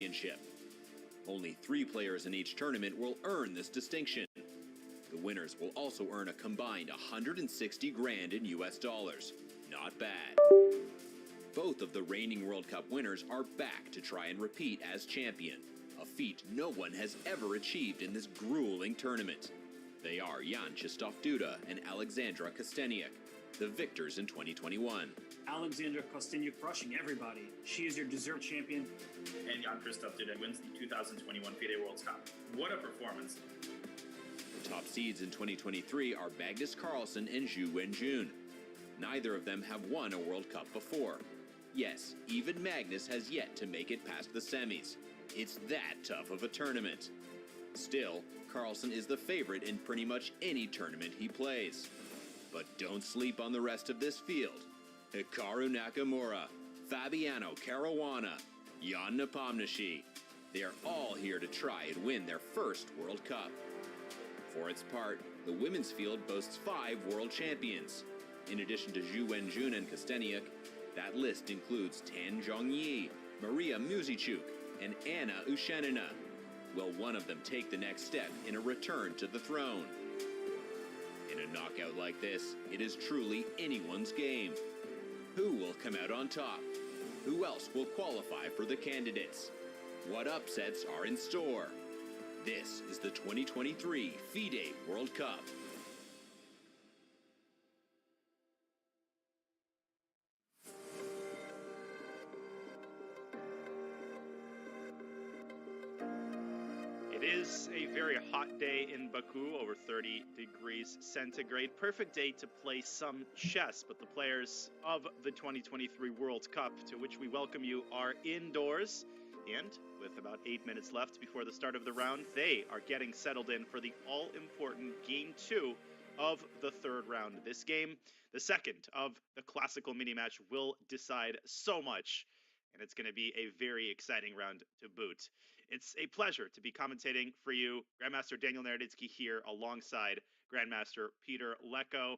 championship. Only 3 players in each tournament will earn this distinction. The winners will also earn a combined 160 grand in US dollars. Not bad. Both of the reigning World Cup winners are back to try and repeat as champion, a feat no one has ever achieved in this grueling tournament. They are Jan Krzysztof Duda and Alexandra Kosteniuk, the victors in 2021. Alexandra Kosteniuk crushing everybody. She is your deserved champion. And Jan Krzysztof Duda wins the 2021 Fide World Cup. What a performance. The top seeds in 2023 are Magnus Carlsen and Zhu Wenjun. Neither of them have won a World Cup before. Yes, even Magnus has yet to make it past the semis. It's that tough of a tournament. Still, Carlsen is the favorite in pretty much any tournament he plays. But don't sleep on the rest of this field. Hikaru Nakamura, Fabiano Caruana, Jan Nepomniachtchi. They are all here to try and win their first World Cup. For its part, the women's field boasts 5 world champions. In addition to Zhu Wenjun and Kosteniuk, that list includes Tan Zhongyi, Maria Muziciuk, and Anna Ushenina. Will one of them take the next step in a return to the throne? In a knockout like this, it is truly anyone's game. Who will come out on top? Who else will qualify for the candidates? What upsets are in store? This is the 2023 Fide World Cup. It is a very hot day in Baku, over 30 degrees centigrade. Perfect day to play some chess, but the players of the 2023 World Cup, to which we welcome you, are indoors. And with about 8 minutes left before the start of the round, they are getting settled in for the all-important Game 2 of the third round. This game, the second of the classical mini-match, will decide so much, and it's going to be a very exciting round to boot. It's a pleasure to be commentating for you. Grandmaster Daniel Naroditsky here alongside Grandmaster Peter Leko.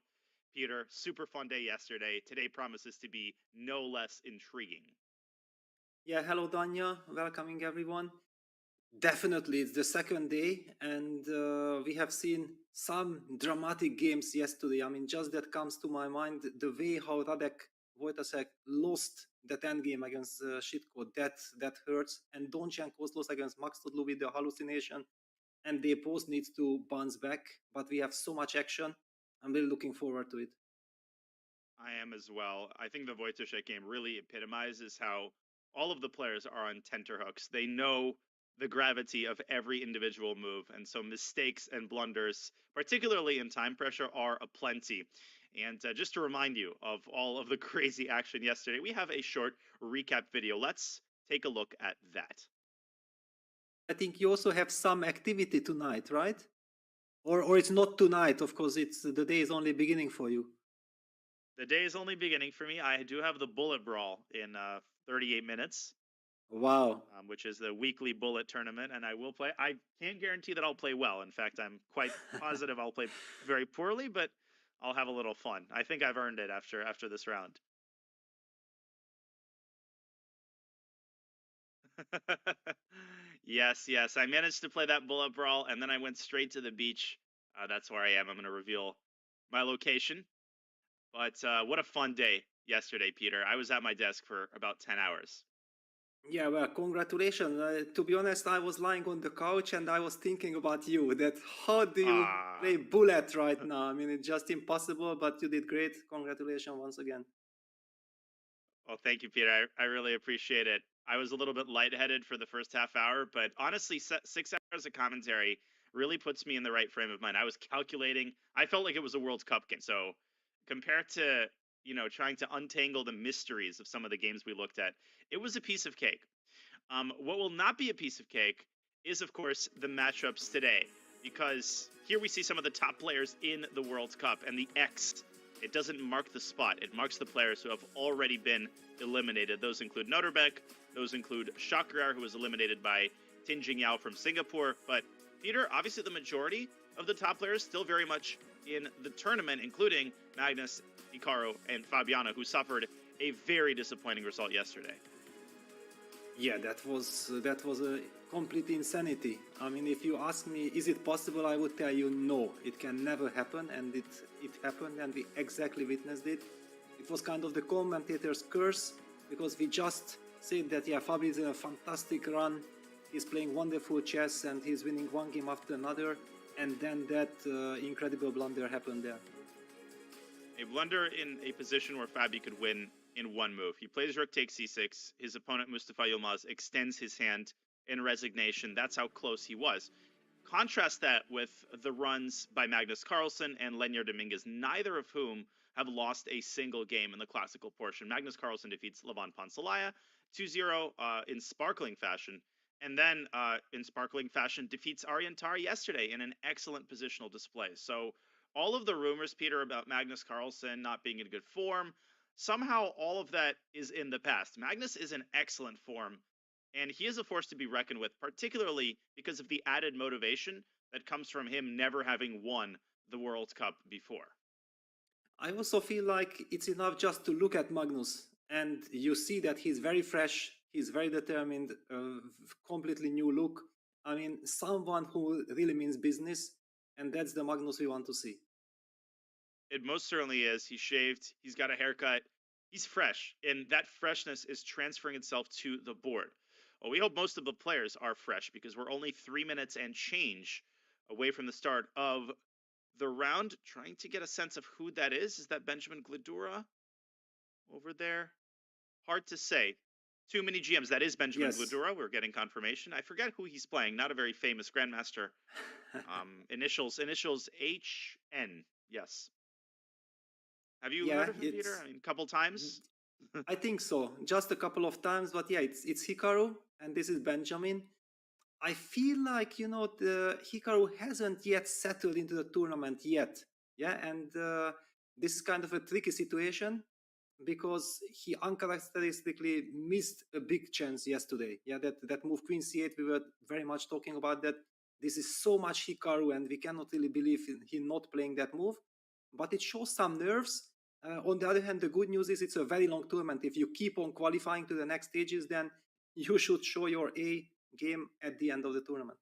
Peter, super fun day yesterday. Today promises to be no less intriguing. Yeah, hello, Danya. Welcoming everyone. Definitely, it's the second day, and we have seen some dramatic games yesterday. I mean, just that comes to my mind, the way how Radek Wojtaszek lost that endgame against Shitko, that hurts. And Donchenko's lost against Max Todlu with the hallucination, and they both need to bounce back. But we have so much action. I'm really looking forward to it. I am as well. I think the Wojtaszek game really epitomizes how all of the players are on tenterhooks. They know the gravity of every individual move, and so mistakes and blunders, particularly in time pressure, are aplenty. And just to remind you of all of the crazy action yesterday, we have a short recap video. Let's take a look at that. I think you also have some activity tonight, right? Or it's not tonight, of course, it's the day is only beginning for you. The day is only beginning for me. I do have the Bullet Brawl in 38 minutes. Wow. Which is the weekly bullet tournament, and I will play. I can't guarantee that I'll play well. In fact, I'm quite positive I'll play very poorly, but I'll have a little fun. I think I've earned it after this round. Yes. I managed to play that Bullet Brawl, and then I went straight to the beach. That's where I am. I'm going to reveal my location. But what a fun day yesterday, Peter. I was at my desk for about 10 hours. Yeah, well, congratulations. To be honest, I was lying on the couch and I was thinking about you, that how do you play Bullet right now? I mean, it's just impossible, but you did great. Congratulations once again. Well, thank you, Peter. I really appreciate it. I was a little bit lightheaded for the first half hour, but honestly, 6 hours of commentary really puts me in the right frame of mind. I was calculating. I felt like it was a World Cup game. So compared to trying to untangle the mysteries of some of the games we looked at, it was a piece of cake. What will not be a piece of cake is, of course, the matchups today, because here we see some of the top players in the World Cup, and the X, it doesn't mark the spot. It marks the players who have already been eliminated. Those include Noterbeck, those include Shakrar, who was eliminated by Tin Jingyao from Singapore. But Peter, obviously the majority of the top players still very much in the tournament, including Magnus, Hikaru, and Fabiano, who suffered a very disappointing result yesterday. Yeah, that was a complete insanity. I mean, if you ask me, is it possible? I would tell you no. It can never happen, and it happened, and we exactly witnessed it. It was kind of the commentator's curse because we just said that yeah, Fabi is in a fantastic run. He's playing wonderful chess and he's winning one game after another, and then that incredible blunder happened there. A blunder in a position where Fabi could win in one move. He plays rook takes c6. His opponent Mustafa Yilmaz extends his hand in resignation. That's how close he was. Contrast that with the runs by Magnus Carlsen and Leonard Dominguez, neither of whom have lost a single game in the classical portion. Magnus Carlsen defeats Levon Ponsalaya 2-0 in sparkling fashion, and then in sparkling fashion defeats Aryan Tar yesterday in an excellent positional display. So all of the rumors, Peter, about Magnus Carlsen not being in good form, somehow all of that is in the past. Magnus is in excellent form, and he is a force to be reckoned with, particularly because of the added motivation that comes from him never having won the World Cup before. I also feel like it's enough just to look at Magnus and you see that he's very fresh, he's very determined, completely new look. I mean, someone who really means business, and that's the Magnus we want to see. It most certainly is. He's shaved, he's got a haircut, he's fresh, and that freshness is transferring itself to the board. Well, we hope most of the players are fresh because we're only 3 minutes and change away from the start of the round. Trying to get a sense of who that is. Is that Benjamin Gladura over there? Hard to say. Too many GMs. That is Benjamin Yes. Gladura. We're getting confirmation. I forget who he's playing. Not a very famous grandmaster. Initials HN. Yes. Have you Yeah, heard of him, Peter? it's- I mean, a couple times. I think so, just a couple of times, but yeah, it's Hikaru, and this is Benjamin. I feel like the Hikaru hasn't yet settled into the tournament yet, yeah, and this is kind of a tricky situation because he uncharacteristically missed a big chance yesterday. Yeah, that move Queen C8, we were very much talking about that. This is so much Hikaru, and we cannot really believe in him not playing that move. But it shows some nerves. On the other hand, the good news is it's a very long tournament. If you keep on qualifying to the next stages, then you should show your A game at the end of the tournament.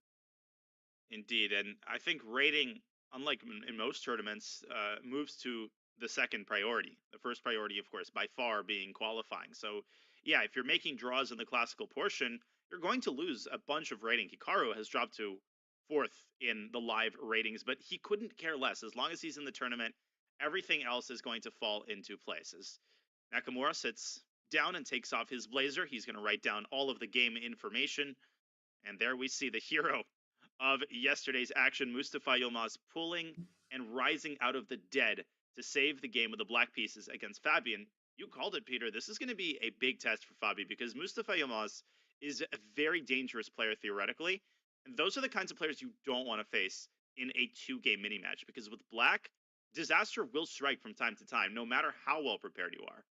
Indeed, and I think rating, unlike in most tournaments, moves to the second priority. The first priority, of course, by far being qualifying. So, yeah, if you're making draws in the classical portion, you're going to lose a bunch of rating. Hikaru has dropped to fourth in the live ratings, but he couldn't care less. As long as he's in the tournament, everything else is going to fall into place. As Nakamura sits down and takes off his blazer, he's going to write down all of the game information. And there we see the hero of yesterday's action, Mustafa Yilmaz, pulling and rising out of the dead to save the game with the black pieces against Fabian. You called it, Peter. This is going to be a big test for Fabi because Mustafa Yilmaz is a very dangerous player theoretically. And those are the kinds of players you don't want to face in a 2-game mini match because with black, disaster will strike from time to time, no matter how well prepared you are.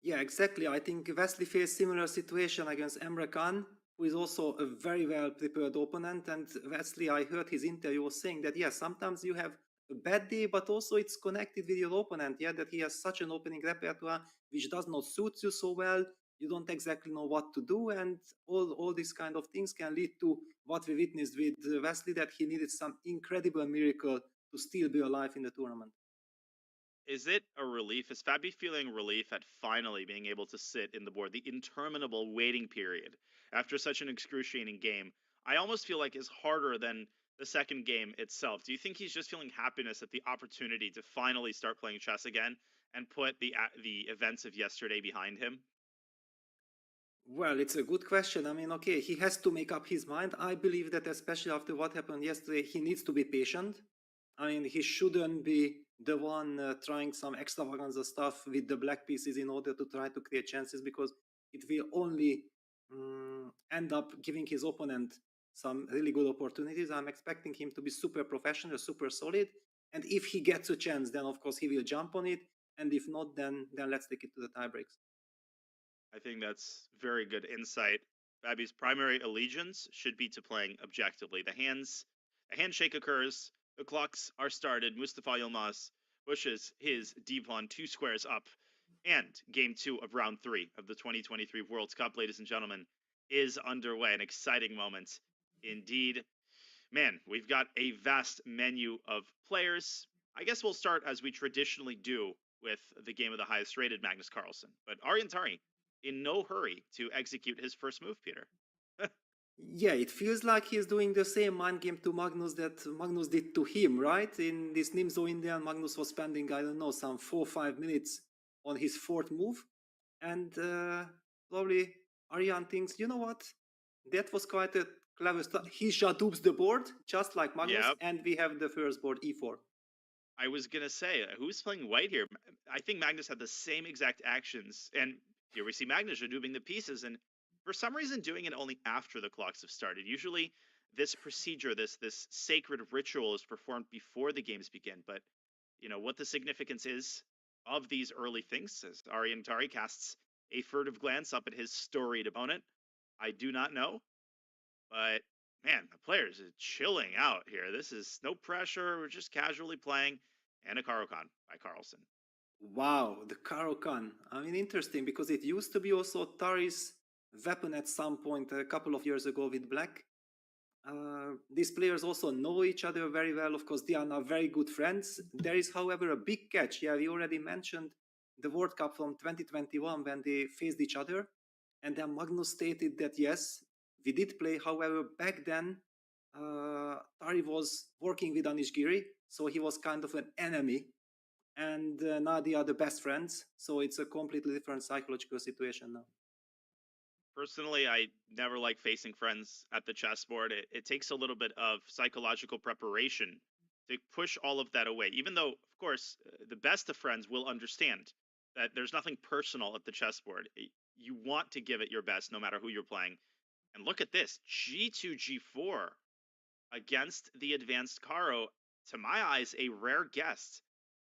Yeah, exactly. I think Wesley faced similar situation against Emre Can, who is also a very well prepared opponent. And Wesley, I heard his interview was saying that yes, sometimes you have a bad day, but also it's connected with your opponent. Yeah, that he has such an opening repertoire which does not suit you so well. You don't exactly know what to do, and all these kind of things can lead to what we witnessed with Wesley, that he needed some incredible miracle to still be alive in the tournament. Is it a relief? Is Fabi feeling relief at finally being able to sit in the board, the interminable waiting period after such an excruciating game? I almost feel like is harder than the second game itself. Do you think he's just feeling happiness at the opportunity to finally start playing chess again and put the events of yesterday behind him? Well, it's a good question. I mean, okay, he has to make up his mind. I believe that especially after what happened yesterday, he needs to be patient. I mean, he shouldn't be the one trying some extravaganza stuff with the black pieces in order to try to create chances, because it will only end up giving his opponent some really good opportunities. I'm expecting him to be super professional, super solid. And if he gets a chance, then of course he will jump on it. And if not, then let's take it to the tiebreaks. I think that's very good insight. Fabi's primary allegiance should be to playing objectively. A handshake occurs, the clocks are started. Mustafa Yilmaz pushes his d-pawn 2 squares up. And game 2 of round 3 of the 2023 World Cup, ladies and gentlemen, is underway. An exciting moment indeed. Man, we've got a vast menu of players. I guess we'll start as we traditionally do with the game of the highest rated Magnus Carlsen. But Ariantari in no hurry to execute his first move, Peter. Yeah, it feels like he's doing the same mind game to Magnus that Magnus did to him, right? In this Nimzo Indian, Magnus was spending, I don't know, some 4 or 5 minutes on his fourth move. And probably Aryan thinks, you know what? That was quite a clever stuff. He shadows the board, just like Magnus, Yep. and we have the first board e4. I was going to say, who's playing white here? I think Magnus had the same exact actions. And here we see Magnus doing the pieces. And for some reason, doing it only after the clocks have started. Usually, this procedure, this sacred ritual is performed before the games begin. But, you know, what the significance is of these early things, as Ariantari casts a furtive glance up at his storied opponent, I do not know. But man, the players are chilling out here. This is no pressure. We're just casually playing. And a Karokan by Carlsen. Wow, the Karokan. I mean, interesting because it used to be also Tari's weapon at some point a couple of years ago with Black. These players also know each other very well. Of course, they are now very good friends. There is, however, a big catch. Yeah, we already mentioned the World Cup from 2021 when they faced each other. And then Magnus stated that, yes, we did play. However, back then, Tari was working with Anish Giri, so he was kind of an enemy. And now they are the best friends. So it's a completely different psychological situation now. Personally, I never like facing friends at the chessboard. It takes a little bit of psychological preparation to push all of that away. Even though, of course, the best of friends will understand that there's nothing personal at the chessboard. You want to give it your best no matter who you're playing. And look at this, G2, G4 against the advanced Caro. To my eyes, a rare guest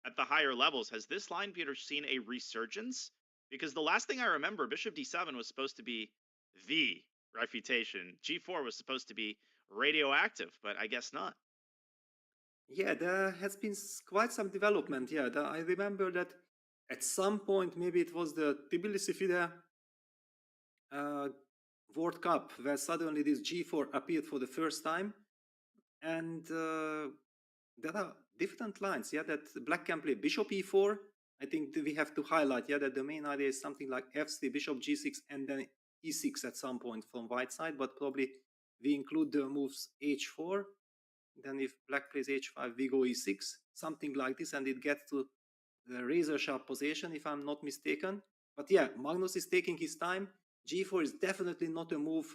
at the higher levels. Has this line, Peter, seen a resurgence? Because the last thing I remember, Bishop D7 was supposed to be the refutation. G4 was supposed to be radioactive, but I guess not. Yeah, there has been quite some development. Yeah, I remember that at some point, maybe it was the Tbilisi FIDE World Cup, where suddenly this G4 appeared for the first time. And there are different lines, yeah, that Black can play Bishop E4. I think we have to highlight, yeah, that the main idea is something like F3, Bishop G6, and then E6 at some point from white side, but probably we include the moves H4. Then if Black plays H5, we go E6, something like this, and it gets to the razor sharp position, if I'm not mistaken. But yeah, Magnus is taking his time. G4 is definitely not a move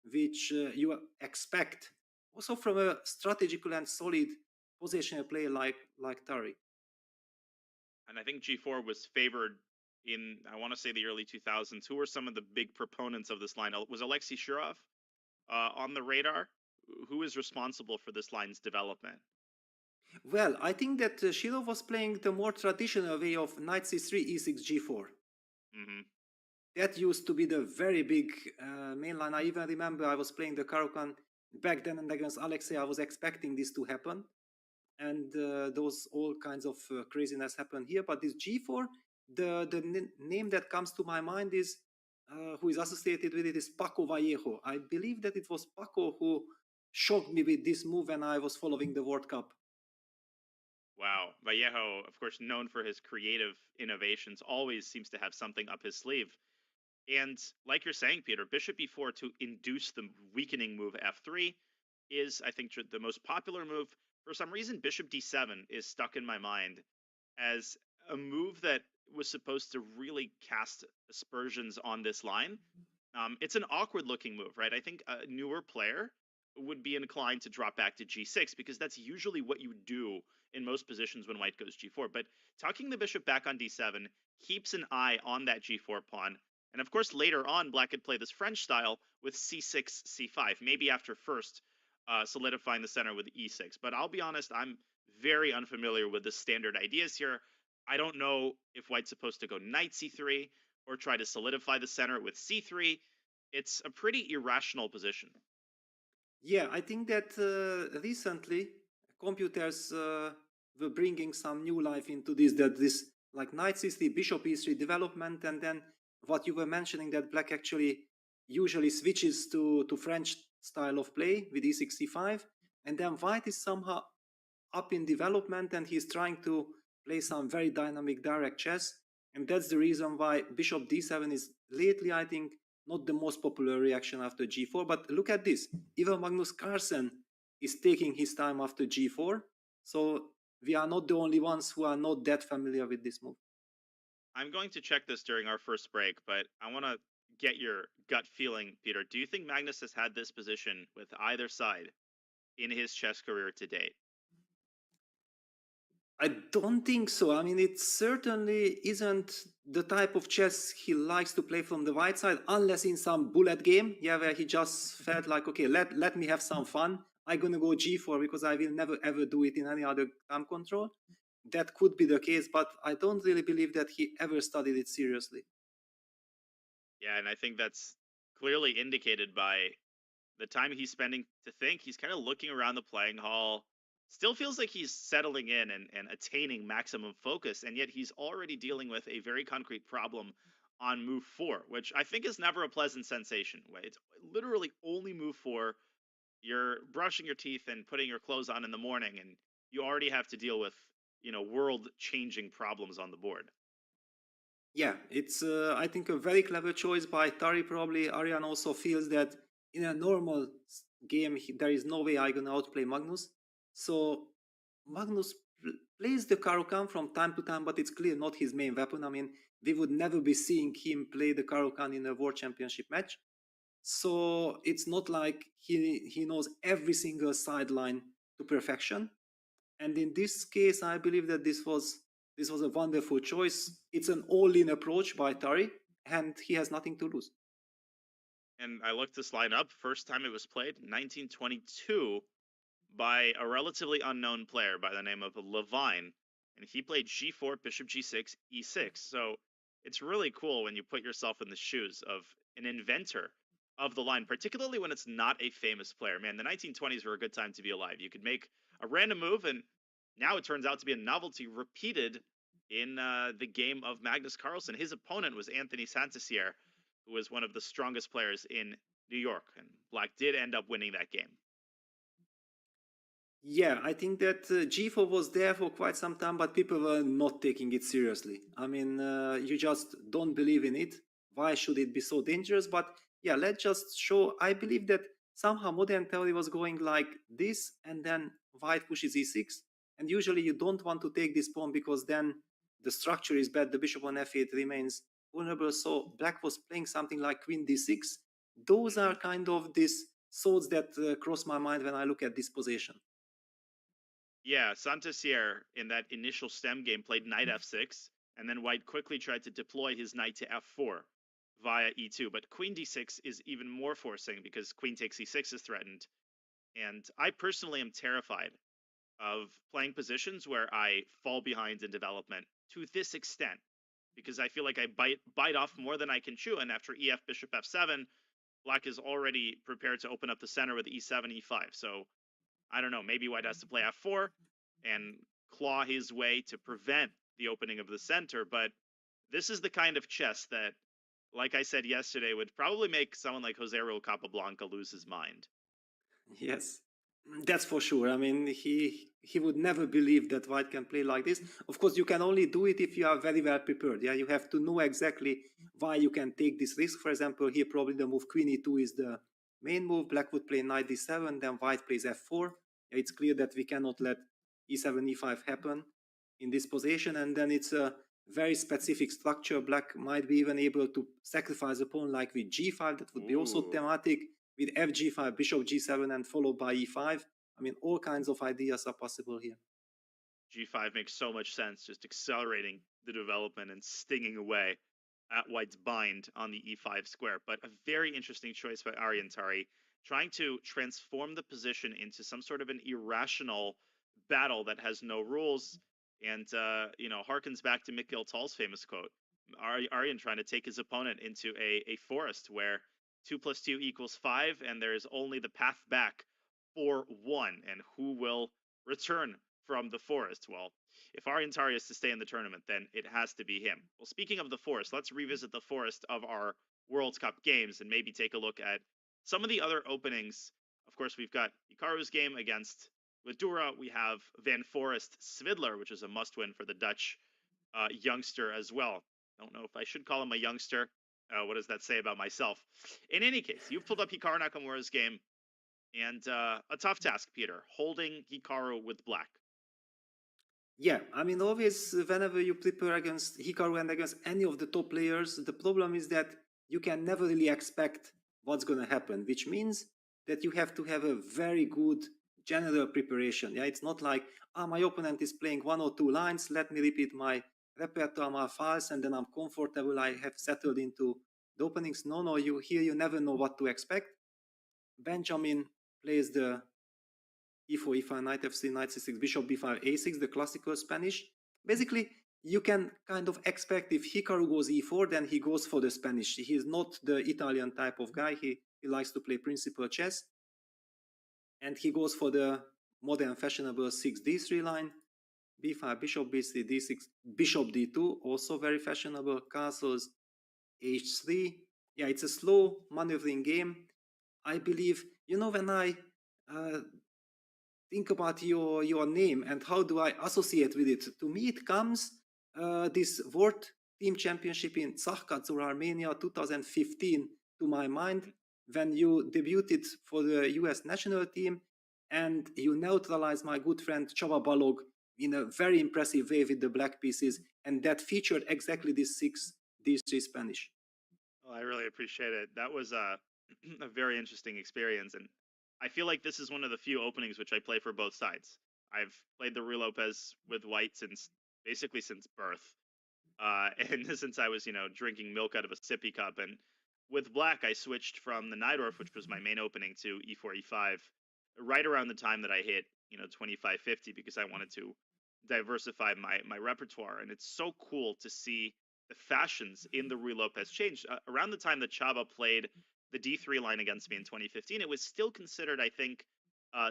which you expect, also from a strategical and solid positional player like Tari. And I think G4 was favored in, I want to say, the early 2000s. Who were some of the big proponents of this line? Was Alexei Shurov on the radar? Who is responsible for this line's development? Well, I think that Shirov was playing the more traditional way of knight c3, e6, g4. Mm-hmm. That used to be the very big main line. I even remember I was playing the Karokan back then, and against Alexei, I was expecting this to happen. And those all kinds of craziness happened here. But this g4, the name that comes to my mind is, who is associated with it, is Paco Vallejo. I believe that it was Paco who shocked me with this move when I was following the World Cup. Wow. Vallejo, of course, known for his creative innovations, always seems to have something up his sleeve. And like you're saying, Peter, Bishop E4 to induce the weakening move F3 is, I think, the most popular move. For some reason, Bishop D7 is stuck in my mind as a move that was supposed to really cast aspersions on this line. It's an awkward looking move, right? I think a newer player would be inclined to drop back to G6 because that's usually what you do in most positions when white goes G4. But tucking the bishop back on D7 keeps an eye on that G4 pawn. And of course, later on, Black could play this French style with C6, C5, maybe after first solidifying the center with E6. But I'll be honest, I'm very unfamiliar with the standard ideas here. I don't know if white's supposed to go knight C3 or try to solidify the center with C3. It's a pretty irrational position. Yeah, I think that recently computers were bringing some new life into this, that this like knight c3, bishop e3 development, and then what you were mentioning, that Black actually usually switches to French style of play with e6, e5, and then white is somehow up in development and he's trying to play some very dynamic direct chess. And that's the reason why bishop d7 is lately, I think, not the most popular reaction after g4. But look at this. Even Magnus Carlsen is taking his time after g4. So we are not the only ones who are not that familiar with this move. I'm going to check this during our first break, but I want to get your gut feeling, Peter. Do you think Magnus has had this position with either side in his chess career to date? I don't think so. I mean, it certainly isn't the type of chess he likes to play from the white side, unless in some bullet game, yeah, where he just felt like, okay, let me have some fun. I'm gonna go g4 because I will never ever do it in any other time control. That could be the case, but I don't really believe that he ever studied it seriously. Yeah, and I think that's clearly indicated by the time he's spending to think. He's kind of looking around the playing hall, still feels like he's settling in and attaining maximum focus, and yet he's already dealing with a very concrete problem on move 4, which I think is never a pleasant sensation. It's literally only move 4. You're brushing your teeth and putting your clothes on in the morning, and you already have to deal with, world changing problems on the board. Yeah, it's I think a very clever choice by Tari. Probably Arian also feels that in a normal game there is no way I'm gonna outplay Magnus. So Magnus plays the Caro-Kann from time to time, but it's clear not his main weapon. I mean, we would never be seeing him play the Caro-Kann in a World Championship match. So it's not like he knows every single sideline to perfection. And in this case, I believe that this was a wonderful choice. It's an all-in approach by Tari, and he has nothing to lose. And I looked this line up. First time it was played, 1922, by a relatively unknown player by the name of Levine. And he played g4, bishop g6, e6. So it's really cool when you put yourself in the shoes of an inventor of the line, particularly when it's not a famous player. Man, the 1920s were a good time to be alive. You could make a random move, and now it turns out to be a novelty repeated in the game of Magnus Carlsen. His opponent was Anthony Santasier, who was one of the strongest players in New York, and Black did end up winning that game. Yeah, I think that G4 was there for quite some time, but people were not taking it seriously. I mean, you just don't believe in it. Why should it be so dangerous? But yeah, let's just show. I believe that somehow modern theory was going like this, and then white pushes e6. And usually you don't want to take this pawn because then the structure is bad. The bishop on f8 remains vulnerable. So black was playing something like queen d6. Those are kind of these thoughts that cross my mind when I look at this position. Yeah, Santasier in that initial stem game played knight f6, and then white quickly tried to deploy his knight to f4 via e2. But queen d6 is even more forcing because queen takes e6 is threatened. And I personally am terrified of playing positions where I fall behind in development to this extent, because I feel like I bite off more than I can chew. And after ef bishop f7, black is already prepared to open up the center with e7 e5. So I don't know, maybe white has to play f4 and claw his way to prevent the opening of the center. But this is the kind of chess that, like I said yesterday, would probably make someone like Jose Raul Capablanca lose his mind. Yes, that's for sure. I mean, he would never believe that white can play like this. Of course, you can only do it if you are very well prepared. Yeah, you have to know exactly why you can take this risk. For example, here probably the move queen e2 is the main move. Black would play knight d7, then white plays f4. Yeah, it's clear that we cannot let e7 e5 happen in this position, and then it's a very specific structure. Black might be even able to sacrifice a pawn like with g5. That would be also thematic. With fg5, bishop g7, and followed by e5. I mean, all kinds of ideas are possible here. G5 makes so much sense, just accelerating the development and stinging away at white's bind on the e5 square. But a very interesting choice by Arian Tari, trying to transform the position into some sort of an irrational battle that has no rules, and harkens back to Mikhail Tal's famous quote. Arian trying to take his opponent into a forest where 2 + 2 = 5, and there is only the path back for 1, and who will return from the forest? Well, if Arian Tari is to stay in the tournament, then it has to be him. Well, speaking of the forest, let's revisit the forest of our World Cup games and maybe take a look at some of the other openings. Of course, we've got Hikaru's game against Ladura. We have Van Forest Svidler, which is a must-win for the Dutch youngster as well. Don't know if I should call him a youngster. What does that say about myself? In any case, you've pulled up Hikaru Nakamura's game, and a tough task, Peter, holding Hikaru with black. Yeah, I mean, always whenever you prepare against Hikaru and against any of the top players, the problem is that you can never really expect what's going to happen, which means that you have to have a very good general preparation. Yeah, it's not like, my opponent is playing 1 or 2 lines, let me repeat my repertoire, my files, and then I'm comfortable, I have settled into the openings. No, you never know what to expect. Benjamin plays the e4, e5, knight f3, knight c6, bishop b5, a6, the classical Spanish. Basically, you can kind of expect if Hikaru goes e4, then he goes for the Spanish. He is not the Italian type of guy. He likes to play principal chess. And he goes for the modern fashionable 6d3 line, b5, bishop b3, d6, bishop d2, also very fashionable, castles, h3. Yeah, it's a slow maneuvering game. I believe, when I think about your name and how do I associate with it, to me it comes this World Team Championship in Tsarkadzor, Armenia, 2015 to my mind, when you debuted for the US national team and you neutralized my good friend Csaba Balog in a very impressive way with the black pieces, and that featured exactly this 6d3 Spanish. Well, I really appreciate it. That was a very interesting experience, and I feel like this is one of the few openings which I play for both sides. I've played the Rue Lopez with white since birth, and since I was drinking milk out of a sippy cup. And with black, I switched from the Najdorf, which was my main opening, to e4, e5, right around the time that I hit 2550, because I wanted to diversify my repertoire. And it's so cool to see the fashions in the Rue Lopez change. Around the time that Chaba played the d3 line against me in 2015, it was still considered, I think,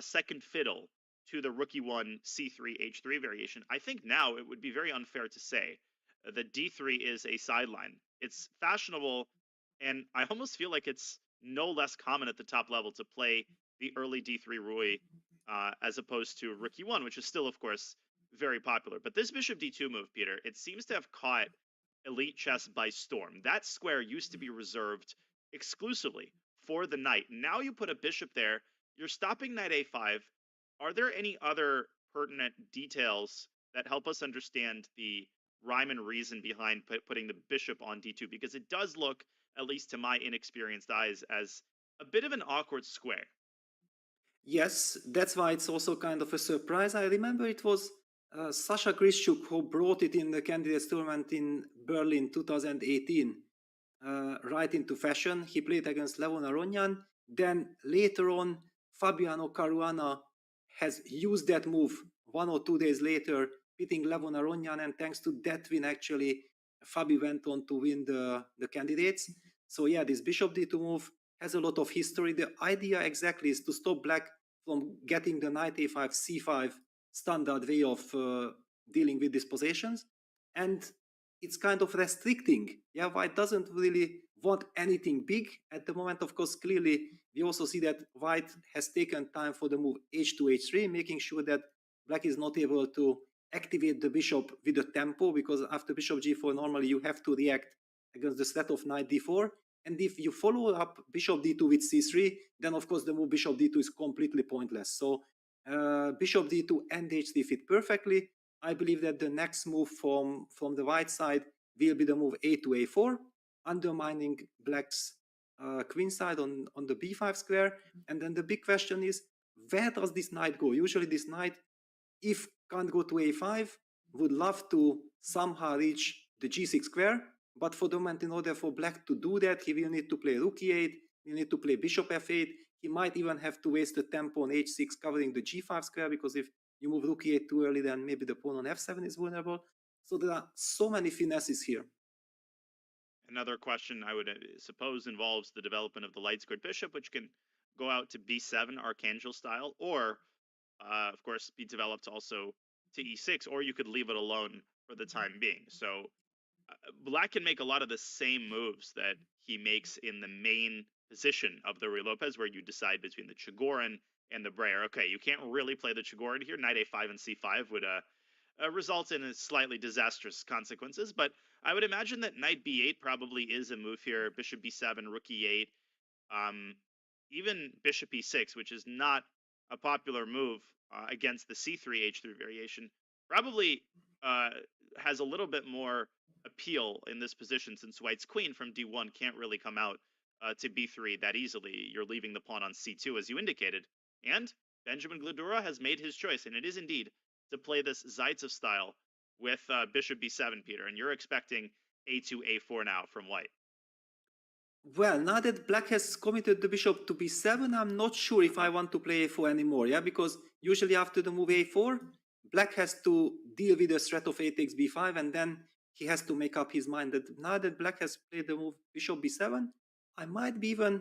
second fiddle to the rookie one c3 h3 variation. I think now it would be very unfair to say that d3 is a sideline. It's fashionable, and I almost feel like it's no less common at the top level to play the early d3 Rui as opposed to rookie one, which is still, of course, very popular. But this bishop d2 move, Peter, it seems to have caught elite chess by storm. That square used to be reserved exclusively for the knight. Now you put a bishop there, you're stopping knight a5. Are there any other pertinent details that help us understand the rhyme and reason behind putting the bishop on d2? Because it does look, at least to my inexperienced eyes, as a bit of an awkward square. Yes, that's why it's also kind of a surprise. I remember it was Sasha Grishuk who brought it in the candidates tournament in Berlin 2018 right into fashion. He played against Levon Aronyan. Then later on, Fabiano Caruana has used that move 1 or 2 days later, beating Levon Aronyan, and thanks to that win, actually, Fabi went on to win the candidates. So yeah, this bishop d2 move has a lot of history. The idea exactly is to stop black from getting the knight a5, c5 standard way of dealing with these positions. And it's kind of restricting. Yeah, white doesn't really want anything big at the moment. Of course, clearly, we also see that white has taken time for the move h2, h3, making sure that black is not able to activate the bishop with the tempo, because after bishop g4, normally you have to react against the threat of knight d4. And if you follow up bishop d2 with c3, then of course the move bishop d2 is completely pointless. So bishop d2 and h3 fit perfectly. I believe that the next move from the white side will be the move a2, a4, undermining black's queen side on the b5 square. And then the big question is, where does this knight go? Usually this knight, if can't go to a5, would love to somehow reach the g6 square. But for the moment, in order for black to do that, he will need to play rook e8, he'll need to play bishop f8. He might even have to waste the tempo on h6 covering the g5 square, because if you move rook e8 too early, then maybe the pawn on f7 is vulnerable. So there are so many finesses here. Another question I would suppose involves the development of the light squared bishop, which can go out to b7 archangel style, or of course be developed also to e6, or you could leave it alone for the time being. So black can make a lot of the same moves that he makes in the main position of the Ruy Lopez, where you decide between the Chigorin and the Breyer. Okay, you can't really play the Chigorin here. Knight a5 and c5 would result in slightly disastrous consequences, but I would imagine that knight b8 probably is a move here. Bishop b7, rook e8, even bishop e6, which is not a popular move against the c3 h3 variation, probably has a little bit more appeal in this position, since white's queen from d1 can't really come out to b3 that easily. You're leaving the pawn on c2, as you indicated. And Benjamin Gladura has made his choice, and it is indeed to play this Zaitsev style with bishop b7, Peter. And you're expecting a2, a4 now from white. Well, now that black has committed the bishop to b7, I'm not sure if I want to play a4 anymore, yeah? Because usually after the move a4, black has to deal with the threat of a takes b5, and then he has to make up his mind that now that black has played the move bishop b7, I might be even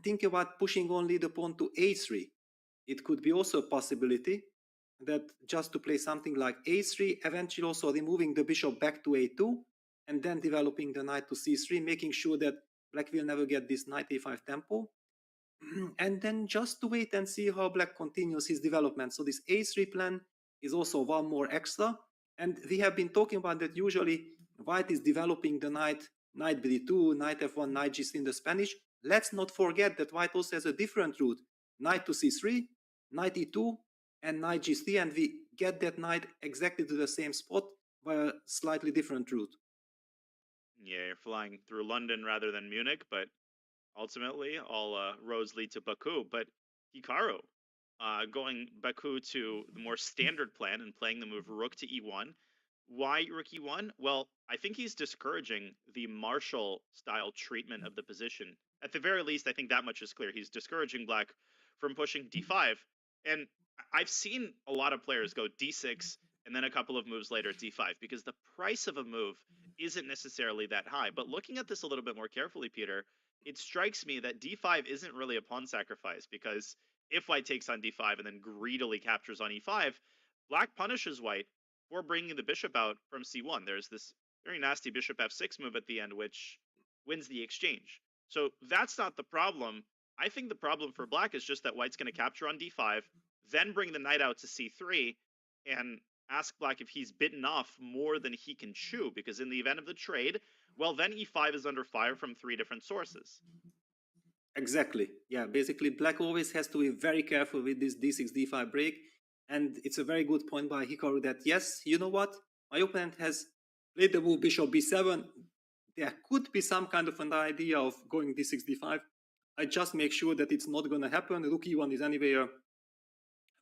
thinking about pushing only the pawn to a3. It could be also a possibility that just to play something like a3, eventually also removing the bishop back to a2, and then developing the knight to c3, making sure that black will never get this knight a5 tempo, and then just to wait and see how black continues his development. So this a3 plan is also one more extra, and we have been talking about that usually white is developing the knight b2, knight f1, knight g3 in the Spanish. Let's not forget that white also has a different route, knight to c3, knight e2, and knight g3, and we get that knight exactly to the same spot by a slightly different route. Yeah, you're flying through London rather than Munich, but ultimately all roads lead to Baku. But Hikaru going Baku to the more standard plan and playing the move rook to e1. Why rook e1? Well, I think he's discouraging the Marshall style treatment of the position. At the very least, I think that much is clear. He's discouraging black from pushing d5. And I've seen a lot of players go d6 and then a couple of moves later d5, because the price of a move isn't necessarily that high. But looking at this a little bit more carefully, Peter, it strikes me that d5 isn't really a pawn sacrifice, because if white takes on d5 and then greedily captures on e5, black punishes white for bringing the bishop out from c1. There's this very nasty bishop f6 move at the end, which wins the exchange. So that's not the problem. I think the problem for black is just that white's going to capture on d5, then bring the knight out to c3, and ask black if he's bitten off more than he can chew, because in the event of the trade, well, then e5 is under fire from 3 different sources. Exactly. Yeah, basically black always has to be very careful with this d6, d5 break. And it's a very good point by Hikaru that, yes, you know what? My opponent has played the move bishop b7. There could be some kind of an idea of going d6, d5. I just make sure that it's not going to happen. Rook e1 is anyway a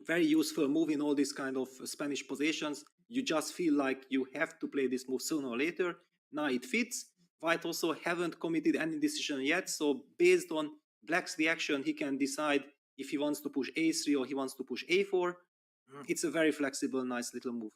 very useful move in all these kind of Spanish positions. You just feel like you have to play this move sooner or later. Now it fits. White also haven't committed any decision yet. So based on black's reaction, he can decide if he wants to push a3 or he wants to push a4. It's a very flexible, nice little move.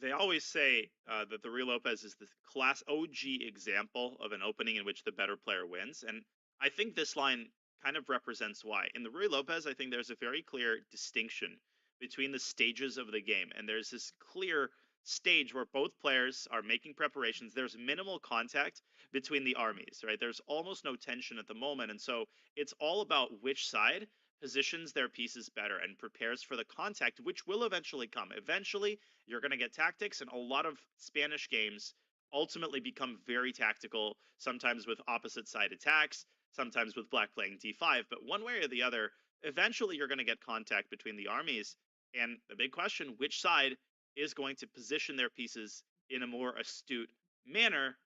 They always say that the Ruy Lopez is the class OG example of an opening in which the better player wins. And I think this line kind of represents why. In the Ruy Lopez, I think there's a very clear distinction between the stages of the game. And there's this clear stage where both players are making preparations. There's minimal contact between the armies, right? There's almost no tension at the moment. And so it's all about which side positions their pieces better and prepares for the contact, which will eventually come. Eventually, you're going to get tactics, and a lot of Spanish games ultimately become very tactical, sometimes with opposite side attacks, sometimes with black playing d5. But one way or the other, eventually you're going to get contact between the armies. And the big question, which side is going to position their pieces in a more astute manner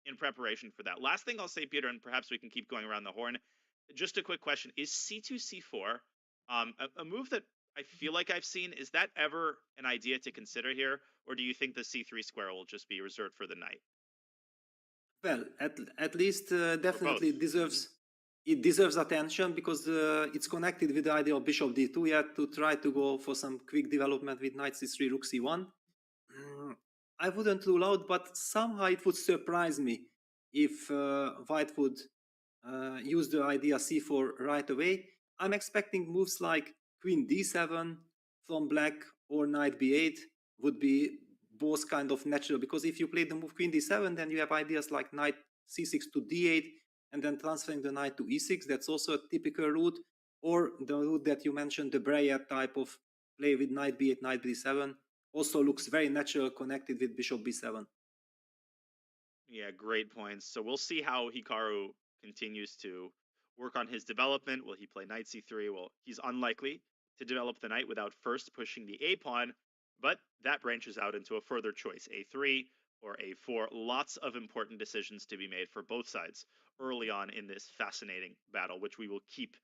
in preparation for that? Last thing I'll say, Peter, and perhaps we can keep going around the horn. Just a quick question. Is c2, c4 a move that I feel like I've seen? Is that ever an idea to consider here? Or do you think the c3 square will just be reserved for the knight? Well, at least definitely it deserves attention, because it's connected with the idea of bishop d2 yet to try to go for some quick development with knight c3, rook c1. I wouldn't rule out, but somehow it would surprise me if white would use the idea c4 right away. I'm expecting moves like queen d7 from black or knight b8 would be both kind of natural, because if you play the move queen d7, then you have ideas like knight c6 to d8, and then transferring the knight to e6. That's also a typical route, or the route that you mentioned, the Breyer type of play with knight b8, knight b7, also looks very natural connected with bishop b7. Yeah, great points. So we'll see how Hikaru continues to work on his development. Will he play knight c3? Well, he's unlikely to develop the knight without first pushing the a pawn, but that branches out into a further choice, a3 or a4. Lots of important decisions to be made for both sides early on in this fascinating battle, which we will keep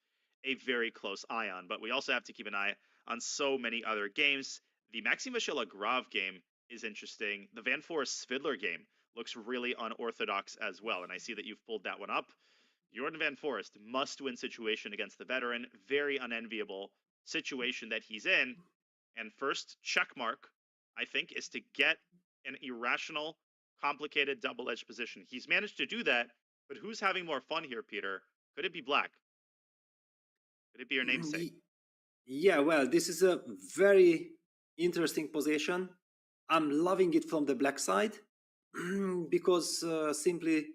a very close eye on. But we also have to keep an eye on so many other games. The Maxime Vachier-Lagrave game is interesting. The Van Forest Svidler game looks really unorthodox as well, and I see that you've pulled that one up. Jordan Van Forest, must-win situation against the veteran. Very unenviable situation that he's in. And first check mark, I think, is to get an irrational, complicated double-edged position. He's managed to do that, but who's having more fun here, Peter? Could it be Black? Could it be your namesake? Yeah, well, this is a very interesting position. I'm loving it from the Black side because simply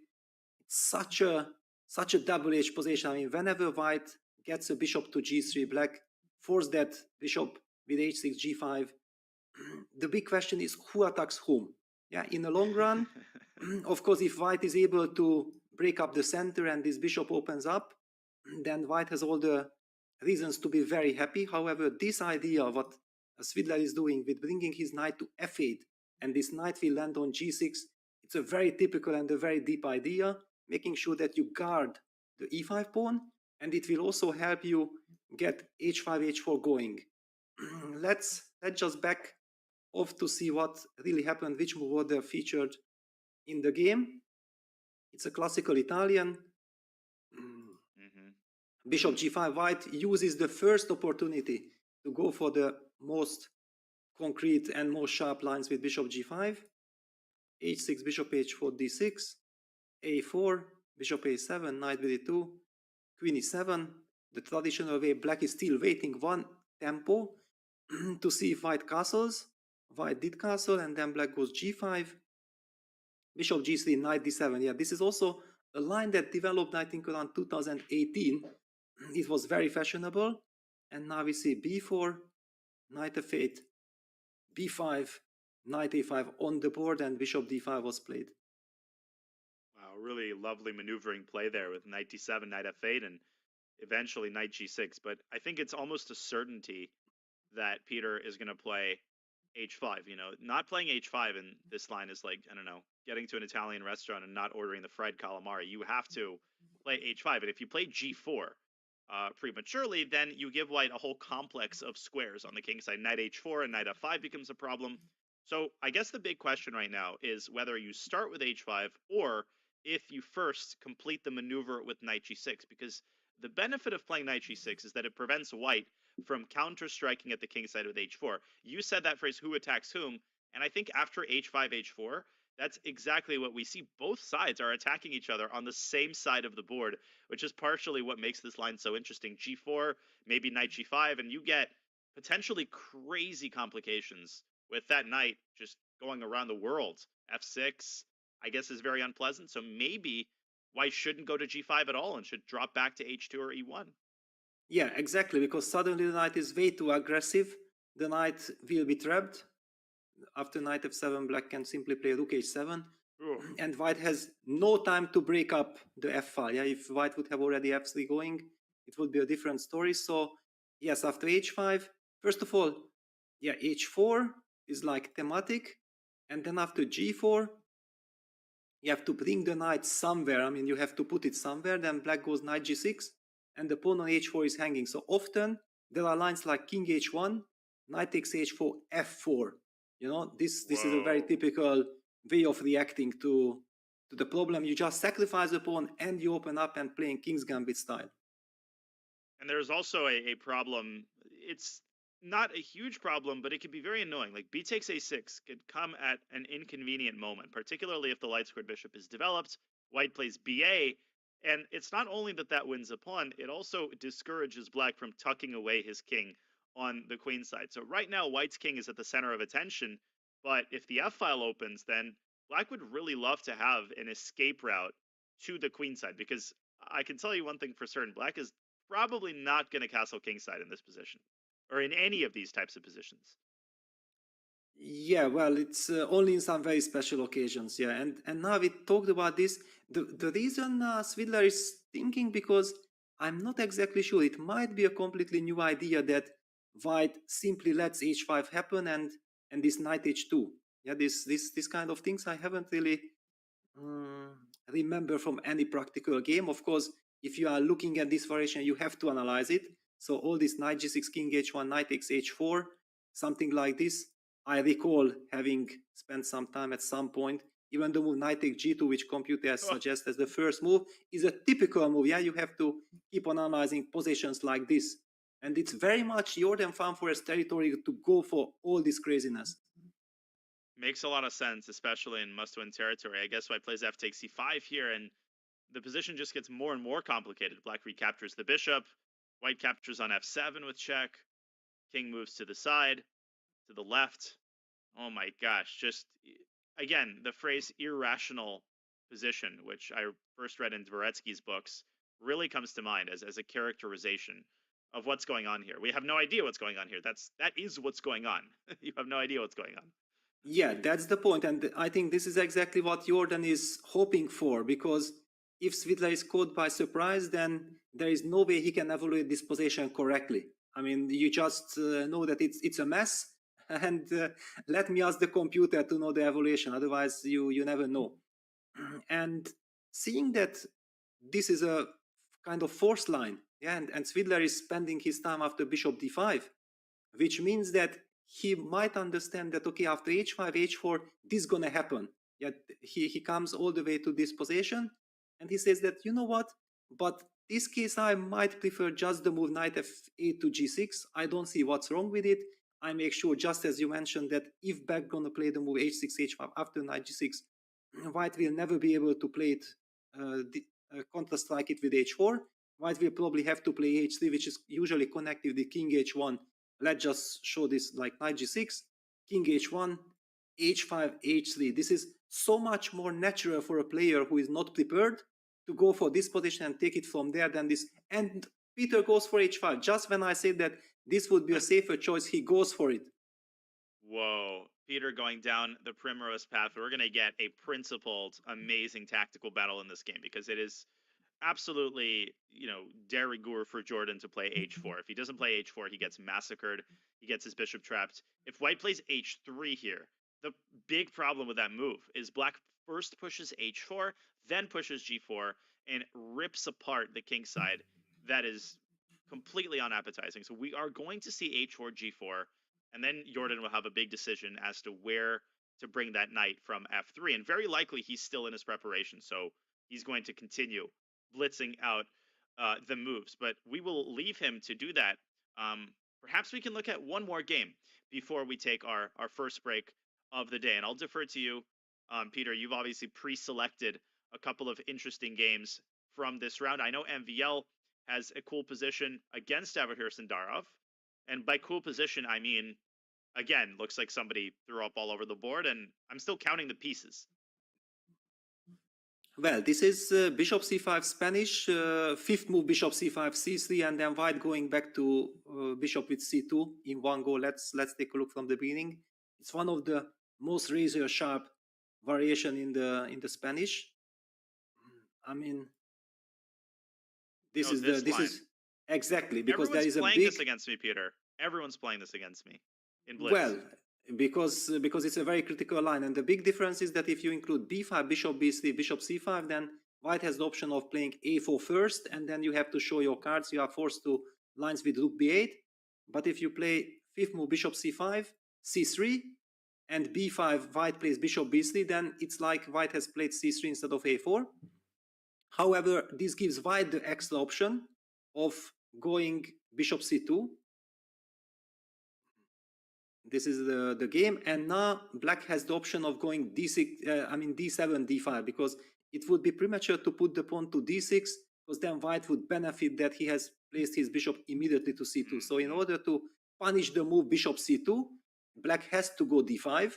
it's such a double-edged position. I mean, whenever White gets a bishop to g3, Black force that bishop with h6, g5. The big question is who attacks whom. Yeah, in the long run, of course, if White is able to break up the center and this bishop opens up, then White has all the reasons to be very happy. However, this idea of what Svidler is doing with bringing his knight to f8 and this knight will land on g6, it's a very typical and a very deep idea, making sure that you guard the e5 pawn, and it will also help you get h5, h4 going. Let's just back off to see what really happened, which move were there featured in the game. It's a classical Italian. Bishop g5. White uses the first opportunity to go for the most concrete and most sharp lines with bishop g5. h6, bishop h4, d6, a4, bishop a7, knight bd2, queen e7. The traditional way, Black is still waiting one tempo to see if White castles. White did castle, and then Black goes g5, bishop g3, knight d7. Yeah, this is also a line that developed, I think, around 2018. It was very fashionable, and now we see b4, knight f8, b5, knight a5 on the board, and bishop d5 was played. Wow, really lovely maneuvering play there with knight d7, knight f8, and eventually knight g6. But I think it's almost a certainty that Peter is going to play h5. You know, not playing h5 in this line is like, I don't know, getting to an Italian restaurant and not ordering the fried calamari. You have to play h5. And if you play g4 prematurely, then you give White a whole complex of squares on the king side. Knight h4 and knight f5 becomes a problem. So I guess the big question right now is whether you start with h5 or if you first complete the maneuver with knight g6, because the benefit of playing knight g6 is that it prevents White from counter-striking at the king side with h4. You said that phrase, who attacks whom, and I think after h5, h4, that's exactly what we see. Both sides are attacking each other on the same side of the board, which is partially what makes this line so interesting. g4, maybe knight g5, and you get potentially crazy complications with that knight just going around the world. f6, I guess, is very unpleasant, so maybe White shouldn't go to g5 at all and should drop back to h2 or e1. Yeah, exactly, because suddenly the knight is way too aggressive. The knight will be trapped. After knight f7, Black can simply play rook h7. Ooh. And White has no time to break up the f file. Yeah, if White would have already f3 going, it would be a different story. So, yes, after h5, first of all, yeah, h4 is like thematic. And then after g4, you have to bring the knight somewhere. I mean, you have to put it somewhere. Then Black goes knight g6. And the pawn on h4 is hanging. So often there are lines like king h1, knight takes h4, f4. You know, this is a very typical way of reacting to the problem. You just sacrifice the pawn and you open up and playing King's Gambit style. And there's also a problem. It's not a huge problem, but it can be very annoying. Like b takes a6 could come at an inconvenient moment, particularly if the light squared bishop is developed. White plays ba. And it's not only that that wins a pawn, it also discourages Black from tucking away his king on the queen side. So right now, White's king is at the center of attention, but if the f-file opens, then Black would really love to have an escape route to the queen side, because I can tell you one thing for certain: black is probably not going to castle king side in this position, or in any of these types of positions. Yeah, well, it's only in some very special occasions. Yeah, and now we talked about this. The reason Svidler is thinking, because I'm not exactly sure. It might be a completely new idea that White simply lets h5 happen and this knight h2. Yeah, this kind of things I haven't really remember from any practical game. Of course, if you are looking at this variation, you have to analyze it. So all this knight g6, king h1, knight x h4, something like this. I recall having spent some time at some point. Even the move knight takes g2, which computers suggest as the first move, is a typical move. Yeah, you have to keep on analyzing positions like this. And it's very much Jordan Fan Forest territory to go for all this craziness. Makes a lot of sense, especially in must-win territory. I guess White plays f takes c5 here, and the position just gets more and more complicated. Black recaptures the bishop. White captures on f7 with check. King moves to the side, to the left. Oh my gosh, just, again, the phrase irrational position, which I first read in Dvoretsky's books, really comes to mind as a characterization of what's going on here. We have no idea what's going on here. That is what's going on. You have no idea what's going on. Yeah, that's the point. And I think this is exactly what Jordan is hoping for, because if Svidler is caught by surprise, then there is no way he can evaluate this position correctly. I mean, you just know that it's a mess, and let me ask the computer to know the evaluation. Otherwise, you never know. And seeing that this is a kind of force line, yeah, and Svidler is spending his time after bishop d5, which means that he might understand that, okay, after h5, h4, this is going to happen. Yet he comes all the way to this position, and he says that, you know what, but this case I might prefer just the move knight f8 to g6. I don't see what's wrong with it. I make sure, just as you mentioned, that if Black going to play the move h6, h5 after knight g6, White will never be able to play it, counter-strike it with h4. White will probably have to play h3, which is usually connected with king h1. Let's just show this like knight g6, king h1, h5, h3. This is so much more natural for a player who is not prepared to go for this position and take it from there than this. And Peter goes for h5. Just when I said that this would be a safer choice, he goes for it. Whoa, Peter going down the primrose path. We're going to get a principled, amazing tactical battle in this game, because it is absolutely, de rigueur for Jordan to play h4. If he doesn't play h4, he gets massacred. He gets his bishop trapped. If White plays h3 here, the big problem with that move is Black first pushes h4, then pushes g4, and rips apart the king side. That is completely unappetizing. So we are going to see h4, g4, and then Jordan will have a big decision as to where to bring that knight from f3. And very likely he's still in his preparation, so he's going to continue blitzing out the moves. But we will leave him to do that. Perhaps we can look at one more game before we take our first break of the day. And I'll defer to you, Peter. You've obviously pre-selected a couple of interesting games from this round. I know MVL has a cool position against Avahir Sindarov. And by cool position, I mean, again, looks like somebody threw up all over the board, and I'm still counting the pieces. Well, this is bishop c5 Spanish, fifth move bishop c5 c3, and then White going back to bishop with c2 in one go. Let's take a look from the beginning. It's one of the most razor sharp variation in the Spanish. I mean, this is exactly, because Everyone's there is a playing big. This against me, Peter. Everyone's playing this against me in Blitz. Well, because it's a very critical line, and the big difference is that if you include b5, bishop b3, bishop c5, then White has the option of playing a4 first, and then you have to show your cards. You are forced to lines with rook b8. But if you play fifth move bishop c5, c3, and b5, White plays bishop b3, then it's like White has played c3 instead of a4. However, this gives White the extra option of going bishop c2. This is the game, and now Black has the option of going d6, d7, d5, because it would be premature to put the pawn to d6, because then White would benefit that he has placed his bishop immediately to c2. So in order to punish the move bishop c2, Black has to go d5,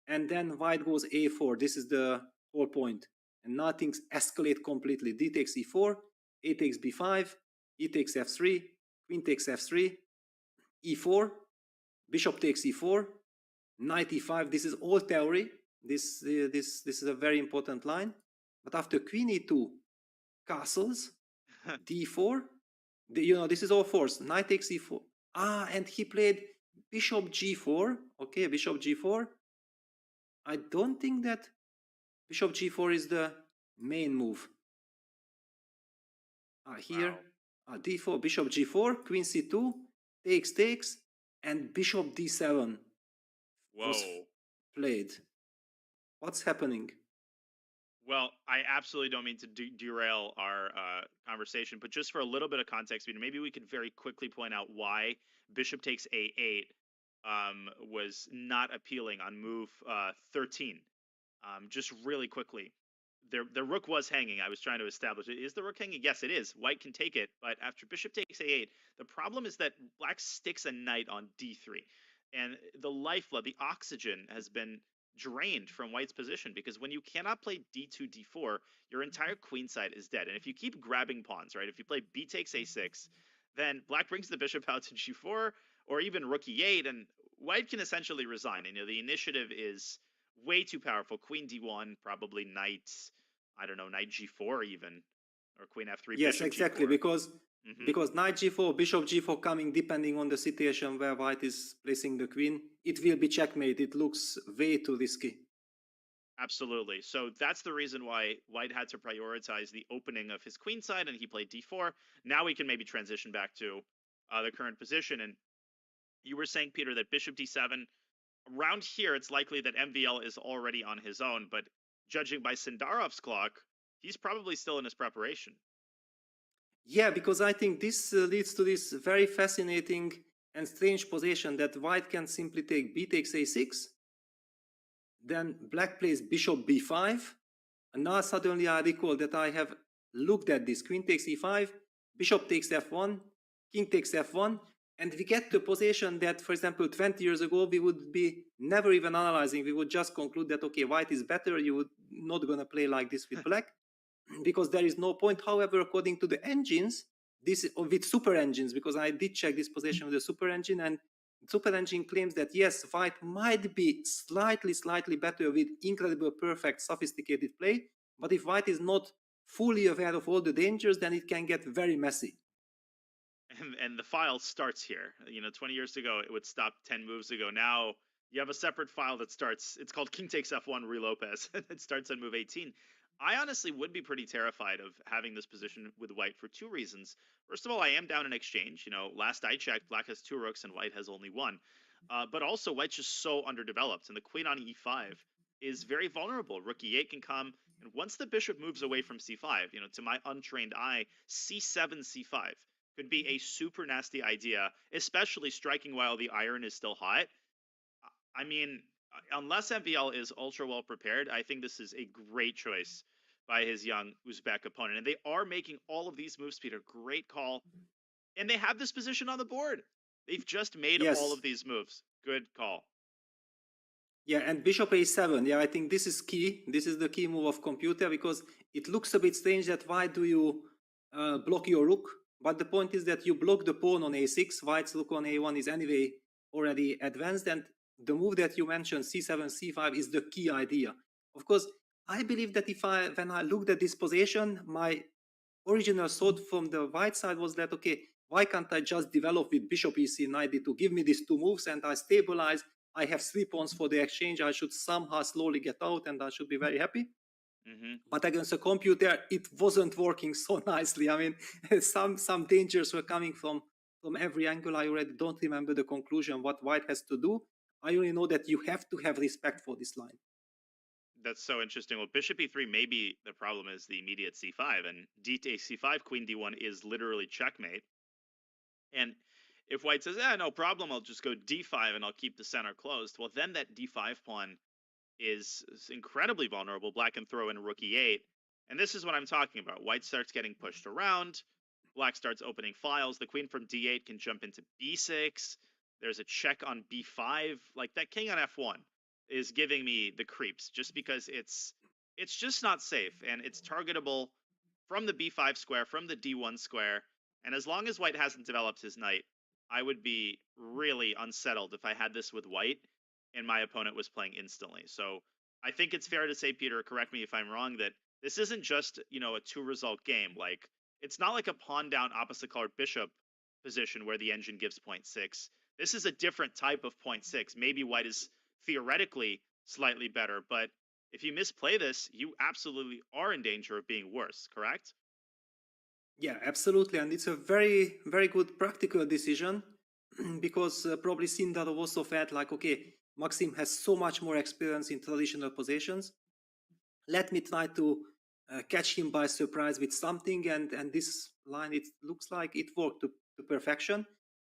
and then White goes a4. This is the whole point. and now things escalate completely. D takes e4, a takes b5, e takes f3, queen takes f3, e4, bishop takes e4, knight e5. This is all theory. This is a very important line. But after queen e2, castles, d4, this is all forced. Knight takes e4. And he played bishop g4. Okay, bishop g4. I don't think that bishop g4 is the main move. Here, Wow. d4, bishop g4, queen c2, takes, and bishop d7 was Whoa. played. What's happening? Well, I absolutely don't mean to derail our conversation, but just for a little bit of context, maybe we could very quickly point out why bishop takes a8 was not appealing on move 13. Just really quickly. The rook was hanging. I was trying to establish it. Is the rook hanging? Yes, it is. White can take it, but after bishop takes a8, the problem is that black sticks a knight on d3. And the lifeblood, the oxygen has been drained from white's position, because when you cannot play d2, d4, your entire queen side is dead. And if you keep grabbing pawns, right, if you play b takes a6, then black brings the bishop out to g4, or even rook e8, and white can essentially resign. The initiative is way too powerful. Queen d1, probably knight, I don't know, knight g4 even, or queen f3. Yes, bishop exactly, g4. because knight g4, bishop g4 coming, depending on the situation where white is placing the queen, it will be checkmate. It looks way too risky. Absolutely. So that's the reason why white had to prioritize the opening of his queen side, and he played d4. Now we can maybe transition back to the current position. And you were saying, Peter, that bishop d7, around here, it's likely that MVL is already on his own, but judging by Sindarov's clock, he's probably still in his preparation. Yeah, because I think this leads to this very fascinating and strange position that white can simply take b takes a6, then black plays bishop b5, and now suddenly I recall that I have looked at this. Queen takes e5, bishop takes f1, king takes f1, and we get to a position that, for example, 20 years ago, we would be never even analyzing. We would just conclude that, okay, white is better. You would not going to play like this with black because there is no point. However, according to the engines, this with super engines, because I did check this position with the super engine, and super engine claims that yes, white might be slightly better with incredible, perfect, sophisticated play. But if white is not fully aware of all the dangers, then it can get very messy. And the file starts here. 20 years ago, it would stop 10 moves ago. Now you have a separate file that starts. It's called King takes f1 re Lopez. It starts on move 18. I honestly would be pretty terrified of having this position with white for two reasons. First of all, I am down in exchange. Last I checked, black has 2 rooks and white has only 1. But also, white's just so underdeveloped, and the queen on e5 is very vulnerable. Rook e8 can come, and once the bishop moves away from c5, to my untrained eye, c7, c5 could be a super nasty idea, especially striking while the iron is still hot. I mean, unless MVL is ultra well prepared, I think this is a great choice by his young Uzbek opponent. And they are making all of these moves, Peter. Great call. And they have this position on the board. They've just made all of these moves. Good call. Yeah, and bishop a7. Yeah, I think this is key. This is the key move of computer, because it looks a bit strange that why do you block your rook? But the point is that you block the pawn on a6. White's rook on a1 is anyway already advanced, and the move that you mentioned, c7, c5, is the key idea. Of course, I believe that when I looked at this position, my original thought from the white side was that, okay, why can't I just develop with bishop ec, knight d2, give me these 2 moves and I stabilize, I have 3 pawns for the exchange, I should somehow slowly get out and I should be very happy. But against a computer, it wasn't working so nicely. I mean, some dangers were coming from every angle. I already don't remember the conclusion, what white has to do. I only know that you have to have respect for this line. That's so interesting. Well, bishop e3, maybe the problem is the immediate c5, and d to c5, queen d1 is literally checkmate. And if white says, no problem, I'll just go d5 and I'll keep the center closed, well, then that d5 pawn is incredibly vulnerable. Black can throw in rook e8. And this is what I'm talking about. White starts getting pushed around. Black starts opening files. The queen from d8 can jump into b6. There's a check on b5. Like, that king on f1 is giving me the creeps, just because it's it's just not safe, and it's targetable from the b5 square, from the d1 square. And as long as white hasn't developed his knight, I would be really unsettled if I had this with white and my opponent was playing instantly. So I think it's fair to say, Peter, correct me if I'm wrong, that this isn't just, a two result game. Like, it's not like a pawn down opposite colored bishop position where the engine gives 0.6. This is a different type of 0.6. Maybe white is theoretically slightly better, but if you misplay this, you absolutely are in danger of being worse, correct? Yeah, absolutely. And it's a very, very good practical decision because probably Sindar also felt like, okay, Maxim has so much more experience in traditional positions. Let me try to catch him by surprise with something. And this line, it looks like it worked to perfection.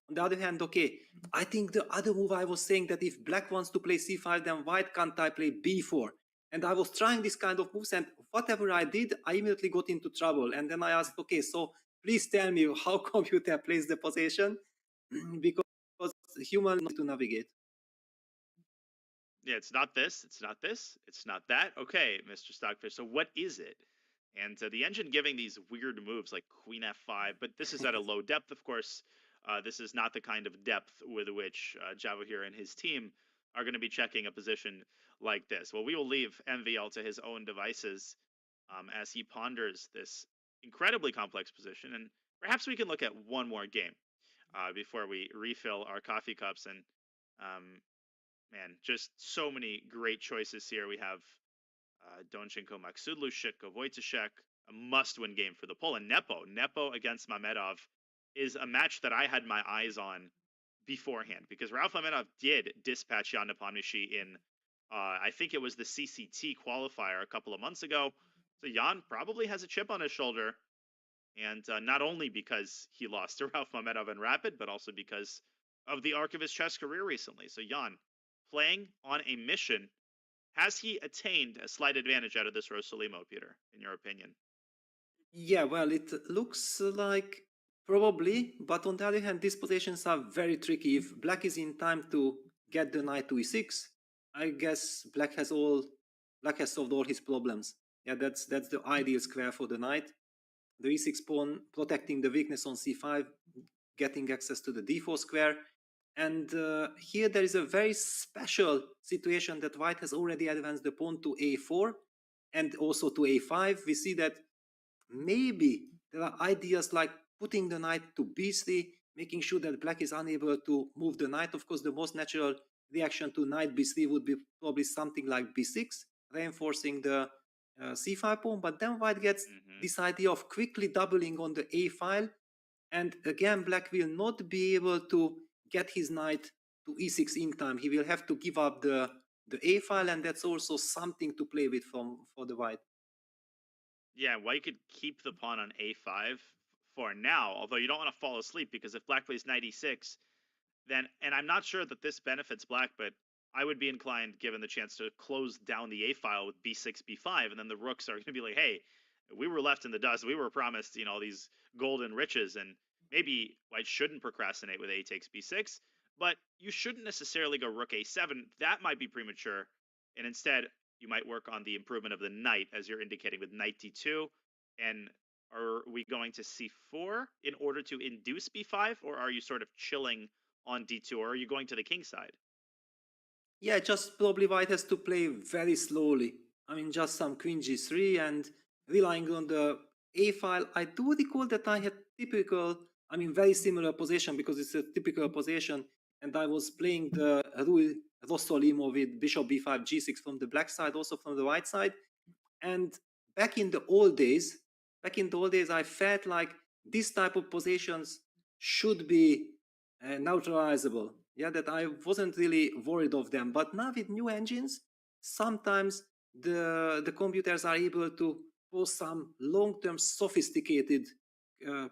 On the other hand, okay, I think the other move I was saying that if black wants to play c5, then white can't I play b4? And I was trying this kind of moves, and whatever I did, I immediately got into trouble. And then I asked, okay, so please tell me how computer plays the position, because human need to navigate. Yeah, it's not this, it's not this, it's not that. Okay, Mr. Stockfish, so what is it? And the engine giving these weird moves like Queen F5, but this is at a low depth, of course. This is not the kind of depth with which Javahir and his team are going to be checking a position like this. Well, we will leave MVL to his own devices as he ponders this incredibly complex position. And perhaps we can look at one more game before we refill our coffee cups. And man, just so many great choices here. We have Donchenko, Maksudlu, Shitko, Wojciech, a must-win game for the Poland. Nepo against Mamedov is a match that I had my eyes on beforehand because Rauf Mamedov did dispatch Jan Nepomniachtchi in, I think it was the CCT qualifier a couple of months ago. So Jan probably has a chip on his shoulder, and not only because he lost to Rauf Mamedov in Rapid, but also because of the arc of his chess career recently. So Jan, playing on a mission, has he attained a slight advantage out of this Rosalimo, Peter, in your opinion? Yeah, well, it looks like probably, but on the other hand, these positions are very tricky. If black is in time to get the knight to e6, I guess black has solved all his problems. Yeah, that's the ideal square for the knight. The e6 pawn protecting the weakness on c5, getting access to the d4 square. And here there is a very special situation that white has already advanced the pawn to a4 and also to a5. We see that maybe there are ideas like putting the knight to b3, making sure that black is unable to move the knight. Of course, the most natural reaction to knight b3 would be probably something like b6, reinforcing the c5 pawn. But then white gets this idea of quickly doubling on the a file. And again, black will not be able to get his knight to e6 in time. He will have to give up the a file, and that's also something to play with for the white. Yeah, white could keep the pawn on a5 for now, although you don't want to fall asleep because if black plays knight e6, then, and I'm not sure that this benefits black, but I would be inclined, given the chance, to close down the a file with b6, b5, and then the rooks are going to be like, hey, we were left in the dust. We were promised, all these golden riches, and maybe white shouldn't procrastinate with a takes b6, but you shouldn't necessarily go rook a7. That might be premature, and instead you might work on the improvement of the knight, as you're indicating with knight d2. And are we going to c4 in order to induce b5, or are you sort of chilling on d2, or are you going to the king side? Yeah, just probably white has to play very slowly. I mean, just some queen g3 and relying on the a file. I do recall that I had very similar position because it's a typical position, and I was playing the Rui Rossolimo with bishop b5, g6 from the black side, also from the white side. And back in the old days, I felt like this type of positions should be neutralizable. Yeah, that I wasn't really worried of them. But now with new engines, sometimes the computers are able to pose some long-term sophisticated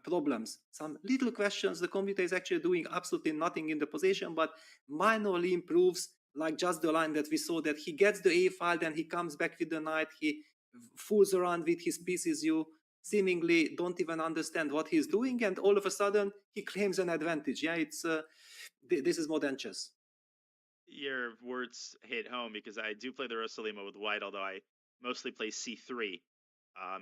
problems. Some little questions, the computer is actually doing absolutely nothing in the position, but minorly improves, like just the line that we saw, that he gets the a file, then he comes back with the knight, he fools around with his pieces, you seemingly don't even understand what he's doing, and all of a sudden he claims an advantage. Yeah, it's this is modern chess. Your words hit home because I do play the Rosalimo with white, although I mostly plays c3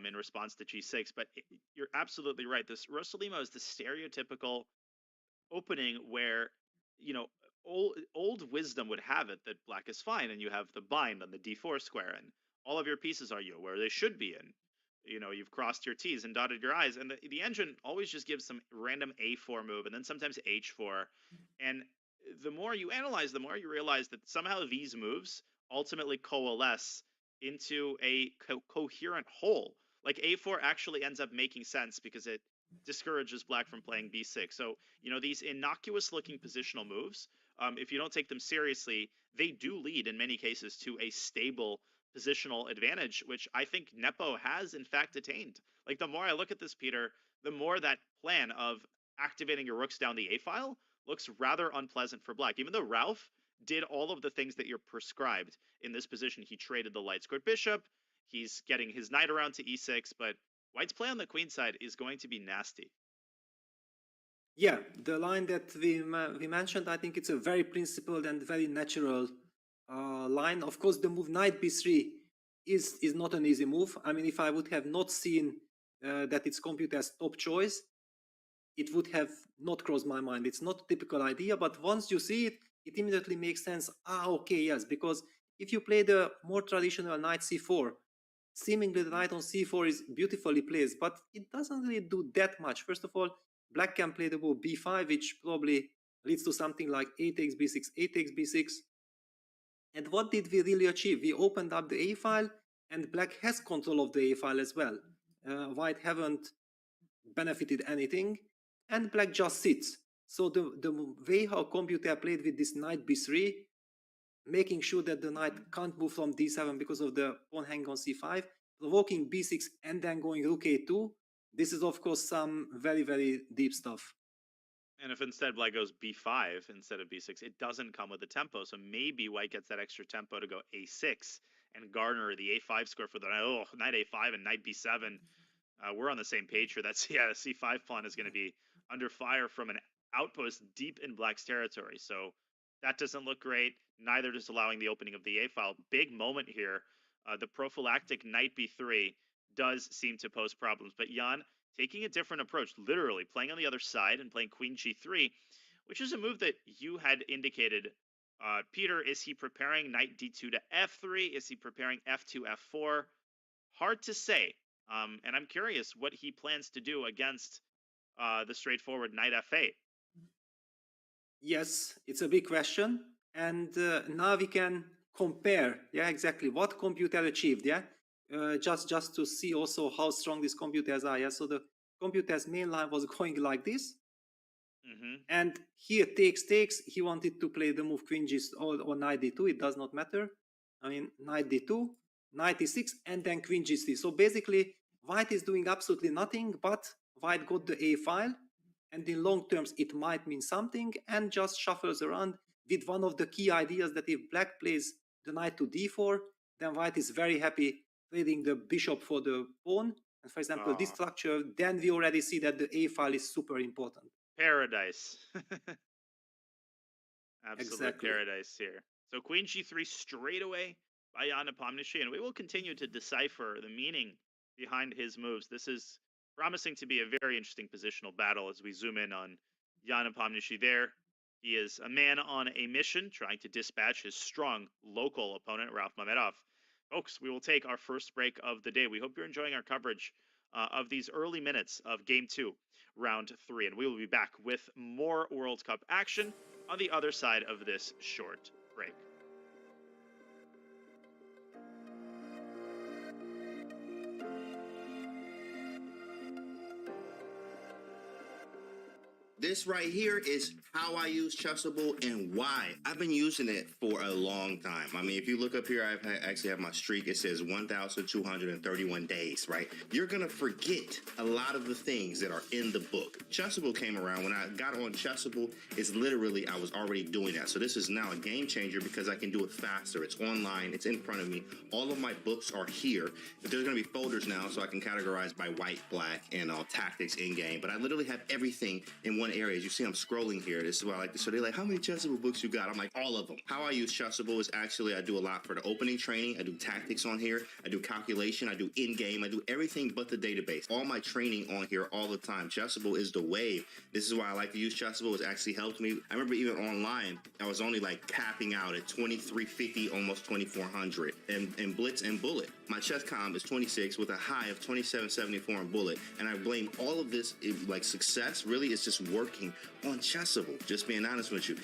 in response to g6. But you're absolutely right. This Rosalimo is the stereotypical opening where, you know, old wisdom would have it that black is fine, and you have the bind on the d4 square, and all of your pieces are where they should be, and you've crossed your t's and dotted your i's, and the engine always just gives some random a4 move and then sometimes h4, and the more you analyze, the more you realize that somehow these moves ultimately coalesce into a coherent whole. Like a4 actually ends up making sense because it discourages black from playing b6. So, these innocuous looking positional moves, if you don't take them seriously, they do lead in many cases to a stable positional advantage, which I think Nepo has in fact attained. Like, the more I look at this, Peter, the more that plan of activating your rooks down the a file looks rather unpleasant for black. Even though Ralph did all of the things that you're prescribed in this position, he traded the light squared bishop, he's getting his knight around to e6, but white's play on the queen side is going to be nasty. Yeah, the line that we mentioned, I think it's a very principled and very natural line. Of course, the move knight b3 is not an easy move. I mean, if I would have not seen that it's computed as top choice, it would have not crossed my mind. It's not a typical idea, but once you see it, it immediately makes sense. Okay, yes, because if you play the more traditional knight c4, seemingly the knight on c4 is beautifully placed, but it doesn't really do that much. First of all, black can play the move b5, which probably leads to something like a takes b6, a takes b6. And what did we really achieve? We opened up the a file, and black has control of the a file as well. White haven't benefited anything, and black just sits. So the way how computer played with this knight b3, making sure that the knight can't move from d7 because of the pawn hanging on c5, provoking b6 and then going rook a2, this is of course some very, very deep stuff. And if instead black goes b5 instead of b6, it doesn't come with a tempo. So maybe white gets that extra tempo to go a6 and garner the a5 square for the knight a5 and knight b7. We're on the same page here. That's, the c5 pawn is going to be under fire from an outpost deep in black's territory. So that doesn't look great. Neither does allowing the opening of the a file. Big moment here. The prophylactic knight b3 does seem to pose problems. But Jan, taking a different approach, literally playing on the other side and playing queen g3, which is a move that you had indicated. Peter, is he preparing knight d2 to f3? Is he preparing f2, f4? Hard to say. And I'm curious what he plans to do against the straightforward knight f8. Yes, it's a big question. And now we can compare, exactly what computer achieved, just to see also how strong these computers are. So the computer's main line was going like this. Mm-hmm. And here takes, he wanted to play the move queen g or knight d2, it does not matter. I mean, knight d2, knight e6, and then queen g3. So basically, white is doing absolutely nothing, but white got the a file, and in long terms, it might mean something, and just shuffles around with one of the key ideas that if black plays the knight to d4, then white is very happy trading the bishop for the pawn. And for example, this structure, then we already see that the a file is super important. Paradise. Absolute exactly. Paradise here. So queen g3 straight away by Jan Nepomniachtchi, and we will continue to decipher the meaning behind his moves. This is promising to be a very interesting positional battle as we zoom in on Jan Nepomniachtchi there. He is a man on a mission trying to dispatch his strong local opponent, Ralph Mamedov. Folks, we will take our first break of the day. We hope you're enjoying our coverage of these early minutes of Game 2, Round 3. And we will be back with more World Cup action on the other side of this short break. This right here is how I use Chessable and why. I've been using it for a long time. I mean, if you look up here, I actually have my streak. It says 1,231 days, right? You're going to forget a lot of the things that are in the book. Chessable came around. When I got on Chessable, it's literally, I was already doing that. So this is now a game changer because I can do it faster. It's online. It's in front of me. All of my books are here. But there's going to be folders now so I can categorize by white, black, and tactics in game. But I literally have everything in one areas. You see I'm scrolling here. This is why I like this. So they're like, how many chessable books you got? I'm like, all of them. How I use Chessable is actually I do a lot for the opening training. I do tactics on here. I do calculation. I do in-game. I do everything but the database. All my training on here all the time. Chessable is the wave. This is why I like to use Chessable. It's actually helped me. I remember even online, I was only like capping out at 2350, almost 2400 in Blitz and Bullet. My chess comm is 26 with a high of 2774 in Bullet. And I blame all of this, like success, really is just working on Chessable. Just being honest with you.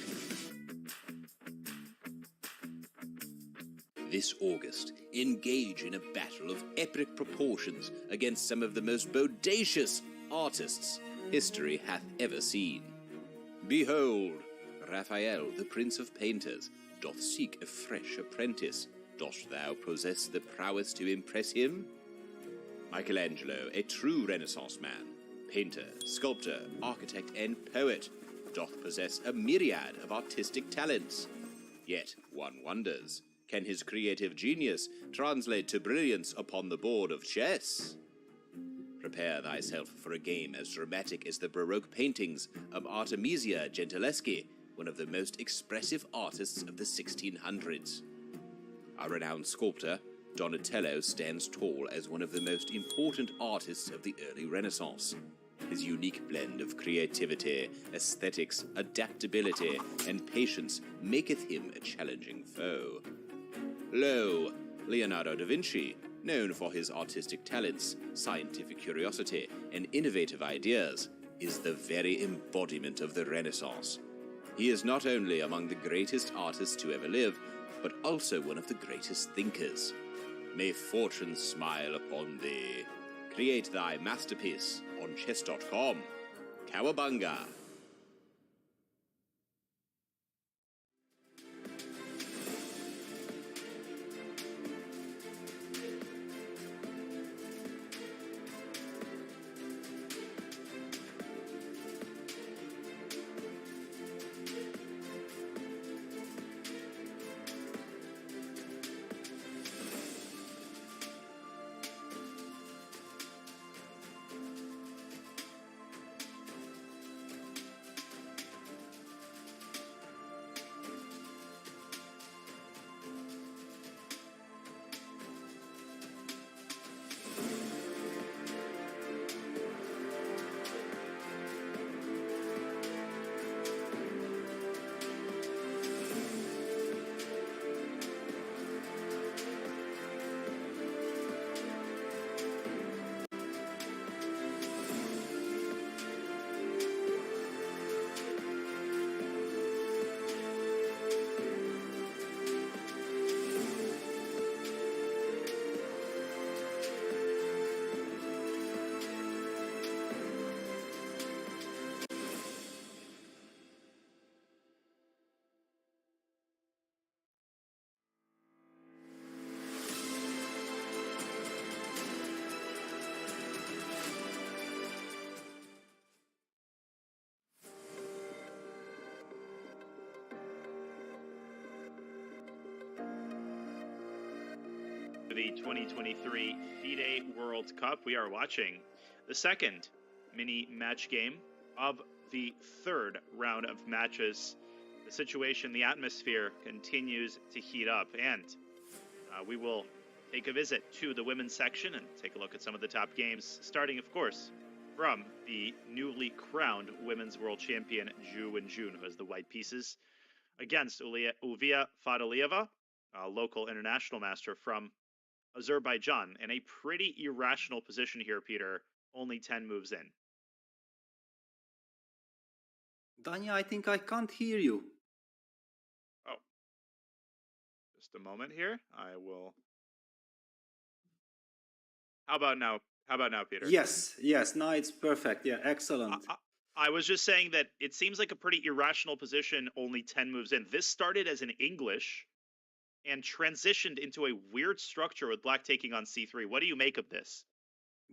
This August, engage in a battle of epic proportions against some of the most bodacious artists history hath ever seen. Behold, Raphael, the prince of painters, doth seek a fresh apprentice. Dost thou possess the prowess to impress him? Michelangelo, a true Renaissance man, painter, sculptor, architect, and poet, doth possess a myriad of artistic talents. Yet one wonders, can his creative genius translate to brilliance upon the board of chess? Prepare thyself for a game as dramatic as the Baroque paintings of Artemisia Gentileschi, one of the most expressive artists of the 1600s. Our renowned sculptor, Donatello, stands tall as one of the most important artists of the early Renaissance. His unique blend of creativity, aesthetics, adaptability, and patience maketh him a challenging foe. Lo, Leonardo da Vinci, known for his artistic talents, scientific curiosity, and innovative ideas, is the very embodiment of the Renaissance. He is not only among the greatest artists to ever live, but also one of the greatest thinkers. May fortune smile upon thee. Create thy masterpiece on chess.com. Cowabunga! The 2023 Fide World Cup. We are watching the second mini match game of the third round of matches. The situation, the atmosphere continues to heat up, and we will take a visit to the women's section and take a look at some of the top games, starting, of course, from the newly crowned women's world champion Zhu Wenjun, who has the white pieces, against Uvia Fadalieva, a local international master from Azerbaijan, in a pretty irrational position here, Peter, only 10 moves in. Danya, I think I can't hear you. Oh, just a moment here. I will. How about now? How about now, Peter? Yes, now it's perfect. Yeah, excellent. I was just saying that it seems like a pretty irrational position, only 10 moves in. This started as an English and transitioned into a weird structure with black taking on c3. What do you make of this?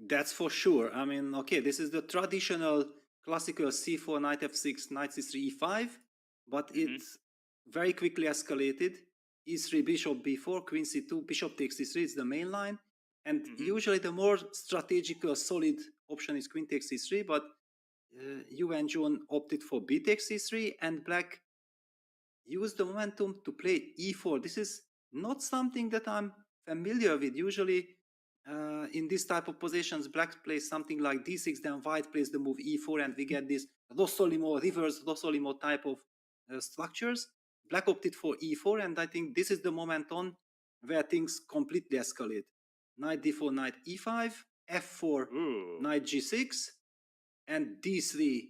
That's for sure. I mean, okay, this is the traditional classical c4, knight f6, knight c3, e5, but it very quickly escalated. e3, bishop b4, queen c2, bishop takes c3 is the main line. And usually the more strategical, solid option is queen takes c3, but Yu and Jun opted for b takes c3, and black used the momentum to play e4. This is not something that I'm familiar with. Usually, in this type of positions, black plays something like d6, then white plays the move e4, and we get this Rossolimo, reverse Rossolimo type of structures. Black opted for e4, and I think this is the moment on where things completely escalate. Knight d4, knight e5, f4, Ooh. knight g6, and d3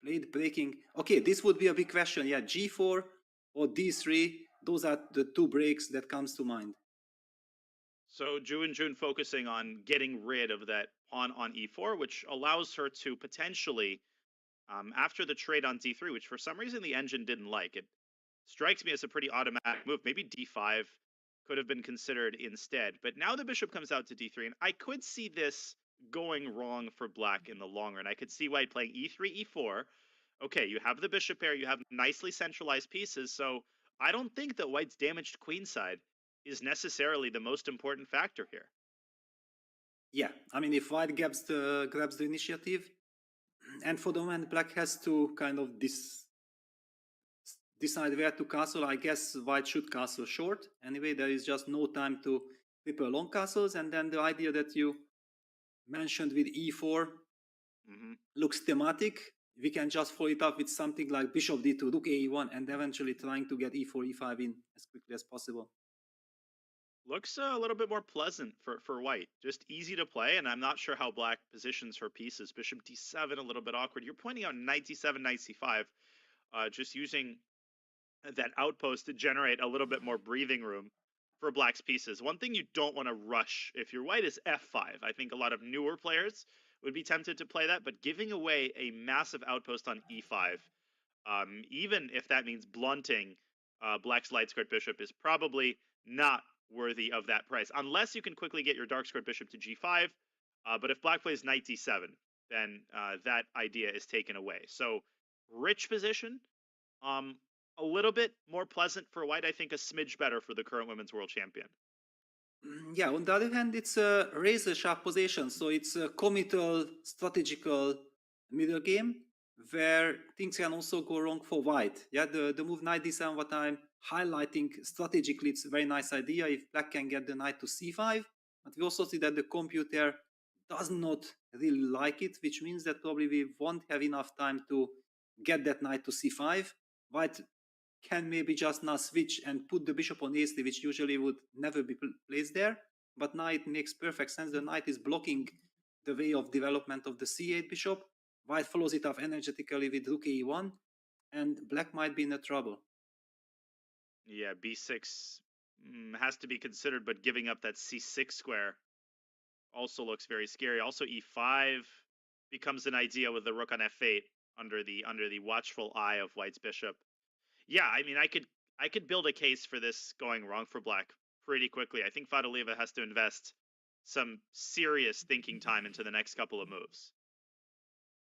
played breaking. Okay, this would be a big question. Yeah, g4 or d3, those are the two breaks that comes to mind. So Ju and Jun focusing on getting rid of that pawn on e4, which allows her to potentially, after the trade on d3, which for some reason the engine didn't like, it strikes me as a pretty automatic move. Maybe d5 could have been considered instead. But now the bishop comes out to d3, and I could see this going wrong for black in the long run. I could see white playing e3, e4. Okay, you have the bishop pair, you have nicely centralized pieces, so I don't think that white's damaged queenside is necessarily the most important factor here. Yeah, I mean, if white grabs the initiative, and for the moment black has to kind of decide where to castle. I guess white should castle short. Anyway, there is just no time to prepare long castles, and then the idea that you mentioned with e4 looks thematic. We can just follow it up with something like bishop d2, rook a1, and eventually trying to get e4, e5 in as quickly as possible. Looks a little bit more pleasant for white. Just easy to play, and I'm not sure how black positions her pieces. Bishop d7, a little bit awkward. You're pointing out knight d7, knight c5, just using that outpost to generate a little bit more breathing room for black's pieces. One thing you don't want to rush if you're white is f5. I think a lot of newer players would be tempted to play that, but giving away a massive outpost on e5, even if that means blunting black's light squared bishop, is probably not worthy of that price, unless you can quickly get your dark squared bishop to g5. But if black plays knight d7, then that idea is taken away. So rich position, a little bit more pleasant for white. I think a smidge better for the current women's world champion. Yeah, on the other hand, it's a razor sharp position, so it's a committal, strategical middle game where things can also go wrong for white. Yeah, the move knight d7, what I'm highlighting strategically, it's a very nice idea if black can get the knight to c5, but we also see that the computer does not really like it, which means that probably we won't have enough time to get that knight to c5. White can maybe just now switch and put the bishop on a3, which usually would never be placed there. But now it makes perfect sense. The knight is blocking the way of development of the c8 bishop. White follows it up energetically with rook e1, and black might be in trouble. Yeah, b6 has to be considered, but giving up that c6 square also looks very scary. Also, e5 becomes an idea with the rook on f8 under the watchful eye of white's bishop. Yeah, I mean, I could build a case for this going wrong for black pretty quickly. I think Fadaleva has to invest some serious thinking time into the next couple of moves.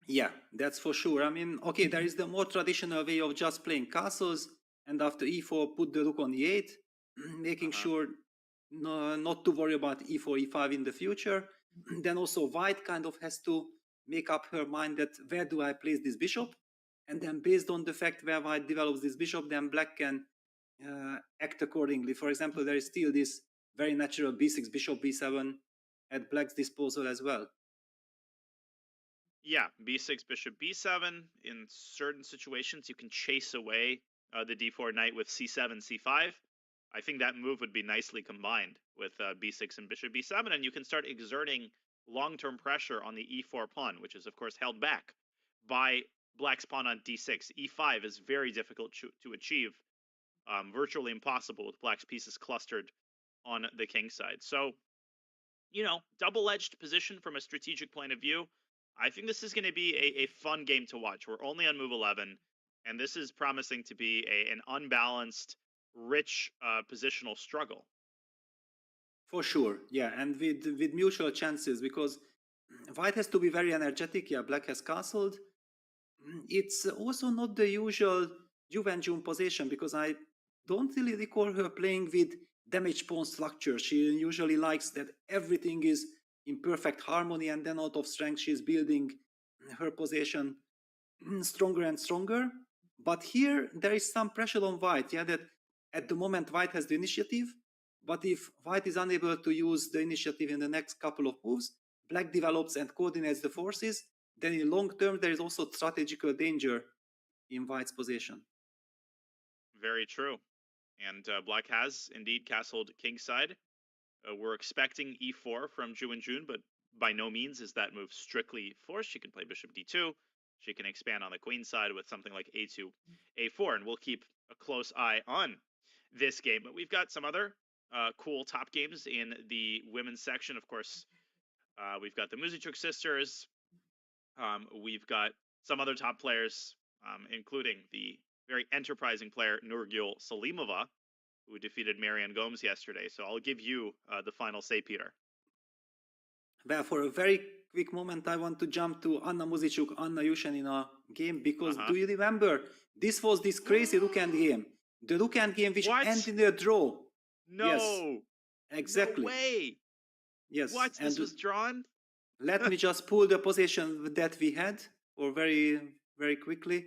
Yeah, that's for sure. I mean, okay, there is the more traditional way of just playing castles, and after e4, put the rook on e8, making sure not to worry about e4, e5 in the future. Then also white kind of has to make up her mind that where do I place this bishop? And then based on the fact where white develops this bishop, then black can act accordingly. For example, there is still this very natural b6, bishop b7 at black's disposal as well. Yeah, b6, bishop b7. In certain situations, you can chase away the d4 knight with c7, c5. I think that move would be nicely combined with b6 and bishop b7, and you can start exerting long-term pressure on the e4 pawn, which is, of course, held back by black's pawn on d6. e5 is very difficult to achieve, virtually impossible with black's pieces clustered on the king side. So, you know, double-edged position from a strategic point of view. I think this is going to be a fun game to watch. We're only on move 11, and this is promising to be an unbalanced, rich positional struggle. For sure, yeah, and with mutual chances, because white has to be very energetic. Yeah, black has castled. It's also not the usual Juventus position, because I don't really recall her playing with damaged pawn structure. She usually likes that everything is in perfect harmony, and then out of strength she's building her position stronger and stronger. But here there is some pressure on white, yeah, that at the moment white has the initiative, but if white is unable to use the initiative in the next couple of moves, black develops and coordinates the forces, then in long term there is also strategical danger in white's position. Very true. And black has indeed castled kingside. We're expecting e4 from Ju and June, but by no means is that move strictly forced. She can play bishop d2. She can expand on the queen side with something like a2, a4, and we'll keep a close eye on this game. But we've got some other cool top games in the women's section. Of course, we've got the Muzichuk sisters. We've got some other top players, including the very enterprising player Nurgul Salimova, who defeated Marianne Gomes yesterday. So I'll give you the final say, Peter. Well, for a very quick moment, I want to jump to Anna Muzichuk, Anna Yushenina game, because do you remember, this was this crazy Rook-End game. The Rook-End game which ended in a draw. No. Yes, exactly. No way. Yes. What? And this was drawn? let me just pull the position that we had, or very, very quickly.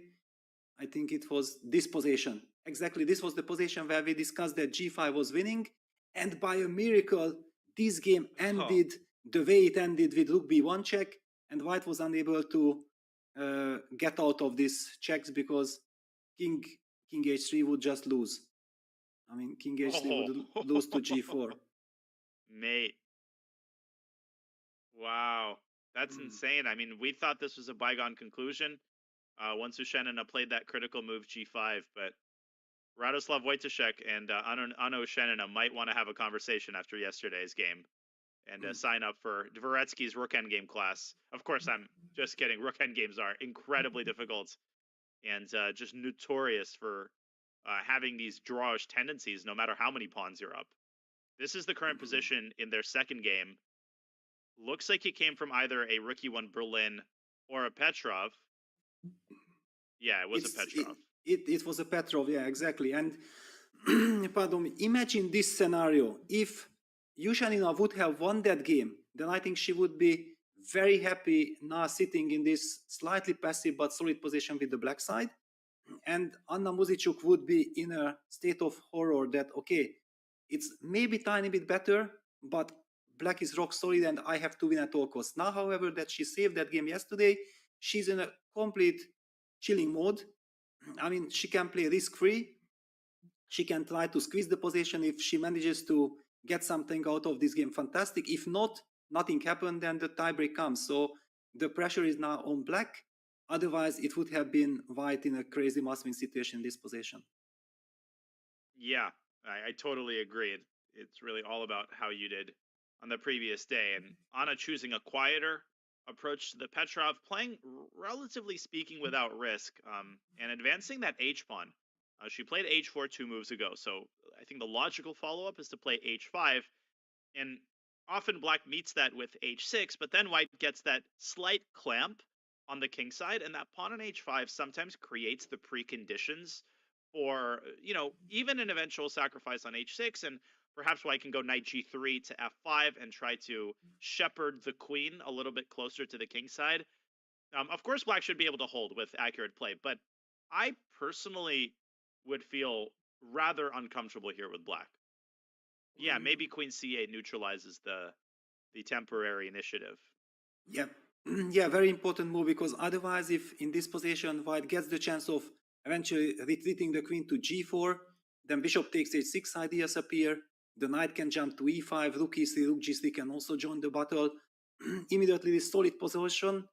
I think it was this position. Exactly, this was the position where we discussed that g5 was winning, and by a miracle, this game ended the way it ended, with Rook b1 check, and white was unable to get out of these checks because King h3 would just lose. I mean, King h3 would lose to g4. Mate. Wow. That's insane. I mean, we thought this was a bygone conclusion once Ushenina played that critical move g5, but Radoslav Wojtaszek and Anna Ushenina might want to have a conversation after yesterday's game and sign up for Dvoretsky's Rook Endgame class. Of course, I'm just kidding. Rook Endgames are incredibly difficult and just notorious for having these drawish tendencies no matter how many pawns you're up. This is the current position in their second game. Looks like it came from either a Rook e1 Berlin or a Petrov. Yeah, it was a Petrov. It was a Petrov, yeah, exactly. And pardon me, imagine this scenario. If Yushenina would have won that game, then I think she would be very happy now sitting in this slightly passive but solid position with the black side. And Anna Muzichuk would be in a state of horror that, okay, it's maybe tiny bit better, but black is rock solid and I have to win at all costs. Now, however, that she saved that game yesterday, she's in a complete chilling mode. I mean, she can play risk-free. She can try to squeeze the position. If she manages to get something out of this game, fantastic. If not, nothing happened, then the tiebreak comes. So the pressure is now on black. Otherwise, it would have been white in a crazy must-win situation in this position. Yeah, I totally agree. It's really all about how you did on the previous day. And Anna choosing a quieter approach to the Petrov, playing relatively speaking without risk, and advancing that h-pawn. She played h4 2 moves ago, so I think the logical follow-up is to play h5, and often black meets that with h6, but then white gets that slight clamp on the king side, and that pawn on h5 sometimes creates the preconditions for, even an eventual sacrifice on h6, and perhaps white can go knight g3 to f5 and try to shepherd the queen a little bit closer to the king side. Of course, black should be able to hold with accurate play, but I personally would feel rather uncomfortable here with black. Yeah, maybe queen c8 neutralizes the temporary initiative. Yeah, yeah, very important move, because otherwise, if in this position white gets the chance of eventually retreating the queen to g4, then bishop takes h6 ideas appear. The knight can jump to e5, rook e3, rook g3 can also join the battle. Immediately, this solid position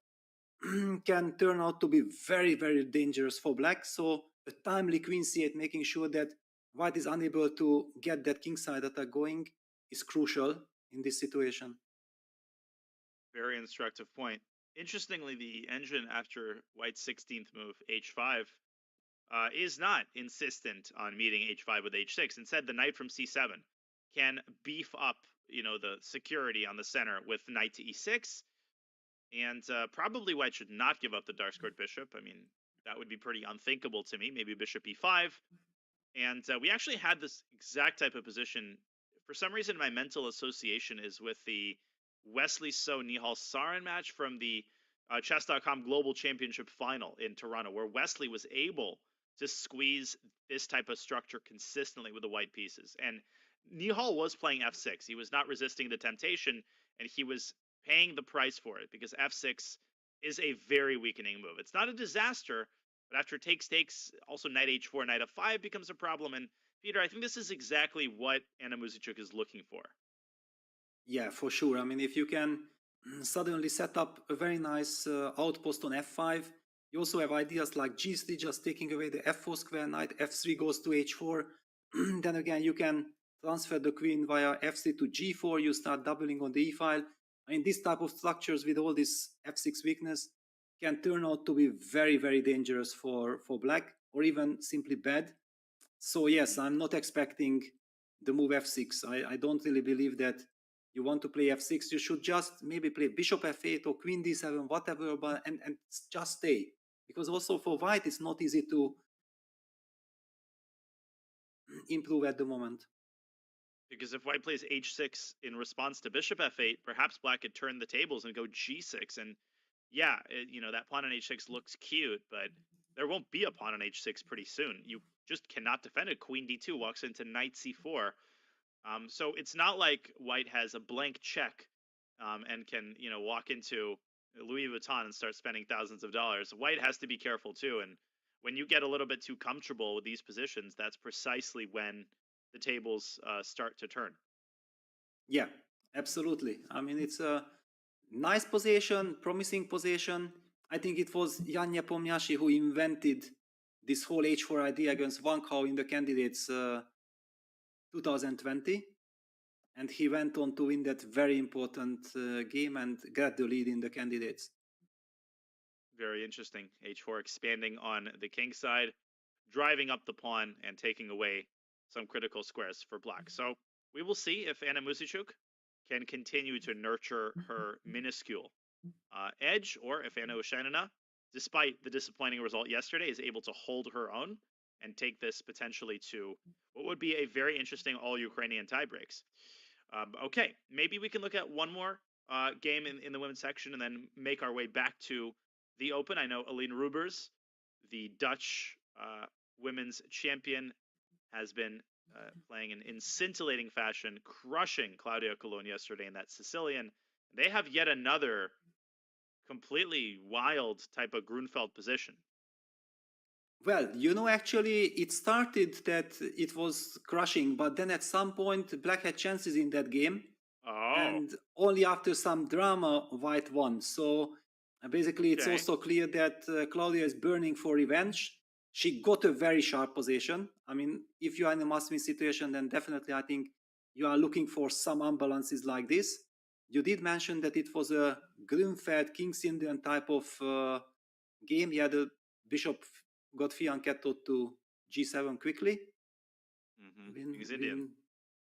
can turn out to be very, very dangerous for black. So a timely queen c8, making sure that white is unable to get that kingside attack going, is crucial in this situation. Very instructive point. Interestingly, the engine after white's 16th move, h5, is not insistent on meeting h5 with h6. Instead, the knight from c7 can beef up, the security on the center with knight to e6. And probably white should not give up the dark-scored bishop. I mean, that would be pretty unthinkable to me. Maybe bishop e5. And we actually had this exact type of position. For some reason, my mental association is with the Wesley So Nihal Sarin match from the Chess.com Global Championship final in Toronto, where Wesley was able to squeeze this type of structure consistently with the white pieces. And Nihal was playing f6. He was not resisting the temptation, and he was paying the price for it because f6 is a very weakening move. It's not a disaster, but after takes, also knight h4, knight f5 becomes a problem. And Peter, I think this is exactly what Anna Muzichuk is looking for. Yeah, for sure. I mean, if you can suddenly set up a very nice outpost on f5, you also have ideas like g3, just taking away the f4 square, knight f3 goes to h4. Then again, you can transfer the queen via f3 to g4, you start doubling on the e file. I mean, this type of structures with all this f6 weakness can turn out to be very, very dangerous for black, or even simply bad. So yes, I'm not expecting the move f6. I don't really believe that you want to play f6. You should just maybe play bishop f8 or queen d7, whatever, but and just stay. Because also for white, it's not easy to improve at the moment. Because if white plays h6 in response to bishop f8, perhaps black could turn the tables and go g6. And yeah, that pawn on h6 looks cute, but there won't be a pawn on h6 pretty soon. You just cannot defend it. Queen d2 walks into knight c4. So it's not like white has a blank check and can, walk into Louis Vuitton and start spending thousands of dollars. White has to be careful too. And when you get a little bit too comfortable with these positions, that's precisely when the tables start to turn. Yeah, absolutely. I mean, it's a nice position, promising position. I think it was Jan Nepomniachtchi who invented this whole h4 idea against Wang Hao in the candidates 2020. And he went on to win that very important game and get the lead in the candidates. Very interesting. h4 expanding on the king side, driving up the pawn and taking away some critical squares for black. So we will see if Anna Muzichuk can continue to nurture her minuscule edge, or if Anna Ushanina, despite the disappointing result yesterday, is able to hold her own and take this potentially to what would be a very interesting all-Ukrainian tiebreaks. Okay, maybe we can look at one more game in the women's section and then make our way back to the Open. I know Aline Rubers, the Dutch women's champion, has been playing in scintillating fashion, crushing Claudia Colon yesterday in that Sicilian. They have yet another completely wild type of Grunfeld position. Well, actually, it started that it was crushing, but then at some point, black had chances in that game. Oh. And only after some drama, white won. So basically, it's also clear that Claudia is burning for revenge. She got a very sharp position. I mean, if you are in a must-win situation, then definitely I think you are looking for some unbalances like this. You did mention that it was a Grunfeld, King's Indian type of game. Yeah, the bishop got fianchetto to g7 quickly. King's Indian.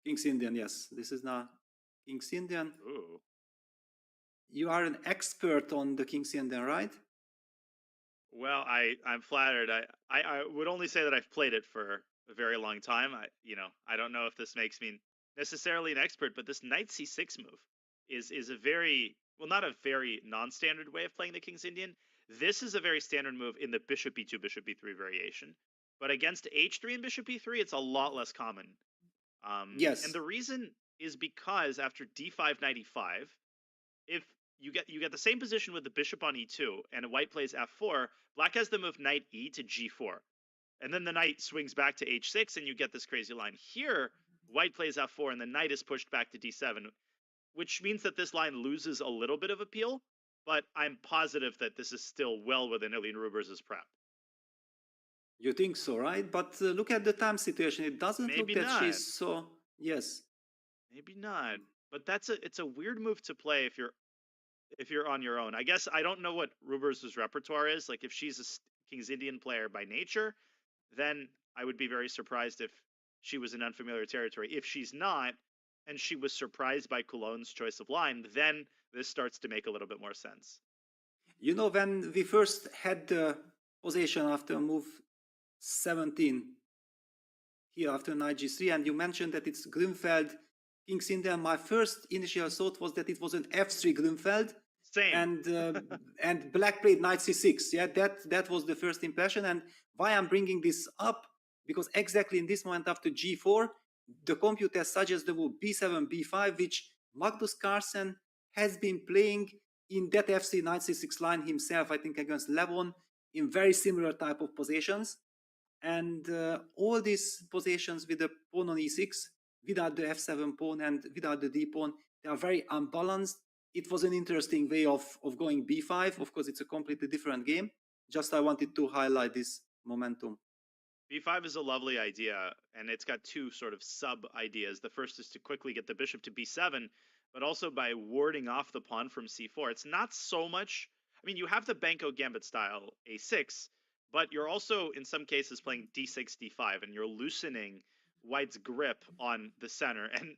King's Indian, yes. This is now King's Indian. Ooh. You are an expert on the King's Indian, right? Well, I'm flattered. I would only say that I've played it for a very long time. I don't know if this makes me necessarily an expert, but this knight c6 move is a very, well, not a very non-standard way of playing the King's Indian. This is a very standard move in the bishop b2, bishop b3 variation. But against h3 and bishop b3, it's a lot less common. Yes. And the reason is because after d5, knight e5, if you get the same position with the bishop on e2 and white plays f4, black has the move knight e to g4. And then the knight swings back to h6 and you get this crazy line. Here, white plays f4 and the knight is pushed back to d7, which means that this line loses a little bit of appeal, but I'm positive that this is still well within Aline Rubers' prep. You think so, right? But look at the time situation. It doesn't Maybe look that not. she's so... Yes. Maybe not. But it's a weird move to play if you're on your own. I guess I don't know what Rubers' repertoire is. Like if she's a King's Indian player by nature, then I would be very surprised if she was in unfamiliar territory. If she's not, and she was surprised by Coulon's choice of line, then this starts to make a little bit more sense. When we first had the position after move 17 here after knight g3, and you mentioned that it's Grunfeld, King's Indian, my first initial thought was that it was an f3 Grunfeld, Same. And black played knight c6. Yeah, that was the first impression. And why I'm bringing this up, because exactly in this moment after g4, the computer suggests the move b7, b5, which Magnus Carlsen has been playing in that FC knight c6 line himself, I think against Levon, in very similar type of positions. And all these positions with the pawn on e6, without the f7 pawn and without the d pawn, they are very unbalanced. It was an interesting way of going b5. Of course, it's a completely different game. Just I wanted to highlight this momentum. b5 is a lovely idea, and it's got two sort of sub-ideas. The first is to quickly get the bishop to b7, but also by warding off the pawn from c4. It's not so much... I mean, you have the Banco Gambit style a6, but you're also, in some cases, playing d6, d5, and you're loosening white's grip on the center. And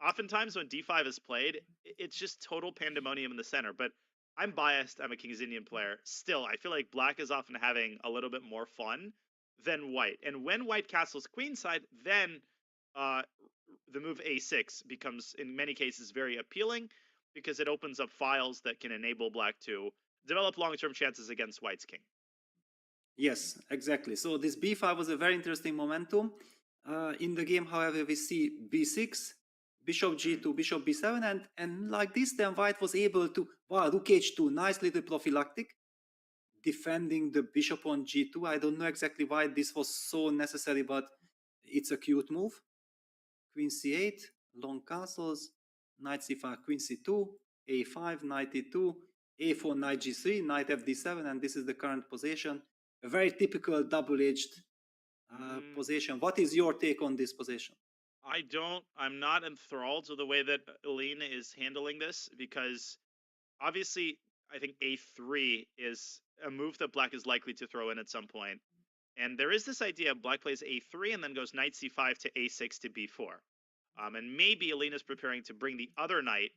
oftentimes when d5 is played, it's just total pandemonium in the center. But I'm biased. I'm a King's Indian player. Still, I feel like black is often having a little bit more fun than white. And when white castles queenside, then the move a6 becomes, in many cases, very appealing because it opens up files that can enable black to develop long-term chances against white's king. Yes, exactly. So this b5 was a very interesting momentum. In the game, however, we see b6, bishop g2, bishop b7, and like this, then white was able to, wow, rook h2, nice little prophylactic, defending the bishop on g2. I don't know exactly why this was so necessary, but it's a cute move. Queen c8, long castles, knight c5, queen c2, a5, knight e2, a4, knight g3, knight fd7, and this is the current position. A very typical double-edged position. What is your take on this position? I'm not enthralled to the way that Elina is handling this, because obviously I think a3 is a move that black is likely to throw in at some point. And there is this idea of black plays a3 and then goes knight c5 to a6 to b4. And maybe Elena's preparing to bring the other knight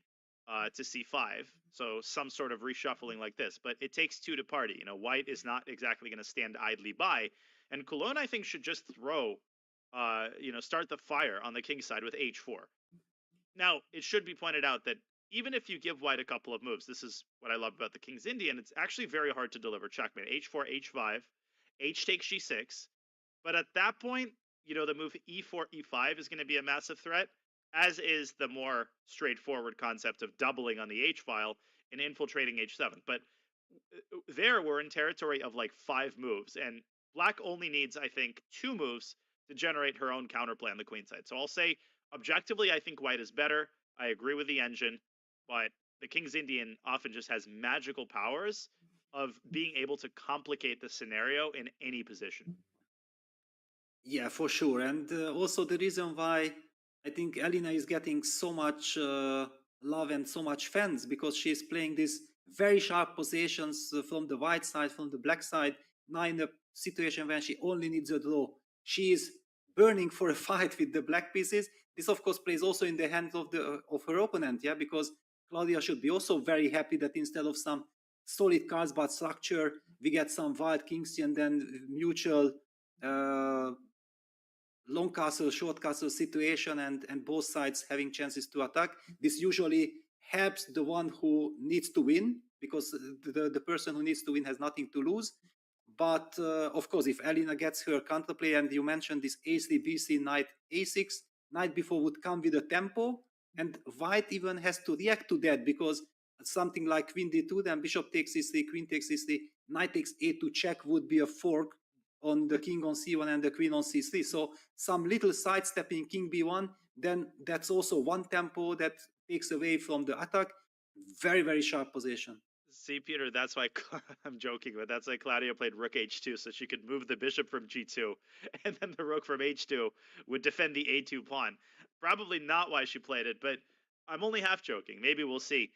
to c5, so some sort of reshuffling like this. But it takes two to party. You know, white is not exactly going to stand idly by. And Cologne, I think, should just throw, start the fire on the king side with h4. Now, it should be pointed out that even if you give white a couple of moves, this is what I love about the King's Indian, it's actually very hard to deliver checkmate. h4, h5, h takes g6. But at that point, you know, the move e4, e5 is going to be a massive threat, as is the more straightforward concept of doubling on the h-file and infiltrating h7. But there we're in territory of like 5 moves, and black only needs, I think, 2 moves to generate her own counterplay on the queen side. So I'll say, objectively, I think white is better. I agree with the engine, but the King's Indian often just has magical powers of being able to complicate the scenario in any position. Yeah, for sure. And also the reason why I think Elina is getting so much love and so much fans, because she is playing these very sharp positions from the white side, from the black side. Now in a situation when she only needs a draw, she is burning for a fight with the black pieces. This, of course, plays also in the hands of her opponent, yeah, because Claudia should be also very happy that instead of some solid cards but structure, we get some wild kings and then mutual long castle, short castle situation, and both sides having chances to attack. This usually helps the one who needs to win, because the person who needs to win has nothing to lose. But of course, if Elina gets her counterplay, and you mentioned this a3, b3, knight a6, knight b4 would come with a tempo, and white even has to react to that, because something like queen d2, then bishop takes c3, queen takes c3, knight takes a2 check would be a fork on the king on c1 and the queen on c3. So some little sidestepping king b1, then that's also one tempo that takes away from the attack. Very, very sharp position. See, Peter, that's why I'm joking, but that's why Claudia played rook h2, so she could move the bishop from g2, and then the rook from h2 would defend the a2 pawn. Probably not why she played it, but I'm only half joking. Maybe we'll see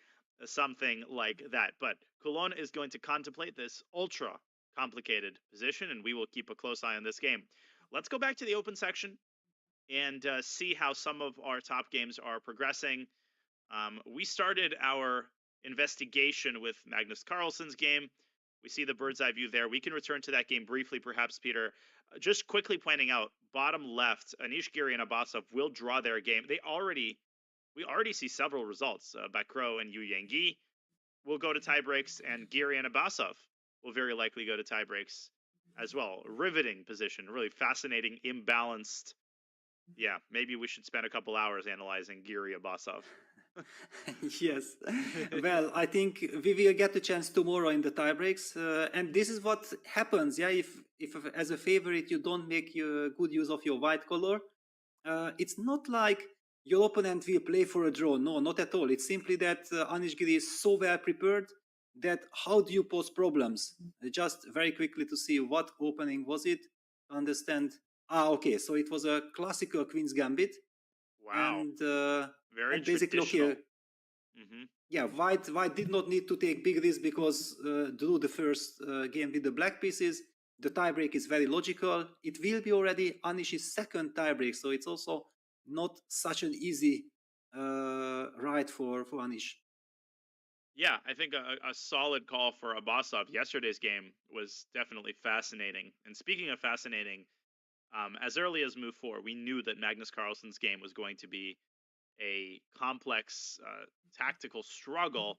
something like that. But Cologne is going to contemplate this ultra complicated position, and we will keep a close eye on this game. Let's go back to the open section and see how some of our top games are progressing. We started our investigation with Magnus Carlsen's game. We see the bird's eye view there. We can return to that game briefly, perhaps, Peter. Just quickly pointing out, bottom left, Anish Giri and Abbasov will draw their game. We already see several results. Bakro and Yu Yangyi will go to tie breaks, and Giri and Abasov will very likely go to tie breaks as well. A riveting position, really fascinating, imbalanced. Yeah, maybe we should spend a couple hours analyzing Giri Abasov. Yes. Well, I think we will get the chance tomorrow in the tiebreaks, and this is what happens. Yeah, if as a favorite you don't make good use of your white color, it's not like your opponent will play for a draw. No, not at all. It's simply that Anish Giri is so well prepared that how do you pose problems? Just very quickly to see what opening was it. Understand? Okay, so it was a classical Queen's Gambit. Wow. And very basically, traditional. okay, yeah, white did not need to take big risk because drew the first game with the black pieces. The tiebreak is very logical. It will be already Anish's second tiebreak, so it's also not such an easy ride for Anish. Yeah, I think a solid call for Abasov. Yesterday's game was definitely fascinating. And speaking of fascinating, as early as move 4, we knew that Magnus Carlsen's game was going to be a complex tactical struggle.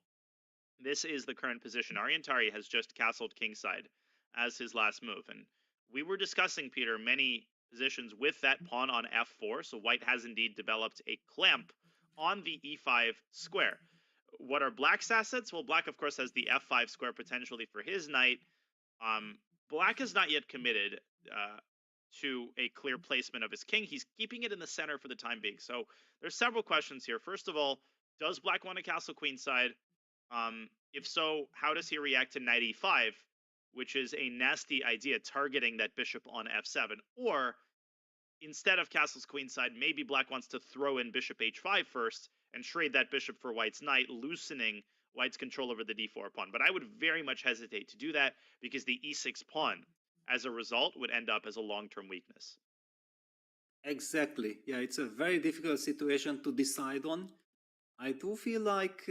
This is the current position. Ariantari has just castled kingside as his last move. And we were discussing, Peter, many positions with that pawn on f4. So white has indeed developed a clamp on the e5 square. What are black's assets? Well, black, of course, has the f5 square potentially for his knight. Black is not yet committed to a clear placement of his king. He's keeping it in the center for the time being. So there's several questions here. First of all, does black want to castle queenside? If so, how does he react to knight e5, which is a nasty idea, targeting that bishop on f7? Or instead of castles queenside, maybe black wants to throw in bishop h5 first and trade that bishop for white's knight, loosening white's control over the d4 pawn. But I would very much hesitate to do that because the e6 pawn, as a result, would end up as a long-term weakness. Exactly. Yeah, it's a very difficult situation to decide on. I do feel like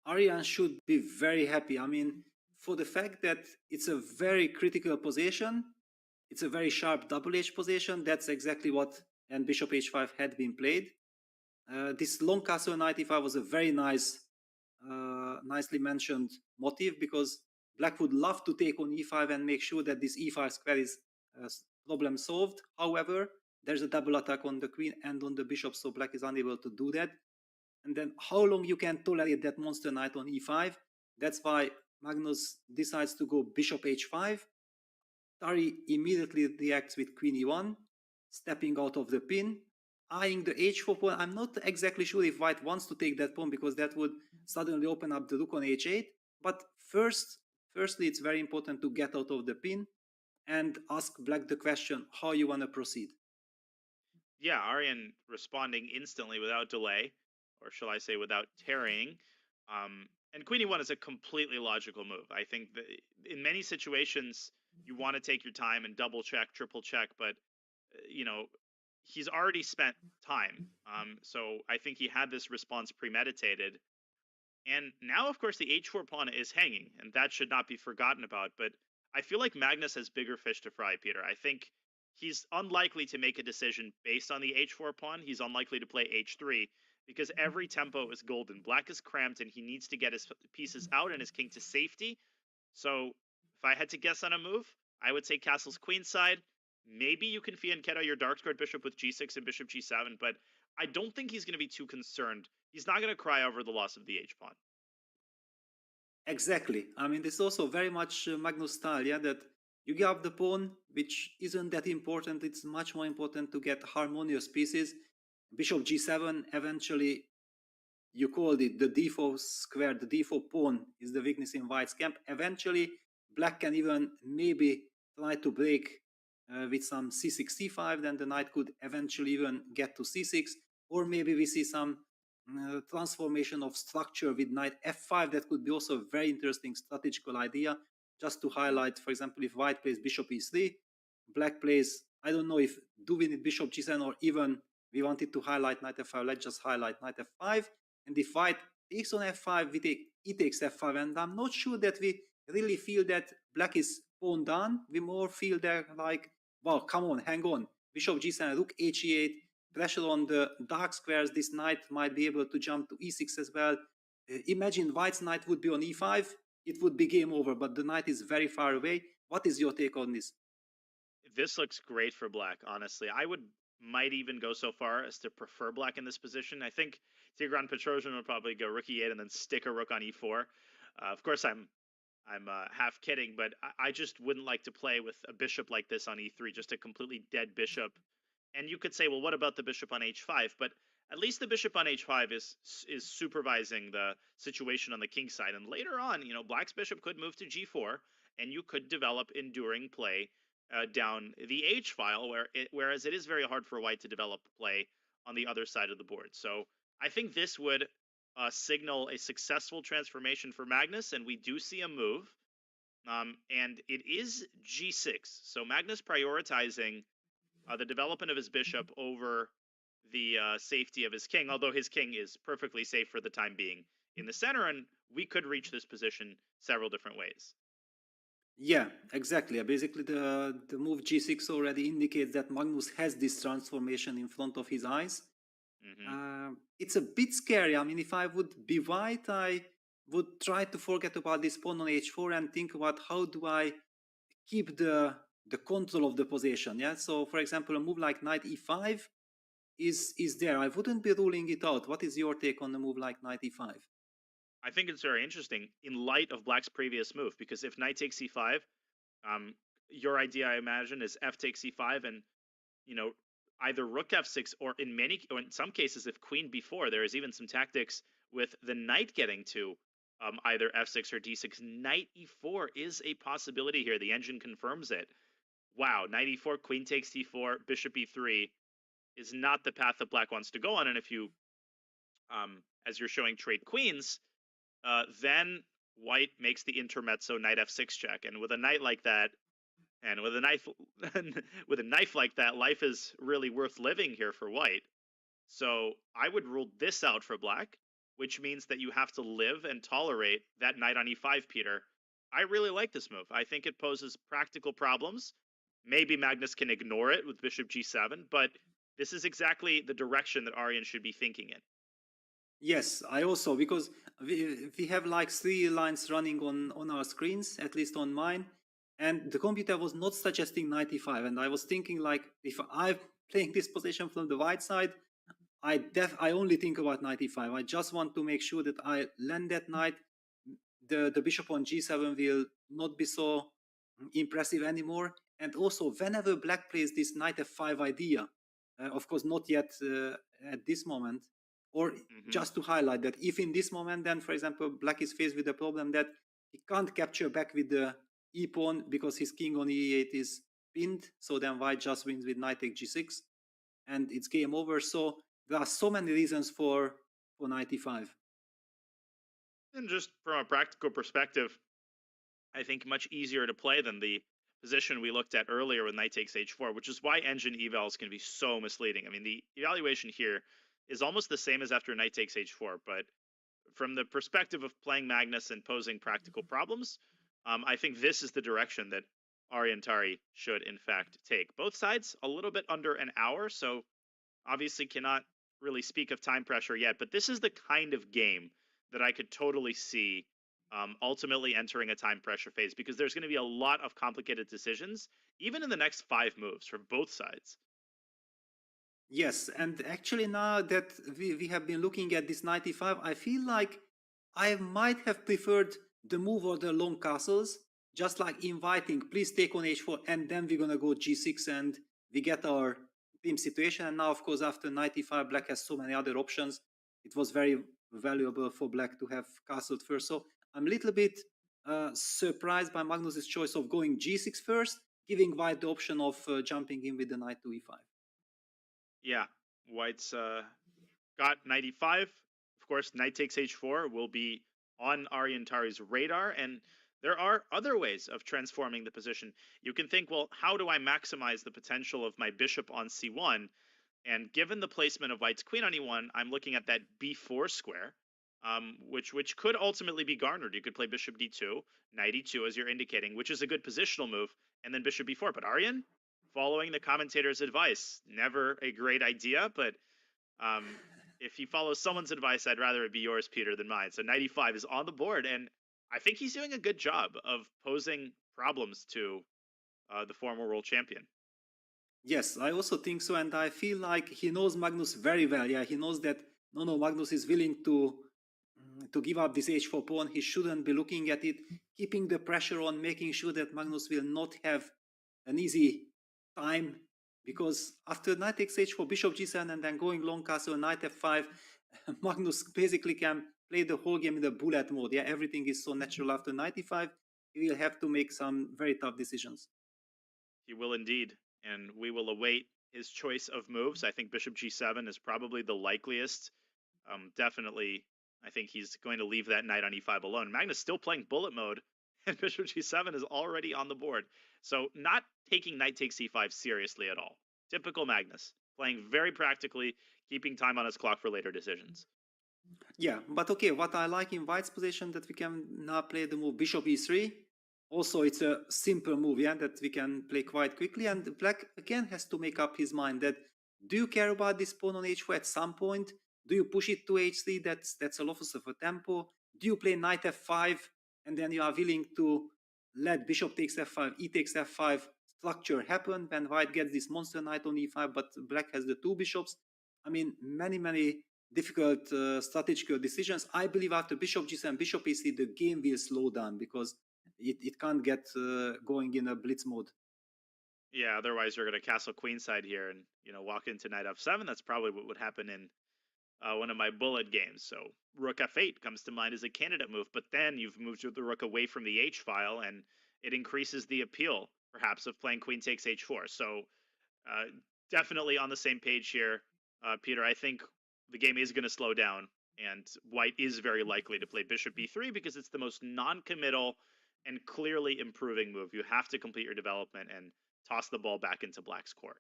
Arian should be very happy. I mean, for the fact that it's a very critical position, it's a very sharp double-edged position. That's exactly what, and bishop h5 had been played. This long castle knight e5 was a very nicely mentioned motive, because black would love to take on e5 and make sure that this e5 square is problem solved. However, there's a double attack on the queen and on the bishop, so black is unable to do that. And then how long you can tolerate that monster knight on e5? That's why Magnus decides to go bishop h5. Tari immediately reacts with queen e1, stepping out of the pin, eyeing the h4 pawn. I'm not exactly sure if white wants to take that pawn, because that would suddenly open up the rook on h8. But firstly, it's very important to get out of the pin and ask black the question, how you want to proceed. Yeah, Aryan responding instantly without delay, or shall I say without tarrying. And queen e1 is a completely logical move. I think that in many situations, you want to take your time and double check, triple check, but, he's already spent time. So I think he had this response premeditated. And now, of course, the h4 pawn is hanging, and that should not be forgotten about. But I feel like Magnus has bigger fish to fry, Peter. I think he's unlikely to make a decision based on the h4 pawn. He's unlikely to play h3 because every tempo is golden. Black is cramped, and he needs to get his pieces out and his king to safety. So if I had to guess on a move, I would say castles queenside. Maybe you can fianchetto your dark squared bishop with g6 and bishop g7, but I don't think he's going to be too concerned. He's not going to cry over the loss of the h-pawn. Exactly. I mean, this is also very much Magnus style, yeah, that you give up the pawn, which isn't that important. It's much more important to get harmonious pieces. Bishop g7, eventually, you called it the d4 square, the d4 pawn is the weakness in white's camp. Eventually, black can even maybe try to break with some c6, c5, then the knight could eventually even get to c6, or maybe we see some transformation of structure with knight f5. That could be also a very interesting strategical idea. Just to highlight, for example, if white plays bishop e3, black plays, I don't know if do we need bishop g7, or even we wanted to highlight knight f5, let's just highlight knight f5. And if white takes on f5, we take e takes f5, and I'm not sure that we really feel that black is pawn down. We more feel that like, wow, come on, hang on, bishop g7, rook h8, pressure on the dark squares. This knight might be able to jump to e6 as well. Imagine white's knight would be on e5, it would be game over, but the knight is very far away. What is your take on this? This looks great for black, honestly. Might even go so far as to prefer black in this position. I think Tigran Petrosian would probably go rook e8 and then stick a rook on e4. Of course, I'm half kidding, but I just wouldn't like to play with a bishop like this on e3, just a completely dead bishop. And you could say, well, what about the bishop on h5? But at least the bishop on h5 is supervising the situation on the king side. And later on, black's bishop could move to g4, and you could develop enduring play down the h file, whereas it is very hard for white to develop play on the other side of the board. So I think this would signal a successful transformation for Magnus, and we do see a move. And it is g6. So Magnus prioritizing the development of his bishop over the safety of his king, although his king is perfectly safe for the time being in the center, and we could reach this position several different ways. Yeah, exactly. Basically, the move g6 already indicates that Magnus has this transformation in front of his eyes. It's a bit scary. I mean, if I would be white, I would try to forget about this pawn on h4 and think about how do I keep the control of the position. Yeah. So, for example, a move like knight e5 is there. I wouldn't be ruling it out. What is your take on a move like knight e5? I think it's very interesting in light of black's previous move, because if knight takes e5, your idea, I imagine, is f takes e5, and either rook f6, or in some cases, if queen b4, there is even some tactics with the knight getting to either f6 or d6. Knight e4 is a possibility here. The engine confirms it. Wow, knight e4, queen takes d4, bishop e3 is not the path that black wants to go on. And if you, as you're showing, trade queens, then white makes the intermezzo knight f6 check. And with a knight like that, and with a knife like that, life is really worth living here for white. So I would rule this out for black, which means that you have to live and tolerate that knight on e5, Peter. I really like this move. I think it poses practical problems. Maybe Magnus can ignore it with bishop g7, but this is exactly the direction that Aryan should be thinking in. Yes, I also, because we have like 3 lines running on our screens, at least on mine, and the computer was not suggesting knight e5, and I was thinking, like, if I'm playing this position from the white side, I only think about knight e5. I just want to make sure that I land that knight. The bishop on g7 will not be so impressive anymore. And also, whenever black plays this knight f5 idea, of course not yet at this moment, or just to highlight that if in this moment, then, for example, black is faced with the problem that he can't capture back with the e-pawn because his king on e8 is pinned, so then white just wins with knight take g6, and it's game over. So there are so many reasons for knight e5. And just from a practical perspective, I think much easier to play than the position we looked at earlier with knight takes h4, which is why engine evals can be so misleading. I mean, the evaluation here is almost the same as after knight takes h4, but from the perspective of playing Magnus and posing practical problems, I think this is the direction that Ariantari should, in fact, take. Both sides a little bit under an hour, so obviously cannot really speak of time pressure yet, but this is the kind of game that I could totally see ultimately entering a time pressure phase, because there's going to be a lot of complicated decisions, even in the next 5 moves from both sides. Yes, and actually now that we have been looking at this 95, I feel like I might have preferred the move or the long castles, just like inviting, please take on h4, and then we're gonna go g6 and we get our team situation. And now, of course, after 95, black has so many other options. It was very valuable for black to have castled first. So I'm a little bit surprised by Magnus's choice of going g6 first, giving white the option of jumping in with the knight to e5. Yeah, white's got 95. Of course, knight takes h4 will be on Ariantari's radar, and there are other ways of transforming the position. You can think, well, how do I maximize the potential of my bishop on c1? And given the placement of white's queen on e1, I'm looking at that b4 square, which could ultimately be garnered. You could play bishop d2, knight e2, as you're indicating, which is a good positional move, and then bishop b4. But Aryan, following the commentator's advice, never a great idea, but if you follow someone's advice, I'd rather it be yours, Peter, than mine. So knight e5 is on the board, and I think he's doing a good job of posing problems to the former world champion. Yes, I also think so, and I feel like he knows Magnus very well. Yeah, he knows that no, Magnus is willing to give up this h4 pawn. He shouldn't be looking at it, keeping the pressure on, making sure that Magnus will not have an easy time, because after knight takes h4, bishop g7, and then going long castle, knight f5, Magnus basically can play the whole game in the bullet mode. Yeah, everything is so natural after knight e5. He will have to make some very tough decisions. He will indeed, and we will await his choice of moves. I think bishop g7 is probably the likeliest. Definitely, I think he's going to leave that knight on e5 alone. Magnus still playing bullet mode, and bishop g7 is already on the board. So not taking knight takes e5 seriously at all. Typical Magnus, playing very practically, keeping time on his clock for later decisions. Yeah, but okay, what I like in White's position that we can now play the move bishop e3. Also, it's a simple move, yeah, that we can play quite quickly. And Black again has to make up his mind that, do you care about this pawn on h4 at some point? Do you push it to h3? That's a loss of a tempo. Do you play knight f5 and then you are willing to let bishop takes f5, e takes f5 structure happen when White gets this monster knight on e5, but Black has the two bishops? I mean, many difficult strategical decisions. I believe after bishop g7, bishop e3, the game will slow down because it can't get going in a blitz mode. Yeah, otherwise you're going to castle queenside here and walk into knight f7. That's probably what would happen in one of my bullet games. So rook f8 comes to mind as a candidate move, but then you've moved the rook away from the h file, and it increases the appeal, perhaps, of playing queen takes h4. So definitely on the same page here, Peter. I think the game is going to slow down, and White is very likely to play bishop b3 because it's the most non-committal and clearly improving move. You have to complete your development and toss the ball back into Black's court.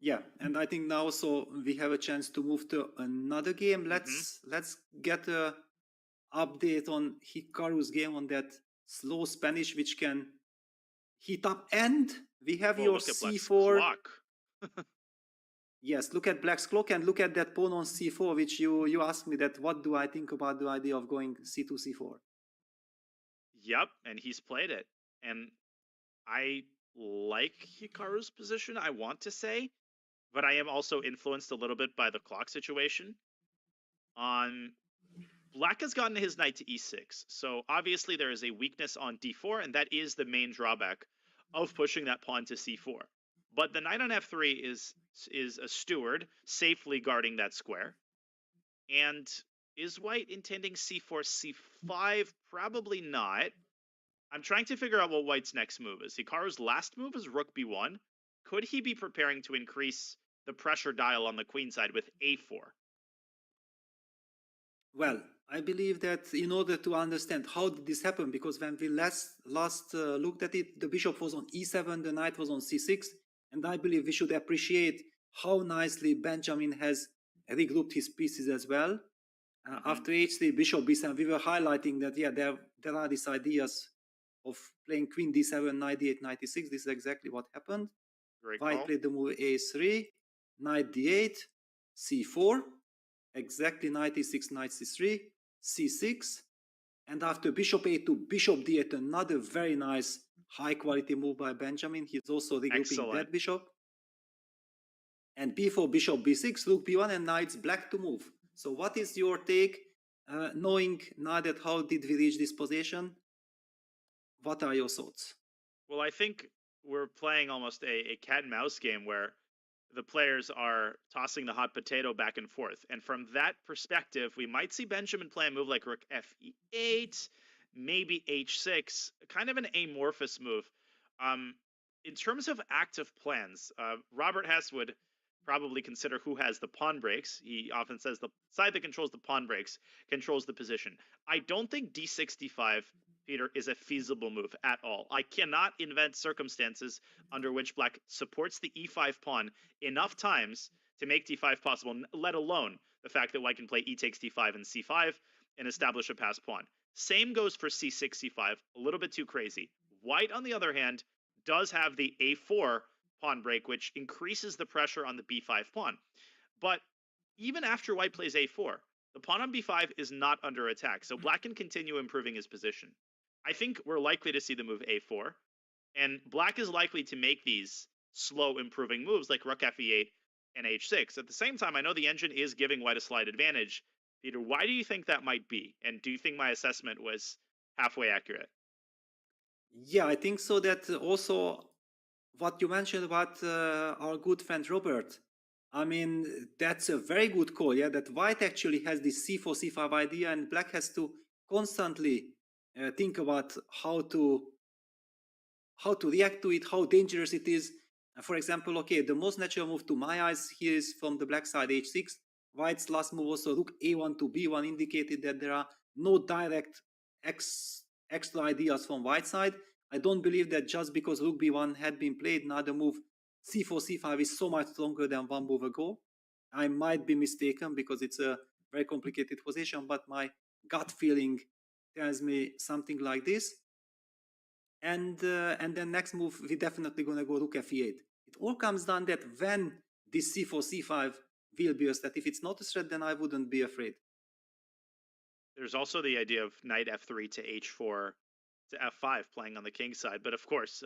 Yeah, and I think now so we have a chance to move to another game. Let's get a update on Hikaru's game on that slow Spanish, which can heat up. And we have your look at Black's c4. clock. Yes, look at Black's clock and look at that pawn on c4, which you asked me that what do I think about the idea of going c2, c4. Yep, and he's played it. And I like Hikaru's position, I want to say, but I am also influenced a little bit by the clock situation. Black has gotten his knight to e6, so obviously there is a weakness on d4, and that is the main drawback of pushing that pawn to c4. But the knight on f3 is a steward, safely guarding that square. And is White intending c4, c5? Probably not. I'm trying to figure out what White's next move is. Hikaru's last move is rook b1. Could he be preparing to increase the pressure dial on the queen side with a4? Well, I believe that in order to understand how did this happen, because when we last looked at it, the bishop was on e7, the knight was on c6, and I believe we should appreciate how nicely Benjamin has regrouped his pieces as well. After h3, bishop b7, we were highlighting that, yeah, there are these ideas of playing queen d7, knight d8, knight d6. This is exactly what happened. White played the move a3, knight d8, c4, exactly knight e6, knight c3, c6, and after bishop a2, bishop d8, another very nice high quality move by Benjamin. He's also regrouping that bishop. And b4, bishop b6, rook b1, and now it's Black to move. So what is your take, knowing now that how did we reach this position? What are your thoughts? Well, I think we're playing almost a cat and mouse game where the players are tossing the hot potato back and forth. And from that perspective, we might see Benjamin play a move like rook f8, maybe h6, kind of an amorphous move. In terms of active plans, Robert Hess would probably consider who has the pawn breaks. He often says the side that controls the pawn breaks controls the position. I don't think d65, Peter, is a feasible move at all. I cannot invent circumstances under which Black supports the e5 pawn enough times to make d5 possible, let alone the fact that White can play e takes d5 and c5 and establish a passed pawn. Same goes for c6, c5, a little bit too crazy. White, on the other hand, does have the a4 pawn break, which increases the pressure on the b5 pawn. But even after white plays a4, the pawn on b5 is not under attack, so black can continue improving his position. I think we're likely to see the move a4, and black is likely to make these slow improving moves like rook fe8 and h6. At the same time, I know the engine is giving white a slight advantage. Peter, why do you think that might be? And do you think my assessment was halfway accurate? Yeah, I think so. That also what you mentioned about our good friend Robert. I mean, that's a very good call. Yeah, that white actually has this c4, c5 idea, and black has to constantly think about how to react to it, how dangerous it is. For example, okay, the most natural move to my eyes here is from the black side h6. White's last move also rook a1 to b1 indicated that there are no direct extra ideas from white side. I don't believe that just because rook b1 had been played, now the move c4, c5 is so much stronger than one move ago. I might be mistaken because it's a very complicated position, but my gut feeling tells me something like this. And then next move, we're definitely going to go rook fe8. It all comes down that when this c4, c5 will burst, that if it's not a threat, then I wouldn't be afraid. There's also the idea of knight f3 to h4 to f5 playing on the king side. But of course,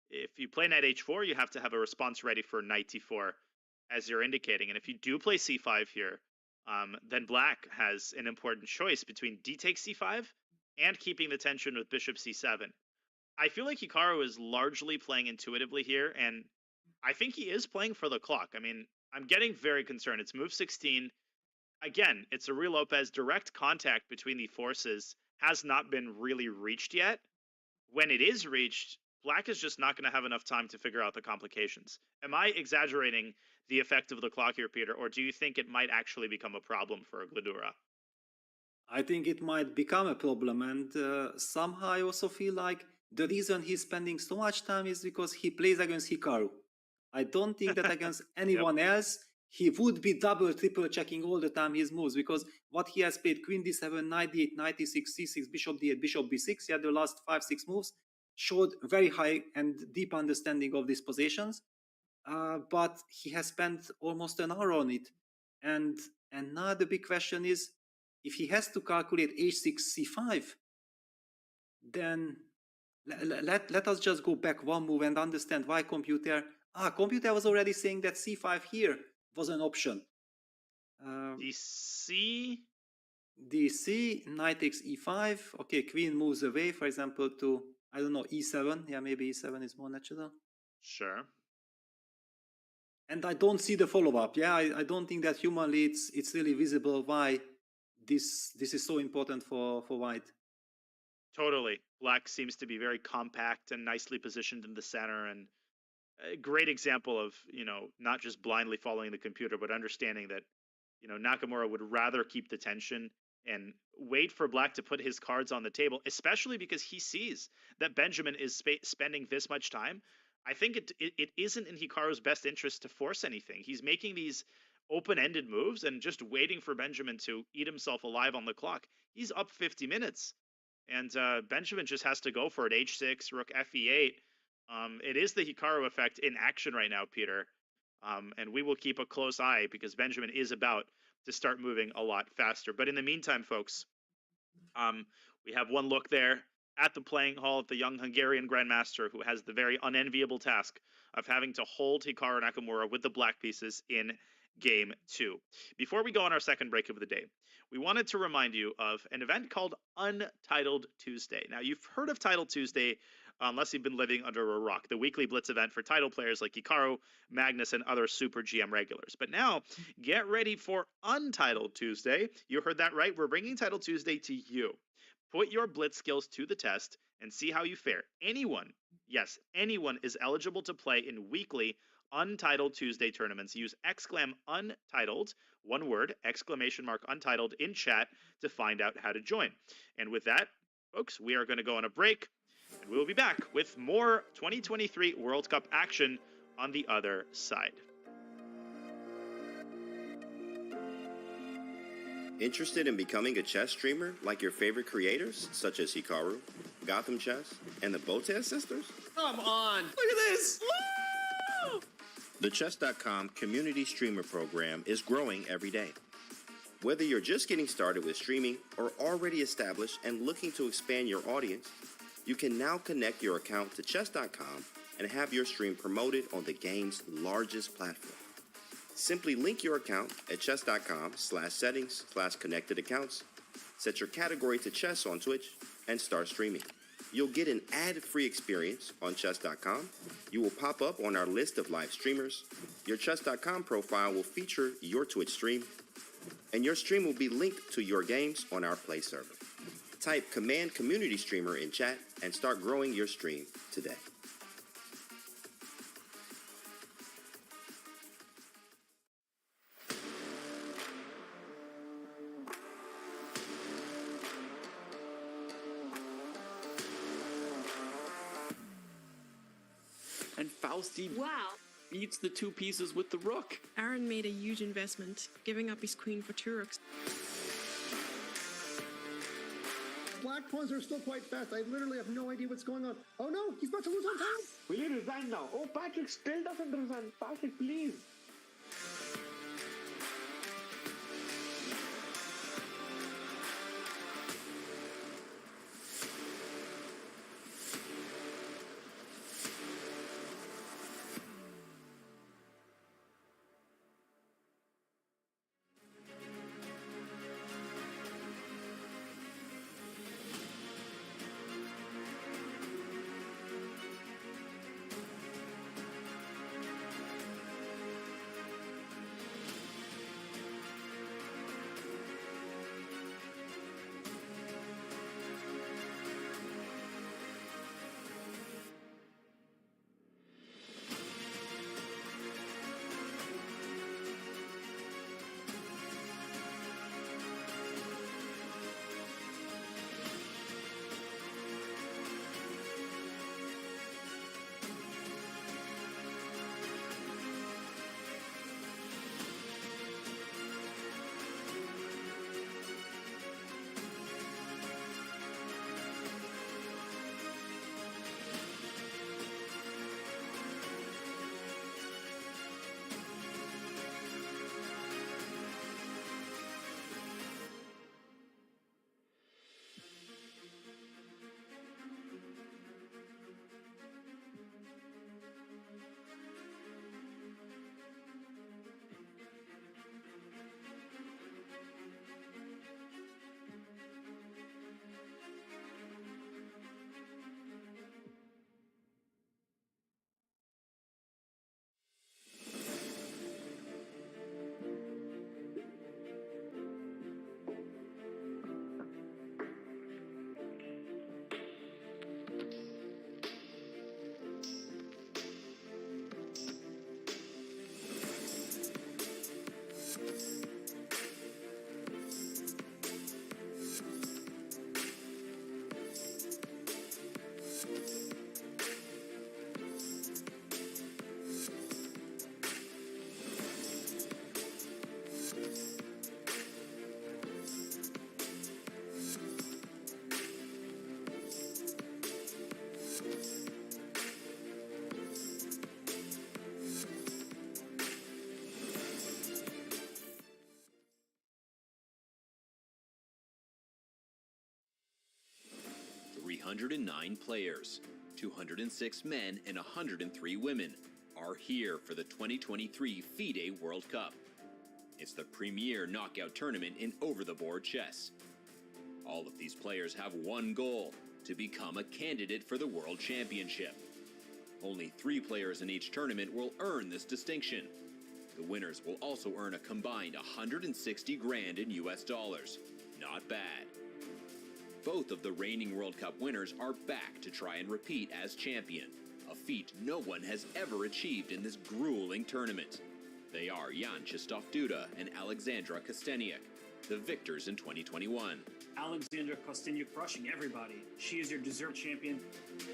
if you play knight h4, you have to have a response ready for knight t4, as you're indicating. And if you do play c5 here, then black has an important choice between d takes c5 and keeping the tension with bishop c7. I feel like Hikaru is largely playing intuitively here, and I think he is playing for the clock. I mean, I'm getting very concerned. It's move 16. Again, it's a real Lopez. Direct contact between the forces has not been really reached yet. When it is reached, black is just not going to have enough time to figure out the complications. Am I exaggerating the effect of the clock here, Peter, or do you think it might actually become a problem for Gladura? I think it might become a problem, and somehow I also feel like the reason he's spending so much time is because he plays against Hikaru. I don't think that against anyone else, he would be double, triple checking all the time his moves, because what he has played, queen d7, knight d8, knight d6, c6, bishop d8, bishop b6, yeah, the last 5-6 moves showed very high and deep understanding of these positions, but he has spent almost an hour on it. And now the big question is, if he has to calculate h6, c5, then let us just go back one move and understand why computer was already saying that c5 here was an option. DC, knight takes e5. Okay, queen moves away, for example, to, I don't know, e7. Yeah, maybe e7 is more natural. Sure. And I don't see the follow-up. Yeah, I don't think that humanly it's really visible why this is so important for white. Totally. Black seems to be very compact and nicely positioned in the center, and a great example of, not just blindly following the computer, but understanding that, Nakamura would rather keep the tension and wait for black to put his cards on the table, especially because he sees that Benjamin is spending this much time. I think it isn't in Hikaru's best interest to force anything. He's making these open-ended moves and just waiting for Benjamin to eat himself alive on the clock. He's up 50 minutes. And Benjamin just has to go for it. h6, rook fe8. It is the Hikaru effect in action right now, Peter. And we will keep a close eye because Benjamin is about to start moving a lot faster. But in the meantime, folks, we have one look there at the playing hall of the young Hungarian Grandmaster, who has the very unenviable task of having to hold Hikaru Nakamura with the black pieces in Game 2. Before we go on our second break of the day, we wanted to remind you of an event called Untitled Tuesday. Now, you've heard of Title Tuesday unless you've been living under a rock, the weekly Blitz event for title players like Hikaru, Magnus, and other Super GM regulars. But now, get ready for Untitled Tuesday. You heard that right. We're bringing Title Tuesday to you. Put your Blitz skills to the test and see how you fare. Anyone, yes, anyone is eligible to play in weekly Untitled Tuesday tournaments. Use !untitled, one word, ! untitled in chat to find out how to join. And with that, folks, we are going to go on a break, and we will be back with more 2023 World Cup action on the other side. Interested in becoming a chess streamer like your favorite creators, such as Hikaru, Gotham Chess, and the Botez sisters? Come on! Look at this! Woo! The Chess.com community streamer program is growing every day. Whether you're just getting started with streaming or already established and looking to expand your audience, you can now connect your account to Chess.com and have your stream promoted on the game's largest platform. Simply link your account at chess.com/settings/connected accounts, set your category to chess on Twitch, and start streaming. You'll get an ad-free experience on Chess.com. You will pop up on our list of live streamers. Your Chess.com profile will feature your Twitch stream, and your stream will be linked to your games on our Play server. Type Command Community Streamer in chat and start growing your stream today. And Fausti Wow. beats the two pieces with the rook. Aaron made a huge investment, giving up his queen for two rooks. Black pawns are still quite fast. I literally have no idea what's going on. Oh no, he's about to lose on time. Will you resign now? Oh, Patrick still doesn't resign. Patrick, please. "309 players, 206 men and 103 women are here for the 2023 Fide World Cup. It's the premier knockout tournament in over-the-board chess. All of these players have one goal: to become a candidate for the World Championship. Only 3 players in each tournament will earn this distinction. The winners will also earn a combined 160 grand in US dollars. Not bad. Both of the reigning World Cup winners are back to try and repeat as champion, a feat no one has ever achieved in this grueling tournament. They are Jan Krzysztof Duda and Alexandra Kosteniuk, the victors in 2021. Alexandra Kosteniuk crushing everybody. She is your deserved champion.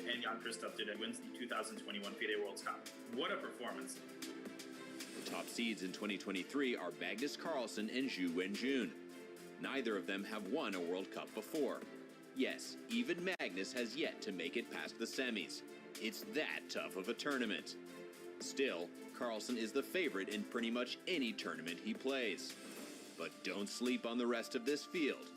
And Jan Krzysztof Duda wins the 2021 Fide World Cup. What a performance. The top seeds in 2023 are Magnus Carlsen and Zhu Wenjun. Neither of them have won a World Cup before. Yes, even Magnus has yet to make it past the semis. It's that tough of a tournament. Still, Carlsen is the favorite in pretty much any tournament he plays. But don't sleep on the rest of this field.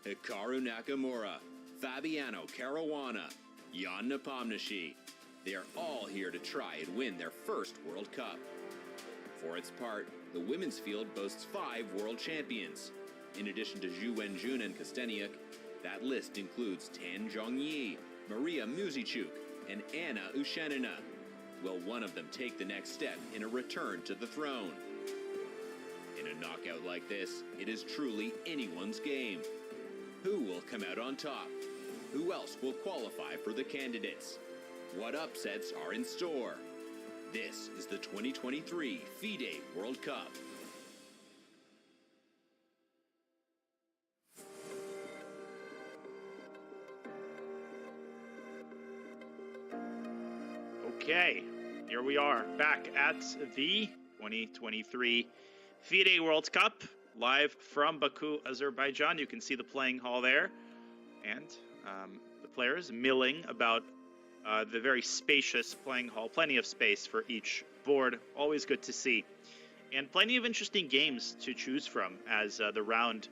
Hikaru Nakamura, Fabiano Caruana, Jan Nepomniachtchi. They are all here to try and win their first World Cup. For its part, the women's field boasts 5 world champions. In addition to Zhu Wenjun and Kosteniuk, that list includes Tan Zhongyi, Maria Muzichuk, and Anna Ushanina. Will one of them take the next step in a return to the throne? In a knockout like this, it is truly anyone's game. Who will come out on top? Who else will qualify for the candidates? What upsets are in store? This is the 2023 Fide World Cup. Okay, here we are back at the 2023 Fide World Cup, live from Baku, Azerbaijan. You can see the playing hall there, and the players milling about the very spacious playing hall. Plenty of space for each board, always good to see. And plenty of interesting games to choose from as the round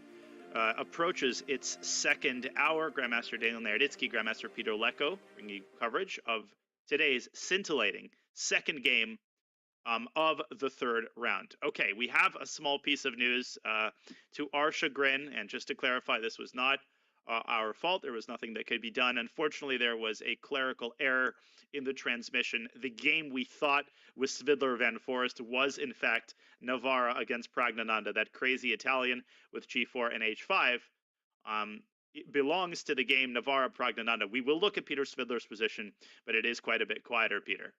approaches its second hour. Grandmaster Daniel Naroditsky, Grandmaster Peter Leko, bringing coverage of today's scintillating second game of the third round. Okay, we have a small piece of news to our chagrin, and just to clarify, this was not our fault. There was nothing that could be done. Unfortunately, there was a clerical error in the transmission. The game we thought was Svidler Van Forest was, in fact, Navarra against Pragnananda, that crazy Italian with g4 and h5. It belongs to the game Navarra Pragnananda. We will look at Peter Svidler's position, but it is quite a bit quieter, Peter.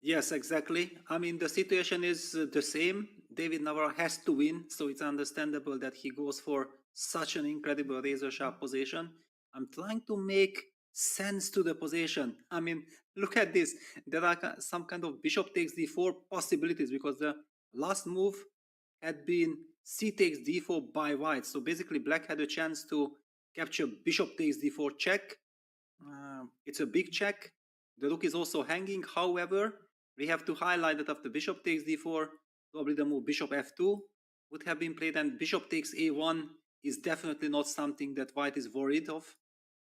Yes, exactly. I mean, the situation is the same. David Navarra has to win, so it's understandable that he goes for such an incredible razor-sharp position. I'm trying to make sense to the position. I mean, look at this. There are some kind of bishop takes d4 possibilities, because the last move had been c takes d4 by white. So basically, black had a chance to capture bishop takes d4 check. It's a big check. The rook is also hanging. However, we have to highlight that after bishop takes d4, probably the move bishop f2 would have been played, and bishop takes a1 is definitely not something that white is worried of,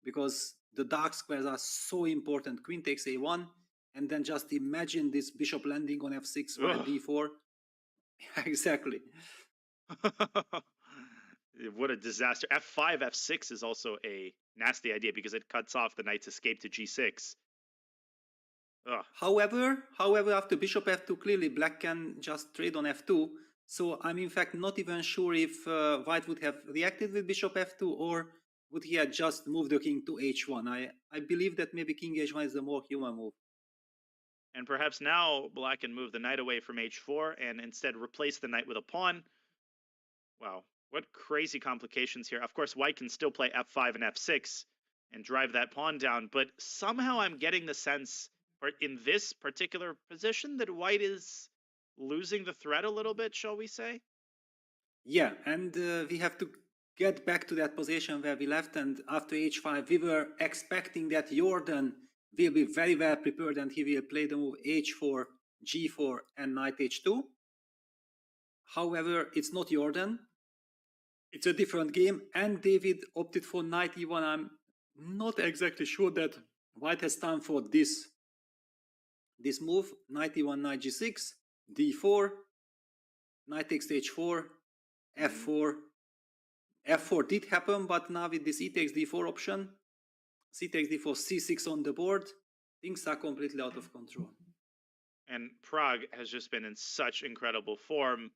because the dark squares are so important. Queen takes a1, and then just imagine this bishop landing on f6 or d4. Exactly. What a disaster. f5, f6 is also a nasty idea because it cuts off the knight's escape to g6. However, after bishop f2, clearly black can just trade on f2. So I'm in fact not even sure if white would have reacted with bishop f2, or would he have just moved the king to h1. I believe that maybe king h1 is the more human move. And perhaps now black can move the knight away from h4 and instead replace the knight with a pawn. Wow, what crazy complications here. Of course, white can still play f5 and f6 and drive that pawn down, but somehow I'm getting the sense in this particular position that white is losing the thread a little bit, shall we say? Yeah, and we have to get back to that position where we left, and after h5 we were expecting that Jordan will be very well prepared and he will play the move h4, g4 and knight h2. However, it's not Jordan. It's a different game, and David opted for knight e1. I'm not exactly sure that white has time for this move. Knight e1, knight g6, d4, knight takes h4, f4. f4 did happen, but now with this e takes d4 option, c takes d4, c6 on the board, things are completely out of control. And Prague has just been in such incredible form.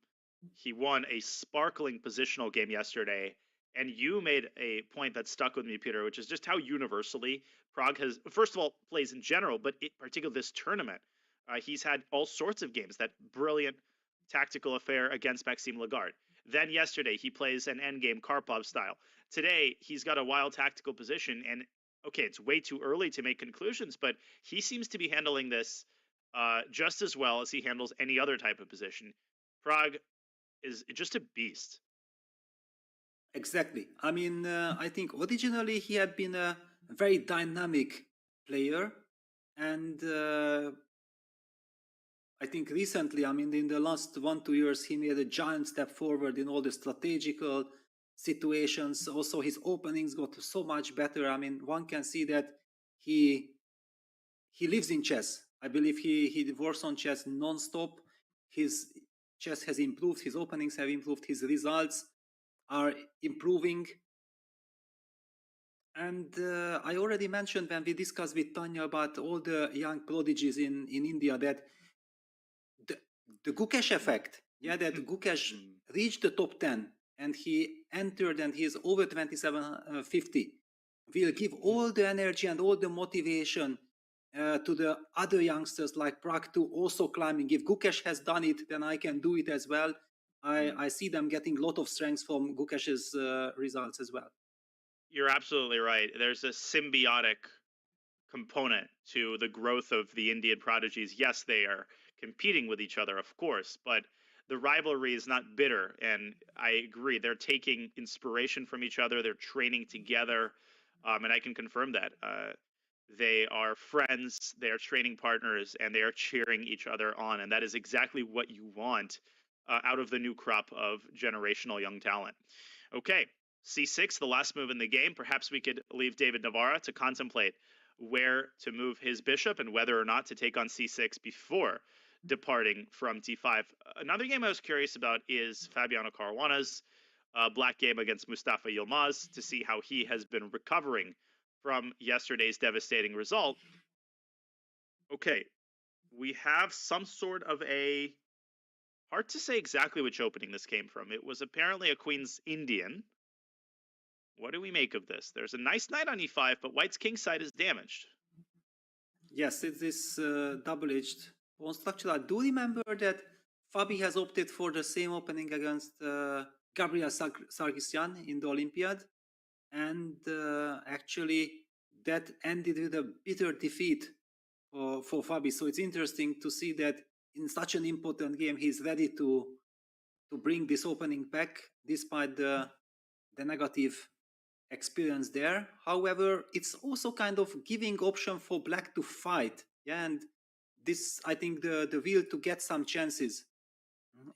He won a sparkling positional game yesterday, and you made a point that stuck with me, Peter, which is just how universally Prague has, first of all, plays in general, but in particular this tournament. He's had all sorts of games, that brilliant tactical affair against Maxime Lagarde. Then yesterday, he plays an endgame Karpov style. Today, he's got a wild tactical position, and okay, it's way too early to make conclusions, but he seems to be handling this just as well as he handles any other type of position. Prague is just a beast. Exactly. I mean, I think originally he had been a very dynamic player, and I think recently, I mean, in the last 1-2 years, he made a giant step forward in all the strategical situations. Also, his openings got so much better. I mean, one can see that he lives in chess. I believe he works on chess non-stop. His chess has improved. His openings have improved. His results are improving. And I already mentioned when we discussed with Tanya about all the young prodigies in India that the Gukesh effect, that Gukesh reached the top 10 and he entered and he is over 2750, will give all the energy and all the motivation to the other youngsters like Prag to also climbing. If Gukesh has done it, then I can do it as well. I see them getting a lot of strength from Gukesh's results as well. You're absolutely right. There's a symbiotic component to the growth of the Indian prodigies. Yes, they are competing with each other, of course, but the rivalry is not bitter. And I agree, they're taking inspiration from each other, they're training together, and I can confirm that. They are friends, they are training partners, and they are cheering each other on. And that is exactly what you want out of the new crop of generational young talent. Okay, c6, the last move in the game. Perhaps we could leave David Navarra to contemplate where to move his bishop and whether or not to take on c6 before departing from d5. Another game I was curious about is Fabiano Caruana's black game against Mustafa Yilmaz, to see how he has been recovering from yesterday's devastating result. Okay, we have some sort of a, hard to say exactly which opening this came from. It was apparently a Queen's Indian. What do we make of this? There's a nice knight on e5, but white's king side is damaged. Yes, it is double-edged pawn structure. I do remember that Fabi has opted for the same opening against Gabriel Sargsyan in the Olympiad. And actually, that ended with a bitter defeat for Fabi. So it's interesting to see that in such an important game, he's ready to bring this opening back despite the negative experience there. However, it's also kind of giving option for black to fight. Yeah, and this, I think, the will to get some chances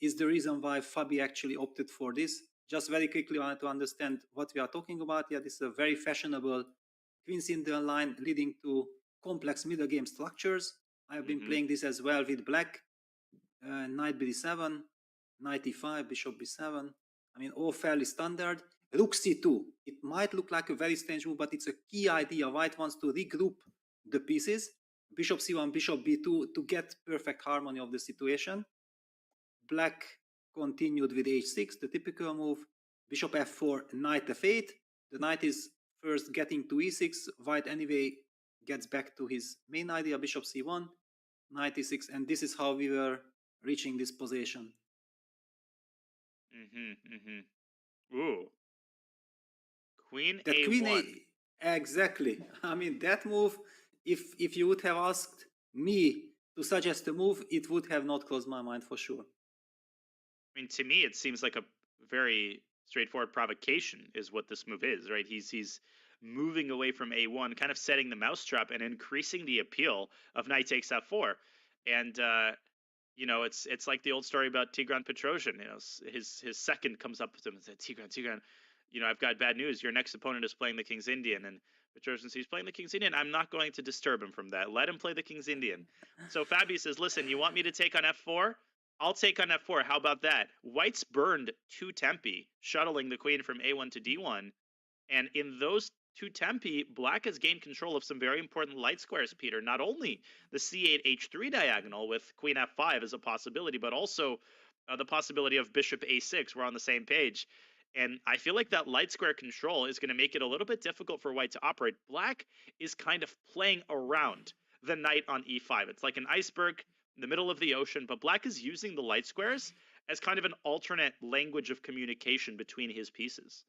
is the reason why Fabi actually opted for this. Just very quickly, I want to understand what we are talking about. Yeah, this is a very fashionable Queen's Indian line leading to complex middle game structures. I have been playing this as well with black. Knight b7, knight e5, bishop b7. I mean, all fairly standard. Rook c2. It might look like a very strange move, but it's a key idea. White wants to regroup the pieces. Bishop c1, bishop b2 to get perfect harmony of the situation. Black continued with h6, the typical move. Bishop f4, knight f8. The knight is first getting to e6. White anyway gets back to his main idea, bishop c1, knight e6, and this is how we were reaching this position. Ooh. Queen that a1. Queen exactly. I mean, that move, if you would have asked me to suggest a move, it would have not crossed my mind for sure. I mean, to me, it seems like a very straightforward provocation is what this move is, right? He's moving away from a1, kind of setting the mousetrap and increasing the appeal of knight takes f4. And you know, it's like the old story about Tigran Petrosian. You know, his second comes up with him and said, Tigran, you know, I've got bad news. Your next opponent is playing the King's Indian. And Petrosian says, he's playing the King's Indian. I'm not going to disturb him from that. Let him play the King's Indian. So Fabi says, listen, you want me to take on f4? I'll take on f4. How about that? White's burned 2 tempi, shuttling the queen from a1 to d1. And in those 2 tempi, black has gained control of some very important light squares, Peter. Not only the c8, h3 diagonal with queen f5 as a possibility, but also the possibility of bishop a6. We're on the same page. And I feel like that light square control is going to make it a little bit difficult for white to operate. Black is kind of playing around the knight on e5. It's like an iceberg in the middle of the ocean, but black is using the light squares as kind of an alternate language of communication between his pieces.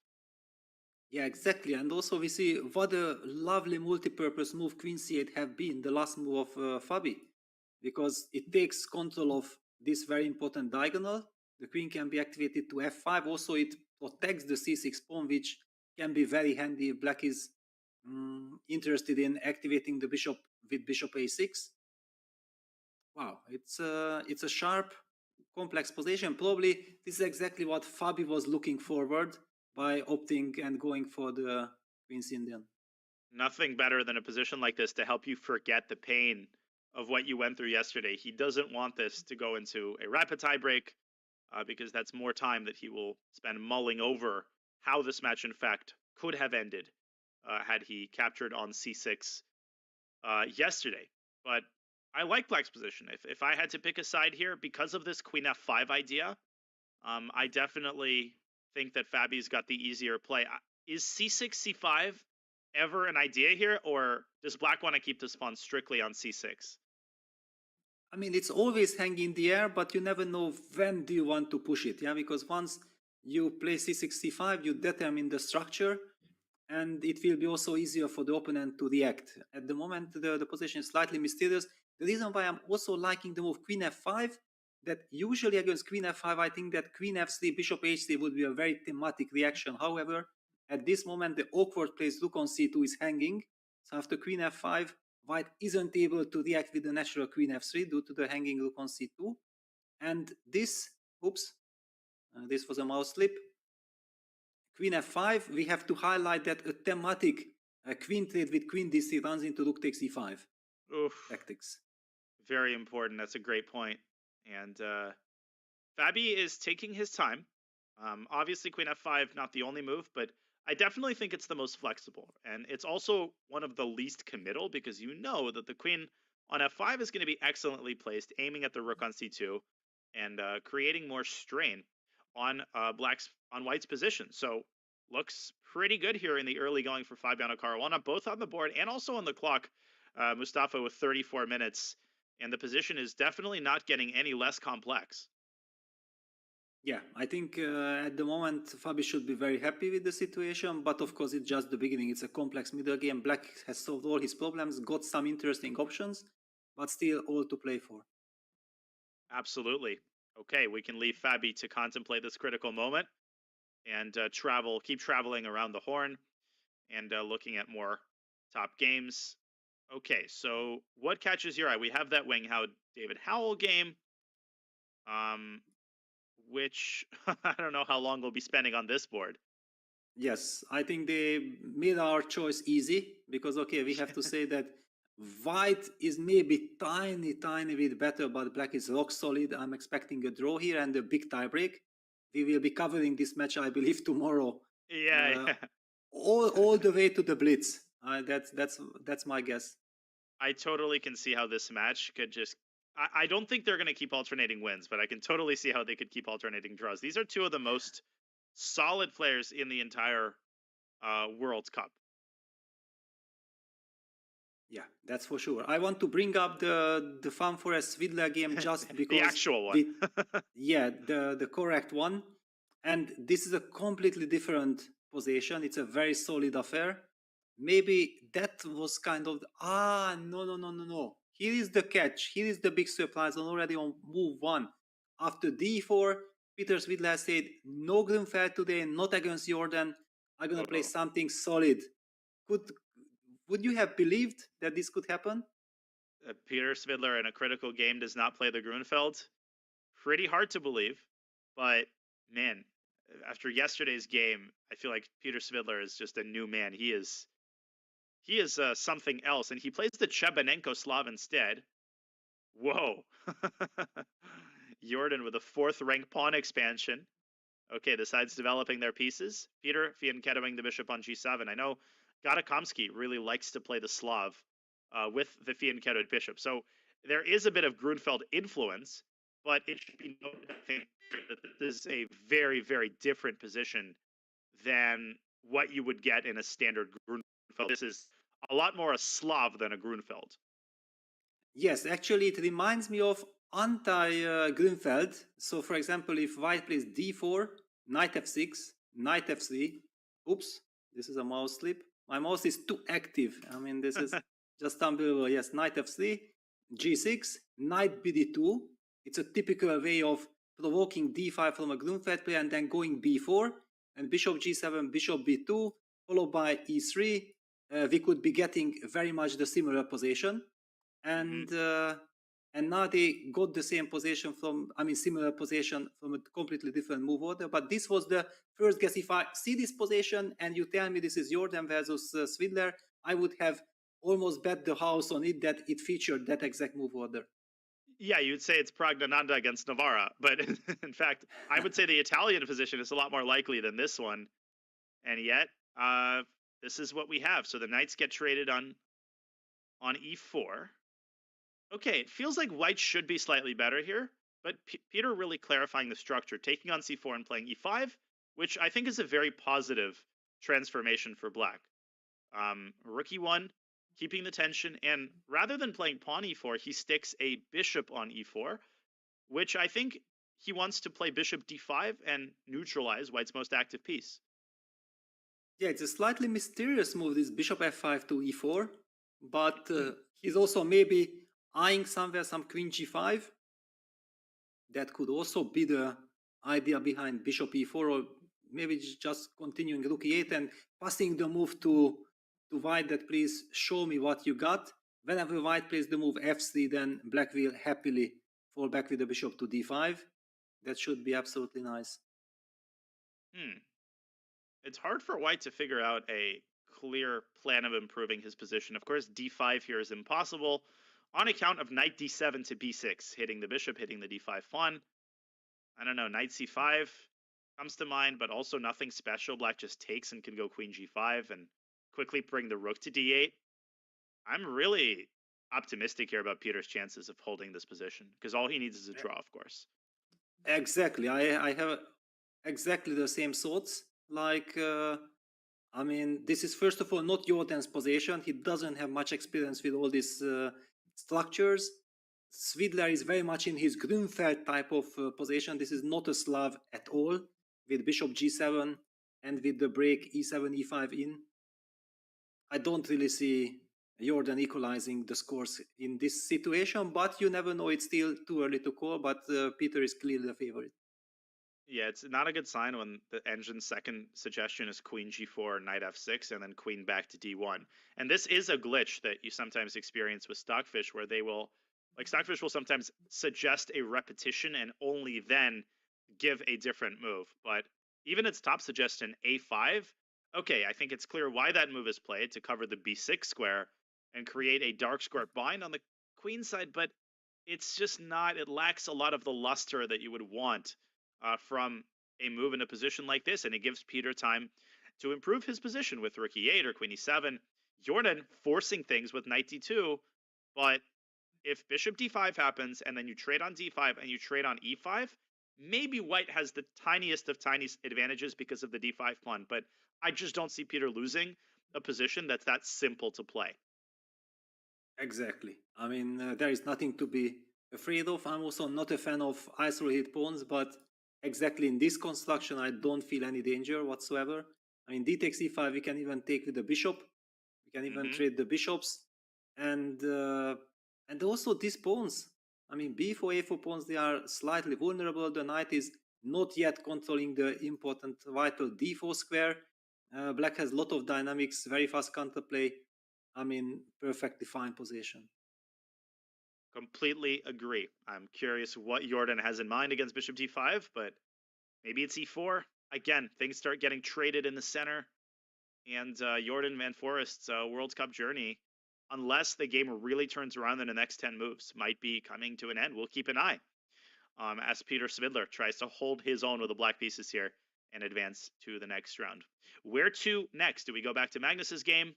Yeah, exactly. And also we see what a lovely multi-purpose move Queen c8 have been, the last move of Fabi, because it takes control of this very important diagonal. The queen can be activated to f5. Also, it protects the c6 pawn, which can be very handy if black is interested in activating the bishop with bishop a6. Wow, it's a sharp, complex position. Probably this is exactly what Fabi was looking forward by opting and going for the Queen's Indian. Nothing better than a position like this to help you forget the pain of what you went through yesterday. He doesn't want this to go into a rapid tiebreak because that's more time that he will spend mulling over how this match, in fact, could have ended had he captured on c6 yesterday. But I like Black's position. If I had to pick a side here, because of this Queen f5 idea, I definitely think that Fabi's got the easier play. Is c6, c5 ever an idea here, or does Black want to keep this pawn strictly on c6? I mean, it's always hanging in the air, but you never know when do you want to push it, yeah? Because once you play c6, c5, you determine the structure, and it will be also easier for the opponent to react. At the moment, the position is slightly mysterious. The reason why I'm also liking the move Queen f5, that usually against Queen f5, I think that Queen f3, Bishop h3 would be a very thematic reaction. However, at this moment, the awkward place Rook on c2 is hanging. So after Queen f5, White isn't able to react with the natural Queen f3 due to the hanging Rook on c2. And this, this was a mouse slip. Queen f5, we have to highlight that a thematic queen trade with Queen d3 runs into Rook takes e5 tactics. Very important. That's a great point. And Fabi is taking his time. Obviously, Queen f5, not the only move, but I definitely think it's the most flexible. And it's also one of the least committal because you know that the Queen on f5 is going to be excellently placed, aiming at the Rook on c2 and creating more strain on White's position. So looks pretty good here in the early going for Fabiano Caruana, both on the board and also on the clock. Mustafa with 34 minutes, and the position is definitely not getting any less complex. Yeah, I think at the moment Fabi should be very happy with the situation, but of course it's just the beginning. It's a complex middle game. Black has solved all his problems, got some interesting options, but still all to play for. Absolutely. Okay, we can leave Fabi to contemplate this critical moment and keep traveling around the horn and looking at more top games. Okay, so what catches your eye? We have that Wang Hao David Howell game, which I don't know how long we'll be spending on this board. Yes, I think they made our choice easy because, okay, we have to say that White is maybe tiny bit better, but Black is rock solid. I'm expecting a draw here and a big tiebreak. We will be covering this match, I believe, tomorrow. Yeah. All the way to the Blitz. That's my guess. I totally can see how this match could just... I don't think they're going to keep alternating wins, but I can totally see how they could keep alternating draws. These are two of the most solid players in the entire World Cup. Yeah, that's for sure. I want to bring up the Farm Forest Vidler game just because... the actual one. Yeah, the correct one. And this is a completely different position. It's a very solid affair. Maybe that was kind of... No. Here is the catch. Here is the big surprise. I'm already on move 1. After d4, Peter Svidler said, no Grunfeld today, not against Jordan. I'm going to play something solid. Would you have believed that this could happen? Peter Svidler in a critical game does not play the Grunfeld. Pretty hard to believe. But, man, after yesterday's game, I feel like Peter Svidler is just a new man. He is something else, and he plays the Chebanenko Slav instead. Whoa. Jordan with a 4th rank pawn expansion. Okay, the side's developing their pieces. Peter fianchettoing the bishop on g7. I know Gadakomsky really likes to play the Slav with the fianchettoed bishop. So there is a bit of Grunfeld influence, but it should be noted, I think, that this is a very, very different position than what you would get in a standard Grunfeld. This is a lot more a Slav than a Grunfeld. Yes, actually, it reminds me of anti-Grunfeld. So, for example, if White plays d4, knight f6, knight f3. Oops, this is a mouse slip. My mouse is too active. I mean, this is just unbelievable. Yes, knight f3, g6, knight bd2. It's a typical way of provoking d5 from a Grunfeld player and then going b4 and bishop g7, bishop b2, followed by e3. We could be getting very much the similar position. And And now they got the same position from, similar position from a completely different move order. But this was the first guess. If I see this position and you tell me this is Jordan versus Svidler, I would have almost bet the house on it that it featured that exact move order. Yeah, you'd say it's Pragnananda against Navarra, but in fact, I would say the Italian position is a lot more likely than this one. And yet, this is what we have. So the knights get traded on e4. Okay, it feels like white should be slightly better here, but Peter really clarifying the structure, taking on c4 and playing e5, which I think is a very positive transformation for black. Rook e1, keeping the tension, and rather than playing pawn e4, he sticks a bishop on e4, which I think he wants to play bishop d5 and neutralize white's most active piece. Yeah, it's a slightly mysterious move, this bishop f5 to e4, but he's also maybe eyeing somewhere some queen g5. That could also be the idea behind bishop e4, or maybe just continuing rook e8 and passing the move to white that please show me what you got. Whenever white plays the move f3, then black will happily fall back with the bishop to d5. That should be absolutely nice. It's hard for white to figure out a clear plan of improving his position. Of course, d5 here is impossible on account of knight d7 to b6, hitting the bishop, hitting the d5 pawn. I don't know, knight c5 comes to mind, but also nothing special. Black just takes and can go queen g5 and quickly bring the rook to d8. I'm really optimistic here about Peter's chances of holding this position, because all he needs is a draw, of course. Exactly. I have exactly the same thoughts. Like, this is first of all not Jordan's position. He doesn't have much experience with all these structures. Svidler is very much in his Grunfeld type of position. This is not a Slav at all, with bishop g7 and with the break e7, e5 in. I don't really see Jordan equalizing the scores in this situation, but you never know. It's still too early to call, but Peter is clearly the favorite. Yeah, it's not a good sign when the engine's second suggestion is queen g4, knight f6, and then queen back to d1. And this is a glitch that you sometimes experience with Stockfish, where they will, like Stockfish will sometimes suggest a repetition and only then give a different move. But even its top suggestion, a5, okay, I think it's clear why that move is played, to cover the b6 square and create a dark square bind on the queen side, but it's just not, it lacks a lot of the luster that you would want from a move in a position like this, and it gives Peter time to improve his position with rook e8 or queen e7. Jordan forcing things with knight d2, but if bishop d5 happens and then you trade on d5 and you trade on e5, maybe white has the tiniest of tiny advantages because of the d5 pawn, but I just don't see Peter losing a position that's that simple to play. Exactly. There is nothing to be afraid of. I'm also not a fan of isolated pawns, but exactly in this construction, I don't feel any danger whatsoever. D takes e5, we can even take with the bishop. We can even trade the bishops. And also these pawns, b4, a4 pawns, they are slightly vulnerable. The knight is not yet controlling the important vital d4 square. Black has a lot of dynamics, very fast counterplay. Perfectly fine position. Completely agree. I'm curious what Jordan has in mind against bishop d5, but maybe it's e4. Again, things start getting traded in the center, and Jordan Van Forest's World Cup journey, unless the game really turns around in the next 10 moves, might be coming to an end. We'll keep an eye as Peter Svidler tries to hold his own with the black pieces here and advance to the next round. Where to next? Do we go back to Magnus's game?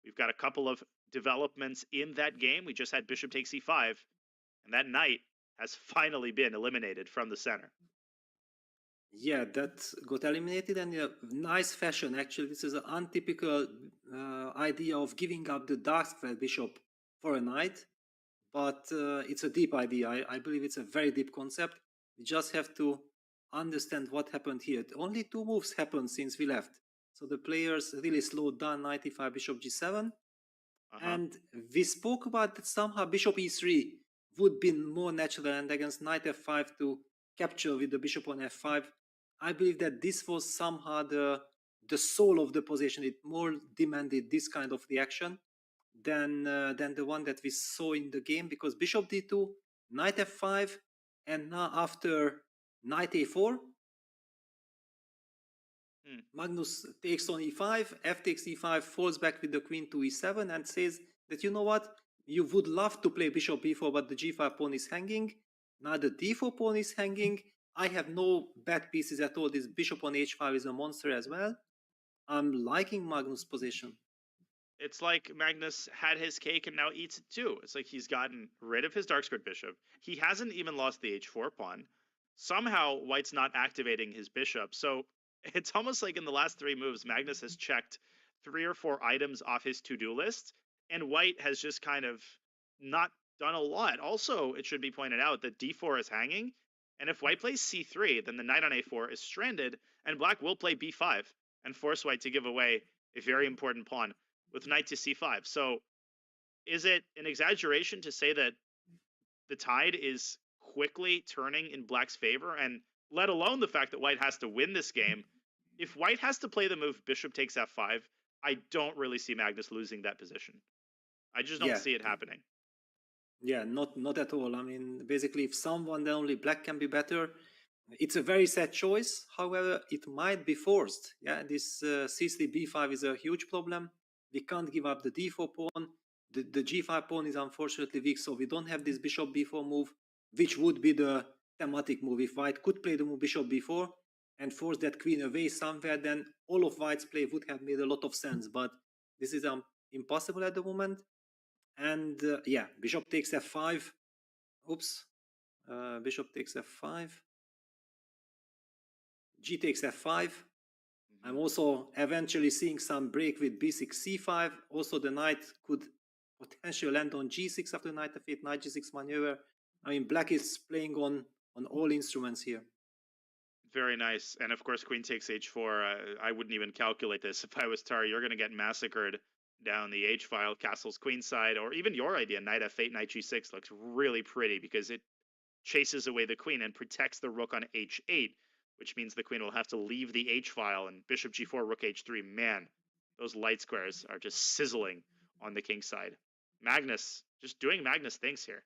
We've got a couple of developments in that game. We just had bishop takes e5, and that knight has finally been eliminated from the center. Yeah, that got eliminated, and in a nice fashion, actually. This is an untypical idea of giving up the dark square bishop for a knight, but it's a deep idea. I believe it's a very deep concept. We just have to understand what happened here. Only 2 moves happened since we left. So the players really slowed down knight e5, bishop g7. And we spoke about that somehow bishop e3 would be more natural, and against knight f5 to capture with the bishop on f5. I believe that this was somehow the soul of the position. It more demanded this kind of reaction than the one that we saw in the game, because bishop d2 knight f5, and now after knight a4, Magnus takes on e5, f takes e5, falls back with the queen to e7, and says that, you know what, you would love to play bishop b4, but the g5 pawn is hanging. Now the d4 pawn is hanging. I have no bad pieces at all. This bishop on h5 is a monster as well. I'm liking Magnus' position. It's like Magnus had his cake and now eats it too. It's like he's gotten rid of his dark squared bishop. He hasn't even lost the h4 pawn. Somehow White's not activating his bishop. So it's almost like in the last 3 moves, Magnus has checked 3 or 4 items off his to-do list, and White has just kind of not done a lot. Also, it should be pointed out that d4 is hanging, and if White plays c3, then the knight on a4 is stranded, and Black will play b5 and force White to give away a very important pawn with knight to c5. So is it an exaggeration to say that the tide is quickly turning in Black's favor, and let alone the fact that White has to win this game? If White has to play the move bishop takes f5, I don't really see Magnus losing that position. I just don't see it happening. Yeah, not at all. I mean, basically, if someone, then only Black can be better. It's a very sad choice. However, it might be forced. Yeah, this c3 b5 is a huge problem. We can't give up the d4 pawn. The g5 pawn is unfortunately weak, so we don't have this bishop b4 move, which would be the thematic move. If White could play the move bishop b4 and force that queen away somewhere, then all of White's play would have made a lot of sense. But this is impossible at the moment. And yeah, bishop takes f5. Oops. Bishop takes f5. G takes f5. I'm also eventually seeing some break with b6, c5. Also, the knight could potentially land on g6 after knight f8, knight g6 maneuver. I mean, Black is playing on all instruments here. Very nice. And of course, queen takes h4. I wouldn't even calculate this. If I was Tari, you're going to get massacred down the h-file, castle's queen side, or even your idea, knight f8, knight g6 looks really pretty because it chases away the queen and protects the rook on h8, which means the queen will have to leave the h-file, and bishop g4, rook h3. Man, those light squares are just sizzling on the king side. Magnus, just doing Magnus things here.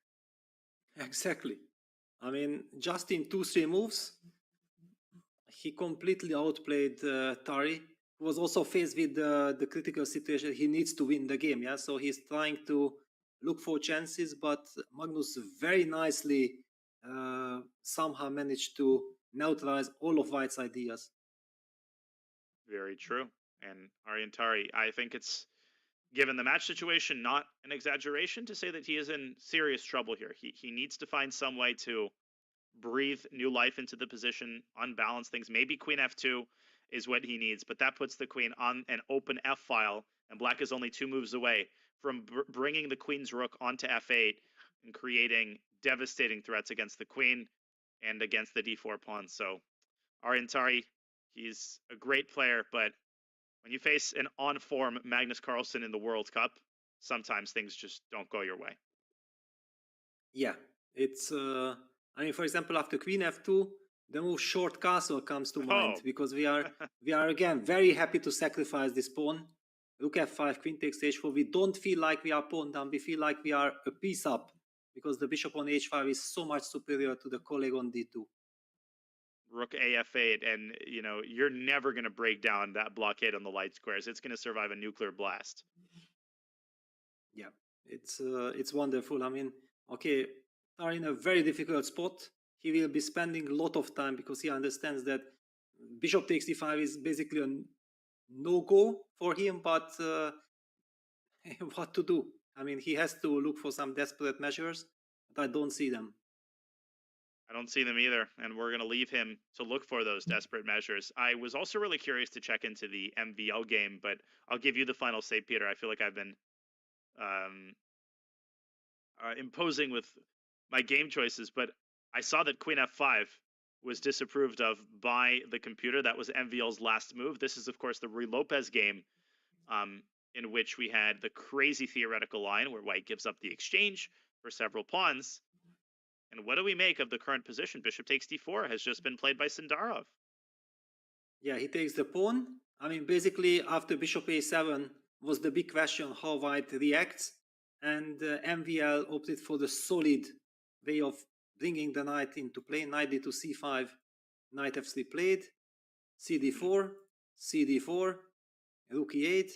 Exactly. I mean, just in 2-3 moves, he completely outplayed Tari, who was also faced with the critical situation. He needs to win the game, yeah? So he's trying to look for chances, but Magnus very nicely somehow managed to neutralize all of White's ideas. Very true. And Aryan Tari, I think it's, given the match situation, not an exaggeration to say that he is in serious trouble here. He needs to find some way to breathe new life into the position, unbalance things. Maybe queen f2 is what he needs, but that puts the queen on an open f-file, and Black is only 2 moves away from bringing the queen's rook onto f8 and creating devastating threats against the queen and against the d4 pawn. So Aryan Tari, he's a great player, but when you face an on-form Magnus Carlsen in the World Cup, sometimes things just don't go your way. Yeah, it's... I mean, for example, after queen f2, the move short castle comes to mind, because we are again very happy to sacrifice this pawn. Rook f5, queen takes h4. We don't feel like we are pawn down. We feel like we are a piece up, because the bishop on h5 is so much superior to the colleague on d2. Rook af8, and you know you're never going to break down that blockade on the light squares. It's going to survive a nuclear blast. Yeah, it's wonderful. I mean, okay, are in a very difficult spot. He will be spending a lot of time because he understands that bishop takes d5 is basically a no-go for him, but what to do? I mean, he has to look for some desperate measures, but I don't see them. I don't see them either, and we're going to leave him to look for those desperate measures. I was also really curious to check into the MVL game, but I'll give you the final say, Peter. I feel like I've been imposing with my game choices, but I saw that queen f5 was disapproved of by the computer. That was MVL's last move. This is, of course, the Rui Lopez game, in which we had the crazy theoretical line where White gives up the exchange for several pawns. And what do we make of the current position? Bishop takes d4 has just been played by Sindarov. Yeah, he takes the pawn. I mean, basically, after bishop a7 was the big question how White reacts, and MVL opted for the solid way of bringing the knight into play. Knight d2 c5, knight f3 played, cd4, cd4, rook e8,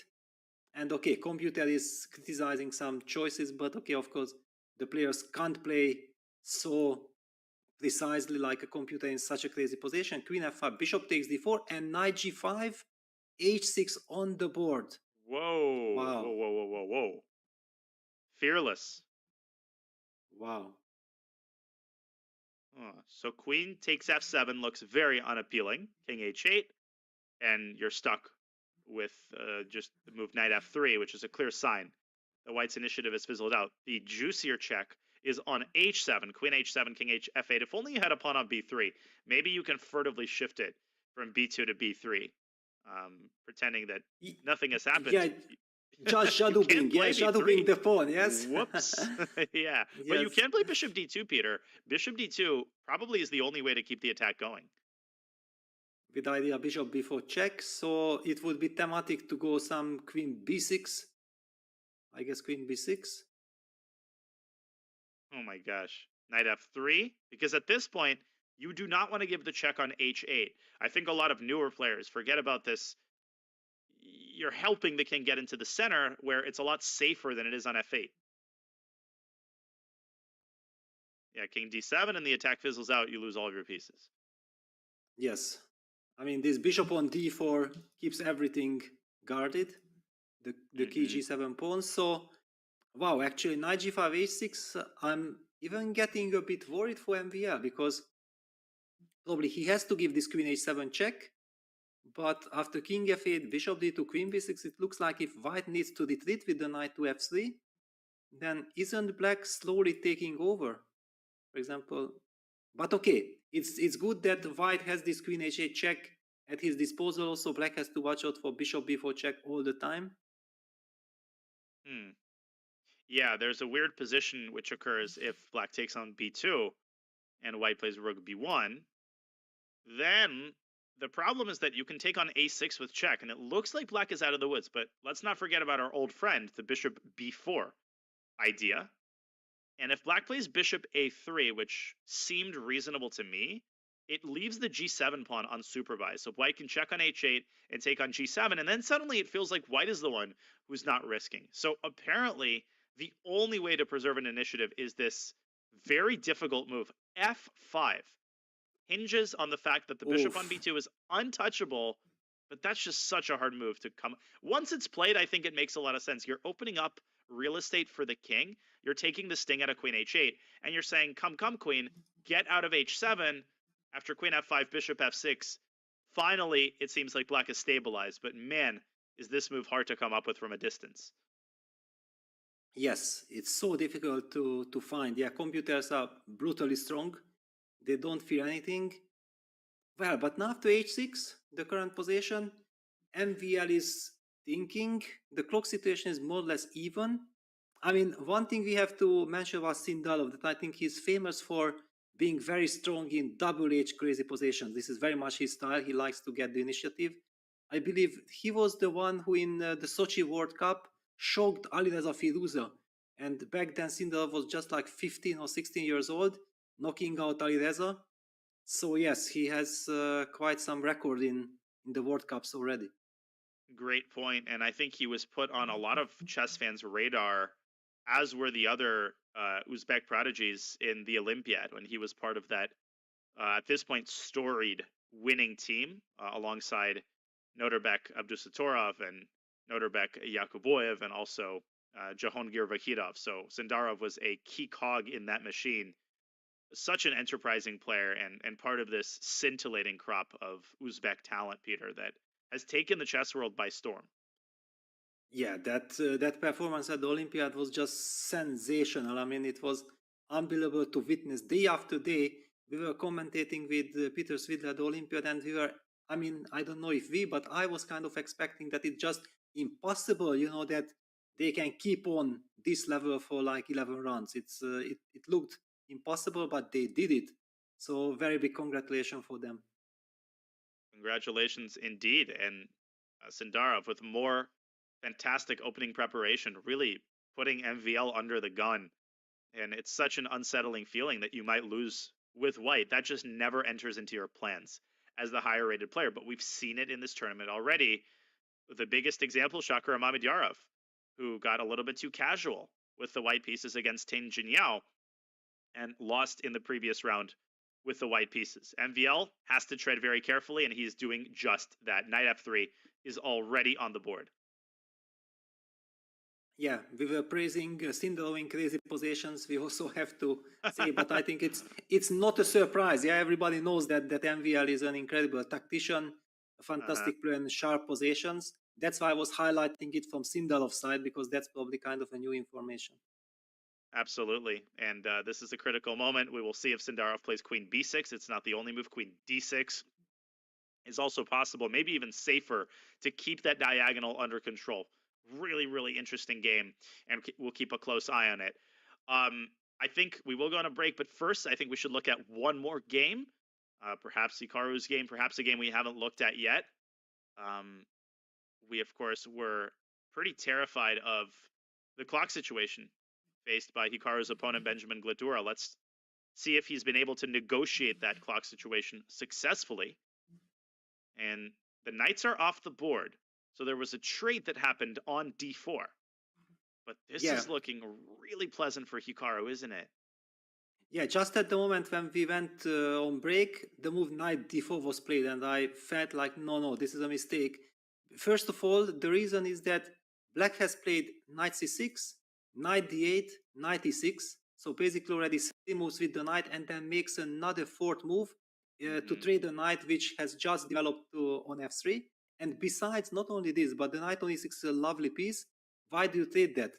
and okay, computer is criticizing some choices, but okay, of course, the players can't play so precisely like a computer in such a crazy position. Queen f5, bishop takes d4, and knight g5, h6 on the board. Whoa. Wow. Whoa, whoa, whoa, whoa, whoa. Fearless. Wow. So queen takes f7 looks very unappealing. King h8, and you're stuck with just the move knight f3, which is a clear sign the white's initiative is fizzled out. The juicier check is on h7, queen h7, king h f8. If only you had a pawn on b3, maybe you can furtively shift it from b2 to b3, pretending that nothing has happened. Yeah, just shadowing. Yeah, shadowing the pawn. Yes. Whoops. Yeah, Yes. but you can play bishop d2, Peter. Bishop d2 probably is the only way to keep the attack going. With idea bishop b4 check, so it would be thematic to go some queen b6. I guess queen b6. Oh my gosh. Knight f3, because at this point, you do not want to give the check on h8. I think a lot of newer players forget about this. You're helping the king get into the center where it's a lot safer than it is on f8. Yeah, king d7 and the attack fizzles out, you lose all of your pieces. Yes. I mean, this bishop on d4 keeps everything guarded, the key g7 pawn. So, wow, actually, knight g5, h6, I'm even getting a bit worried for MVL because probably he has to give this queen h7 check. But after king f8, bishop d2, queen b6, it looks like if white needs to retreat with the knight to f3, then isn't black slowly taking over? For example, but okay, it's good that white has this queen h8 check at his disposal. Also, black has to watch out for bishop b4 check all the time. Yeah, there's a weird position which occurs if black takes on b2 and white plays rook b1. Then the problem is that you can take on a6 with check, and it looks like black is out of the woods, but let's not forget about our old friend, the bishop b4 idea. And if black plays bishop a3, which seemed reasonable to me, it leaves the g7 pawn unsupervised. So white can check on h8 and take on g7, and then suddenly it feels like white is the one who's not risking. So apparently, the only way to preserve an initiative is this very difficult move, f5. Hinges on the fact that the bishop on b2 is untouchable, but that's just such a hard move to come. Once it's played, I think it makes a lot of sense. You're opening up real estate for the king. You're taking the sting out of queen h8, and you're saying, come, queen, get out of h7 after queen f5, bishop f6. Finally, it seems like black is stabilized, but man, is this move hard to come up with from a distance. Yes, it's so difficult to find. Yeah, computers are brutally strong. They don't fear anything. Well, but now after h6, the current position, MVL is thinking the clock situation is more or less even. I mean, one thing we have to mention about Sindarov, that I think he's famous for being very strong in double H crazy positions. This is very much his style. He likes to get the initiative. I believe he was the one who in the Sochi World Cup shocked Alireza Firuza. And back then Sindarov was just like 15 or 16 years old, knocking out Alireza. So yes, he has quite some record in the World Cups already. Great point, and I think he was put on a lot of chess fans' radar, as were the other Uzbek prodigies in the Olympiad when he was part of that, at this point, storied winning team alongside Noterbek Abdusatorov and Noterbek Yakuboyev and also Jahongir Vakhidov. So Sindarov was a key cog in that machine. Such an enterprising player and part of this scintillating crop of Uzbek talent, Peter, that has taken the chess world by storm. Yeah, that performance at the Olympiad was just sensational. I mean, it was unbelievable to witness day after day. We were commentating with Peter Svidler at the Olympiad, and we were, I mean, I don't know if we, but I was kind of expecting that it's just impossible, you know, that they can keep on this level for like 11 rounds. It looked impossible, but they did it. So very big congratulations for them. Congratulations indeed. And Sindarov with more fantastic opening preparation, really putting MVL under the gun. And it's such an unsettling feeling that you might lose with white. That just never enters into your plans as the higher rated player. But we've seen it in this tournament already. The biggest example, Shakira Mamedyarov, who got a little bit too casual with the white pieces against Tin Jinyao and lost in the previous round with the white pieces. MVL has to tread very carefully, and he's doing just that. Knight f3 is already on the board. Yeah, we were praising Sindel in crazy positions. We also have to say, but I think it's not a surprise. Yeah, everybody knows that MVL is an incredible tactician, a fantastic player in sharp positions. That's why I was highlighting it from Sindelov's side, because that's probably kind of a new information. Absolutely. And this is a critical moment. We will see if Sindarov plays queen b6. It's not the only move. Queen d6 is also possible, maybe even safer, to keep that diagonal under control. Really, really interesting game, and we'll keep a close eye on it. I think we will go on a break, but first, I think we should look at one more game. Perhaps Hikaru's game, perhaps a game we haven't looked at yet. We, of course, were pretty terrified of the clock situation faced by Hikaru's opponent, Benjamin Gladura. Let's see if he's been able to negotiate that clock situation successfully. And the knights are off the board. So there was a trade that happened on d4. But this is looking really pleasant for Hikaru, isn't it? Yeah, just at the moment when we went on break, the move knight d4 was played, and I felt like, no, this is a mistake. First of all, the reason is that black has played knight c6, knight d8, knight e6. So basically already 3 moves with the knight, and then makes another 4th move to trade the knight, which has just developed on f3. And besides, not only this, but the knight on e6 is a lovely piece. Why do you trade that?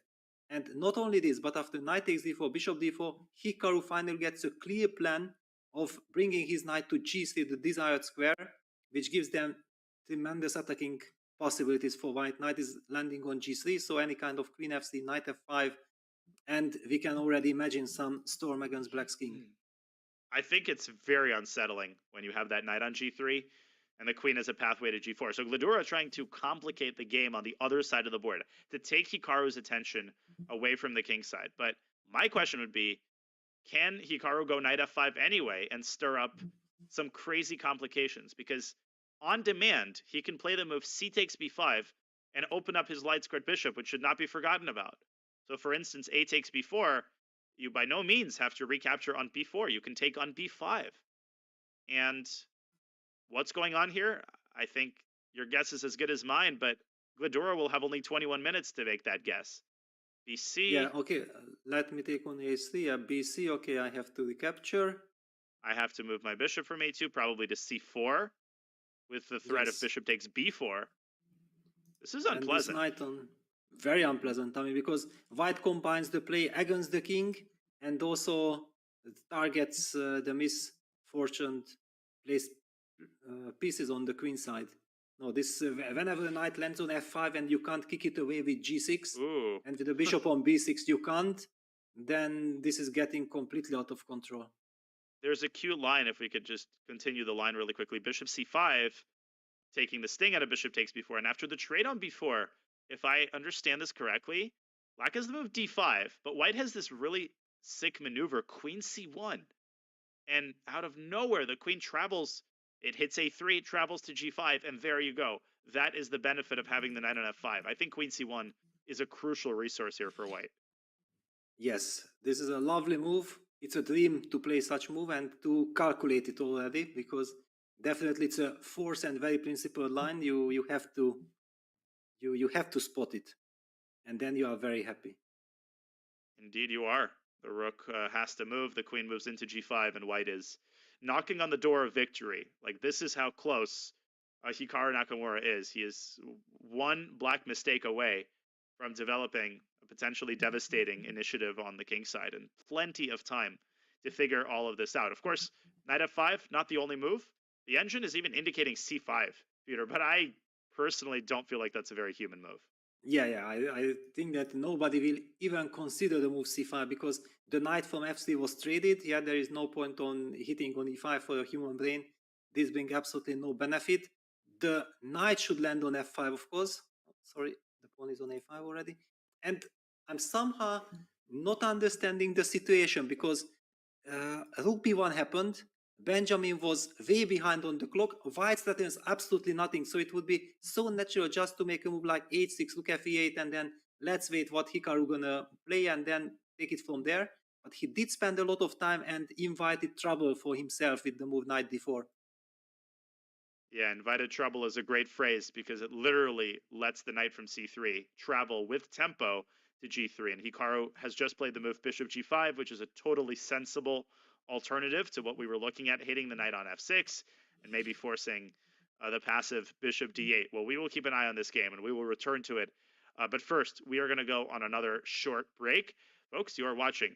And not only this, but after knight takes d4, bishop d4, Hikaru finally gets a clear plan of bringing his knight to g3, the desired square, which gives them tremendous attacking possibilities for white. Knight is landing on g3, so any kind of queen f3, knight f5, and we can already imagine some storm against black's king. I think it's very unsettling when you have that knight on g3 and the queen has a pathway to g4. So Gladura trying to complicate the game on the other side of the board to take Hikaru's attention away from the king side. But my question would be, can Hikaru go knight f5 anyway and stir up some crazy complications? Because on demand, he can play the move c takes b5 and open up his light squared bishop, which should not be forgotten about. So for instance, a takes b4, you by no means have to recapture on b4. You can take on b5. And what's going on here? I think your guess is as good as mine, but Gladura will have only 21 minutes to make that guess. BC. Yeah, okay. Let me take on a3. Yeah, BC. Okay, I have to recapture. I have to move my bishop from a2, probably to c4, with the threat of bishop takes b4. This is unpleasant. And this knight on very unpleasant, I mean, because white combines the play against the king and also targets the misfortuned placed pieces on the queen side. No, this whenever the knight lands on f5 and you can't kick it away with g6, and with the bishop on b6 you can't, then this is getting completely out of control. There's a cute line, if we could just continue the line really quickly. Bishop c5, taking the sting out of bishop takes b4, and after the trade on b4, if I understand this correctly, black has the move d5, but white has this really sick maneuver, queen c1. And out of nowhere, the queen travels. It hits a3, it travels to g5, and there you go. That is the benefit of having the knight on f5. I think queen c1 is a crucial resource here for white. Yes, this is a lovely move. It's a dream to play such move and to calculate it already, because definitely it's a force and very principled line. You have to spot it, and then you are very happy. Indeed you are. The rook has to move, the queen moves into g5, and white is knocking on the door of victory. Like, this is how close Hikaru Nakamura is. He is one black mistake away from developing a potentially devastating initiative on the king side, and plenty of time to figure all of this out. Of course, knight f5, not the only move. The engine is even indicating c5, Peter, but I personally don't feel like that's a very human move. Yeah, I think that nobody will even consider the move c5, because the knight from f3 was traded. Yeah, there is no point on hitting on e5 for a human brain. This brings absolutely no benefit. The knight should land on f5, of course. Sorry, the pawn is on a5 already. And I'm somehow not understanding the situation, because rook b1 happened. Benjamin was way behind on the clock. White threatens absolutely nothing, so it would be so natural just to make a move like h6, rook f8, and then let's wait what Hikaru gonna play and then take it from there. But he did spend a lot of time and invited trouble for himself with the move knight d4. Yeah, invited trouble is a great phrase because it literally lets the knight from c3 travel with tempo to g3. And Hikaru has just played the move bishop g5, which is a totally sensible alternative to what we were looking at, hitting the knight on f6 and maybe forcing the passive bishop d8. Well, we will keep an eye on this game and we will return to it. But first, we are going to go on another short break. Folks, you are watching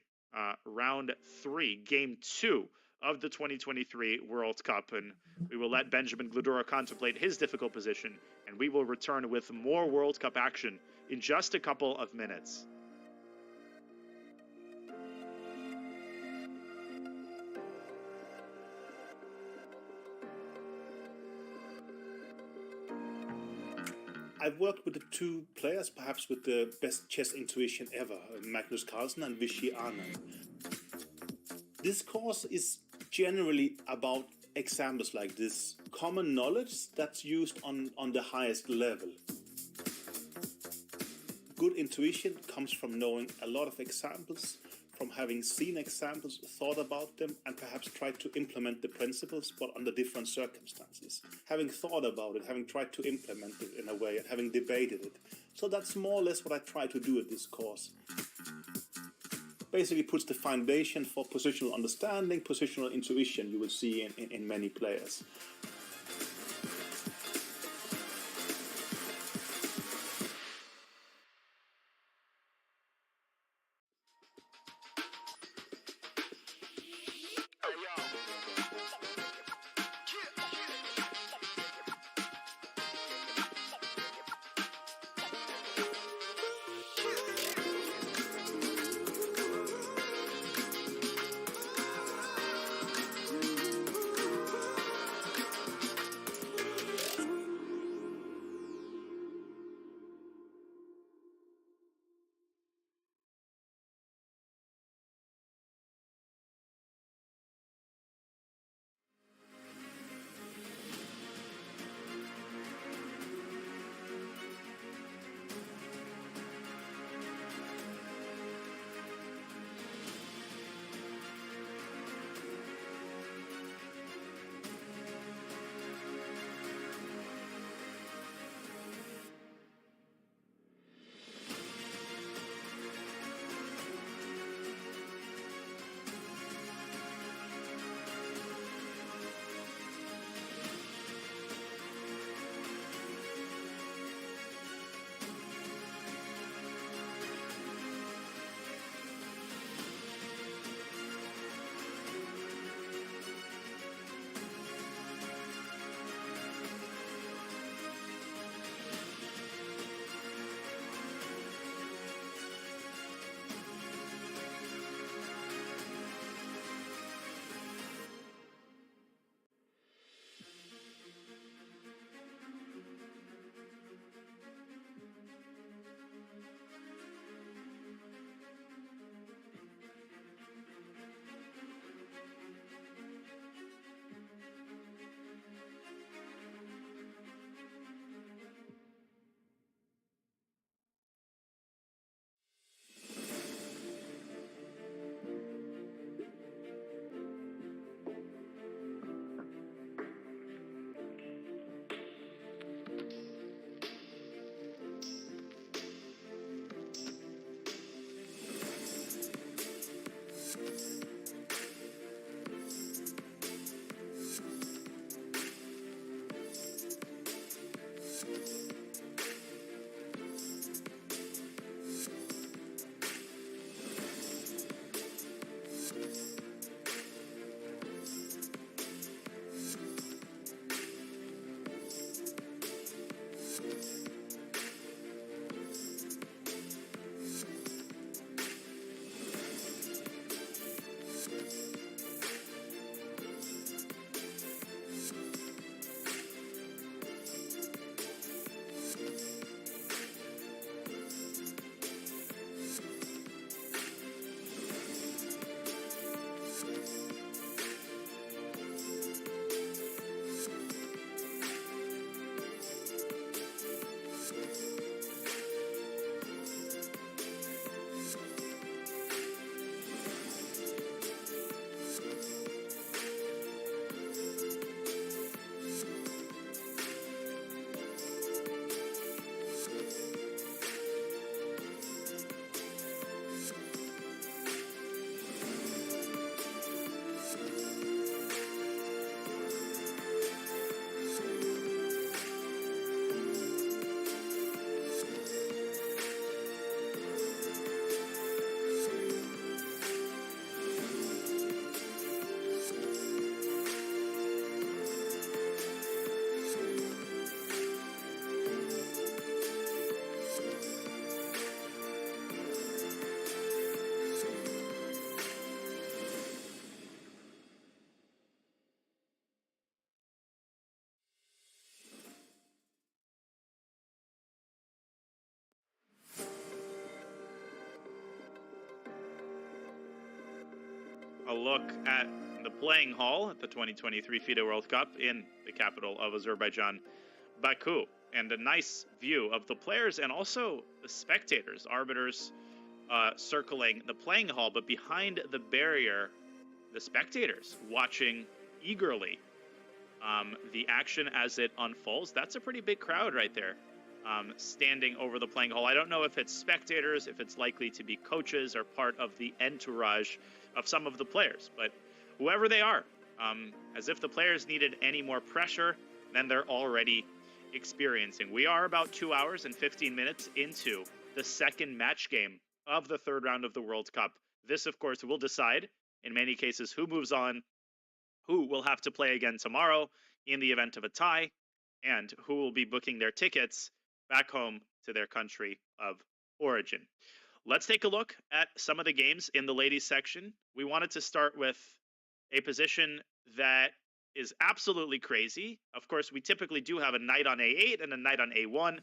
round 3, game 2 of the 2023 World Cup. And we will let Benjamin Gludura contemplate his difficult position, and we will return with more World Cup action in just a couple of minutes. I've worked with the two players, perhaps with the best chess intuition ever, Magnus Carlsen and Vichy Anand. This course is generally about examples like this, common knowledge that's used on the highest level. Good intuition comes from knowing a lot of examples, from having seen examples, thought about them, and perhaps tried to implement the principles, but under different circumstances. Having thought about it, having tried to implement it in a way, and having debated it. So that's more or less what I try to do at this course. Basically puts the foundation for positional understanding, positional intuition you will see in many players. a look at the playing hall at the 2023 Fide World Cup in the capital of Azerbaijan, Baku, and a nice view of the players and also the spectators, arbiters circling the playing hall, but behind the barrier, the spectators watching eagerly the action as it unfolds. That's a pretty big crowd right there, standing over the playing hall. I don't know if it's spectators, if it's likely to be coaches or part of the entourage of some of the players, but whoever they are, as if the players needed any more pressure than they're already experiencing. We are about 2 hours and 15 minutes into the second match game of the third round of the World Cup. This, of course, will decide, in many cases, who moves on, who will have to play again tomorrow in the event of a tie, and who will be booking their tickets back home to their country of origin. Let's take a look at some of the games in the ladies section. We wanted to start with a position that is absolutely crazy. Of course, we typically do have a knight on a8 and a knight on a1.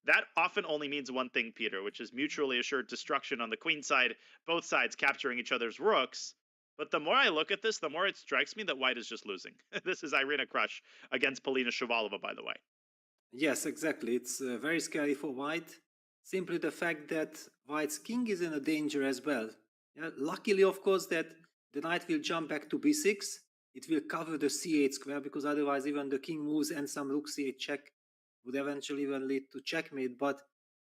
That often only means one thing, Peter, which is mutually assured destruction on the queen side, both sides capturing each other's rooks. But the more I look at this, the more it strikes me that white is just losing. This is Irina Krush against Polina Shuvalova, by the way. Yes, exactly. It's very scary for white. Simply the fact that white's king is in a danger as well. Yeah, luckily, of course, that the knight will jump back to b6. It will cover the c8 square, because otherwise even the king moves and some rook c8 check would eventually even lead to checkmate. But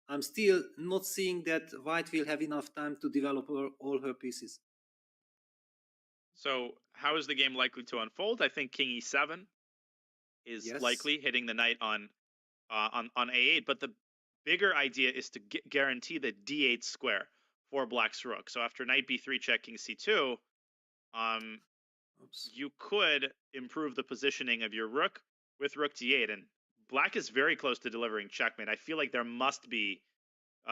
I'm still not seeing that white will have enough time to develop all her pieces. So how is the game likely to unfold? I think king e7 is likely, hitting the knight on a8. But the bigger idea is to guarantee the d8 square for black's rook. So after knight b3 check king c2, you could improve the positioning of your rook with rook d8. And black is very close to delivering checkmate. I feel like there must be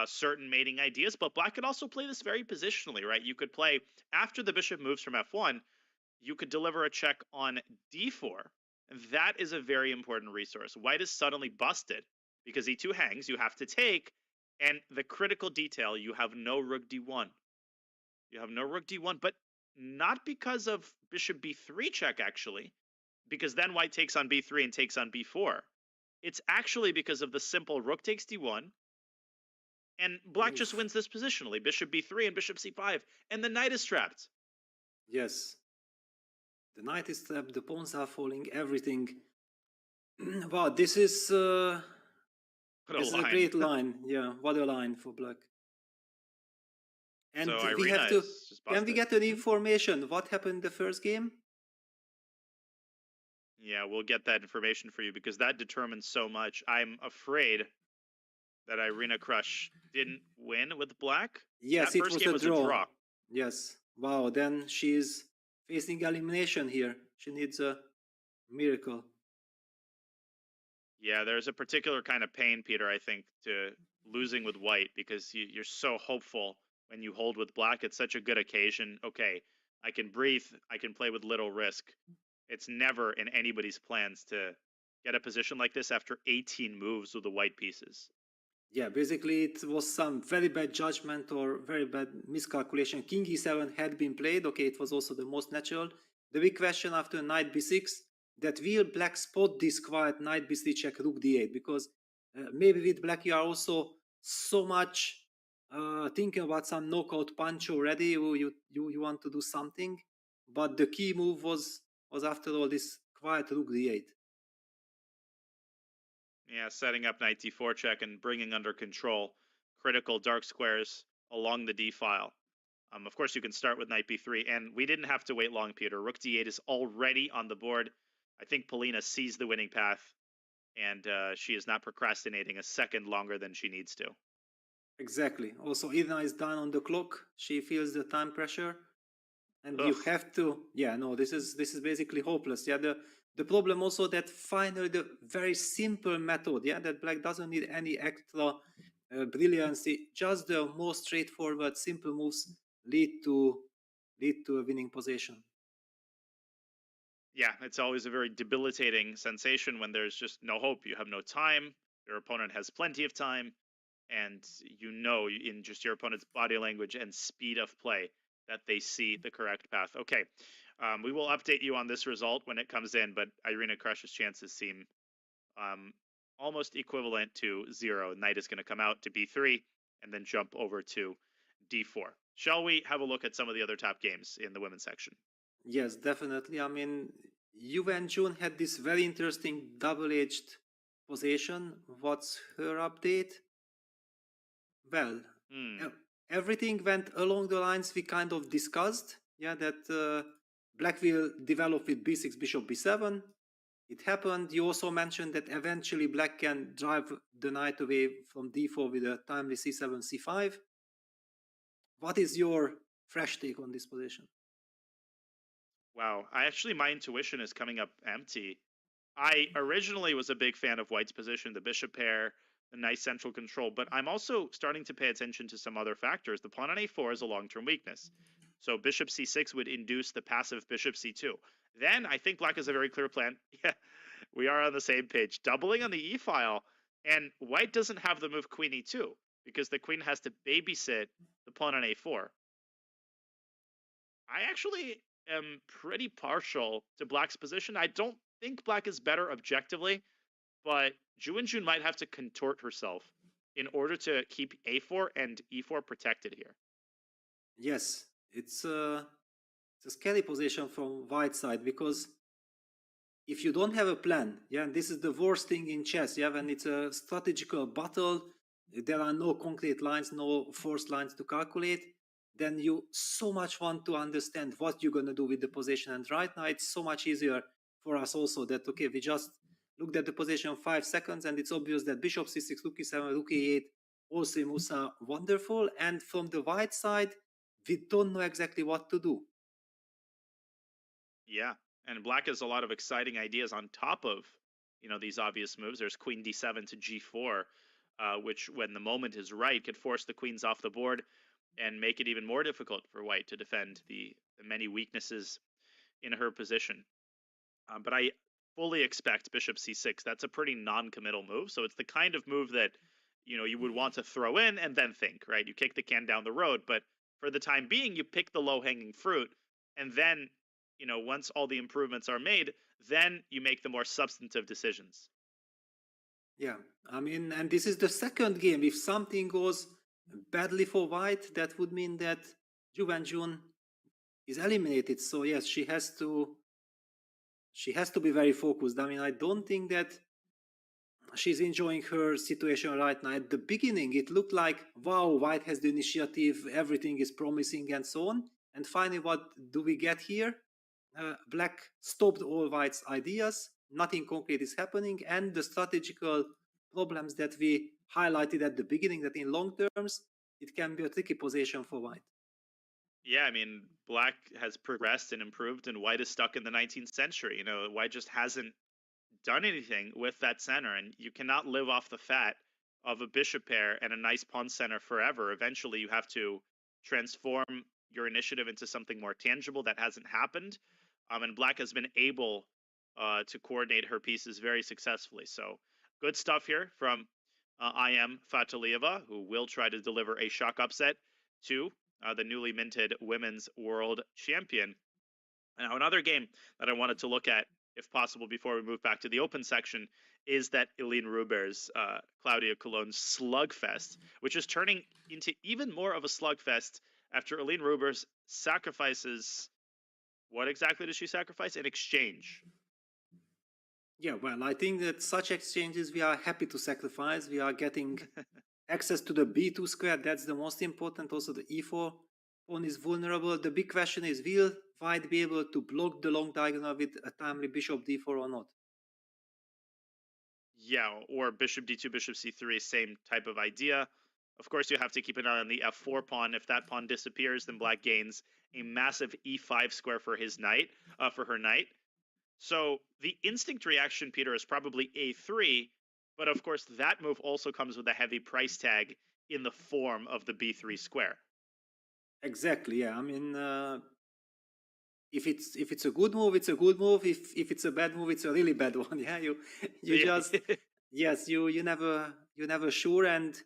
certain mating ideas, but black could also play this very positionally, right? You could play, after the bishop moves from f1, you could deliver a check on d4. And that is a very important resource. White is suddenly busted because e2 hangs, you have to take, and the critical detail, you have no rook d1. You have no rook d1, but not because of bishop b3 check, actually, because then white takes on b3 and takes on b4. It's actually because of the simple rook takes d1, and black just wins this positionally, bishop b3 and bishop c5, and the knight is trapped. Yes. The knight is trapped, the pawns are falling, everything. Wow, this is a great line. Yeah, what a line for black. And so we have to, can we get an information? What happened in the first game? Yeah, we'll get that information for you because that determines so much. I'm afraid that Irina Krush didn't win with black. Yes, that first game was a draw. Yes. Wow, then she's facing elimination here. She needs a miracle. Yeah, there's a particular kind of pain, Peter, I think, to losing with white because you're so hopeful when you hold with black. It's such a good occasion. Okay, I can breathe. I can play with little risk. It's never in anybody's plans to get a position like this after 18 moves with the white pieces. Yeah, basically it was some very bad judgment or very bad miscalculation. King e7 had been played. Okay, it was also the most natural. The big question after knight b6, that will black spot this quiet knight b3 check rook d8? Because maybe with black you are also so much thinking about some knockout punch already. You want to do something, but the key move was after all this quiet rook d8. Yeah, setting up knight d4 check and bringing under control critical dark squares along the d file. Of course, you can start with knight b3, and we didn't have to wait long, Peter. Rook d8 is already on the board. I think Polina sees the winning path, and she is not procrastinating a second longer than she needs to. Exactly. Also, Irina is down on the clock. She feels the time pressure, and you have to. Yeah, no, this is basically hopeless. Yeah, the problem also that finally the very simple method. Yeah, that black doesn't need any extra brilliancy. Just the most straightforward, simple moves lead to a winning position. Yeah, it's always a very debilitating sensation when there's just no hope. You have no time. Your opponent has plenty of time. And you know in just your opponent's body language and speed of play that they see the correct path. Okay, we will update you on this result when it comes in, but Irina Krush's chances seem almost equivalent to 0. Knight is going to come out to b3 and then jump over to d4. Shall we have a look at some of the other top games in the women's section? Yes, definitely. I mean, Yu and June had this very interesting double-edged position. What's her update? Well, everything went along the lines we kind of discussed. Yeah, that Black will develop with b6, bishop b7. It happened. You also mentioned that eventually Black can drive the knight away from d4 with a timely c7, c5. What is your fresh take on this position? Wow, my intuition is coming up empty. I originally was a big fan of White's position, the bishop pair, the nice central control, but I'm also starting to pay attention to some other factors. The pawn on a4 is a long-term weakness. So bishop c6 would induce the passive bishop c2. Then I think Black has a very clear plan. Yeah, we are on the same page. Doubling on the e-file, and White doesn't have the move queen e2 because the queen has to babysit the pawn on a4. I actually am pretty partial to Black's position. I don't think Black is better objectively, but Ju and Jun might have to contort herself in order to keep a4 and e4 protected here. Yes, it's a scary position from White's side, because if you don't have a plan, yeah, and this is the worst thing in chess, yeah, when it's a strategical battle, there are no concrete lines, no forced lines to calculate, then you so much want to understand what you're going to do with the position. And right now it's so much easier for us also that, okay, we just looked at the position 5 seconds and it's obvious that bishop c6, rook e7, rook e8 also moves are wonderful. And from the White side, we don't know exactly what to do. Yeah, and Black has a lot of exciting ideas on top of, these obvious moves. There's queen d7 to g4, which, when the moment is right, could force the queens off the board and make it even more difficult for White to defend the many weaknesses in her position. But I fully expect bishop c6. That's a pretty non-committal move. So it's the kind of move that, you would want to throw in and then think, right? You kick the can down the road, but for the time being, you pick the low-hanging fruit. And then, once all the improvements are made, then you make the more substantive decisions. Yeah, I mean, and this is the second game. If something goes badly for White, that would mean that Ju Wenjun is eliminated. So yes, she has to be very focused. I mean, I don't think that she's enjoying her situation right now. At the beginning, it looked like, wow, White has the initiative, everything is promising and so on. And finally, what do we get here? Black stopped all White's ideas, nothing concrete is happening, and the strategical problems that we highlighted at the beginning, that in long terms, it can be a tricky position for White. Yeah, I mean, Black has progressed and improved, and White is stuck in the 19th century. White just hasn't done anything with that center, and you cannot live off the fat of a bishop pair and a nice pawn center forever. Eventually, you have to transform your initiative into something more tangible. That hasn't happened, and Black has been able to coordinate her pieces very successfully. So good stuff here from IM Fatalieva, who will try to deliver a shock upset to the newly minted women's world champion. Now, another game that I wanted to look at, if possible, before we move back to the open section, is that Eline Ruber's Claudia Colon slugfest, which is turning into even more of a slugfest after Eline Ruber's sacrifices. What exactly does she sacrifice? An exchange. Yeah, well, I think that such exchanges we are happy to sacrifice. We are getting access to the b2 square. That's the most important. Also, the e4 pawn is vulnerable. The big question is, will White be able to block the long diagonal with a timely bishop d4 or not? Yeah, or bishop d2, bishop c3, same type of idea. Of course, you have to keep an eye on the f4 pawn. If that pawn disappears, then Black gains a massive e5 square for his knight, for her knight. So the instinct reaction, Peter, is probably a3, but of course that move also comes with a heavy price tag in the form of the b3 square. Exactly. Yeah. I mean, if it's a good move, it's a good move. If it's a bad move, it's a really bad one. Yeah. You just yes. You never sure. And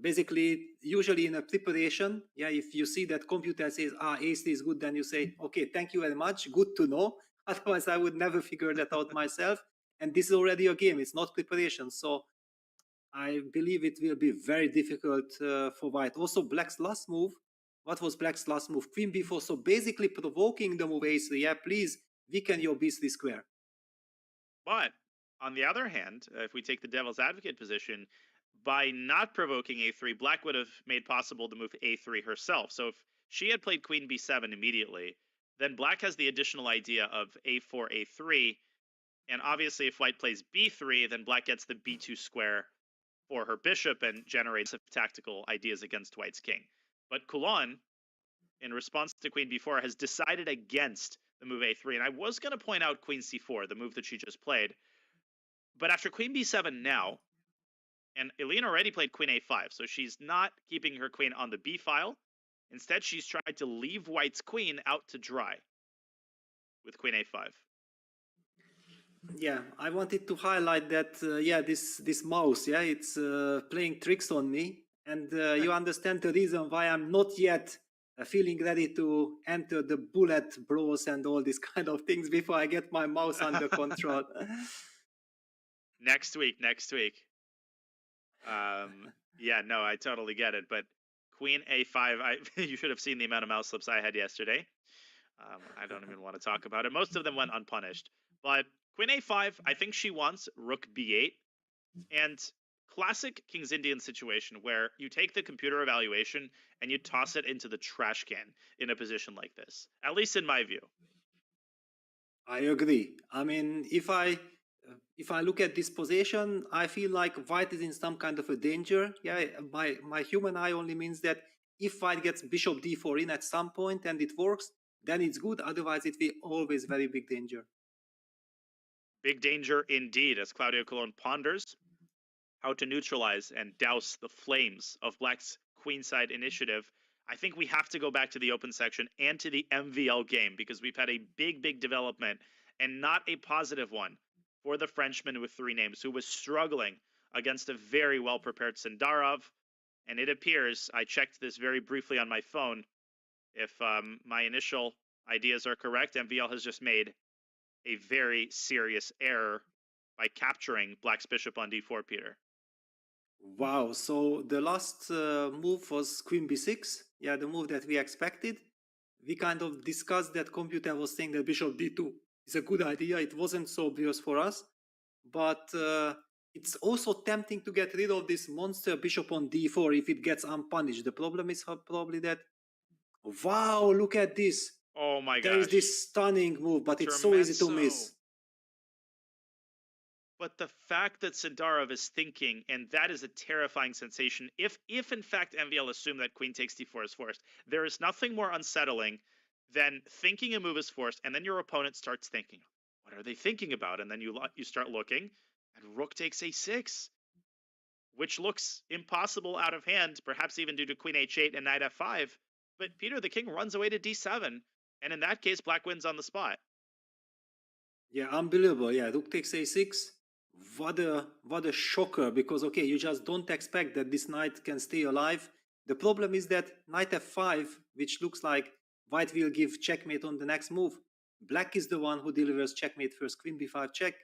basically, usually in a preparation, yeah, if you see that computer says, ace is good, then you say, okay, thank you very much, good to know. Otherwise, I would never figure that out myself. And this is already a game, it's not preparation. So I believe it will be very difficult for white. Also, black's last move, what was black's last move? Queen b4, so basically provoking the move a3, yeah, please weaken your b3 square. But on the other hand, if we take the devil's advocate position, by not provoking a3, black would have made possible the move a3 herself. So if she had played queen b7 immediately, then black has the additional idea of a4, a3. And obviously, if white plays b3, then black gets the b2 square for her bishop and generates tactical ideas against white's king. But Coulon, in response to queen b4, has decided against the move a3. And I was going to point out queen c4, the move that she just played. But after queen b7 now, and Elena already played queen a5, so she's not keeping her queen on the b file. Instead, she's tried to leave white's queen out to dry with queen a5. Yeah, I wanted to highlight that, yeah, this mouse, yeah, it's playing tricks on me. And you understand the reason why I'm not yet feeling ready to enter the bullet bros and all these kind of things before I get my mouse under control. Next week. Yeah, no, I totally get it. But queen a5, you should have seen the amount of mouse slips I had yesterday. I don't even want to talk about it. Most of them went unpunished. But queen a5, I think she wants rook b8. And classic King's Indian situation where you take the computer evaluation and you toss it into the trash can in a position like this, at least in my view. I agree. I mean, if I look at this position, I feel like white is in some kind of a danger. Yeah, my human eye only means that if white gets bishop d4 in at some point and it works, then it's good. Otherwise, it will always very big danger. Big danger indeed, as Claudio Colon ponders how to neutralize and douse the flames of black's queenside initiative. I think we have to go back to the open section and to the MVL game because we've had a big development and not a positive one for the Frenchman with 3 names who was struggling against a very well-prepared Sindarov. And it appears, I checked this very briefly on my phone, if my initial ideas are correct, MVL has just made a very serious error by capturing black's bishop on d4, Peter. Wow, so the last move was queen b6. Yeah, the move that we expected. We kind of discussed that computer was saying that bishop d2 is a good idea. It wasn't so obvious for us. But it's also tempting to get rid of this monster bishop on d4 if it gets unpunished. The problem is probably that, wow, look at this. Oh my gosh. There is this stunning move, but it's so easy to miss. But the fact that Sindarov is thinking, and that is a terrifying sensation, if in fact MVL assume that queen takes d4 is forced, there is nothing more unsettling than thinking a move is forced, and then your opponent starts thinking, what are they thinking about? And then you start looking, and rook takes a6, which looks impossible out of hand, perhaps even due to queen h8 and knight f5. But Peter, the king runs away to d7, and in that case, black wins on the spot. Yeah, unbelievable. Yeah, rook takes a6. What a shocker, because okay, you just don't expect that this knight can stay alive. The problem is that knight f5, which looks like white will give checkmate on the next move. Black is the one who delivers checkmate first. Queen b5 check,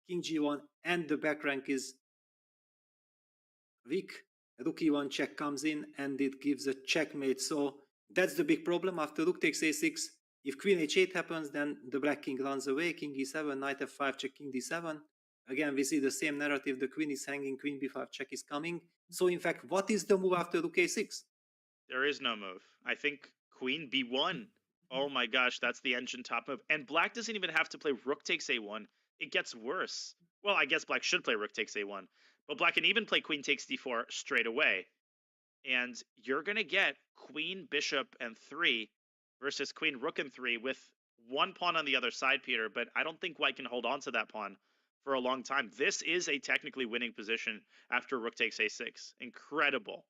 king g1, and the back rank is weak. Rook e1 check comes in and it gives a checkmate. So that's the big problem. After rook takes a6, if queen h8 happens, then the black king runs away. King e7, knight f5 check, king d7. Again, we see the same narrative. The queen is hanging, queen b5 check is coming. So in fact, what is the move after rook a6? There is no move. I think queen b1. Oh my gosh, that's the engine top move. And black doesn't even have to play rook takes a1. It gets worse. Well, I guess black should play rook takes a1. But black can even play queen takes d4 straight away. And you're going to get queen, bishop, and 3 versus queen, rook, and 3 with one pawn on the other side, Peter. But I don't think white can hold on to that pawn for a long time. This is a technically winning position after rook takes a6. Incredible.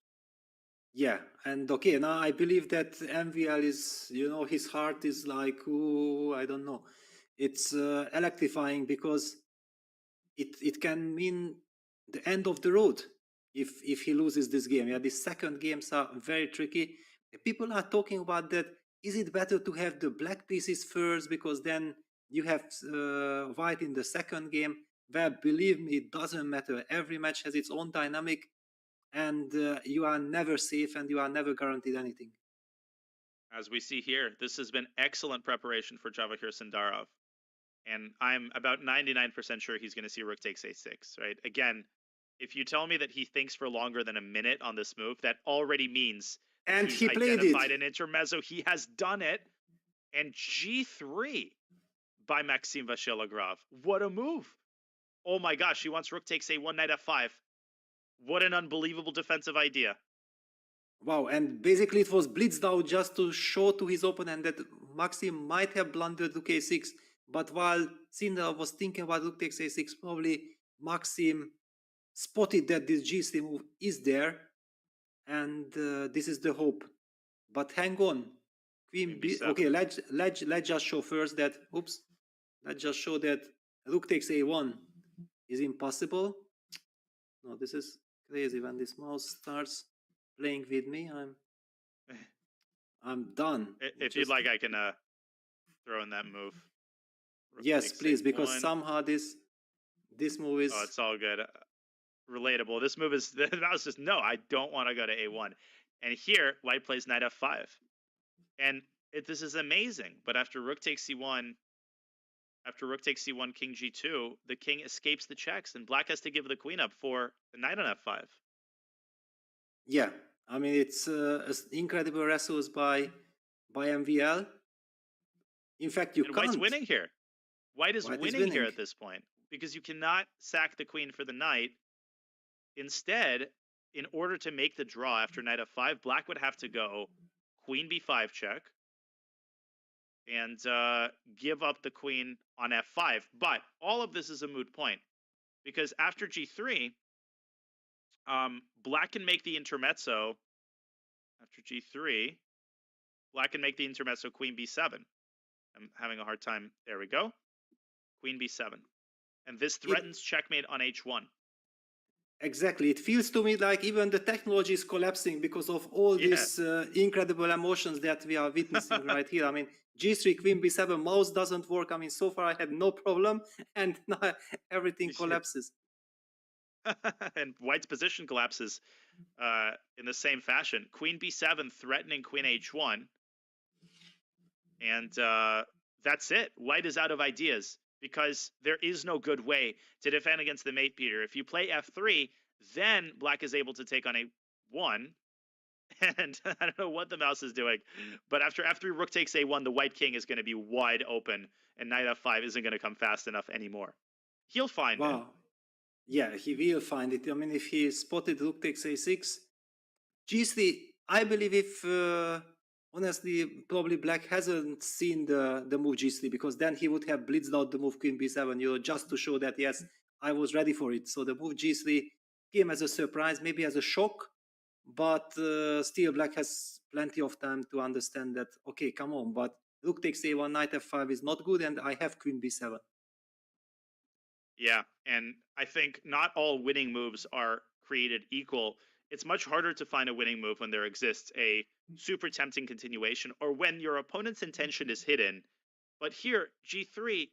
Yeah, and okay, now I believe that MVL is, his heart is like, ooh, I don't know. It's electrifying because it can mean the end of the road. if he loses this game. Yeah, the second games are very tricky. People are talking about that. Is it better to have the black pieces first because then you have white in the second game? Well, believe me, it doesn't matter. Every match has its own dynamic, and you are never safe and you are never guaranteed anything. As we see here, this has been excellent preparation for Javahir Sindarov. And I'm about 99% sure he's going to see rook takes a6, right? Again, if you tell me that he thinks for longer than a minute on this move, that already means and he's he played identified it. an intermezzo. He has done it. And g3 by Maxim Vachilagrov. What a move. Oh my gosh, he wants rook takes a1, knight f5. What an unbelievable defensive idea. Wow, and basically it was blitzed out just to show to his opponent that Maxim might have blundered rook a6, but while Sindarov was thinking about rook takes a6, probably Maxim spotted that this g3 move is there, and this is the hope. But hang on, Queen B. Okay, let's just show first that. Oops, let's just show that rook takes a1 is impossible. No, this is crazy. When this mouse starts playing with me, I'm done. If you'd like, I can throw in that move. Rook yes, please, because a1. somehow this move is. Oh, it's all good. Relatable. This move is. The mouse says no. I don't want to go to a1, and here white plays knight f5, and this is amazing. But after rook takes c1, king g2, the king escapes the checks, and black has to give the queen up for the knight on f5. Yeah, I mean it's incredible resource by MVL. In fact, you can't. White's winning here. White is winning here at this point because you cannot sack the queen for the knight. Instead, in order to make the draw after knight f5, black would have to go queen b5 check and give up the queen on f5. But all of this is a moot point because after g3, black can make the intermezzo. After g3, black can make the intermezzo queen b7. I'm having a hard time. There we go. Queen b7. And this threatens checkmate on h1. Exactly. It feels to me like even the technology is collapsing because of all these incredible emotions that we are witnessing right here. I mean, g3, queen b7, mouse doesn't work. I mean, so far I had no problem, and now everything collapses. And white's position collapses in the same fashion. Queen b7 threatening queen h1. And that's it. White is out of ideas because there is no good way to defend against the mate Peter. If you play f3, then black is able to take on a1. And I don't know what the mouse is doing, but after f3, rook takes a1, the white king is going to be wide open, and knight f5 isn't going to come fast enough anymore. He'll find it. Yeah, he will find it. I mean, if he spotted rook takes a6, g3, I believe if, honestly, probably black hasn't seen the move g3, because then he would have blitzed out the move queen b7, you know, just to show that, yes, I was ready for it. So the move g3 came as a surprise, maybe as a shock, but still black has plenty of time to understand that, okay, come on, but rook takes a1, knight f5 is not good, and I have queen b7. Yeah, and I think not all winning moves are created equal. It's much harder to find a winning move when there exists a super tempting continuation or when your opponent's intention is hidden. But here, g3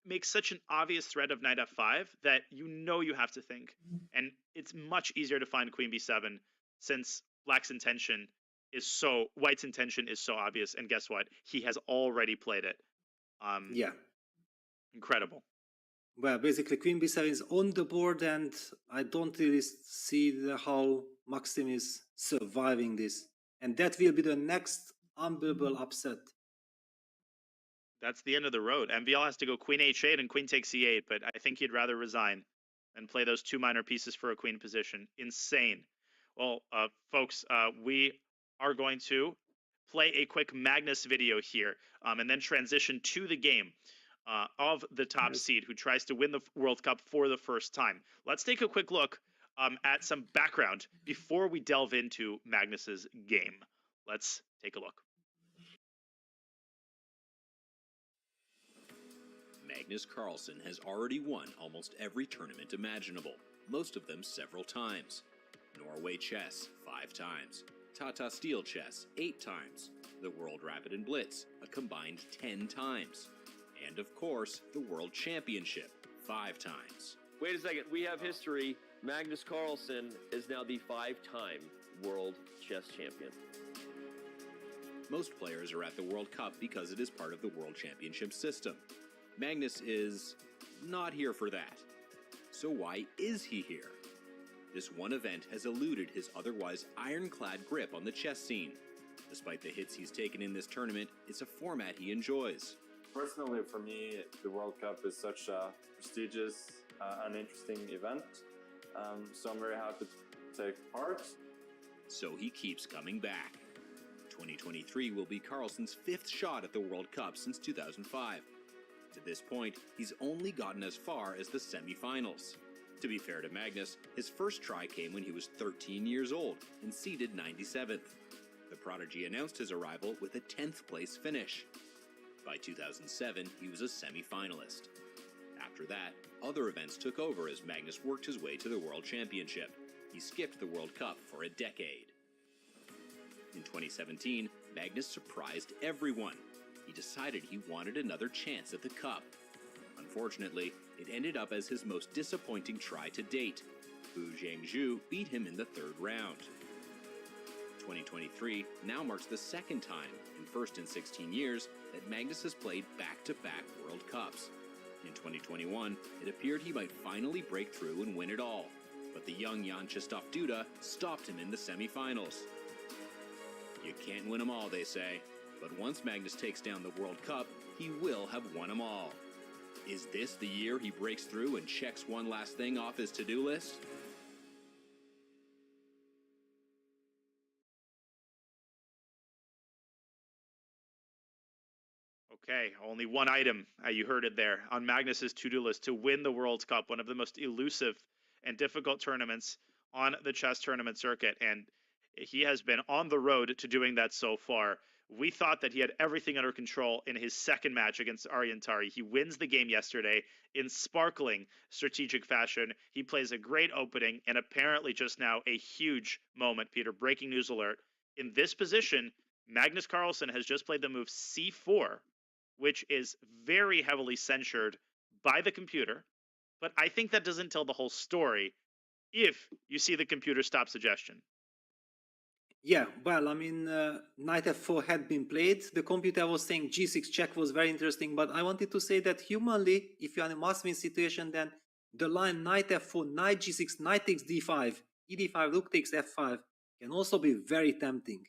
makes such an obvious threat of knight f5 that you know you have to think. And it's much easier to find queen b7 since white's intention is so obvious. And guess what? He has already played it. Yeah. Incredible. Well, basically, queen b7 is on the board, and I don't really see how Maxim is surviving this. And that will be the next unbelievable upset. That's the end of the road. MVL has to go queen h8 and queen takes e8, but I think he'd rather resign and play those two minor pieces for a queen position. Insane. Well, folks, we are going to play a quick Magnus video here and then transition to the game. Of the top seed who tries to win the World Cup for the first time. Let's take a quick look at some background before we delve into Magnus's game. Let's take a look. Magnus Carlsen has already won almost every tournament imaginable, most of them several times. Norway chess 5 times, Tata Steel chess 8 times, the World Rapid and Blitz a combined 10 times, and of course, the World Championship 5 times. Wait a second, we have history. Magnus Carlsen is now the 5-time world chess champion. Most players are at the World Cup because it is part of the World Championship system. Magnus is not here for that. So why is he here? This one event has eluded his otherwise ironclad grip on the chess scene. Despite the hits he's taken in this tournament, it's a format he enjoys. Personally, for me, the World Cup is such a prestigious and interesting event, so I'm very happy to take part. So he keeps coming back. 2023 will be Carlsen's 5th shot at the World Cup since 2005. To this point, he's only gotten as far as the semi-finals. To be fair to Magnus, his first try came when he was 13 years old and seeded 97th. The prodigy announced his arrival with a 10th place finish. By 2007, he was a semi-finalist. After that, other events took over as Magnus worked his way to the World Championship. He skipped the World Cup for a decade. In 2017, Magnus surprised everyone. He decided he wanted another chance at the Cup. Unfortunately, it ended up as his most disappointing try to date. Fu Zhengzhu beat him in the 3rd round. 2023 now marks the 2nd time, in first in 16 years, that Magnus has played back-to-back World Cups. In 2021, it appeared he might finally break through and win it all, but the young Jan Krzysztof Duda stopped him in the semi-finals. You can't win them all, they say, but once Magnus takes down the World Cup, he will have won them all. Is this the year he breaks through and checks one last thing off his to-do list? Okay, only one item, you heard it there, on Magnus's to-do list to win the World Cup, one of the most elusive and difficult tournaments on the chess tournament circuit, and he has been on the road to doing that so far. We thought that he had everything under control in his second match against Ariantari. He wins the game yesterday in sparkling strategic fashion. He plays a great opening, and apparently just now a huge moment, Peter. Breaking news alert. In this position, Magnus Carlsen has just played the move c4, which is very heavily censured by the computer. But I think that doesn't tell the whole story if you see the computer stop suggestion. Yeah, well, I mean, knight f4 had been played. The computer was saying g6 check was very interesting, but I wanted to say that humanly, if you're in a must-win situation, then the line knight f4, knight g6, knight takes d5, e d5, rook takes f5 can also be very tempting.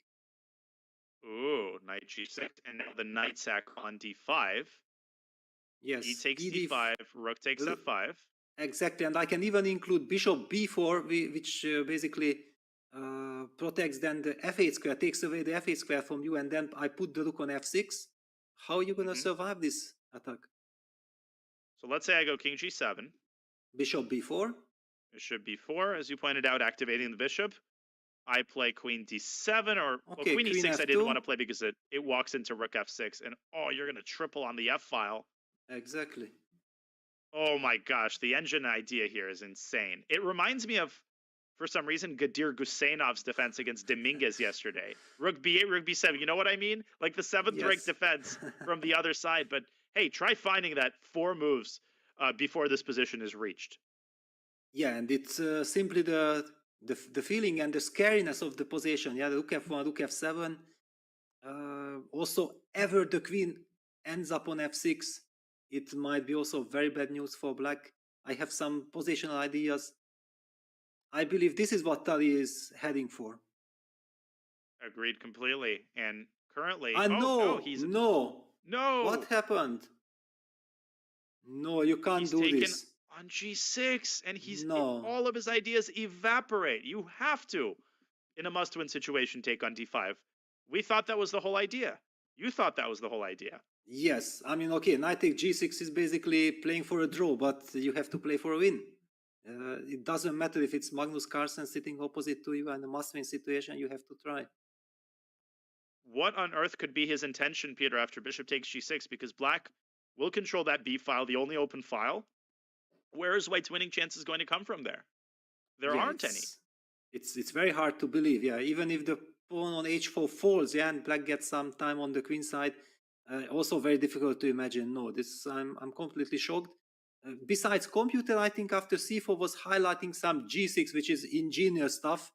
Ooh, knight g6, and now the knight sack on d5. Yes. He takes d5, rook takes f5. Exactly, and I can even include bishop b4, which basically protects then the f8 square, takes away the f8 square from you, and then I put the rook on f6. How are you going to survive this attack? So let's say I go king g7. Bishop b4. Bishop b4, as you pointed out, activating the bishop. I play queen d7, or Okay, queen e6 queen I didn't f2. want to play because it walks into rook f6, and oh, you're going to triple on the f file. Exactly. Oh my gosh, the engine idea here is insane. It reminds me of, for some reason, Gadir Guseinov's defense against Dominguez yesterday. Rook b8, rook b7, you know what I mean? Like the 7th ranked defense from the other side. But hey, try finding that 4 moves before this position is reached. Yeah, and it's simply the feeling and the scariness of the position. Yeah, the rook f1, rook f7. Also, ever the queen ends up on f6, it might be also very bad news for black. I have some positional ideas. I believe this is what Tali is heading for. Agreed completely. And currently, he's no. What happened? No, you can't he's do taken this. On g6, and all of his ideas evaporate. You have to, in a must-win situation, take on d5. We thought that was the whole idea. You thought that was the whole idea. Yes, I mean, okay, knight take g6 is basically playing for a draw, but you have to play for a win. It doesn't matter if it's Magnus Carlsen sitting opposite to you and a must-win situation, you have to try. What on earth could be his intention, Peter, after bishop takes g6? Because black will control that b file, the only open file. Where is white's winning chances going to come from there? There aren't any. It's very hard to believe. Yeah, even if the pawn on h4 falls, yeah, and black gets some time on the queen side, also very difficult to imagine. No, this I'm completely shocked. Besides computer, I think after c4 was highlighting some g6, which is ingenious stuff.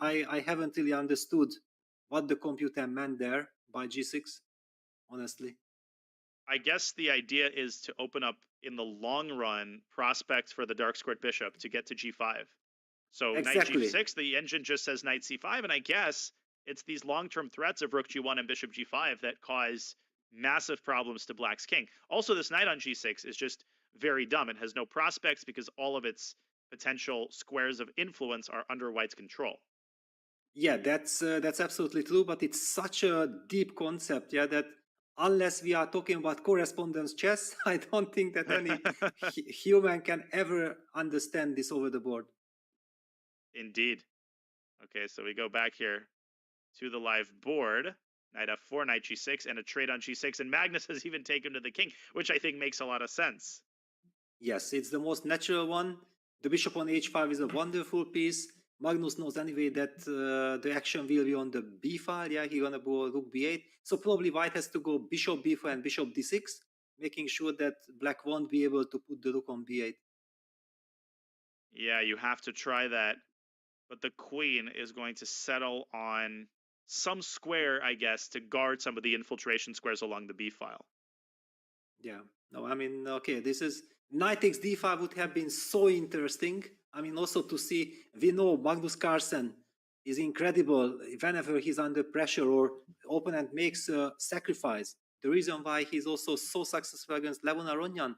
I haven't really understood what the computer meant there by g6, honestly. I guess the idea is to open up in the long run prospects for the dark squared bishop to get to g5. So Exactly. knight g6, the engine just says knight c5, and I guess it's these long-term threats of rook g1 and bishop g5 that cause massive problems to black's king. Also, this knight on g6 is just very dumb. It has no prospects because all of its potential squares of influence are under white's control. Yeah, that's absolutely true, but it's such a deep concept, yeah, that unless we are talking about correspondence chess, I don't think that any human can ever understand this over the board. Indeed. Okay, so we go back here to the live board. Knight f4, knight g6, and a trade on g6, and Magnus has even taken to the king, which I think makes a lot of sense. Yes, it's the most natural one. The bishop on h5 is a wonderful piece. Magnus knows anyway that the action will be on the b file. Yeah, he's gonna go rook b8. So probably white has to go bishop b4 and bishop d6, making sure that black won't be able to put the rook on b8. Yeah, you have to try that. But the queen is going to settle on some square, I guess, to guard some of the infiltration squares along the b file. Yeah, no, I mean, okay, this is knight takes d5 would have been so interesting. I mean, also to see, we know Magnus Carlsen is incredible whenever he's under pressure or opponent makes a sacrifice. The reason why he's also so successful against Levon Aronyan,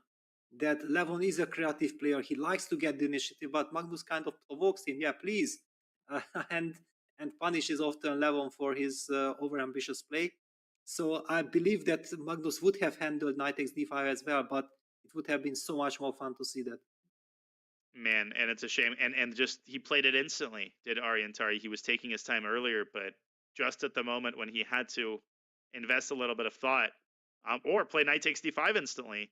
that Levon is a creative player. He likes to get the initiative, but Magnus kind of provokes him. Yeah, please, and punishes often Levon for his overambitious play. So I believe that Magnus would have handled knight takes d5 as well, but it would have been so much more fun to see that. Man, and it's a shame. And just he played it instantly, did Ariantari. He was taking his time earlier, but just at the moment when he had to invest a little bit of thought, or play knight takes d5 instantly,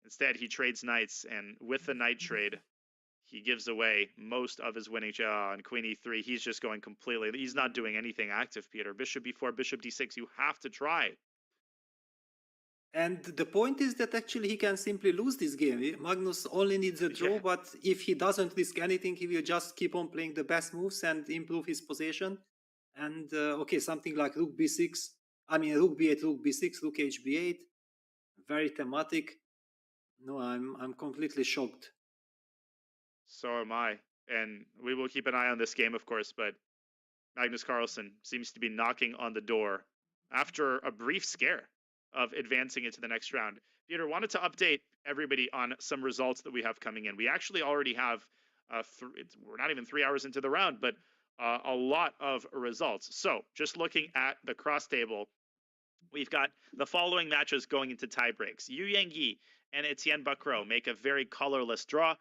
instead he trades knights, and with the knight trade, he gives away most of his winning on queen e3. He's just going completely. He's not doing anything active, Peter. Bishop b4, bishop d6. You have to try. And the point is that actually he can simply lose this game. Magnus only needs a draw, but if he doesn't risk anything, he will just keep on playing the best moves and improve his position. And okay, something like rook b6. I mean, rook b8, rook b6, rook hb8. Very thematic. No, I'm completely shocked. So am I. And we will keep an eye on this game, of course, but Magnus Carlsen seems to be knocking on the door after a brief scare of advancing into the next round. Peter, wanted to update everybody on some results that we have coming in. We actually already have, we're not even 3 hours into the round, but a lot of results. So just looking at the cross table, we've got the following matches going into tie breaks. Yu Yangyi and Etienne Bacro make a very colorless draw.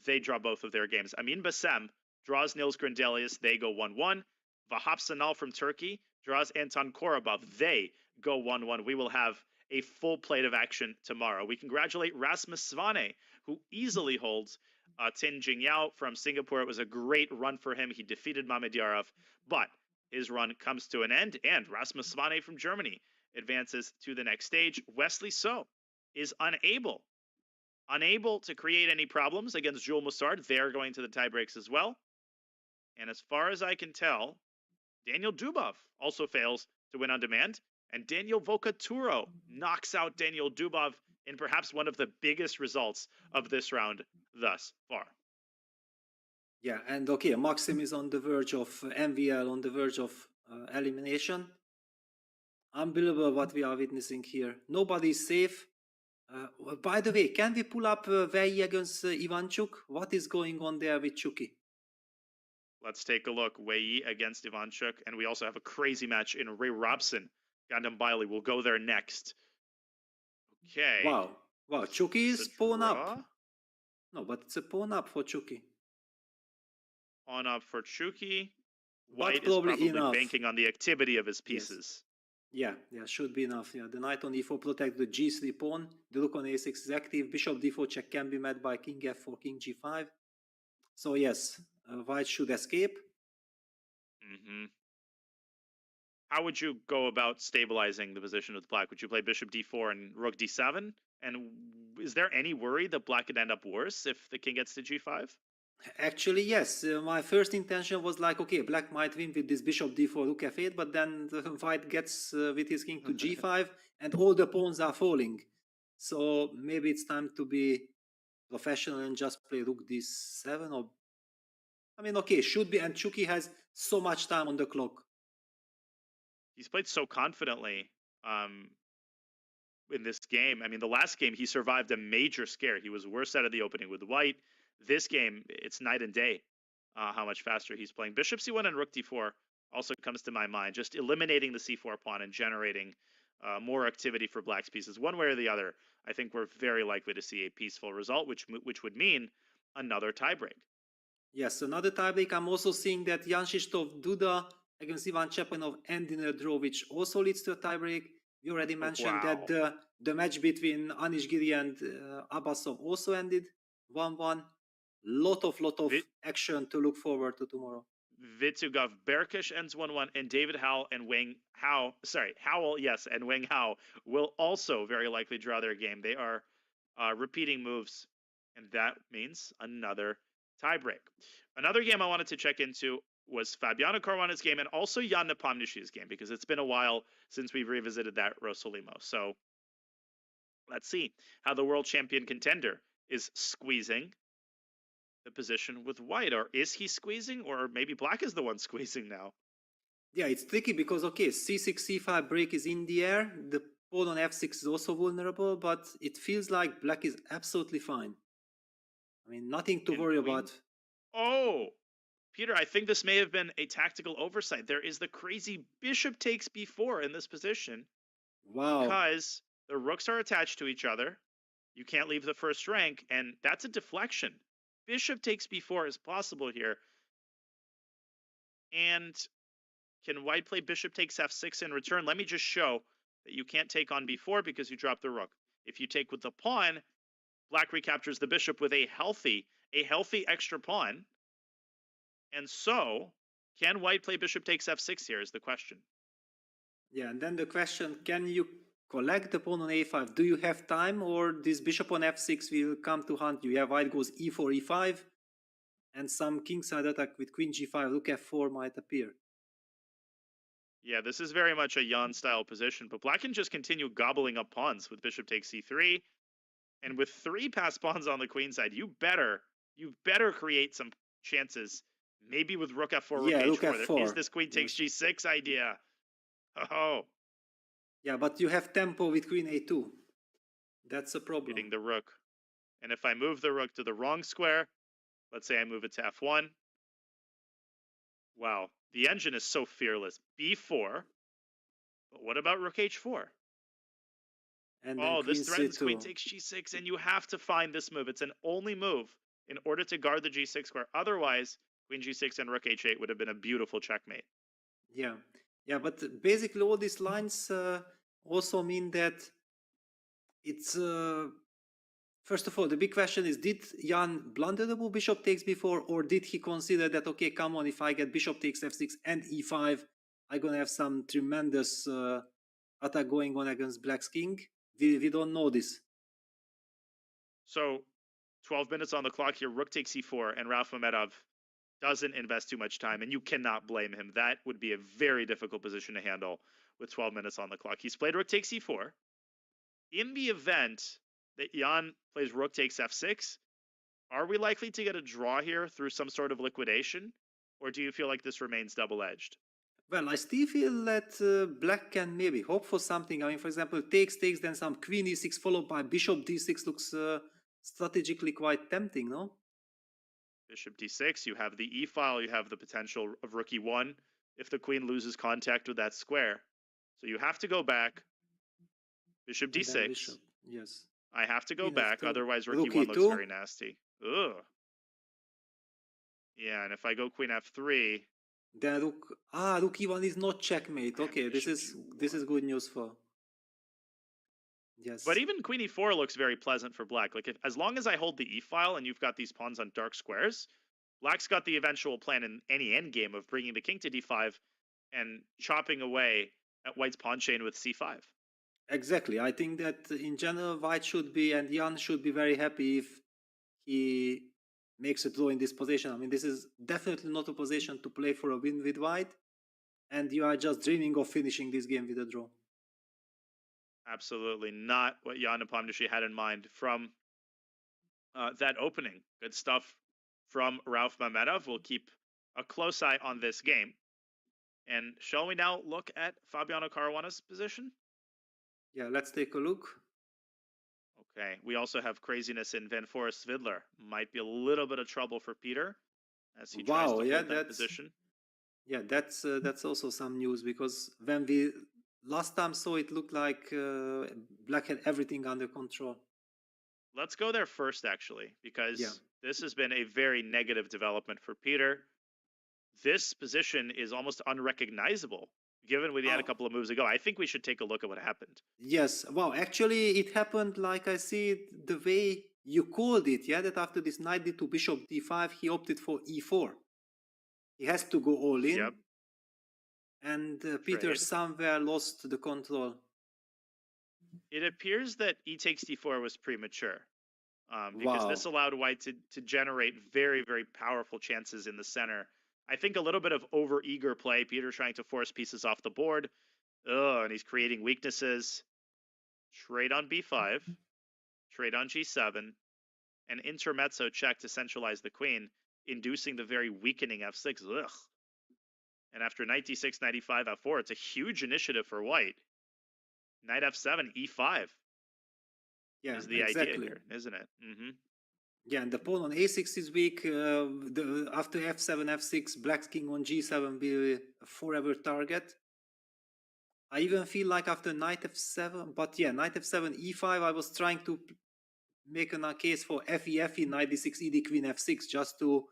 They draw both of their games. Amin Bassem draws Nils Grandelius. They go 1-1. Vahap Sanal from Turkey draws Anton Korobov. They go 1-1. We will have a full plate of action tomorrow. We congratulate Rasmus Svane, who easily holds Tin Jingyao from Singapore. It was a great run for him. He defeated Mamedyarov, but his run comes to an end, and Rasmus Svane from Germany advances to the next stage. Wesley So is unable to create any problems against Jules Moussard. They're going to the tie breaks as well. And as far as I can tell, Daniel Dubov also fails to win on demand. And Daniel Vocaturo knocks out Daniel Dubov in perhaps one of the biggest results of this round thus far. Yeah, and okay, Maxim is on the verge of MVL, on the verge of elimination. Unbelievable what we are witnessing here. Nobody is safe. By the way, can we pull up Wei against Ivanchuk? What is going on there with Chucky? Let's take a look. Wei against Ivanchuk. And we also have a crazy match in Ray Robson. Gundam Bailey will go there next. Okay. Wow, Chucky is pawn up. No, but it's a pawn up for Chucky. Pawn up for Chucky. White is probably banking on the activity of his pieces. Yes. Yeah, should be enough. Yeah, the knight on e4 protects the g3 pawn. The rook on a6 is active. Bishop d4 check can be met by king f4, king g5. So yes, white should escape. Mm-hmm. How would you go about stabilizing the position with black? Would you play bishop d4 and rook d7? And is there any worry that black could end up worse if the king gets to g5? Actually, yes. My first intention was like, okay, black might win with this bishop d4, rook f8, but then the white gets with his king to g5, and all the pawns are falling. So maybe it's time to be professional and just play rook d7. Or I mean, okay, should be. And Chucky has so much time on the clock. He's played so confidently in this game. I mean, the last game he survived a major scare. He was worse out of the opening with white. This game, it's night and day how much faster he's playing. Bishop c1 and rook d4 also comes to my mind. Just eliminating the c4 pawn and generating more activity for black's pieces. One way or the other, I think we're very likely to see a peaceful result, which would mean another tiebreak. Yes, another tiebreak. I'm also seeing that Jan Krzysztof Duda against Ivan Chepanov end in a draw, which also leads to a tiebreak. We already mentioned that the match between Anish Giri and Abbasov also ended 1-1. Lot of action to look forward to tomorrow. Vitsugov Berkish ends 1-1, and David Howell and Howell, yes, and Wang Hao will also very likely draw their game. They are repeating moves, and that means another tiebreak. Another game I wanted to check into was Fabiano Caruana's game and also Jan Nepomniachtchi's game, because it's been a while since we've revisited that Rosolimo. So let's see how the world champion contender is squeezing the position with white. Or is he squeezing, or maybe black is the one squeezing now? Yeah, it's tricky because, okay, c6, c5 break is in the air. The pawn on f6 is also vulnerable, but it feels like black is absolutely fine. I mean, nothing to worry about. Oh, Peter, I think this may have been a tactical oversight. There is the crazy bishop takes b4 in this position. Wow. Because the rooks are attached to each other. You can't leave the first rank, and that's a deflection. Bishop takes b4 is possible here. And can white play bishop takes f6 in return? Let me just show that you can't take on b4 because you drop the rook. If you take with the pawn, black recaptures the bishop with a healthy extra pawn. And so, can white play bishop takes f6 here is the question. Yeah, and then the question, can you collect the pawn on a5? Do you have time, or this bishop on f6 will come to hunt you? Yeah, white goes e4, e5, and some kingside attack with queen g5, rook f4 might appear. Yeah, this is very much a Jan-style position, but black can just continue gobbling up pawns with bishop takes c3. And with 3 passed pawns on the queen side, you better create some chances. Maybe with rook f4, rook h4. Rook f4. There is this queen takes g6 idea. Oh. Yeah, but you have tempo with queen a2. That's a problem. Hitting the rook. And if I move the rook to the wrong square, let's say I move it to f1. Wow, the engine is so fearless. b4. But what about rook h4? And this threatens queen takes g6, and you have to find this move. It's an only move in order to guard the g6 square. Otherwise, queen g6 and rook h8 would have been a beautiful checkmate. Yeah, but basically all these lines also mean that it's first of all, the big question is, did Jan blunder the move bishop takes b4, or did he consider that, okay, come on, if I get bishop takes f6 and e5, I'm gonna have some tremendous attack going on against black's king? We don't know this. So 12 minutes on the clock here, rook takes e4, and Ralph Mamedov doesn't invest too much time, and you cannot blame him. That would be a very difficult position to handle with 12 minutes on the clock. He's played rook takes e4. In the event that Jan plays rook takes f6, are we likely to get a draw here through some sort of liquidation, or do you feel like this remains double-edged? Well, I still feel that black can maybe hope for something. I mean, for example, takes, then some queen e6 followed by bishop d6 looks strategically quite tempting, no? Bishop d6, you have the e-file, you have the potential of rook e1 if the queen loses contact with that square. So you have to go back. Bishop d6. Bishop, yes. I have to go back, otherwise rook rook e1 e2. looks very nasty. Ugh. Yeah, and if I go queen f3... Then rook e1 is not checkmate. Okay, this is good news for... Yes. But even queen e4 looks very pleasant for black. Like, as long as I hold the e-file and you've got these pawns on dark squares, Black's got the eventual plan in any endgame of bringing the king to d5 and chopping away at White's pawn chain with c5. Exactly. I think that in general, White should be, and Jan should be very happy if he makes a draw in this position. I mean, this is definitely not a position to play for a win with White, and you are just dreaming of finishing this game with a draw. Absolutely not what Jan Nepomniachtchi had in mind from that opening. Good stuff from Rauf Mamedov. We'll keep a close eye on this game. And shall we now look at Fabiano Caruana's position? Yeah, let's take a look. Okay, we also have craziness in Van Forest Vidler. Might be a little bit of trouble for Peter as he tries to hold that position. Yeah, that's also some news, because when we last time saw it, looked like Black had everything under control. Let's go there first, actually, because this has been a very negative development for Peter. This position is almost unrecognizable, given we had a couple of moves ago. I think we should take a look at what happened. Yes, wow, actually it happened like I see it the way you called it, yeah, that after this knight d2 bishop d5, he opted for e4. He has to go all in. Yep. And Peter somewhere lost the control. It appears that e takes d4 was premature, because this allowed White to generate very, very powerful chances in the center. I think a little bit of over-eager play, Peter trying to force pieces off the board. And he's creating weaknesses. Trade on b5, trade on g7, and intermezzo check to centralize the queen, inducing the very weakening f6. Ugh. And after knight d6, knight e5, f4, it's a huge initiative for White. Knight f7, e5 is the idea here, isn't it? Mm-hmm. Yeah, and the pawn on a6 is weak. After f7, f6, Black's king on g7 will be a forever target. I even feel like after knight f7, but yeah, knight f7, e5, I was trying to make a case for fe, knight d6, ed, queen f6, just to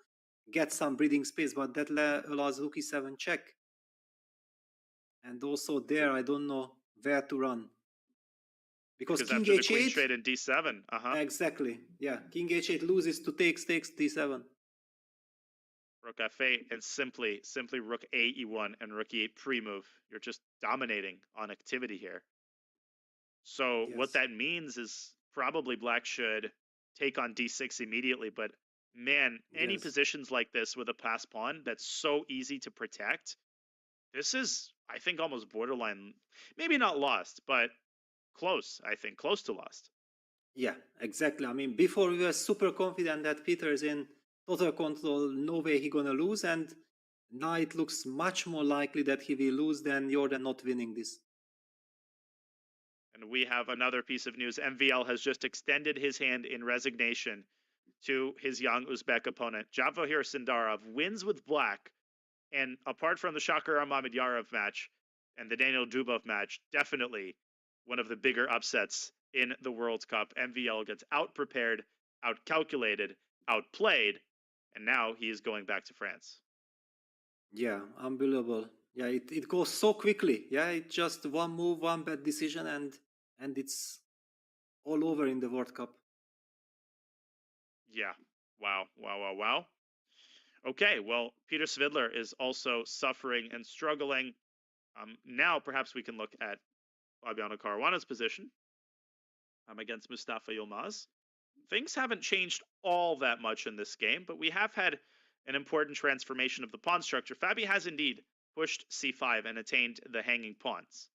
get some breathing space, but that allows rook e7 check. And also there, I don't know where to run. Because king after h8, the queen trade in d7. Exactly. Yeah, king h8 loses to takes d7. Rook f8 and simply rook a e1 and rook e8 pre-move. You're just dominating on activity here. So what that means is probably Black should take on d6 immediately, but man, any positions like this with a pass pawn that's so easy to protect, this is, I think, almost borderline, maybe not lost, but close, I think, close to lost. Yeah, exactly. I mean, before we were super confident that Peter's in total control, no way he gonna lose, and now it looks much more likely that he will lose than Jordan not winning this. And we have another piece of news. MVL has just extended his hand in resignation to his young Uzbek opponent. Javohir Sindarov wins with Black, and apart from the Shakir Mamedyarov match and the Daniel Dubov match, definitely one of the bigger upsets in the World Cup. MVL gets out-prepared, out-calculated, outplayed, and now he is going back to France. Yeah, unbelievable. Yeah, it goes so quickly. Yeah, it's just one move, one bad decision, and it's all over in the World Cup. Yeah. Wow. Okay, well, Peter Svidler is also suffering and struggling. Now, perhaps we can look at Fabiano Caruana's position against Mustafa Yilmaz. Things haven't changed all that much in this game, but we have had an important transformation of the pawn structure. Fabi has indeed pushed c5 and attained the hanging pawns.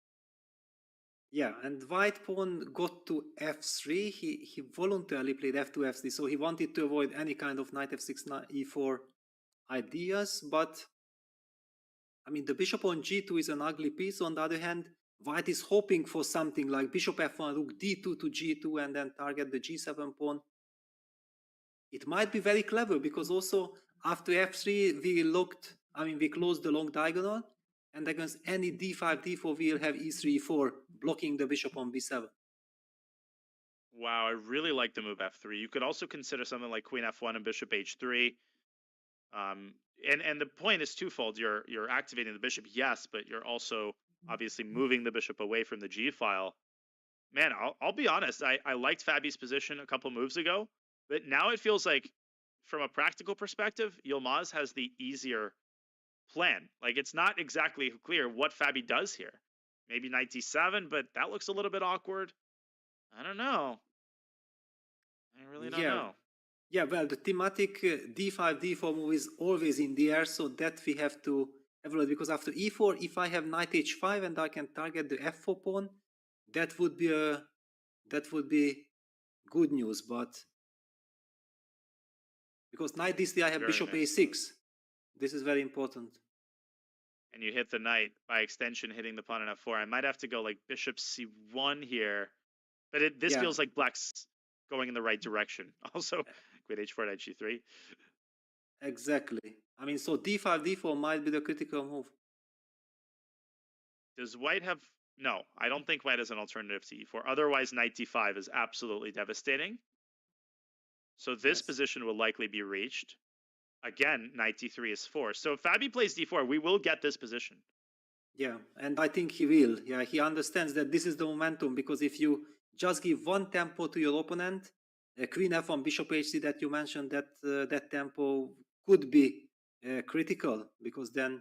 Yeah, and white pawn got to f3. He voluntarily played f2, f3, so he wanted to avoid any kind of knight f6, knight e4 ideas. But I mean, the bishop on g2 is an ugly piece. On the other hand, white is hoping for something like bishop f1, rook d2 to g2, and then target the g7 pawn. It might be very clever, because also after f3 we closed the long diagonal, and against any d5, d4 we'll have e3, e4 blocking the bishop on b7. Wow, I really like the move f3. You could also consider something like queen f1 and bishop h3. And the point is twofold. You're activating the bishop, yes, but you're also obviously moving the bishop away from the g file. Man, I'll be honest. I liked Fabi's position a couple moves ago, but now it feels like from a practical perspective, Yilmaz has the easier plan. Like, it's not exactly clear what Fabi does here. Maybe knight d7, but that looks a little bit awkward. I don't know. I really don't know. Yeah, well, the thematic d5, d4 move is always in the air, so that we have to evaluate, because after e4, if I have knight h5 and I can target the f4 pawn, that would be good news, but because knight d3, I have Very bishop nice. a6. This is very important. And you hit the knight, by extension hitting the pawn on f4. I might have to go like bishop c1 here, but this feels like black's going in the right direction. Also, queen h4, knight g3. Exactly. I mean, so d5, d4 might be the critical move. Does white have... No, I don't think white has an alternative to e4. Otherwise, knight d5 is absolutely devastating. So this position will likely be reached. Again, knight d3 is 4. So if Fabi plays d4, we will get this position. Yeah, and I think he will. Yeah, he understands that this is the momentum, because if you just give one tempo to your opponent, queen f1, bishop h3 that you mentioned, that tempo could be critical, because then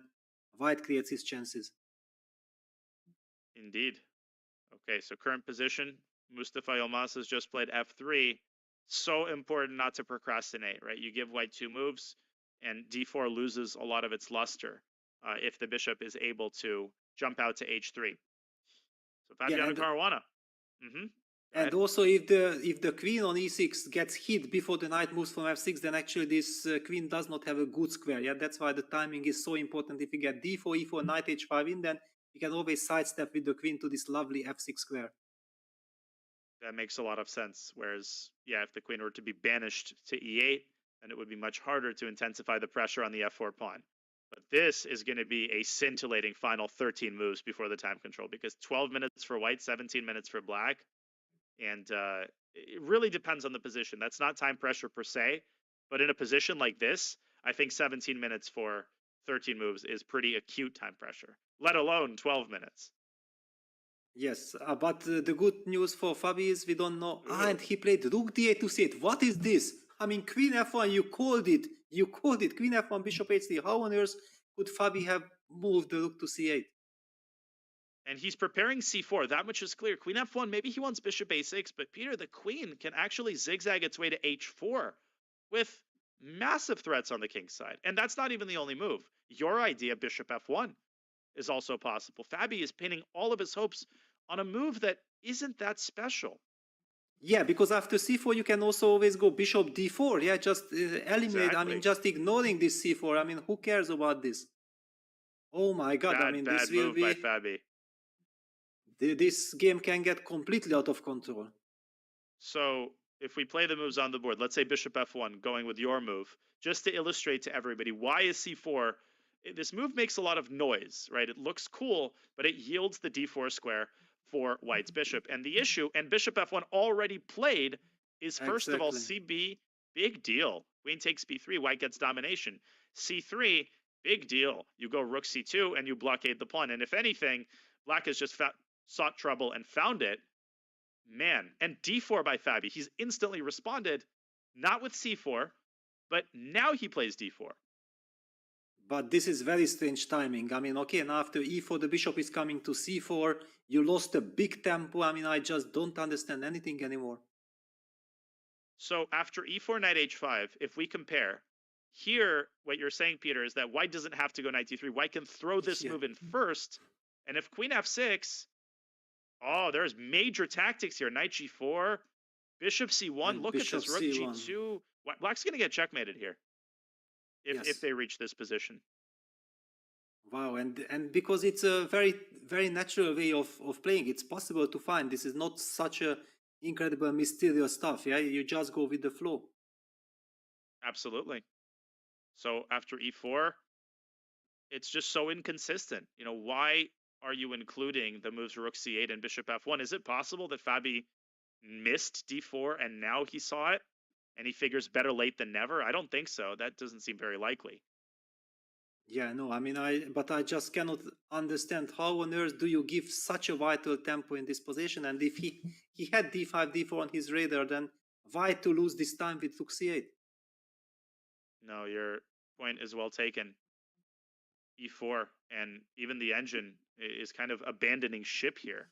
white creates his chances. Indeed. Okay, so current position, Mustafa Yilmaz has just played f3. So important not to procrastinate, right? You give white 2 moves, and d4 loses a lot of its luster if the bishop is able to jump out to h3. So Fabiano Caruana. And also, if the queen on e6 gets hit before the knight moves from f6, then actually this queen does not have a good square. Yeah, that's why the timing is so important. If you get d4, e4, knight h5 in, then you can always sidestep with the queen to this lovely f6 square. That makes a lot of sense. Whereas, yeah, if the queen were to be banished to e8, then it would be much harder to intensify the pressure on the f4 pawn. But this is going to be a scintillating final 13 moves before the time control, because 12 minutes for white, 17 minutes for black. And it really depends on the position. That's not time pressure per se, but in a position like this, I think 17 minutes for 13 moves is pretty acute time pressure, let alone 12 minutes. Yes, but the good news for Fabi is we don't know. And he played rook d8 to c8. What is this? I mean, queen f1, you called it. You called it. Queen f1, bishop h3. How on earth could Fabi have moved the rook to c8? And he's preparing c4. That much is clear. Queen f1, maybe he wants bishop a6, but Peter, the queen can actually zigzag its way to h4 with massive threats on the king's side. And that's not even the only move. Your idea, bishop f1, is also possible. Fabi is pinning all of his hopes on a move that isn't that special. Yeah, because after c4, you can also always go bishop d4. Yeah, just eliminate. Exactly. I mean, just ignoring this c4. I mean, who cares about this? Oh my God! I mean, this will move be by Fabi. This game can get completely out of control. So if we play the moves on the board, let's say bishop f1, going with your move, just to illustrate to everybody, why is c4? This move makes a lot of noise, right? It looks cool, but it yields the d4 square for white's bishop. And the issue, and bishop f1 already played, is first of all, cb, big deal. Queen takes b3, white gets domination. c3, big deal. You go rook c2 and you blockade the pawn. And if anything, black has just sought trouble and found it. Man, and d4 by Fabi. He's instantly responded, not with c4, but now he plays d4. But this is very strange timing. I mean, okay, now after e4, the bishop is coming to c4. You lost a big tempo. I mean, I just don't understand anything anymore. So after e4, knight h5, if we compare, here, what you're saying, Peter, is that white doesn't have to go knight d3. White can throw this move in first. And if queen f6, oh, there's major tactics here. Knight g4, bishop c1. And look bishop at this, rook c1. g2. Black's going to get checkmated here if they reach this position. Wow, and because it's a very, very natural way of playing, it's possible to find. This is not such a incredible, mysterious stuff. Yeah, you just go with the flow. Absolutely. So after e4, it's just so inconsistent. You know, why are you including the moves rook c8 and bishop f1? Is it possible that Fabi missed d4 and now he saw it and he figures better late than never? I don't think so. That doesn't seem very likely. Yeah, no, I mean, I just cannot understand how on earth do you give such a vital tempo in this position. And if he had d5, d4 on his radar, then why to lose this time with rook c8? No, your point is well taken. E4, and even the engine is kind of abandoning ship here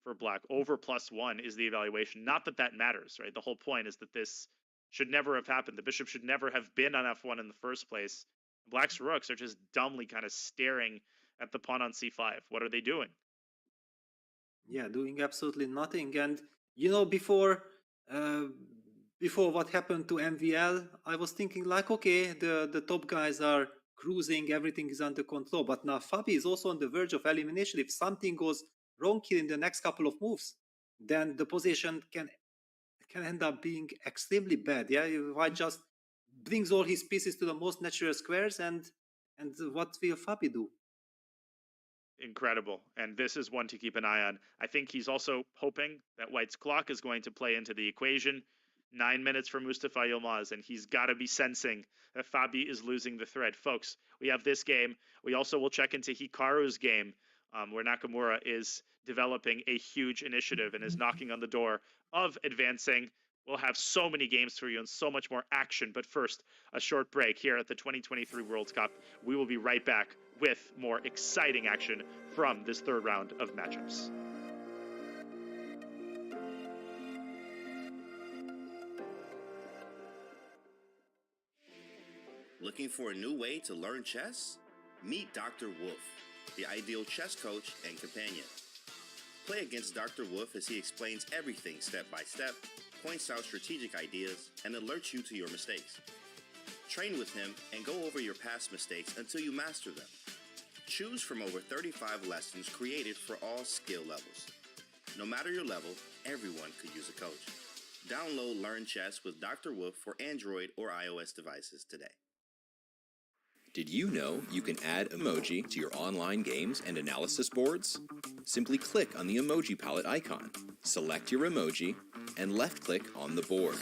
for black. Over +1 is the evaluation. Not that that matters, right? The whole point is that this should never have happened. The bishop should never have been on f1 in the first place. Black's rooks are just dumbly kind of staring at the pawn on c5. What are they doing? Yeah, doing absolutely nothing. And uh, before what happened to MVL, I was thinking like, okay, the top guys are cruising, everything is under control. But now Fabi is also on the verge of elimination. If something goes wrong here in the next couple of moves, then the position can end up being extremely bad. Yeah, White just brings all his pieces to the most natural squares, and what will Fabi do? Incredible. And this is one to keep an eye on. I think he's also hoping that White's clock is going to play into the equation. 9 minutes for Mustafa Yilmaz, and he's got to be sensing that Fabi is losing the thread. Folks, we have this game. We also will check into Hikaru's game, where Nakamura is developing a huge initiative and is knocking on the door of advancing. We'll have so many games for you and so much more action. But first, a short break here at the 2023 World Cup. We will be right back with more exciting action from this third round of matchups. Looking for a new way to learn chess? Meet Dr. Wolf, the ideal chess coach and companion. Play against Dr. Wolf as he explains everything step by step, points out strategic ideas, and alerts you to your mistakes. Train with him and go over your past mistakes until you master them. Choose from over 35 lessons created for all skill levels. No matter your level, everyone could use a coach. Download Learn Chess with Dr. Wolf for Android or iOS devices today. Did you know you can add emoji to your online games and analysis boards? Simply click on the emoji palette icon, select your emoji, and left-click on the board.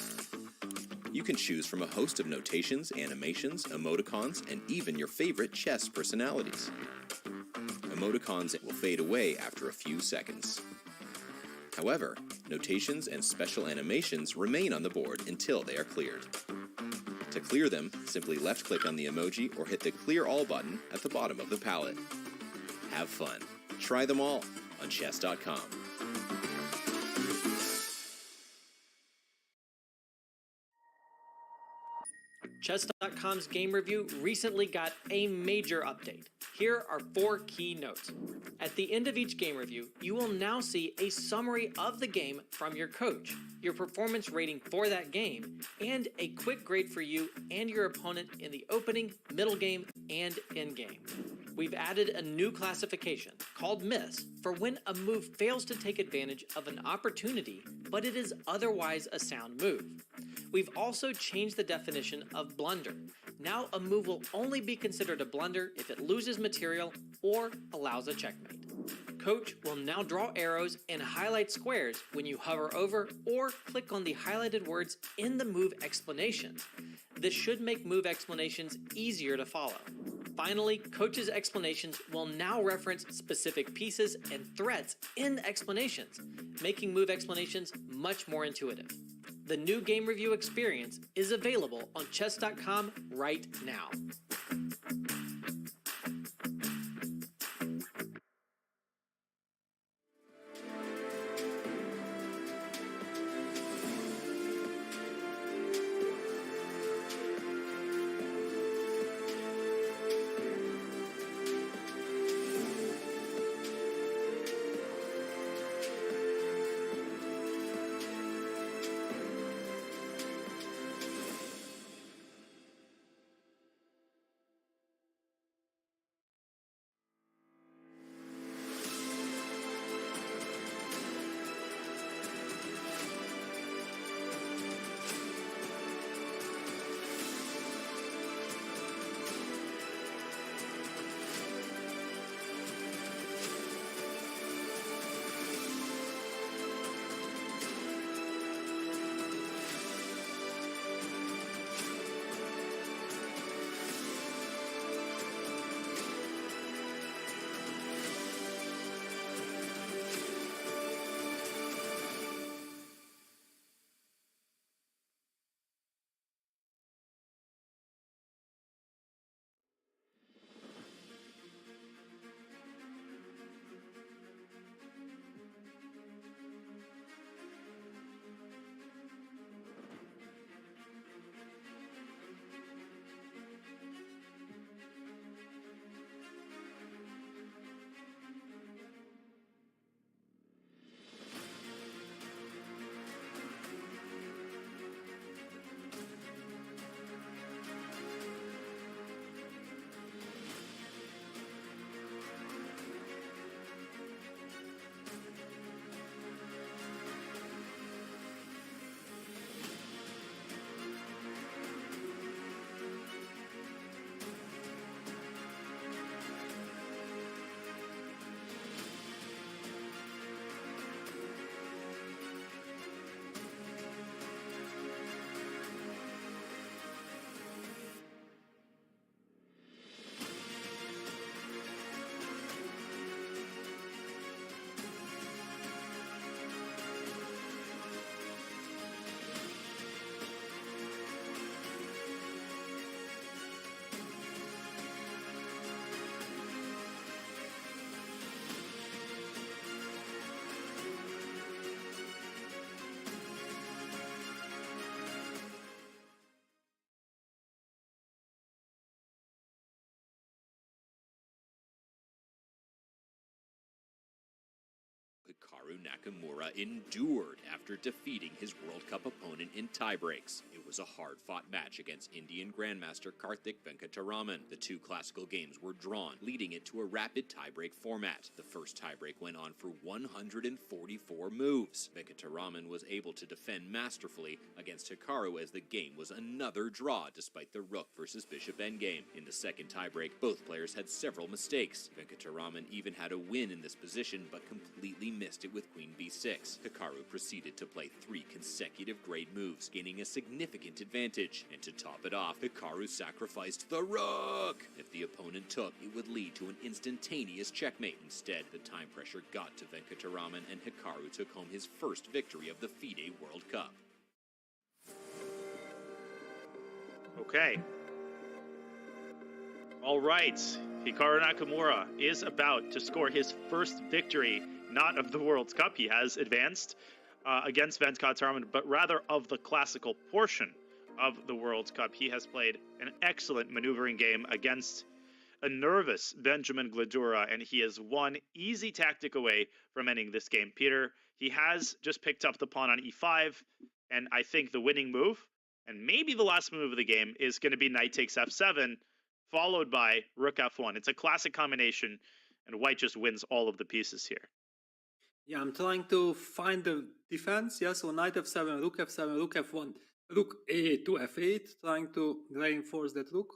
You can choose from a host of notations, animations, emoticons, and even your favorite chess personalities. Emoticons will fade away after a few seconds. However, notations and special animations remain on the board until they are cleared. To clear them, simply left-click on the emoji or hit the Clear All button at the bottom of the palette. Have fun. Try them all on chess.com. Chess.com's game review recently got a major update. Here are 4 key notes. At the end of each game review, you will now see a summary of the game from your coach, your performance rating for that game, and a quick grade for you and your opponent in the opening, middle game, and end game. We've added a new classification called Miss for when a move fails to take advantage of an opportunity, but it is otherwise a sound move. We've also changed the definition of blunder. Now a move will only be considered a blunder if it loses material or allows a checkmate. Coach will now draw arrows and highlight squares when you hover over or click on the highlighted words in the move explanations. This should make move explanations easier to follow. Finally, Coach's explanations will now reference specific pieces and threats in explanations, making move explanations much more intuitive. The new game review experience is available on chess.com right now. Hikaru Nakamura endured after defeating his World Cup opponent in tiebreaks. It was a hard-fought match against Indian Grandmaster Karthik Venkataraman. The two classical games were drawn, leading it to a rapid tiebreak format. The first tiebreak went on for 144 moves. Venkataraman was able to defend masterfully against Hikaru as the game was another draw despite the rook versus bishop endgame. In the second tiebreak, both players had several mistakes. Venkataraman even had a win in this position, but completely missed it with queen b6. Hikaru proceeded to play 3 consecutive great moves, gaining a significant advantage. And to top it off, Hikaru sacrificed the rook! If the opponent took, it would lead to an instantaneous checkmate. Instead, the time pressure got to Venkataraman, and Hikaru took home his first victory of the Fide World Cup. Okay. All right. Hikaru Nakamura is about to score his first victory, not of the World Cup. He has advanced against Venkataraman, but rather of the classical portion of the World Cup. He has played an excellent maneuvering game against a nervous Benjamin Gladura, and he is one easy tactic away from ending this game. Peter, he has just picked up the pawn on e5, and I think the winning move, and maybe the last move of the game, is going to be knight takes f7, followed by rook f1. It's a classic combination, and white just wins all of the pieces here. Yeah, I'm trying to find the defense. Yeah, so knight f7, rook f1, rook a8 to f8, trying to reinforce that rook.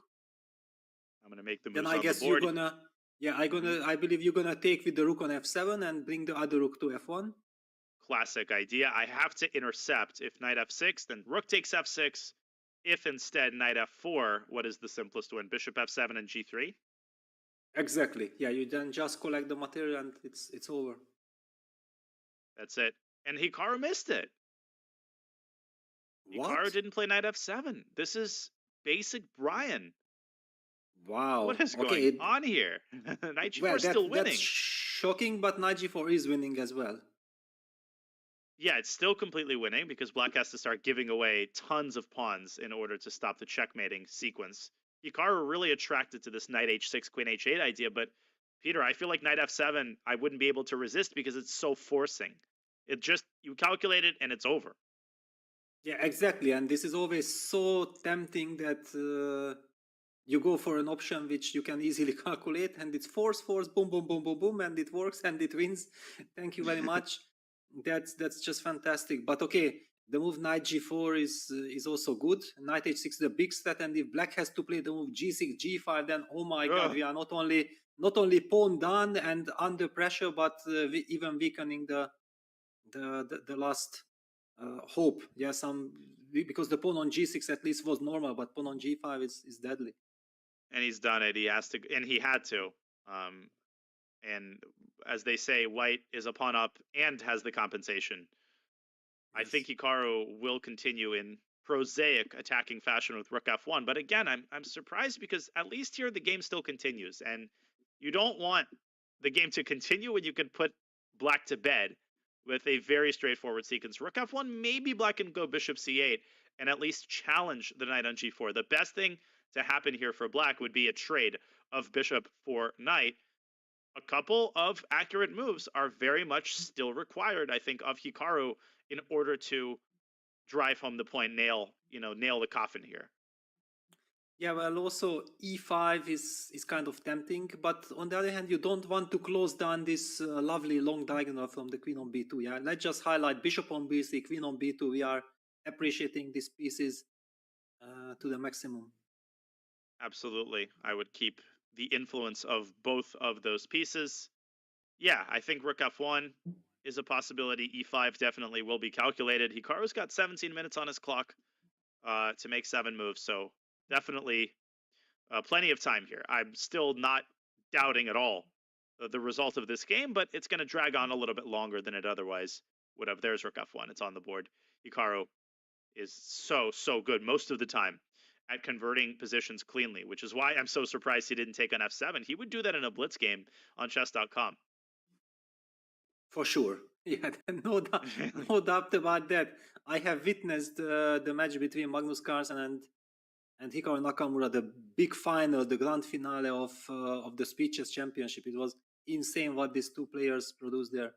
I'm going to make the moves Then on I guess the board. you're gonna, yeah, I believe you're gonna take with the rook on f7 and bring the other rook to f1. Classic idea. I have to intercept. If knight f6, then rook takes f6. If instead knight f4, what is the simplest win? Bishop f7 and g3? Exactly. Yeah, you then just collect the material and it's over. That's it. And Hikaru missed it. What? Hikaru didn't play knight f7. This is basic Brian. Wow. What is going on here? Knight g4 is still winning. That's shocking, but knight g4 is winning as well. Yeah, it's still completely winning because black has to start giving away tons of pawns in order to stop the checkmating sequence. Hikaru really attracted to this knight h6, queen h8 idea, but Peter, I feel like knight f7 I wouldn't be able to resist because it's so forcing. It just, you calculate it and it's over. Yeah, exactly. And this is always so tempting that you go for an option which you can easily calculate, and it's force, boom, boom, boom, boom, boom, and it works and it wins. Thank you very much. That's just fantastic. But okay, the move knight g4 is also good. Knight h6 is a big threat, and if black has to play the move g6, g5, then oh my god, we are not only pawn down and under pressure, but even weakening the last hope. Yeah, because the pawn on g6 at least was normal, but pawn on g5 is deadly. And he's done it. He has to, and he had to. And as they say, white is a pawn up and has the compensation. Yes. I think Hikaru will continue in prosaic attacking fashion with rook f1. But again, I'm surprised because at least here the game still continues. And you don't want the game to continue when you can put black to bed with a very straightforward sequence. Rook f1, maybe black can go bishop c8 and at least challenge the knight on g4. The best thing to happen here for black would be a trade of bishop for knight. A couple of accurate moves are very much still required, I think, of Hikaru in order to drive home the point, nail the coffin here. Yeah, well, also e5 is kind of tempting, but on the other hand, you don't want to close down this lovely long diagonal from the queen on b2. Yeah, let's just highlight bishop on b3, queen on b2. We are appreciating these pieces to the maximum. Absolutely, I would keep the influence of both of those pieces. Yeah, I think rook f1 is a possibility. e5 definitely will be calculated. Hikaru's got 17 minutes on his clock to make 7 moves, so definitely plenty of time here. I'm still not doubting at all the result of this game, but it's going to drag on a little bit longer than it otherwise would have. There's rook f1. It's on the board. Hikaru is so good most of the time at converting positions cleanly, which is why I'm so surprised he didn't take on f7. He would do that in a blitz game on chess.com. For sure. Yeah, no doubt about that. I have witnessed the match between Magnus Carlsen and Hikaru Nakamura, the big final, the grand finale of the Speed Chess Championship. It was insane what these two players produced there.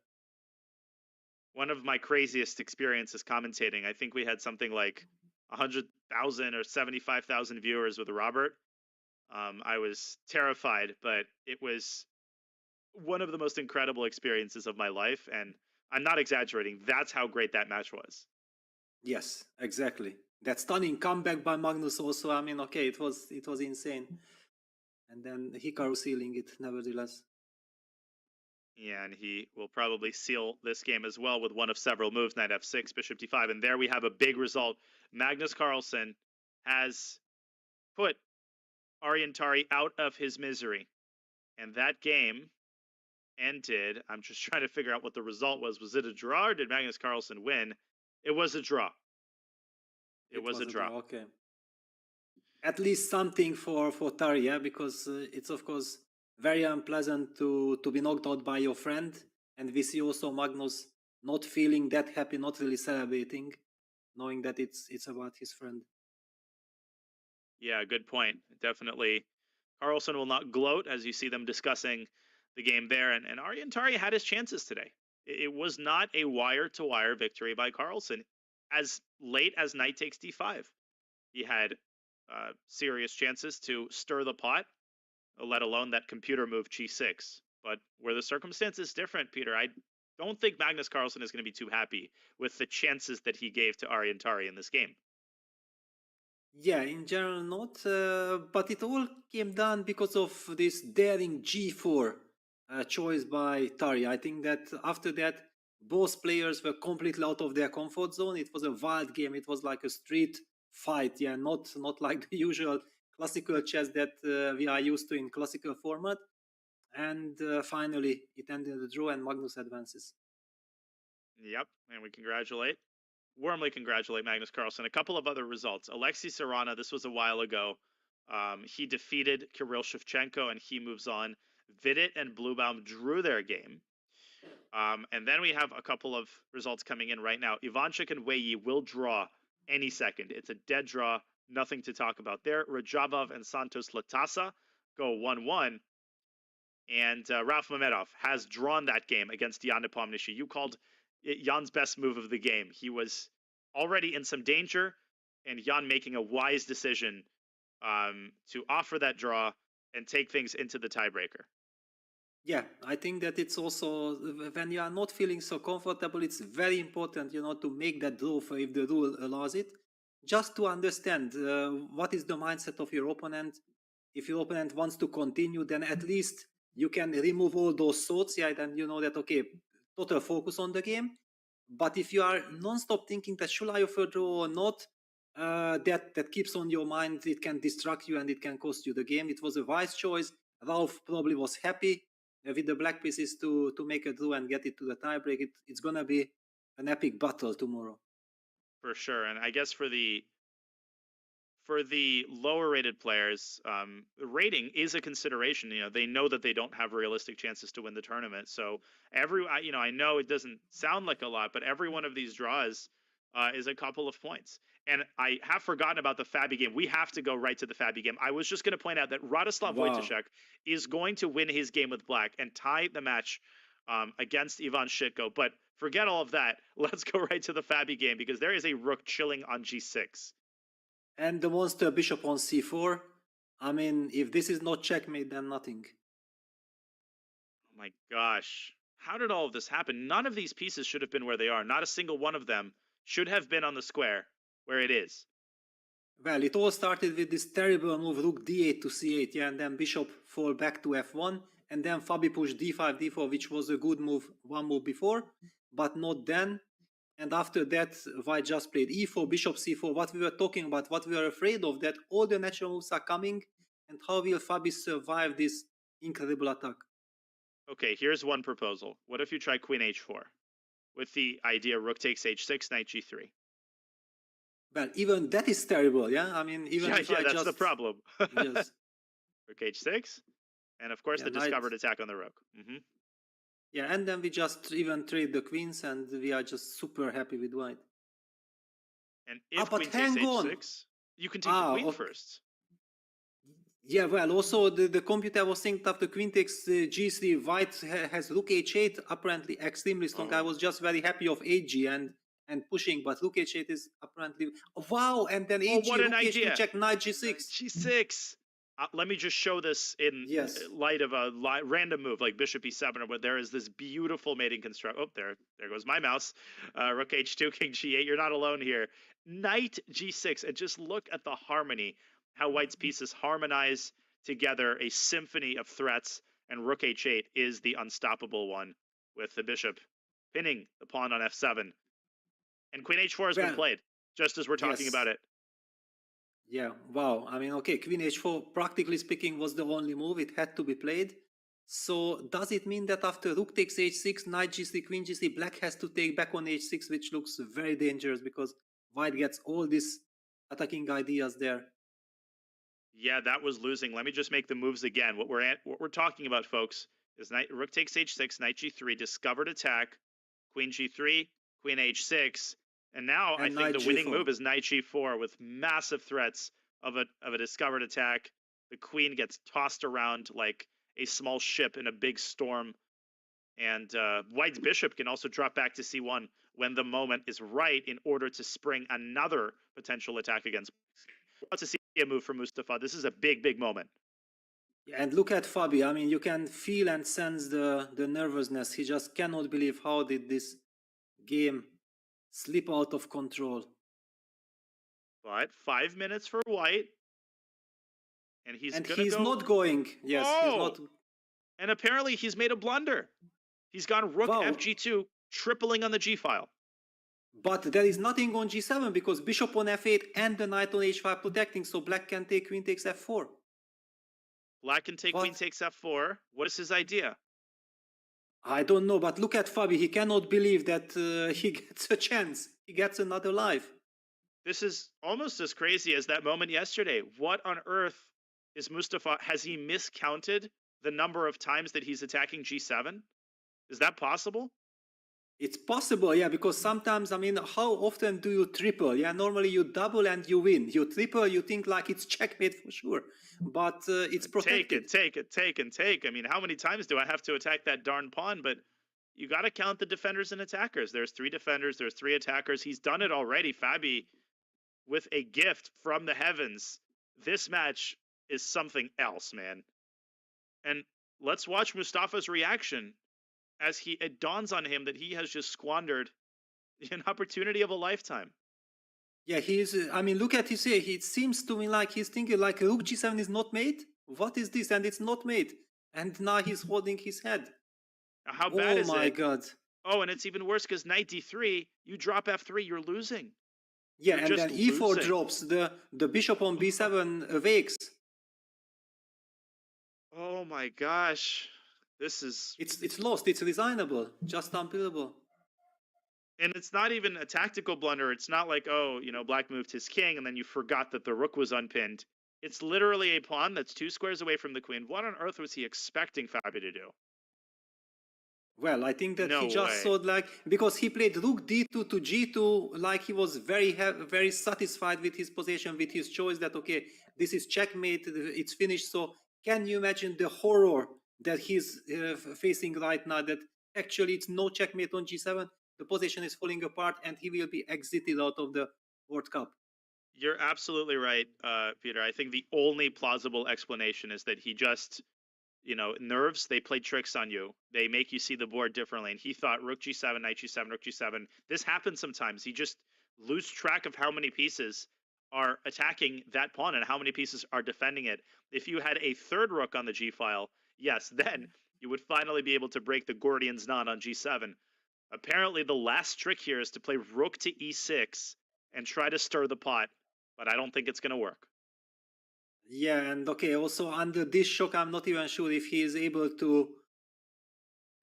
one of my craziest experiences commentating. I think we had something like 100,000 or 75,000 viewers with Robert. I was terrified, but it was one of the most incredible experiences of my life, and I'm not exaggerating. That's how great that match was. Yes, exactly. That stunning comeback by Magnus also. I mean, okay, it was insane, and then Hikaru sealing it nevertheless. Yeah, and he will probably seal this game as well with one of several moves, knight f6, bishop d5, and there we have a big result. Magnus Carlsen has put Ariantari out of his misery, and that game ended. I'm just trying to figure out what the result was. Was it a draw or did Magnus Carlsen win? It was a draw. It was a draw. Okay. At least something for Tari, yeah, because it's of course very unpleasant to be knocked out by your friend, and we see also Magnus not feeling that happy, not really celebrating, knowing that it's about his friend. Yeah, good point. Definitely, Carlsen will not gloat as you see them discussing the game there, and Ariantari had his chances today. It was not a wire-to-wire victory by Carlsen. As late as knight takes d5, he had serious chances to stir the pot, let alone that computer move g6. But were the circumstances different, Peter, I don't think Magnus Carlsen is going to be too happy with the chances that he gave to Ariantari in this game. Yeah, in general not, but it all came down because of this daring g4 choice by Tari. I think that after that, both players were completely out of their comfort zone. It was a wild game. It was like a street fight, yeah, not like the usual classical chess that we are used to in classical format. And finally, it ended in a draw, and Magnus advances. Yep, and we warmly congratulate Magnus Carlsen. A couple of other results. Alexei Sarana, this was a while ago. He defeated Kirill Shevchenko, and he moves on. Vidit and Bluebaum drew their game. And then we have a couple of results coming in right now. Ivanchuk and Wei Yi will draw any second. It's a dead draw. Nothing to talk about there. Rajabov and Santos Latasa go 1-1. And Ralph Mamedov has drawn that game against Jan Nepomniachtchi. You called it Jan's best move of the game. He was already in some danger, and Jan making a wise decision to offer that draw and take things into the tiebreaker. Yeah, I think that it's also, when you are not feeling so comfortable, it's very important, to make that draw if the rule allows it, just to understand what is the mindset of your opponent. If your opponent wants to continue, then at least you can remove all those thoughts, yeah, then you know that, okay, total focus on the game. But if you are non-stop thinking that should I offer draw or not, that keeps on your mind, it can distract you and it can cost you the game. It was a wise choice. Ralph probably was happy with the black pieces to make a draw and get it to the tiebreak. It's going to be an epic battle tomorrow. For sure. And I guess for the lower rated players, rating is a consideration. They know that they don't have realistic chances to win the tournament. So I know it doesn't sound like a lot, but every one of these draws is a couple of points. And I have forgotten about the Fabi game. We have to go right to the Fabi game. I was just going to point out that Radoslav Wojtaszek is going to win his game with black and tie the match against Ivan Shitko. But forget all of that. Let's go right to the Fabi game because there is a rook chilling on g6. And the monster bishop on c4. I mean, if this is not checkmate, then nothing. Oh my gosh. How did all of this happen? None of these pieces should have been where they are. Not a single one of them should have been on the square where it is. Well, it all started with this terrible move, rook d8 to c8, yeah, and then bishop fall back to f1, and then Fabi pushed d5, d4, which was a good move one move before, but not then. And after that, White just played e4, bishop c4, what we were talking about, what we were afraid of, that all the natural moves are coming, and how will Fabi survive this incredible attack? Okay, here's one proposal. What if you try queen h4 with the idea rook takes h6, knight g3? Well, even that is terrible, yeah? I mean, even if I that's just... the problem. Yes. Rook h6, and of course the discovered attack on the rook. Mm-hmm. Yeah, and then we just even trade the queens, and we are just super happy with white. And if queen takes h6, you can take the queen first. Yeah, well, also the computer was thinking after queen takes g3, white has rook h8, apparently extremely strong. I was just very happy of 8g and pushing, but rook h8 is apparently... wow, and then 8g, what an rook h2, idea. check, knight g6. G6. Let me just show this in light of a random move like bishop e7 or what. There is this beautiful mating construct. Oh, there goes my mouse. Rook h2, king g8. You're not alone here. Knight g6, and just look at the harmony, how white's pieces harmonize together, a symphony of threats, and rook h8 is the unstoppable one, with the bishop pinning the pawn on f7. And queen h4 has been played, just as we're talking about it. Yeah, wow. I mean, okay, queen h4, practically speaking, was the only move. It had to be played. So does it mean that after rook takes h6, knight g3, queen g3, black has to take back on h6, which looks very dangerous because white gets all these attacking ideas there? Yeah, that was losing. Let me just make the moves again. What we're talking about, folks, is rook takes h6, knight g3, discovered attack, queen g3, queen h6, and now I think the winning move is knight g4 with massive threats of a discovered attack. The queen gets tossed around like a small ship in a big storm, and white's bishop can also drop back to c1 when the moment is right in order to spring another potential attack against. We're about to see a move from Mustafa. This is a big, big moment. And look at Fabi. I mean, you can feel and sense the nervousness. He just cannot believe how did this game slip out of control. But 5 minutes for white. And he's not going. Yes, he's not. And apparently he's made a blunder. He's gone rook fg2, tripling on the g file. But there is nothing on g7 because bishop on f8 and the knight on h5 protecting, so black can take queen takes f4. Black can take queen takes f4. What is his idea? I don't know, but look at Fabi. He cannot believe that he gets a chance. He gets another life. This is almost as crazy as that moment yesterday. What on earth is Mustafa? Has he miscounted the number of times that he's attacking g7? Is that possible? It's possible, yeah, because sometimes, I mean, how often do you triple? Yeah, normally you double and you win. You triple, you think like it's checkmate for sure, but it's protected. Take. I mean, how many times do I have to attack that darn pawn? But you got to count the defenders and attackers. There's 3 defenders, there's 3 attackers. He's done it already, Fabi, with a gift from the heavens. This match is something else, man. And let's watch Mustafa's reaction as it dawns on him that he has just squandered an opportunity of a lifetime. Yeah, I mean, look at his here. It seems to me like he's thinking like rook g7 is not made. What is this? And it's not made. And now he's holding his head. Now, how bad is it? Oh my God. Oh, and it's even worse because knight d3, you drop f3, you're losing. Yeah, and then e4 drops, the bishop on b7 awakes. Oh my gosh. This is... It's lost. It's resignable. Just unbelievable. And it's not even a tactical blunder. It's not like, oh, you know, black moved his king and then you forgot that the rook was unpinned. It's literally a pawn that's 2 squares away from the queen. What on earth was he expecting Fabi to do? Well, I think that he just thought like, because he played rook d2 to g2, like he was very satisfied with his position, with his choice that, okay, this is checkmate, it's finished. So can you imagine the horror that he's facing right now, that actually it's no checkmate on g7, the position is falling apart and he will be exited out of the World Cup. You're absolutely right, Peter. I think the only plausible explanation is that he just, you know, nerves, they play tricks on you. They make you see the board differently. And he thought rook g7, knight g7, rook g7. This happens sometimes. He just loses track of how many pieces are attacking that pawn and how many pieces are defending it. If you had a third rook on the g file, yes, then you would finally be able to break the Gordian's knot on g7. Apparently, the last trick here is to play rook to e6 and try to stir the pot, but I don't think it's going to work. Yeah, and okay, also under this shock, I'm not even sure if he is able to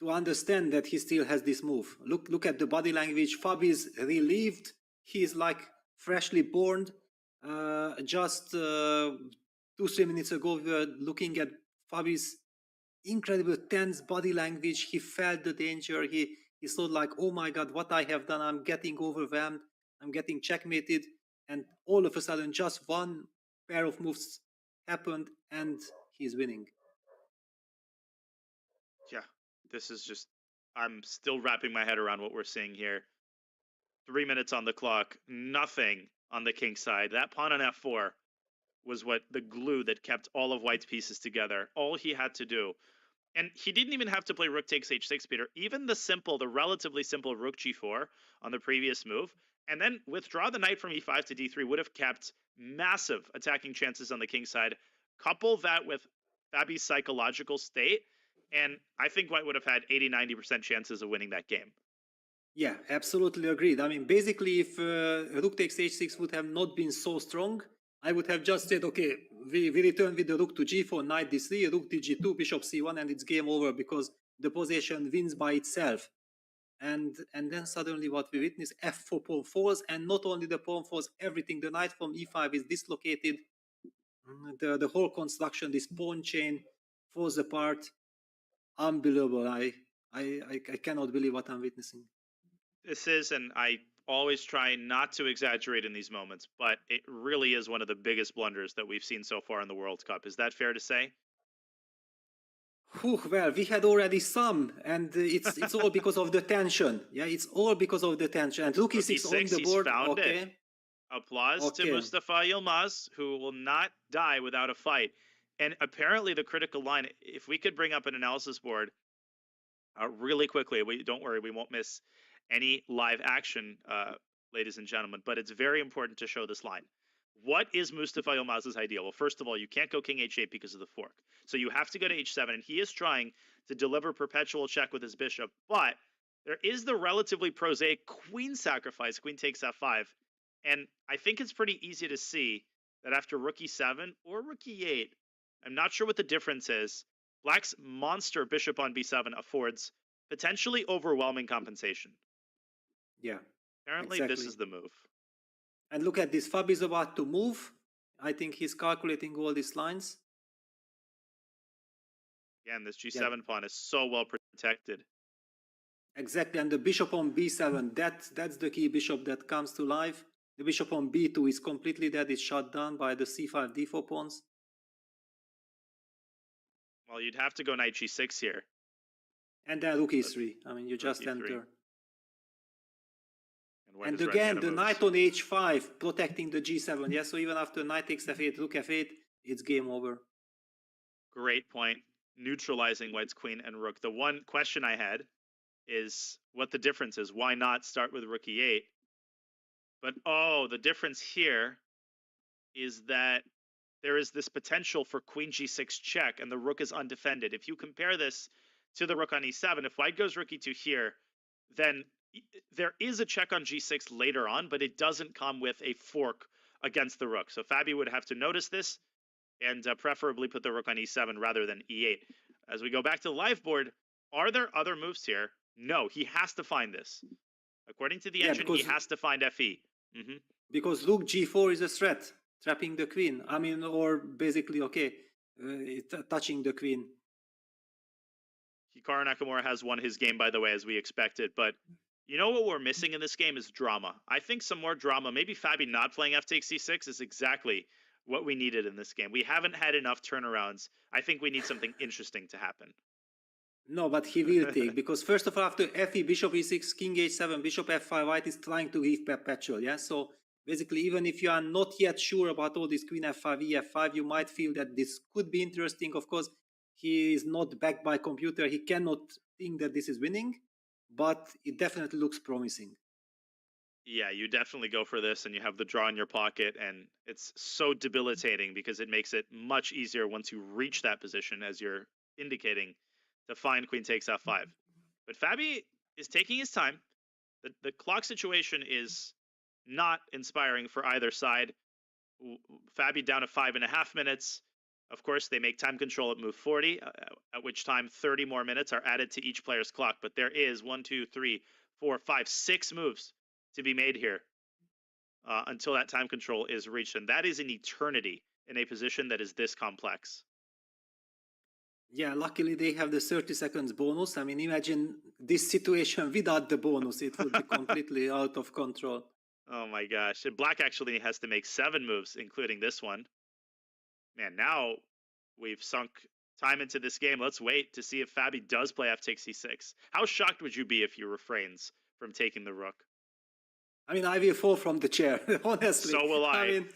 understand that he still has this move. Look at the body language. Fabi is relieved. He is like freshly born. Just 2-3 minutes ago, we were looking at Fabi's incredible tense body language. He felt the danger. He thought like, oh my God, what I have done, I'm getting overwhelmed. I'm getting checkmated. And all of a sudden, just one pair of moves happened, and he's winning. Yeah, this is just, I'm still wrapping my head around what we're seeing here. 3 minutes on the clock, nothing on the king side. That pawn on f4 was what the glue that kept all of white's pieces together. All he had to do, and he didn't even have to play rook takes h6, Peter. Even the relatively simple rook g4 on the previous move, and then withdraw the knight from e5 to d3 would have kept massive attacking chances on the king side. Couple that with Fabi's psychological state, and I think white would have had 80-90% chances of winning that game. Yeah, absolutely agreed. I mean, basically, if rook takes h6 would have not been so strong, I would have just said, okay, we return with the rook to g4, knight d3, rook to g2, bishop c1, and it's game over because the position wins by itself. And then suddenly what we witness, f4 pawn falls, and not only the pawn falls, everything, the knight from e5 is dislocated. The whole construction, this pawn chain falls apart. Unbelievable. I cannot believe what I'm witnessing. This is, and I always try not to exaggerate in these moments, but it really is one of the biggest blunders that we've seen so far in the World Cup. Is that fair to say? Well, we had already some, and it's all because of the tension. Yeah, it's all because of the tension. And rook e6 on the board. Found okay. It. Applause to Mustafa Yilmaz, who will not die without a fight. And apparently the critical line, if we could bring up an analysis board really quickly, don't worry, we won't miss any live action, ladies and gentlemen, but it's very important to show this line. What is Mustafa Yilmaz's ideal? Well, first of all, you can't go king h8 because of the fork. So you have to go to h7, and he is trying to deliver perpetual check with his bishop, but there is the relatively prosaic queen sacrifice, queen takes f5, and I think it's pretty easy to see that after rook e7 or rook e8, I'm not sure what the difference is, black's monster bishop on b7 affords potentially overwhelming compensation. Yeah. Apparently exactly. This is the move. And look at this, Fab is about to move. I think he's calculating all these lines. Again, this g7 pawn is so well protected. Exactly, and the bishop on b7, that's the key bishop that comes to life. The bishop on b2 is completely dead, it's shut down by the c5, d4 pawns. Well, you'd have to go knight g6 here. And then rook e3. I mean, you just enter. And And again, the knight on h5 protecting the g7. Yeah, so even after knight takes f8, rook f8, it's game over. Great point. Neutralizing white's queen and rook. The one question I had is what the difference is. Why not start with rook e8? But the difference here is that there is this potential for queen g6 check, and the rook is undefended. If you compare this to the rook on e7, if white goes rook e2 here, then there is a check on g6 later on, but it doesn't come with a fork against the rook. So Fabi would have to notice this and preferably put the rook on e7 rather than e8. As we go back to the live board, are there other moves here? No, he has to find this. According to the engine, he has to find fe. Because rook g4 is a threat, trapping the queen. I mean, or basically, touching the queen. Hikaru Nakamura has won his game, by the way, as we expected. But you know what we're missing in this game is drama. I think some more drama. Maybe Fabi not playing f takes c6 is exactly what we needed in this game. We haven't had enough turnarounds. I think we need something interesting to happen. No, but he will take, because first of all, after fe, bishop e6, king h7, bishop f5, white is trying to give perpetual, yeah? So basically, even if you are not yet sure about all this queen f5, e5, you might feel that this could be interesting. Of course, he is not backed by computer. He cannot think that this is winning, but it definitely looks promising. Yeah, you definitely go for this, and you have the draw in your pocket, and it's so debilitating because it makes it much easier once you reach that position, as you're indicating, to find queen takes f5. But Fabi is taking his time. The clock situation is not inspiring for either side. Fabi down to 5.5 minutes. Of course, they make time control at move 40, at which time 30 more minutes are added to each player's clock. But there is 1, 2, 3, 4, 5, 6 moves to be made here until that time control is reached. And that is an eternity in a position that is this complex. Yeah, luckily they have the 30 seconds bonus. I mean, imagine this situation without the bonus. It would be completely out of control. Oh my gosh. And black actually has to make 7 moves, including this one. Man, now we've sunk time into this game. Let's wait to see if Fabi does play f takes c6. How shocked would you be if he refrains from taking the rook? I mean, I will fall from the chair, honestly. So will I. I mean,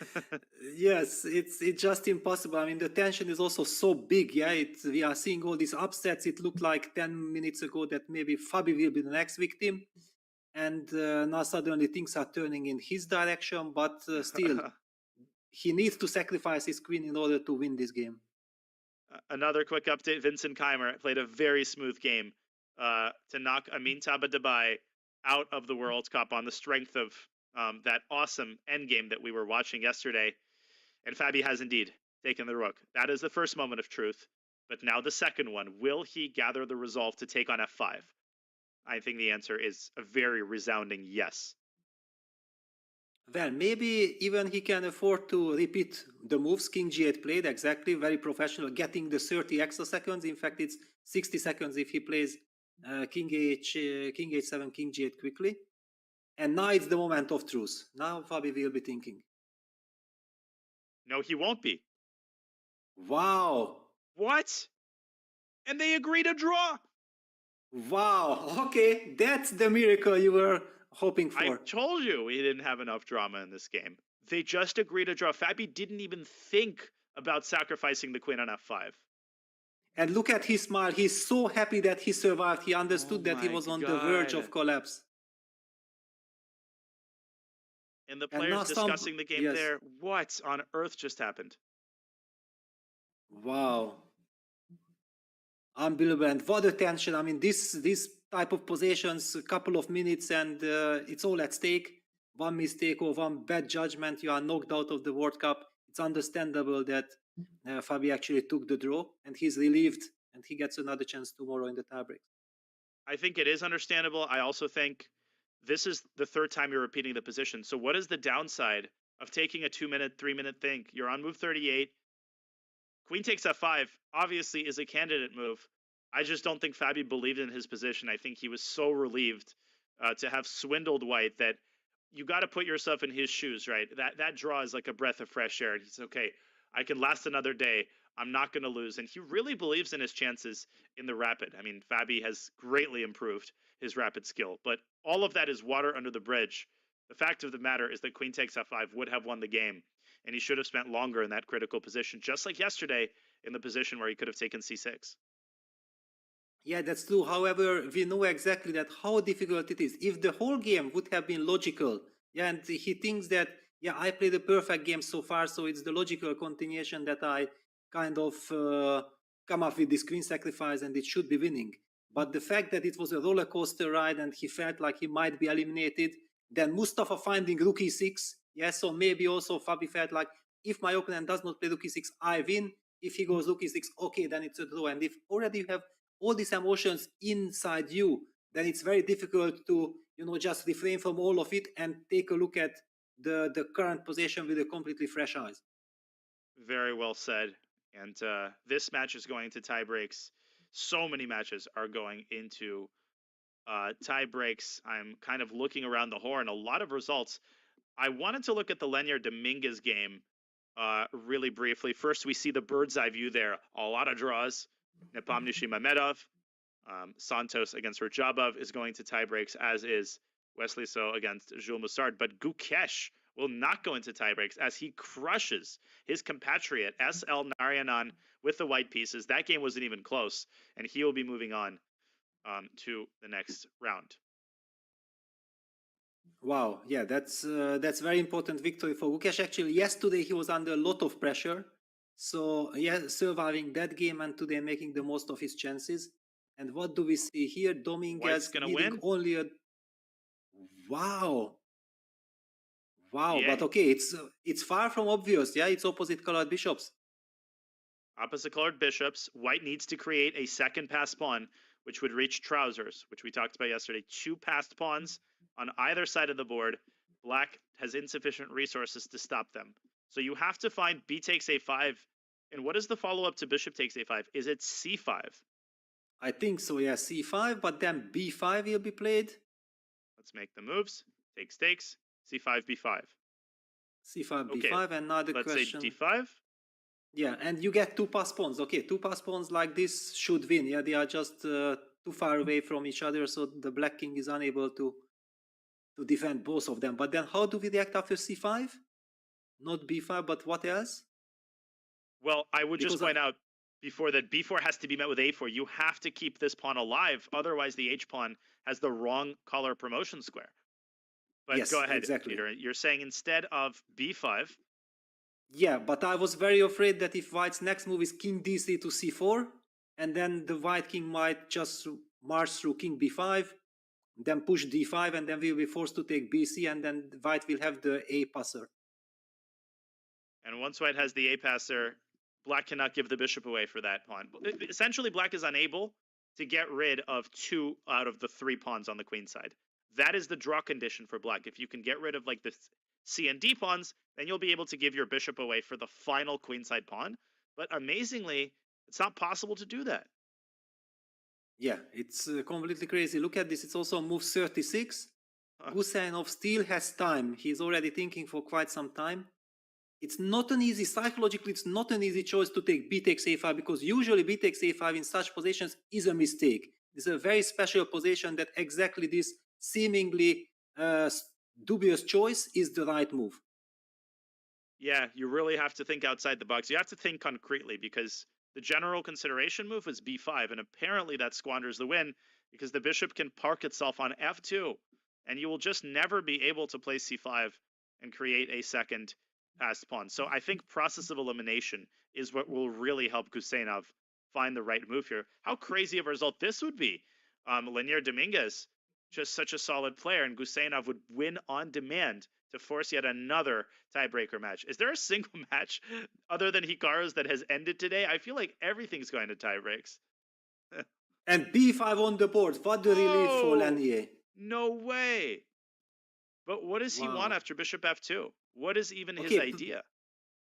yes, it's just impossible. I mean, the tension is also so big. Yeah, we are seeing all these upsets. It looked like 10 minutes ago that maybe Fabi will be the next victim. And now suddenly things are turning in his direction. But still, he needs to sacrifice his queen in order to win this game. Another quick update. Vincent Keimer played a very smooth game to knock Amin Tabatabai out of the World Cup on the strength of that awesome endgame that we were watching yesterday. And Fabi has indeed taken the rook. That is the first moment of truth. But now the second one. Will he gather the resolve to take on f5? I think the answer is a very resounding yes. Well, maybe even he can afford to repeat the moves King G8 played, exactly, very professional, getting the 30 extra seconds. In fact, it's 60 seconds if he plays King H7, King G8 quickly. And now it's the moment of truth. Now Fabi will be thinking. No, he won't be. Wow. What? And they agree to draw. Wow. Okay, that's the miracle you were hoping for. I told you we didn't have enough drama in this game. They just agreed to draw. Fabi didn't even think about sacrificing the queen on f5. And look at his smile. He's so happy that he survived. He understood that he was on the verge of collapse. And the players discussing the game there. What on earth just happened? Wow. Unbelievable. And what a tension. I mean, this type of positions, a couple of minutes, and it's all at stake. One mistake or one bad judgment, you are knocked out of the World Cup. It's understandable that Fabi actually took the draw, and he's relieved, and he gets another chance tomorrow in the tiebreak. I think it is understandable. I also think this is the third time you're repeating the position. So what is the downside of taking a 2-minute, 3-minute think? You're on move 38. Queen takes f5 obviously is a candidate move. I just don't think Fabi believed in his position. I think he was so relieved to have swindled white that you got to put yourself in his shoes, right? That draw is like a breath of fresh air. And he's okay. I can last another day. I'm not going to lose. And he really believes in his chances in the rapid. I mean, Fabi has greatly improved his rapid skill, but all of that is water under the bridge. The fact of the matter is that queen takes f5 would have won the game, and he should have spent longer in that critical position, just like yesterday in the position where he could have taken c6. Yeah, that's true. However, we know exactly that how difficult it is. If the whole game would have been logical, yeah, and he thinks that, yeah, I played a perfect game so far, so it's the logical continuation that I kind of come up with this queen sacrifice and it should be winning. But the fact that it was a roller coaster ride and he felt like he might be eliminated, then Mustafa finding rook e6, yes, so maybe also Fabi felt like, if my opponent does not play rook e6, I win. If he goes rook e6, okay, then it's a draw. And if already you have all these emotions inside you, then it's very difficult to, just refrain from all of it and take a look at the current position with a completely fresh eyes. Very well said. And this match is going to tie breaks. So many matches are going into tie breaks. I'm kind of looking around the horn. A lot of results. I wanted to look at the Lenier Dominguez game really briefly. First, we see the bird's eye view there. A lot of draws. Nepomniachtchi Mamedov, Santos against Rajabov is going to tie breaks, as is Wesley So against Jules Moussard. But Gukesh will not go into tie breaks as he crushes his compatriot SL Narayanan with the white pieces. That game wasn't even close, and he will be moving on to the next round. Wow, yeah, that's very important victory for Gukesh. Actually, yesterday he was under a lot of pressure. So, yeah, surviving that game and today making the most of his chances. And what do we see here? Dominguez gonna win. Only a... Wow. Wow, Yeah. but okay, it's far from obvious. Yeah, it's opposite colored bishops. Opposite colored bishops. White needs to create a second passed pawn, which would reach trousers, which we talked about yesterday. 2 passed pawns on either side of the board. Black has insufficient resources to stop them. So you have to find b takes a5. And what is the follow-up to bishop takes a5? Is it c5? I think so, yeah, c5, but then b5 will be played. Let's make the moves. Takes, c5, b5. c5, okay, b5, and now the let's question... say d5. Yeah, and you get 2 pass pawns. Okay, 2 pass pawns like this should win. Yeah, they are just too far away from each other, so the black king is unable to defend both of them. But then how do we react after c5? Not b5, but what else? Well, I would just Because point out before that b4 has to be met with a4. You have to keep this pawn alive, otherwise the h-pawn has the wrong color promotion square. But yes, go ahead, exactly. Peter. You're saying instead of b5. Yeah, but I was very afraid that if white's next move is king d3 to c4, and then the white king might just march through king b5, then push d5, and then we'll be forced to take bc, and then white will have the a passer. And once white has the a passer, black cannot give the bishop away for that pawn. Essentially, black is unable to get rid of 2 out of the 3 pawns on the queen side. That is the draw condition for black. If you can get rid of like the c and d pawns, then you'll be able to give your bishop away for the final queenside pawn. But amazingly, it's not possible to do that. Yeah, it's completely crazy. Look at this. It's also move 36. Gusainov still has time. He's already thinking for quite some time. It's not an easy, psychologically, it's not an easy choice to take b takes a5, because usually b takes a5 in such positions is a mistake. It's a very special position that exactly this seemingly dubious choice is the right move. Yeah, you really have to think outside the box. You have to think concretely, because the general consideration move is b5, and apparently that squanders the win because the bishop can park itself on f2, and you will just never be able to play c5 and create a second passed pawn. So I think process of elimination is what will really help Gusainov find the right move here. How crazy of a result this would be. Lenier Dominguez, just such a solid player, and Gusainov would win on demand to force yet another tiebreaker match. Is there a single match other than Hikaru's that has ended today? I feel like everything's going to tie breaks. And b5 on the board. What the relief for Lenier. No way. But what does he want after bishop f2? What is even his idea?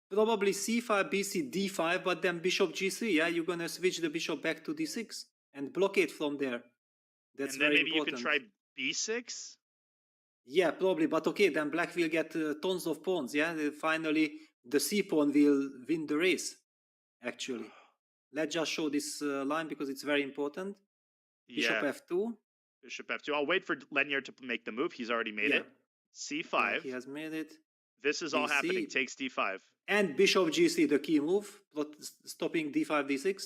Probably c5, bc, d5, but then bishop g3. Yeah, you're going to switch the bishop back to d6 and blockade from there. That's and then very maybe important. You can try b6? Yeah, probably. But okay, then black will get tons of pawns. Yeah, finally the c pawn will win the race, actually. Let's just show this line because it's very important. Bishop f2. Bishop f2. I'll wait for Lenier to make the move. He's already made it. c5. Yeah, he has made it. This is all happening. Takes d5. And bishop g3, the key move, stopping d5, d6.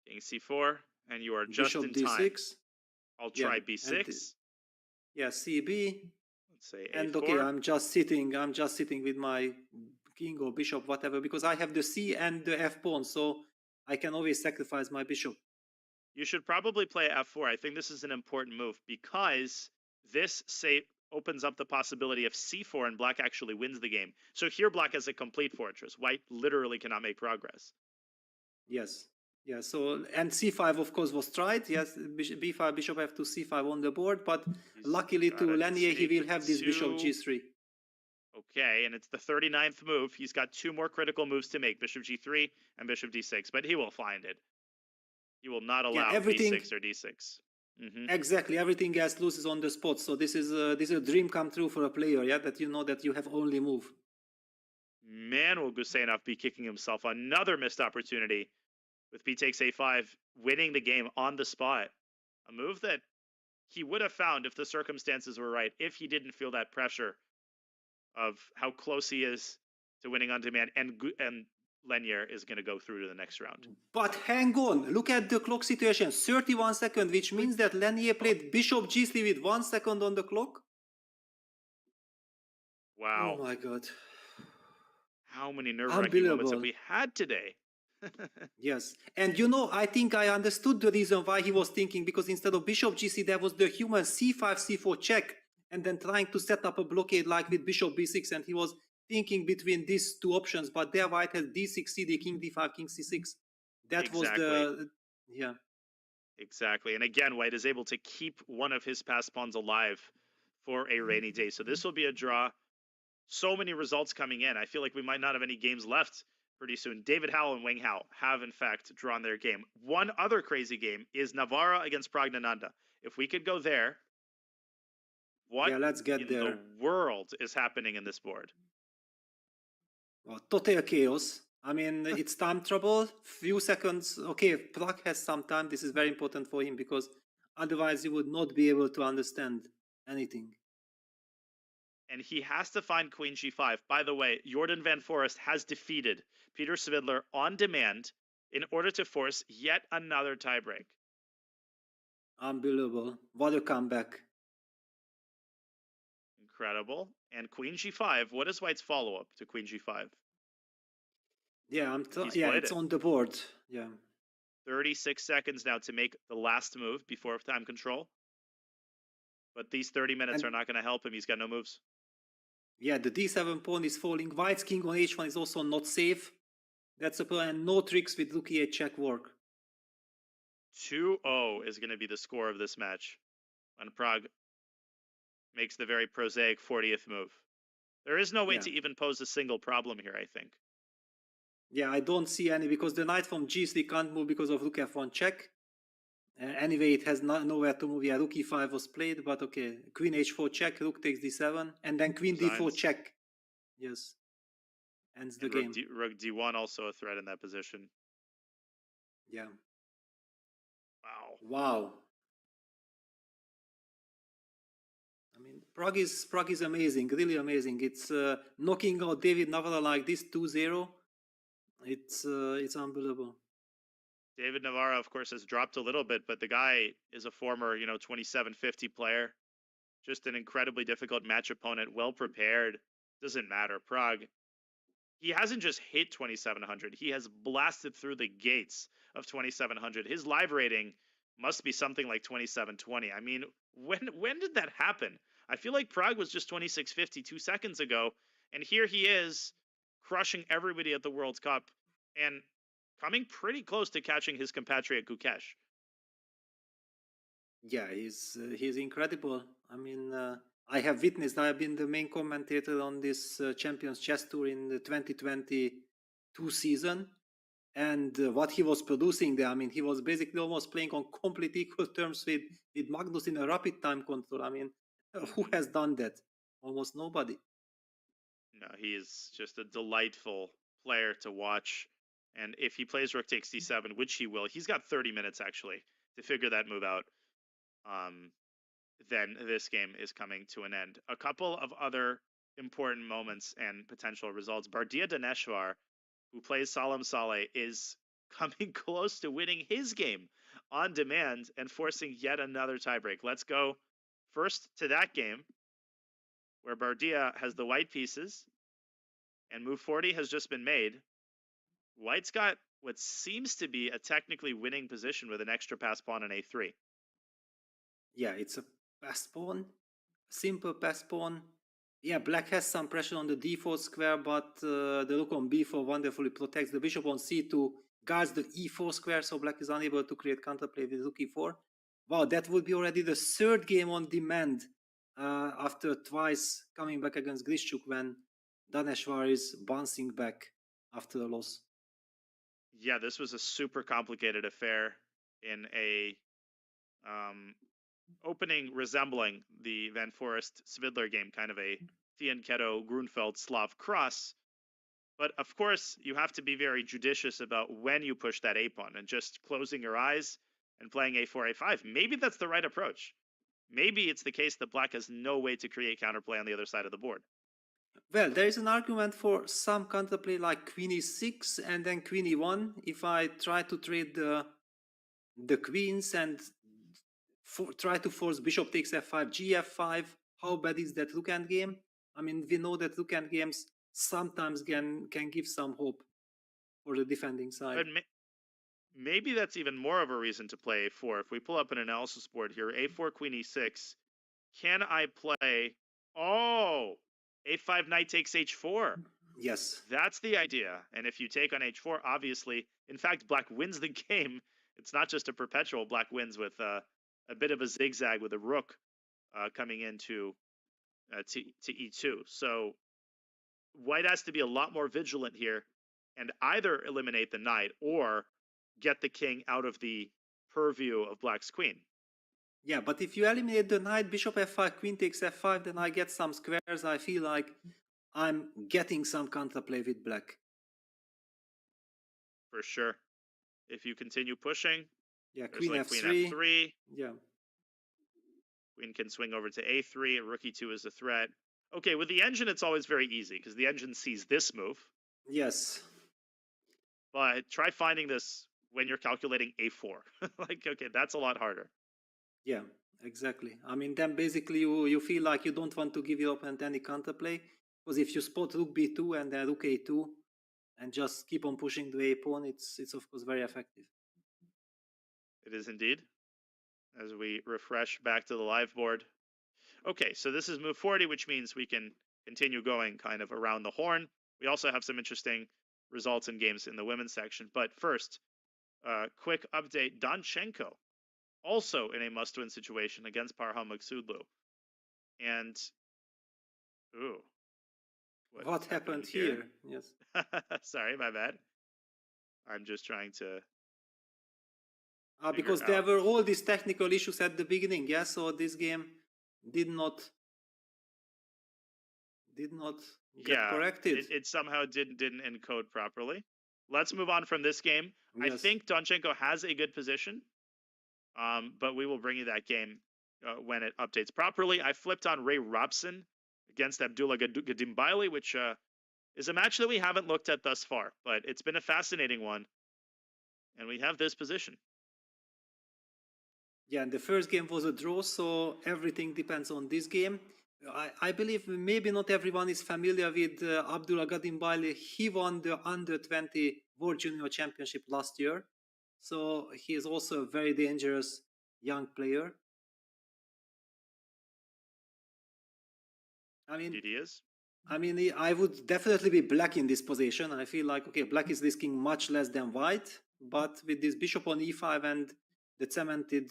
King c4, and you are just bishop in d6. time. I'll try b6. Yeah, cb. Let's say and a4. Okay, I'm just sitting with my king or bishop, whatever, because I have the c and the f pawn, so I can always sacrifice my bishop. You should probably play f4. I think this is an important move because this opens up the possibility of c4 and black actually wins the game. So here black has a complete fortress. White literally cannot make progress. Yes. Yeah, so, and c5 of course was tried. Yes, b5, bishop f2, c5 on the board, but luckily to Lenier he will have this bishop g3. Okay, and it's the 39th move. He's got 2 more critical moves to make, bishop g3 and bishop d6, but he will find it. He will not allow b6 or d6. Exactly, everything else loses on the spot. So this is a dream come true for a player, yeah, that you know that you have only move. Man, will Gusainov be kicking himself. Another missed opportunity with b takes a5, winning the game on the spot. A move that he would have found if the circumstances were right, if he didn't feel that pressure of how close he is to winning on demand, and Lenier is going to go through to the next round. But hang on, look at the clock situation, 31 seconds, which means that Lenier played bishop g3 with 1 second on the clock. Wow. Oh my god. How many nerve-wracking moments have we had today? Yes, and you know, I think I understood the reason why he was thinking, because instead of bishop g3 there was the human c5, c4 check, and then trying to set up a blockade like with bishop b6, and he was thinking between these 2 options, but there white has d6, cd, king d5, king c6. That was the, yeah. Exactly, and again, white is able to keep one of his passed pawns alive for a rainy day. So this will be a draw. So many results coming in. I feel like we might not have any games left pretty soon. David Howell and Wang Hao have, in fact, drawn their game. One other crazy game is Navarra against Pragnananda. If we could go there, what let's get in there. The world is happening in this board? Well, total chaos. I mean, it's time trouble. Few seconds. Okay, if Prague has some time, this is very important for him because otherwise he would not be able to understand anything. And he has to find Queen G5. By the way, Jordan Van Forest has defeated Peter Svidler on demand in order to force yet another tiebreak. Unbelievable. What a comeback. Incredible. And Queen G5, what is White's follow-up to Queen G5? Yeah, yeah, it's on the board. Yeah. 36 seconds now to make the last move before time control. But these 30 minutes are not going to help him. He's got no moves. Yeah, the d7 pawn is falling. White's king on h1 is also not safe. That's a plan. No tricks with rook e8 check work. 2-0 is going to be the score of this match when Prague makes the very prosaic 40th move. There is no way to even pose a single problem here, I think. Yeah, I don't see any because the knight from g3 can't move because of rook f1 check. Anyway, it has nowhere to move. Yeah, rook e5 was played, but okay. Queen h4 check, rook takes d7, and then queen d4 check. Yes. Ends the game. Rook d1 also a threat in that position. Yeah. Wow. Wow. I mean, Prague is amazing, really amazing. It's knocking out David Navarra like this 2-0. It's unbelievable. David Navarro, of course, has dropped a little bit, but the guy is a former, 2750 player. Just an incredibly difficult match opponent, well prepared. Doesn't matter. Prague, he hasn't just hit 2700. He has blasted through the gates of 2700. His live rating must be something like 2720. I mean, when did that happen? I feel like Prague was just 2650 2 seconds ago, and here he is crushing everybody at the World Cup and coming pretty close to catching his compatriot Gukesh. Yeah, he's incredible. I mean, I have witnessed. I have been the main commentator on this Champions Chess Tour in the 2022 season, and what he was producing there. I mean, he was basically almost playing on complete equal terms with Magnus in a rapid time control. I mean, who has done that? Almost nobody. No, he is just a delightful player to watch. And if he plays rook takes d7, which he will, he's got 30 minutes actually to figure that move out. Then this game is coming to an end. A couple of other important moments and potential results. Bardia Daneshvar, who plays Salam Saleh, is coming close to winning his game on demand and forcing yet another tiebreak. Let's go first to that game where Bardia has the white pieces and move 40 has just been made. White's got what seems to be a technically winning position with an extra pass pawn on a3. Yeah, it's a pass pawn, simple pass pawn. Yeah, black has some pressure on the d4 square, but the rook on b4 wonderfully protects the bishop on c2, guards the e4 square, so black is unable to create counterplay with rook e4. Wow, that would be already the third game on demand after twice coming back against Grishchuk when Daneshvar is bouncing back after a loss. Yeah, this was a super complicated affair in a opening resembling the Van Forest Svidler game, kind of a Fianchetto Grunfeld Slav cross. But of course, you have to be very judicious about when you push that a pawn, and just closing your eyes and playing a4, a5. Maybe that's the right approach. Maybe it's the case that black has no way to create counterplay on the other side of the board. Well, there is an argument for some counterplay like queen e6 and then queen e1. If I try to trade the queens and try to force bishop takes f5, gf5, how bad is that rook endgame? I mean, we know that rook endgames sometimes can give some hope for the defending side. But maybe that's even more of a reason to play a4. If we pull up an analysis board here, a4, queen e6, can I play... Oh! a5, knight takes h4. Yes. That's the idea. And if you take on h4, obviously, in fact, black wins the game. It's not just a perpetual. Black wins with a bit of a zigzag with a rook coming into to e2. So white has to be a lot more vigilant here and either eliminate the knight or get the king out of the purview of black's queen. Yeah, but if you eliminate the knight, bishop f5, queen takes f5, then I get some squares. I feel like I'm getting some counterplay with black. for sure. If you continue pushing, Yeah, there's queen like queen f3. f3. Yeah. Queen can swing over to a3, and rook e2 is a threat. Okay, with the engine, it's always very easy because the engine sees this move. Yes. But try finding this when you're calculating a4. Like, okay, that's a lot harder. Yeah, exactly. I mean, then basically you feel like you don't want to give your opponent any counterplay, because if you spot rook b2 and then rook a2 and just keep on pushing the a pawn, it's of course very effective. It is indeed. As we refresh back to the live board. Okay, so this is move 40, which means we can continue going kind of around the horn. We also have some interesting results in games in the women's section. But first, quick update. Donchenko, also in a must-win situation against Parham Magsudlu. And, ooh. What happened here? Yes. Sorry, my bad. I'm just trying to... Because there were all these technical issues at the beginning, yeah, so this game did not get corrected. It somehow didn't encode properly. Let's move on from this game. Yes. I think Donchenko has a good position, but we will bring you that game when it updates properly. I flipped on Ray Robson against Abdullah Gadimbaili, which is a match that we haven't looked at thus far, but it's been a fascinating one, and we have this position. Yeah, and the first game was a draw, so everything depends on this game. I believe maybe not everyone is familiar with Abdullah Gadimbaili. He won the Under-20 World Junior Championship last year, so he is also a very dangerous young player. I mean, he is. I mean, I would definitely be black in this position. I feel like, okay, black is risking much less than white, but with this bishop on e5 and the cemented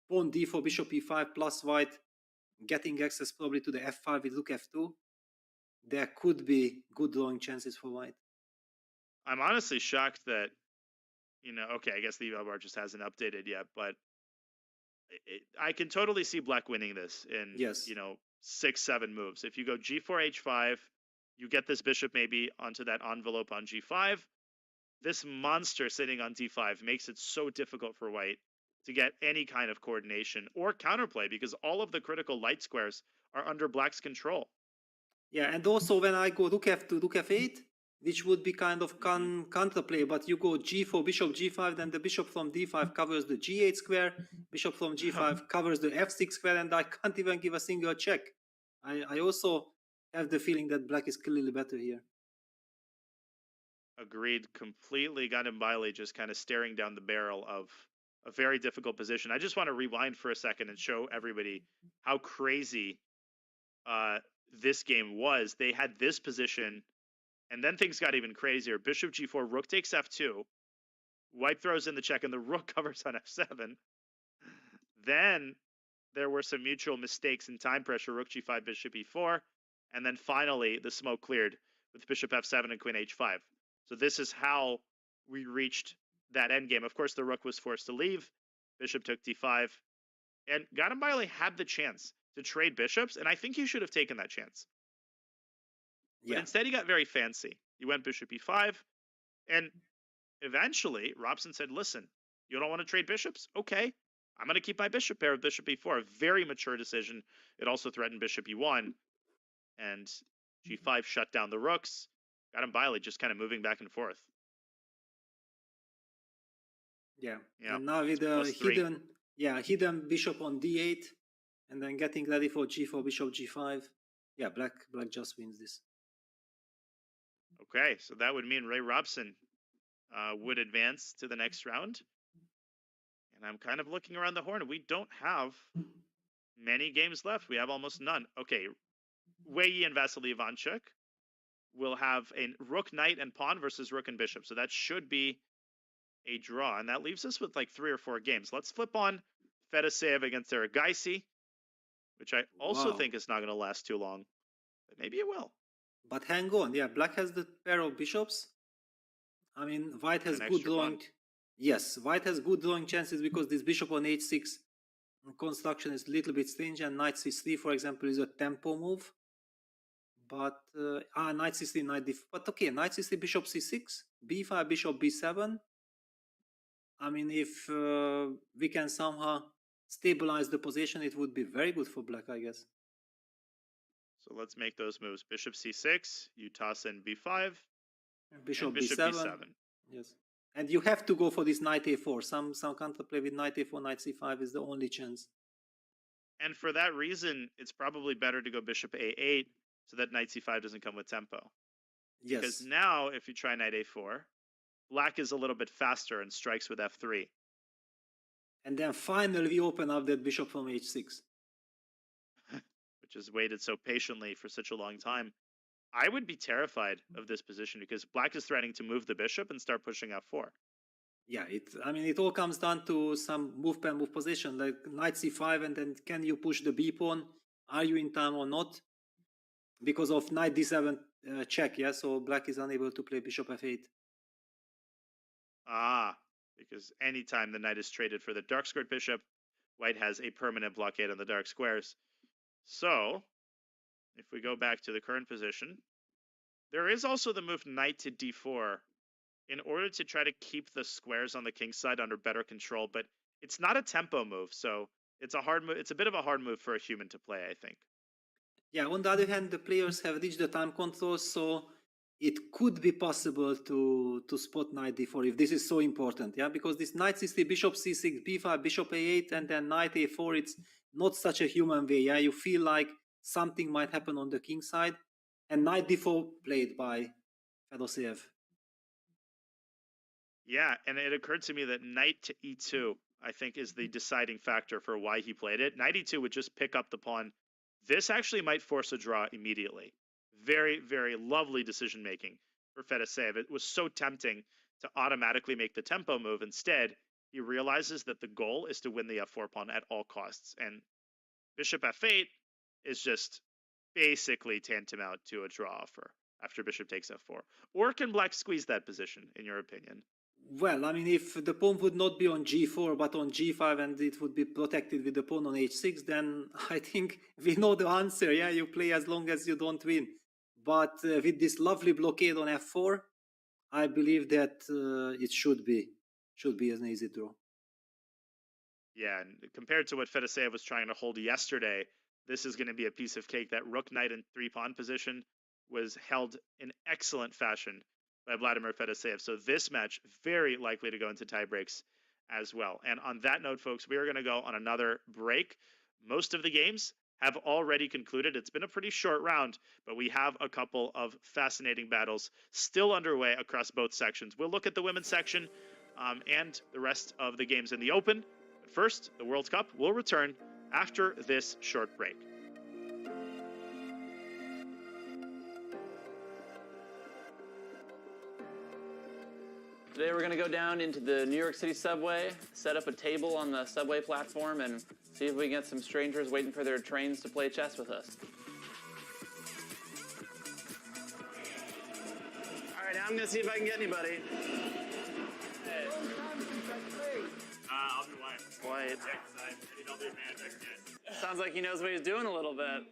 pawn d4, bishop e5 plus white getting access probably to the f5 with rook f2, there could be good drawing chances for white. I'm honestly shocked that, okay, I guess the eval bar just hasn't updated yet, but I can totally see black winning this in, 6-7 moves. If you go g4, h5, you get this bishop maybe onto that envelope on g5. This monster sitting on d5 makes it so difficult for white to get any kind of coordination or counterplay because all of the critical light squares are under black's control. Yeah, and also when I go rook f2, rook f8, which would be kind of counterplay, but you go g4, bishop g5, then the bishop from d5 covers the g8 square, bishop from g5 covers the f6 square, and I can't even give a single check. I also have the feeling that black is clearly better here. Agreed completely. Gadimbaili just kind of staring down the barrel of a very difficult position. I just want to rewind for a second and show everybody how crazy this game was. They had this position, and then things got even crazier. Bishop g4, rook takes f2. White throws in the check, and the rook covers on f7. Then there were some mutual mistakes and time pressure. Rook g5, bishop e4. And then finally, the smoke cleared with bishop f7 and queen h5. So this is how we reached that endgame. Of course, the rook was forced to leave. Bishop took d5. And Gadimbaili had the chance to trade bishops, and I think he should have taken that chance. But instead, he got very fancy. He went bishop e5, and eventually, Robson said, listen, you don't want to trade bishops? Okay, I'm going to keep my bishop pair with bishop e4. A very mature decision. It also threatened bishop e1, and g5 shut down the rooks. Gadimbaili just kind of moving back and forth. Yeah. And now with the hidden bishop on d8, and then getting ready for g4, bishop g5. Yeah, black just wins this. Okay, so that would mean Ray Robson would advance to the next round. And I'm kind of looking around the horn. We don't have many games left. We have almost none. Okay, Wei Yi and Vasily Ivanchuk will have a rook, knight, and pawn versus rook and bishop. So that should be a draw. And that leaves us with like 3 or 4 games. Let's flip on Fedoseev against Aragaisi, which I also think is not going to last too long. But maybe it will. But hang on. Yeah, black has the pair of bishops. I mean, white has good drawing. Yes, white has good drawing chances because this bishop on h6 construction is a little bit strange, and knight c3, for example, is a tempo move. But knight c3, knight d4. But okay, knight c3, bishop c6, b5, bishop b7. I mean, if we can somehow stabilize the position, it would be very good for black, I guess. So let's make those moves. Bishop c6, you toss in b5, Bishop, and bishop b7. b7. Yes. And you have to go for this knight a4. Some counterplay with knight a4, knight c5 is the only chance. And for that reason, it's probably better to go bishop a8 so that knight c5 doesn't come with tempo. Yes. Because now, if you try knight a4, black is a little bit faster and strikes with f3. And then finally we open up that bishop from h6. Which has waited so patiently for such a long time. I would be terrified of this position because black is threatening to move the bishop and start pushing f4. Yeah, it all comes down to some move pair move position, like knight c5, and then can you push the b pawn? Are you in time or not? Because of knight d7 check, yeah, so black is unable to play bishop f8. Ah, because anytime the knight is traded for the dark squared bishop, white has a permanent blockade on the dark squares. So, if we go back to the current position, there is also the move knight to d4 in order to try to keep the squares on the king side under better control, but it's not a tempo move, so it's a hard move. It's a bit of a hard move for a human to play, I think. Yeah, on the other hand, the players have reached the time control, so it could be possible to spot knight d4 if this is so important, yeah, because this knight c3, bishop c6, b5, bishop a8, and then knight a4, it's not such a human way, yeah, you feel like something might happen on the king side, and knight d4 played by Fedoseev. Yeah, and it occurred to me that knight to e2, I think, is the deciding factor for why he played it. Knight e2 would just pick up the pawn. This actually might force a draw immediately. Very, very lovely decision-making for Fedoseev. It was so tempting to automatically make the tempo move. Instead, he realizes that the goal is to win the f4 pawn at all costs. And bishop f8 is just basically tantamount to a draw offer after bishop takes f4. Or can black squeeze that position, in your opinion? Well, I mean, if the pawn would not be on g4 but on g5 and it would be protected with the pawn on h6, then I think we know the answer. Yeah, you play as long as you don't win. But with this lovely blockade on f4, I believe that it should be an easy draw. Yeah, and compared to what Fedoseev was trying to hold yesterday, this is going to be a piece of cake. That rook knight and 3-pawn position was held in excellent fashion by Vladimir Fedoseev. So this match very likely to go into tie breaks as well. And on that note, folks, we are going to go on another break. Most of the games have already concluded. It's been a pretty short round, but we have a couple of fascinating battles still underway across both sections. We'll look at the women's section and the rest of the games in the Open. But first, the World Cup will return after this short break. Today we're going to go down into the New York City subway, set up a table on the subway platform, and see if we can get some strangers waiting for their trains to play chess with us. All right, now I'm going to see if I can get anybody. Hey. I'll be white. White. Yeah, because I really don't do magic yet. Sounds like he knows what he's doing a little bit.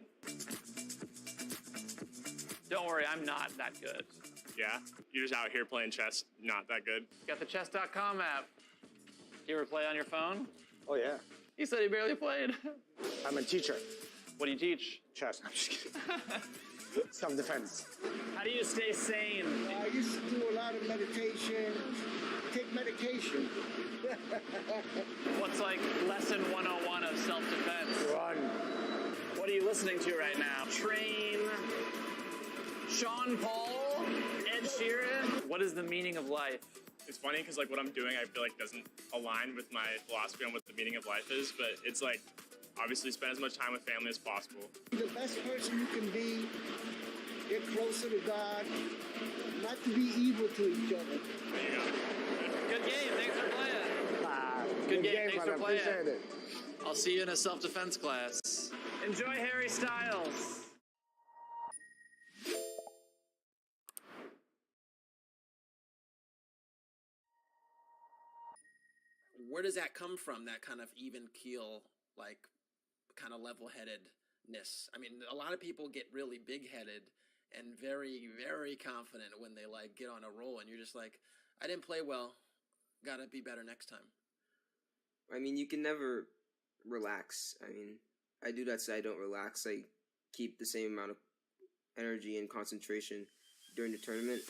Don't worry, I'm not that good. Yeah? You're just out here playing chess, not that good? Got the chess.com app. You ever play on your phone? Oh, yeah. He said he barely played. I'm a teacher. What do you teach? Chess. I'm just kidding. Self-defense. How do you stay sane? I used to do a lot of meditation, take medication. What's like lesson 101 of self-defense? Run. What are you listening to right now? Train, Sean Paul, Ed Sheeran. What is the meaning of life? It's funny because like what I'm doing I feel like doesn't align with my philosophy on what the meaning of life is, but it's like obviously spend as much time with family as possible. The best person you can be, get closer to God, not to be evil to each other. There you go. Good game, thanks for playing. Good game, thanks for playing. I'll see you in a self-defense class. Enjoy Harry Styles. Where does that come from, that kind of even keel, like kind of level-headedness? I mean, a lot of people get really big-headed and very, very confident when they like get on a roll, and you're just like, I didn't play well, gotta be better next time. I mean, you can never relax. I mean, I do that, so I don't relax. I keep the same amount of energy and concentration during the tournament.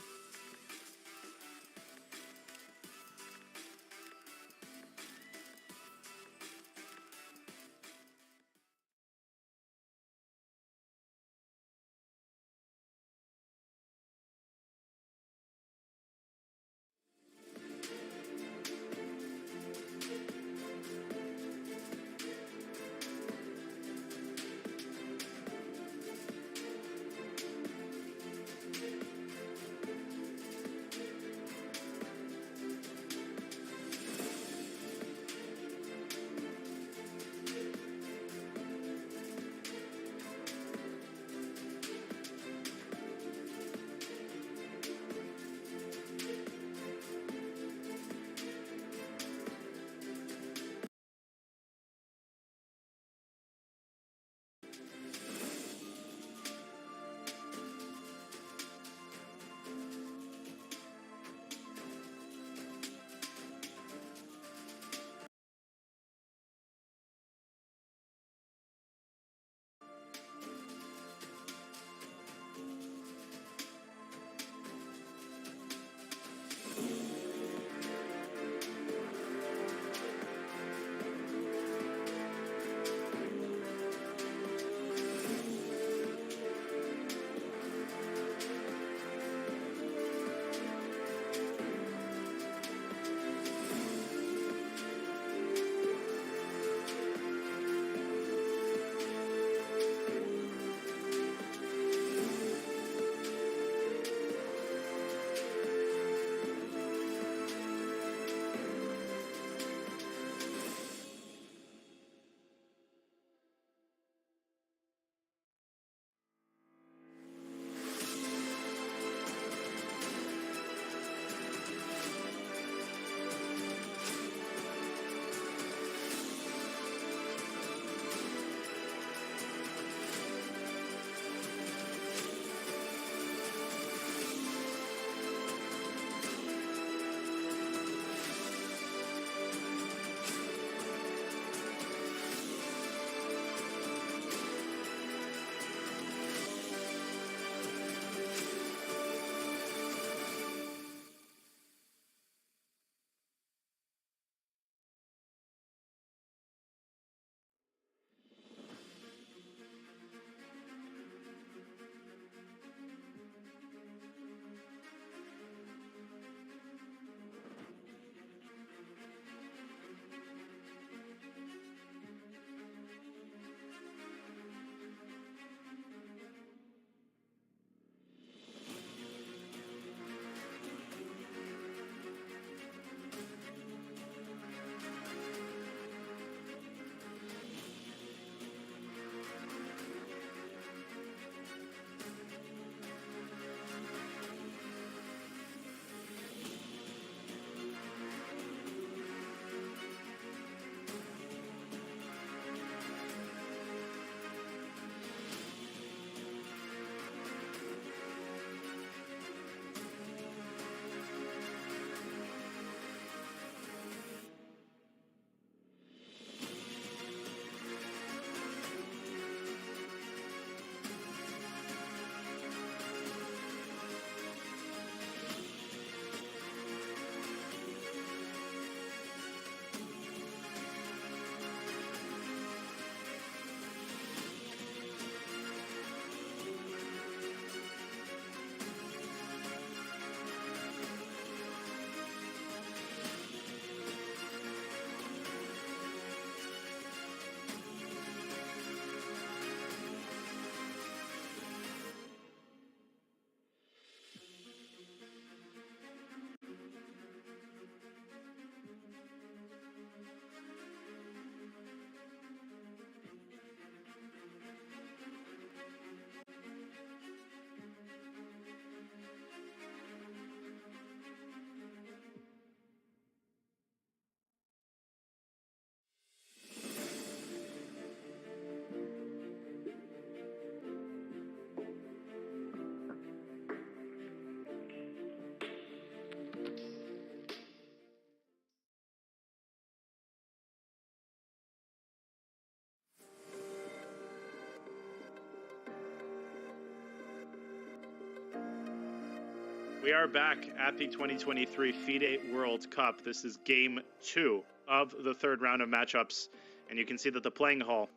We are back at the 2023 Fide World Cup. This is game 2 of the third round of matchups, and you can see that the playing hall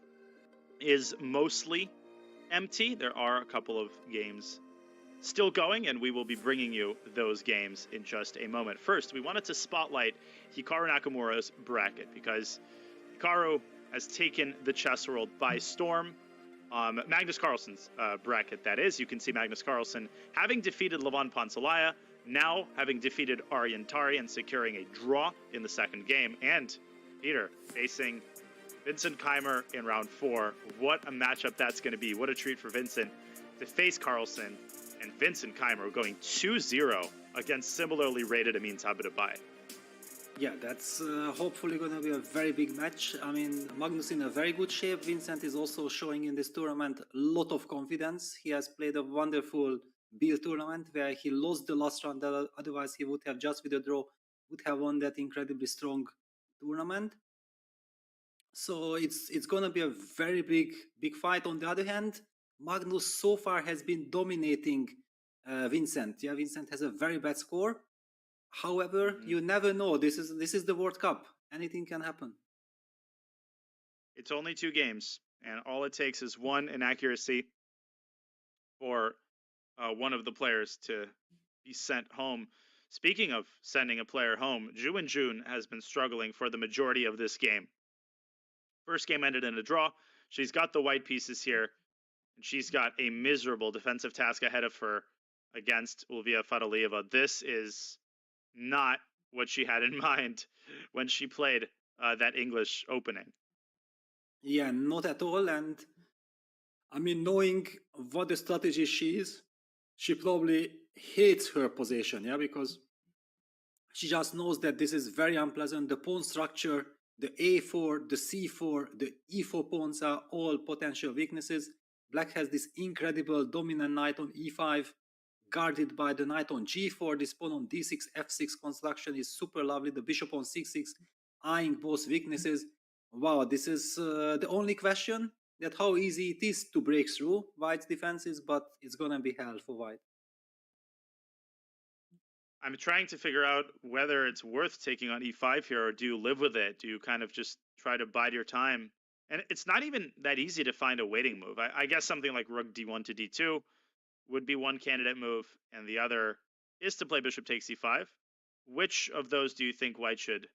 is mostly empty. There are a couple of games still going, and we will be bringing you those games in just a moment. First, we wanted to spotlight Hikaru Nakamura's bracket because Hikaru has taken the chess world by storm. Magnus Carlsen's bracket, that is. You can see Magnus Carlsen having defeated Levon Ponsalaya, now having defeated Aryan Tari and securing a draw in the second game. And Peter facing Vincent Keimer in round 4. What a matchup that's going to be. What a treat for Vincent to face Carlsen and Vincent Keimer going 2-0 against similarly rated Amin Tabatabai. Yeah, that's hopefully going to be a very big match. I mean, Magnus in a very good shape. Vincent is also showing in this tournament a lot of confidence. He has played a wonderful Bill tournament where he lost the last round. Otherwise, he would have, just with a draw, would have won that incredibly strong tournament. So it's going to be a very big fight. On the other hand, Magnus so far has been dominating Vincent. Yeah, Vincent has a very bad score. However, you never know. This is the World Cup. Anything can happen. It's only 2 games, and all it takes is one inaccuracy for one of the players to be sent home. Speaking of sending a player home, Ju Wenjun has been struggling for the majority of this game. First game ended in a draw. She's got the white pieces here, and she's got a miserable defensive task ahead of her against Ulvia Fadalieva. This is not what she had in mind when she played that English opening. Yeah, not at all. And I mean, knowing what the strategy she is, she probably hates her position, yeah, because she just knows that this is very unpleasant. The pawn structure, the A4, the C4, the E4 pawns are all potential weaknesses. Black has this incredible dominant knight on E5, guarded by the knight on G4. This pawn on D6, F6 construction is super lovely. The bishop on C6, eyeing both weaknesses. Wow, this is the only question, that how easy it is to break through White's defenses, but it's gonna be hell for White. I'm trying to figure out whether it's worth taking on E5 here, or do you live with it? Do you kind of just try to bide your time? And it's not even that easy to find a waiting move. I guess something like rook D1 to D2 would be one candidate move, and the other is to play bishop takes E5. Which of those do you think White should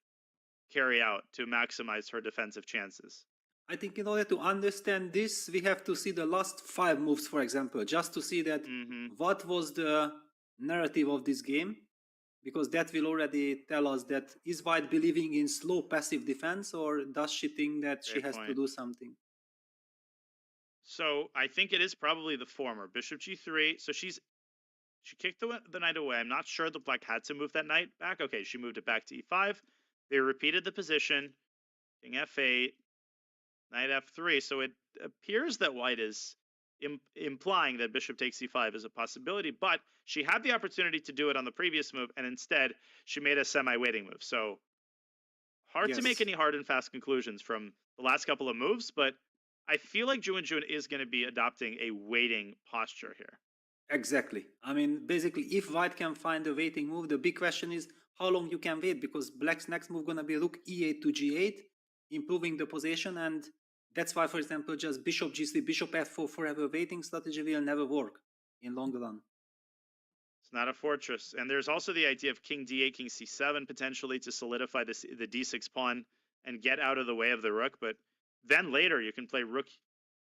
carry out to maximize her defensive chances? I think in order to understand this, we have to see the last 5 moves, for example, just to see that what was the narrative of this game, because that will already tell us that is White believing in slow passive defense, or does she think that she has to do something? So I think it is probably the former. Bishop G3. So she kicked the knight away. I'm not sure the Black had to move that knight back. Okay, she moved it back to E5. They repeated the position. King F8, knight F3. So it appears that White is implying that bishop takes E5 is a possibility, but she had the opportunity to do it on the previous move, and instead she made a semi-waiting move. So hard to make any hard and fast conclusions from the last couple of moves, but I feel like Ju Wenjun is going to be adopting a waiting posture here. Exactly. I mean, basically, if White can find a waiting move, the big question is how long you can wait, because Black's next move going to be rook E8 to G8, improving the position, and that's why, for example, just bishop G3, bishop F4 forever waiting strategy will never work in long run. It's not a fortress. And there's also the idea of king D8, king C7 potentially to solidify the D6 pawn and get out of the way of the rook, but then later you can play rook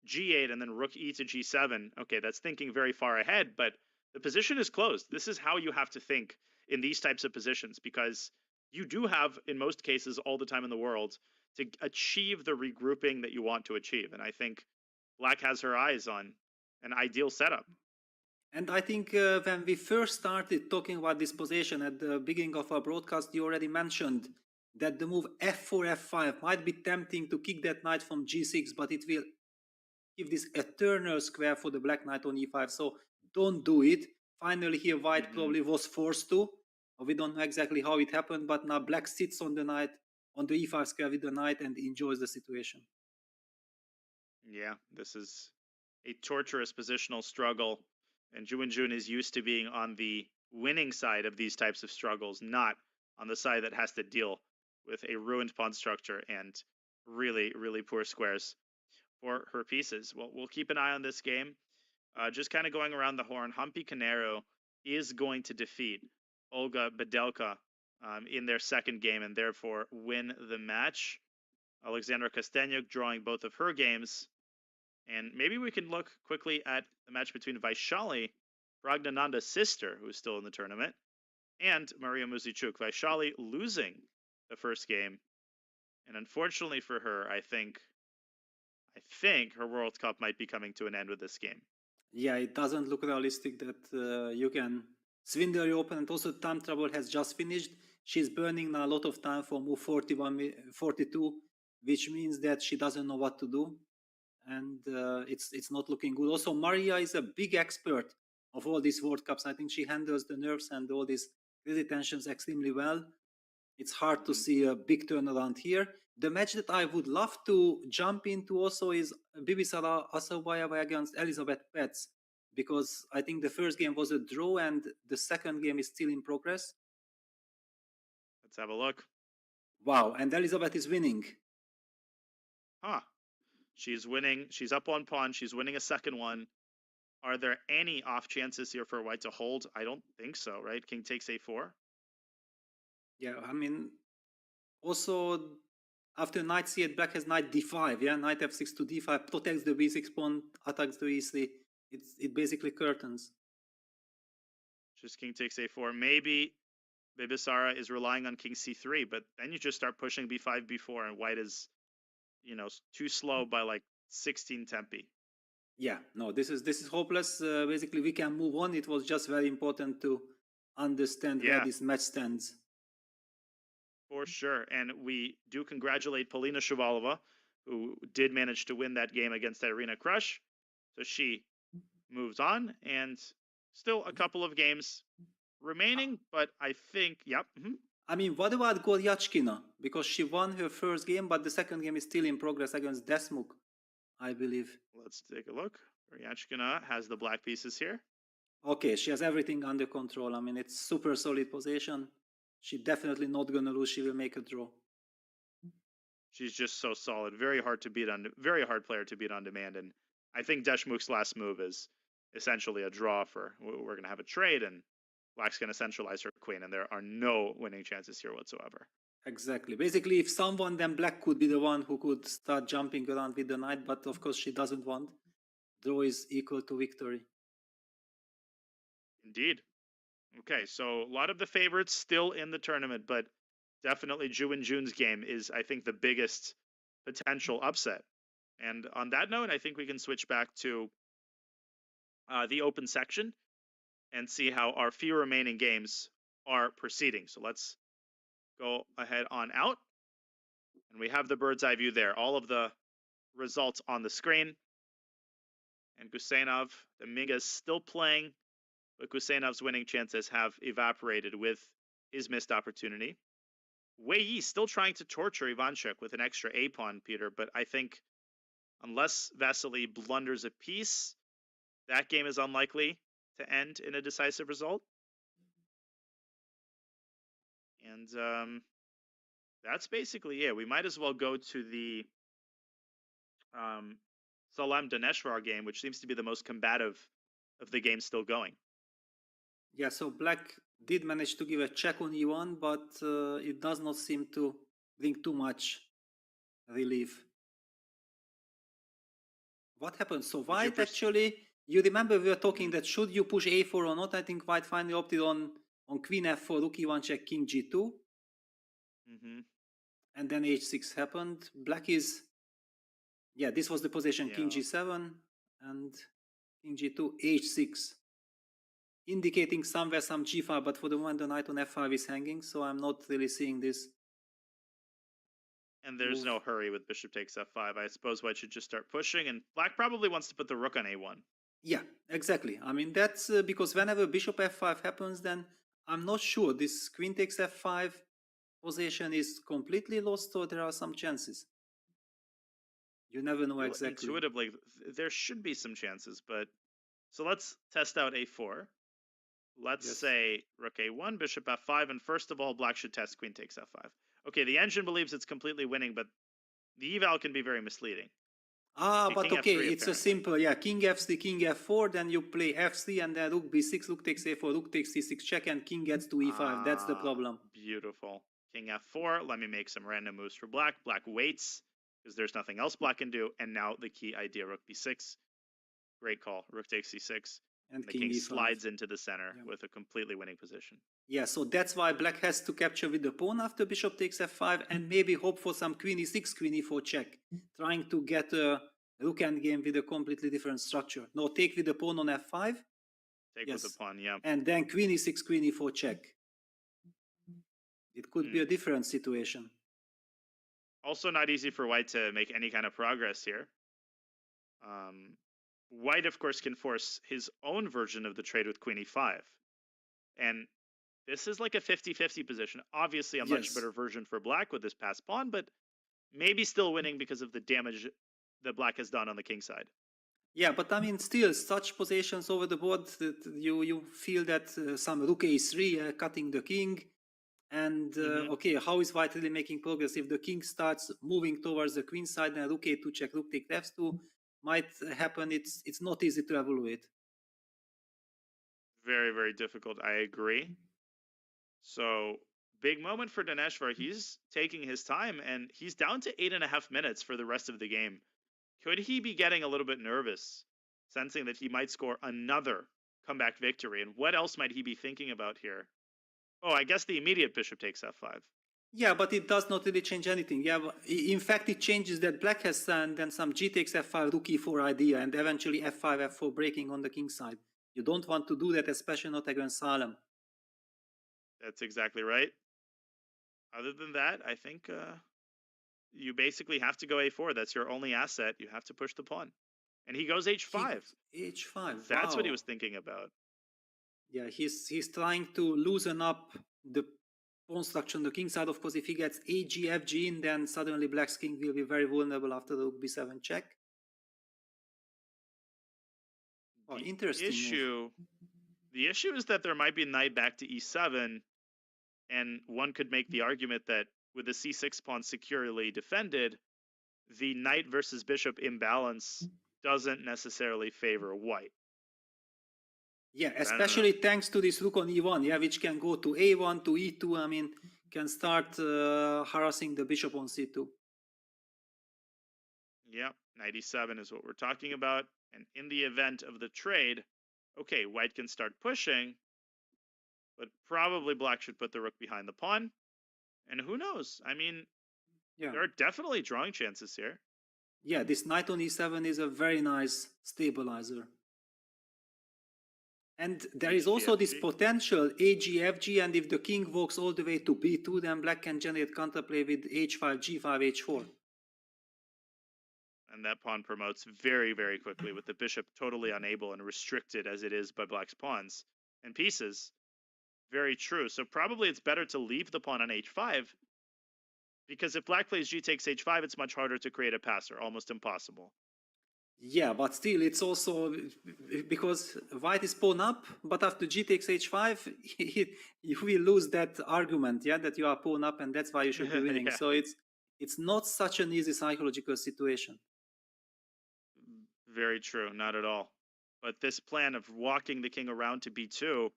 G8 and then rook E to G7. Okay, that's thinking very far ahead, but the position is closed. This is how you have to think in these types of positions, because you do have, in most cases, all the time in the world to achieve the regrouping that you want to achieve. And I think Black has her eyes on an ideal setup. And I think when we first started talking about this position at the beginning of our broadcast, you already mentioned that the move F4, F5 might be tempting to kick that knight from G6, but it will give this eternal square for the Black knight on E5. So don't do it. Finally here White probably was forced to. We don't know exactly how it happened, but now Black sits on the knight, on the E5 square with the knight, and enjoys the situation. Yeah, this is a torturous positional struggle, and Ju Wenjun is used to being on the winning side of these types of struggles, not on the side that has to deal with a ruined pawn structure and really, really poor squares for her pieces. Well, we'll keep an eye on this game. Just kind of going around the horn, Humpy Canero is going to defeat Olga Bedelka in their second game and therefore win the match. Alexandra Kostenyuk drawing both of her games. And maybe we can look quickly at the match between Vaishali, Ragnananda's sister, who's still in the tournament, and Maria Muzichuk. Vaishali losing the first game. And unfortunately for her, I think her World Cup might be coming to an end with this game. Yeah, it doesn't look realistic that you can swindle your opponent. Also, time trouble has just finished. She's burning now a lot of time for move 42, which means that she doesn't know what to do. And it's not looking good. Also, Maria is a big expert of all these World Cups. I think she handles the nerves and all these crazy tensions extremely well. It's hard to see a big turnaround here. The match that I would love to jump into also is Bibisara Asabayeva against Elizabeth Petz, because I think the first game was a draw and the second game is still in progress. Let's have a look. Wow, and Elizabeth is winning. Huh. She's winning. She's up on pawn. She's winning a second one. Are there any off chances here for white to hold? I don't think so, right? King takes a4. Yeah, I mean, also after knight c8, black has knight d5. Yeah, knight f6 to d5 protects the b6 pawn, attacks the e3. It basically curtains. Just king takes a4. Maybe Bibisara is relying on king c3, but then you just start pushing b5, b4, and white is, too slow by like 16 tempi. Yeah, no, this is hopeless. Basically, we can move on. It was just very important to understand where this match stands. For sure. And we do congratulate Polina Shuvalova, who did manage to win that game against Irina Krush. So she moves on, and still a couple of games remaining, but I think, yep. I mean, what about Goryachkina? Because she won her first game, but the second game is still in progress against Desmuk, I believe. Let's take a look. Goryachkina has the black pieces here. Okay, she has everything under control. I mean, it's super solid position. She's definitely not going to lose. She will make a draw. She's just so solid. Very hard player to beat on demand. And I think Deshmuk's last move is essentially a draw for, we're going to have a trade, and black's going to centralize her queen, and there are no winning chances here whatsoever. Exactly. Basically, if someone, then black could be the one who could start jumping around with the knight, but of course she doesn't want. Draw is equal to victory. Indeed. Okay, so a lot of the favorites still in the tournament, but definitely Ju and Jun's game is, I think, the biggest potential upset. And on that note, I think we can switch back to the open section and see how our few remaining games are proceeding. So let's go ahead on out. And we have the bird's eye view there. All of the results on the screen. And Gusenov, Dominguez still playing, but Gusenov's winning chances have evaporated with his missed opportunity. Wei Yi still trying to torture Ivanchuk with an extra A-pawn, Peter, but I think unless Vasily blunders a piece, that game is unlikely to end in a decisive result. And that's basically it. We might as well go to the Salem Daneshvar game, which seems to be the most combative of the games still going. Yeah, so black did manage to give a check on E1, but it does not seem to bring too much relief. What happened? So white actually, you remember we were talking that should you push A4 or not? I think white finally opted on queen F4, rook E1 check, king G2. And then H6 happened. Black is, yeah, this was the position, king G7 and king G2, H6. Indicating somewhere some G5, but for the moment the knight on F5 is hanging, so I'm not really seeing this. And there's no hurry with bishop takes F5. I suppose white should just start pushing, and black probably wants to put the rook on A1. Yeah, exactly. I mean, that's because whenever bishop F5 happens, then I'm not sure this queen takes F5 position is completely lost, or there are some chances. You never know exactly. Intuitively, there should be some chances, but so let's test out A4. Let's Yes. say rook a1, bishop f5, and first of all, black should test queen takes f5. Okay, the engine believes it's completely winning, but the eval can be very misleading. Ah, Okay, but king okay, f3 it's a apparently. simple, yeah, king f3, king f4, then you play f3, and then rook b6, rook takes a4, rook takes c6 check, and king gets to e5. That's the problem. Beautiful. King f4. Let me make some random moves for black. Black waits because there's nothing else black can do. And now the key idea, rook b6. Great call. Rook takes c6. And the king king e5. slides into the center with a completely winning position. Yeah, so that's why black has to capture with the pawn after bishop takes f5, and maybe hope for some queen e6, queen e4 check, trying to get a rook endgame with a completely different structure. No, take with the pawn on f5. Take Yes. with the pawn, yeah. And then queen e6, queen e4 check. It could be a different situation. Also not easy for white to make any kind of progress here. White, of course, can force his own version of the trade with queen e5. And this is like a 50-50 position. Obviously, a much Yes. better version for black with this passed pawn, but maybe still winning because of the damage that black has done on the king side. Yeah, but I mean, still, such positions over the board that you feel that some rook a3 cutting the king, and okay, how is white really making progress if the king starts moving towards the queen side and rook a2 check, rook take f2 might happen? It's not easy to evaluate. Very, very difficult. I agree. So big moment for Dineshvar. He's taking his time, and he's down to 8.5 minutes for the rest of the game. Could he be getting a little bit nervous, sensing that he might score another comeback victory? And what else might he be thinking about here? Oh, I guess the immediate bishop takes f5. Yeah, but it does not really change anything. Yeah, in fact, it changes that black has then some g takes f5, rook e4 idea, and eventually f5, f4 breaking on the king side. You don't want to do that, especially not against Salem. That's exactly right. Other than that, I think you basically have to go a4. That's your only asset. You have to push the pawn. And he goes h5. H5. That's what he wow. was thinking about. Yeah, he's trying to loosen up the pawn structure on the king side. Of course, if he gets a g, f g in, then suddenly black's king will be very vulnerable after the rook b7 check. Oh, interesting move. The issue is that there might be knight back to e7, and one could make the argument that with the c6 pawn securely defended, the knight versus bishop imbalance doesn't necessarily favor white. Yeah, especially thanks to this rook on e1, yeah, which can go to a1, to e2, I mean, can start harassing the bishop on c2. Yep, knight e7 is what we're talking about. And in the event of the trade, okay, white can start pushing, but probably black should put the rook behind the pawn. And who knows? I mean, there are definitely drawing chances here. Yeah, this knight on e7 is a very nice stabilizer. And there is also this potential ag, fg, and if the king walks all the way to b2, then black can generate counterplay with h5, g5, h4. And that pawn promotes very, very quickly with the bishop totally unable and restricted as it is by black's pawns and pieces. Very true. So probably it's better to leave the pawn on h5, because if black plays g takes h5, it's much harder to create a passer, almost impossible. Yeah, but still, it's also because white is pawn up, but after g takes h5, you will lose that argument, yeah, that you are pawn up, and that's why you should be winning. Yeah. So it's not such an easy psychological situation. Very true, not at all. But this plan of walking the king around to b2,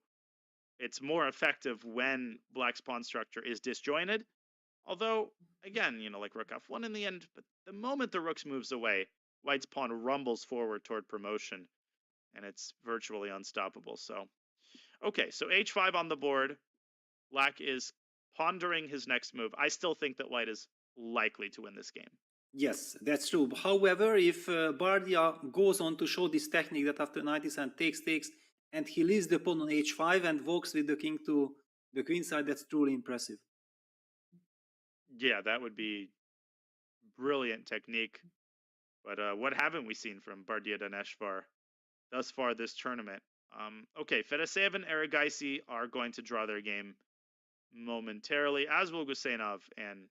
it's more effective when black's pawn structure is disjointed. Although, again, like rook f1 in the end, but the moment the rook moves away, white's pawn rumbles forward toward promotion, and it's virtually unstoppable. So, okay, so h5 on the board. Black is pondering his next move. I still think that white is likely to win this game. Yes, that's true. However, if Bardia goes on to show this technique that after knight e7 takes, and he leaves the pawn on h5 and walks with the king to the queen side, that's truly impressive. Yeah, that would be brilliant technique. But what haven't we seen from Bardia Dineshvar thus far this tournament? Okay, Fedoseev and Erigaisi are going to draw their game momentarily, as will Gusenov and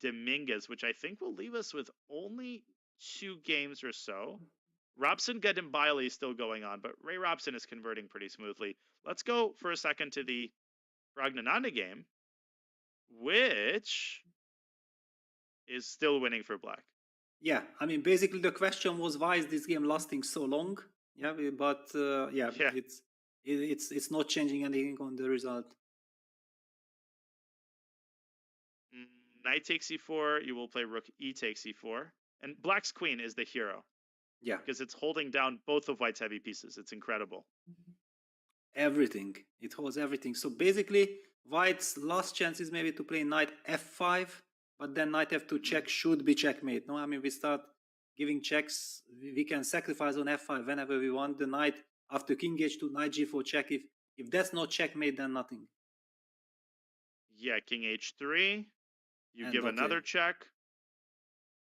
Dominguez, which I think will leave us with only 2 games or so. Robson Gedimbile is still going on, but Ray Robson is converting pretty smoothly. Let's go for a second to the Ragnananda game, which is still winning for black. Yeah, I mean, basically the question was, why is this game lasting so long? Yeah, but yeah, it's not changing anything on the result. Knight takes e4, you will play rook e takes e4. And black's queen is the hero. Yeah. Because it's holding down both of white's heavy pieces. It's incredible. Everything. It holds everything. So basically, white's last chance is maybe to play knight f5, but then knight f2 check should be checkmate. No, I mean, we start giving checks. We can sacrifice on f5 whenever we want. The knight after king h2, knight g4 check. If that's not checkmate, then nothing. Yeah, king h3. You give another check.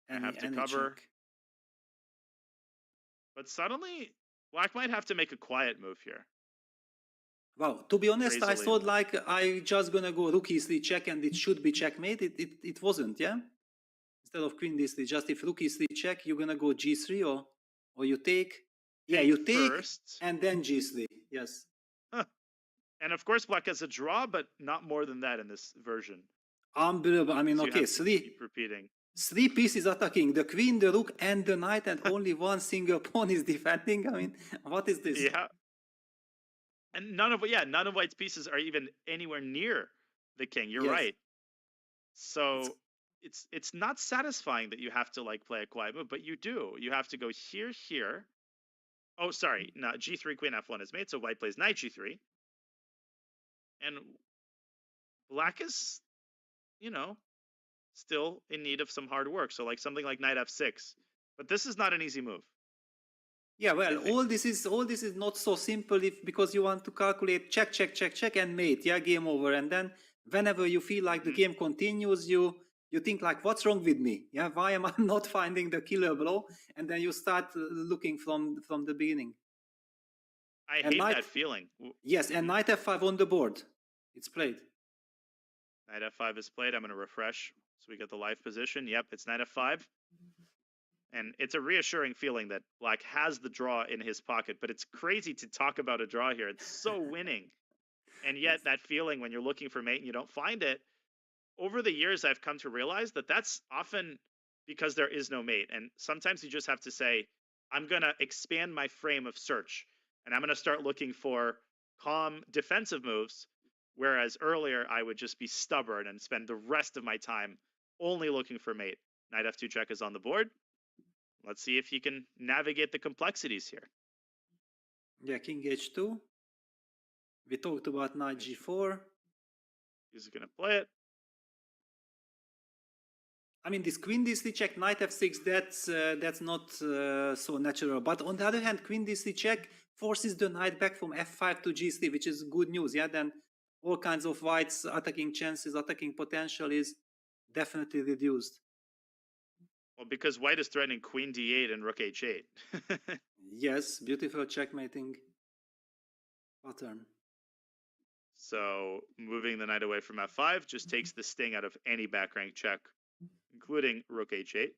I have to cover. Check. But suddenly, black might have to make a quiet move here. Wow, to be honest, I thought like I just gonna go rook e3 check and it should be checkmate. It wasn't, yeah? Instead of queen d3, just if rook e3 check, you're gonna go g3 or you take. Yeah, you take first, and then g3, yes. Huh. And of course, black has a draw, but not more than that in this version. Unbelievable. I mean, so okay, keep repeating. 3 pieces attacking, the queen, the rook, and the knight, and only one single pawn is defending. I mean, what is this? Yeah. And none of white's pieces are even anywhere near the king. You're right. So it's not satisfying that you have to like play a quiet move, but you do. You have to go here. Oh, sorry. No, g3, queen f1 is made, so white plays knight g3. And black is, still in need of some hard work. So like something like knight f6. But this is not an easy move. Yeah, well, all this is not so simple because you want to calculate check, and mate, yeah, game over. And then whenever you feel like the game continues, you think like, what's wrong with me? Yeah, why am I not finding the killer blow? And then you start looking from the beginning. I hate that feeling. Yes, and knight f5 on the board. It's played. Knight f5 is played. I'm going to refresh so we get the live position. Yep, it's knight f5. And it's a reassuring feeling that black has the draw in his pocket, but it's crazy to talk about a draw here. It's so winning. And yet that feeling when you're looking for mate and you don't find it, over the years I've come to realize that that's often because there is no mate. And sometimes you just have to say, I'm going to expand my frame of search and I'm going to start looking for calm defensive moves. Whereas earlier I would just be stubborn and spend the rest of my time only looking for mate. Knight f2 check is on the board. Let's see if he can navigate the complexities here. Yeah, king h2. We talked about knight g4. He's going to play it. I mean, this queen d3 check, knight f6, that's not so natural. But on the other hand, queen d3 check forces the knight back from f5 to g3, which is good news. Yeah, then all kinds of whites attacking chances, attacking potential is definitely reduced. Well, because white is threatening queen d8 and rook h8. Yes, beautiful checkmating pattern. So moving the knight away from f5 just takes the sting out of any back rank check, including rook h8.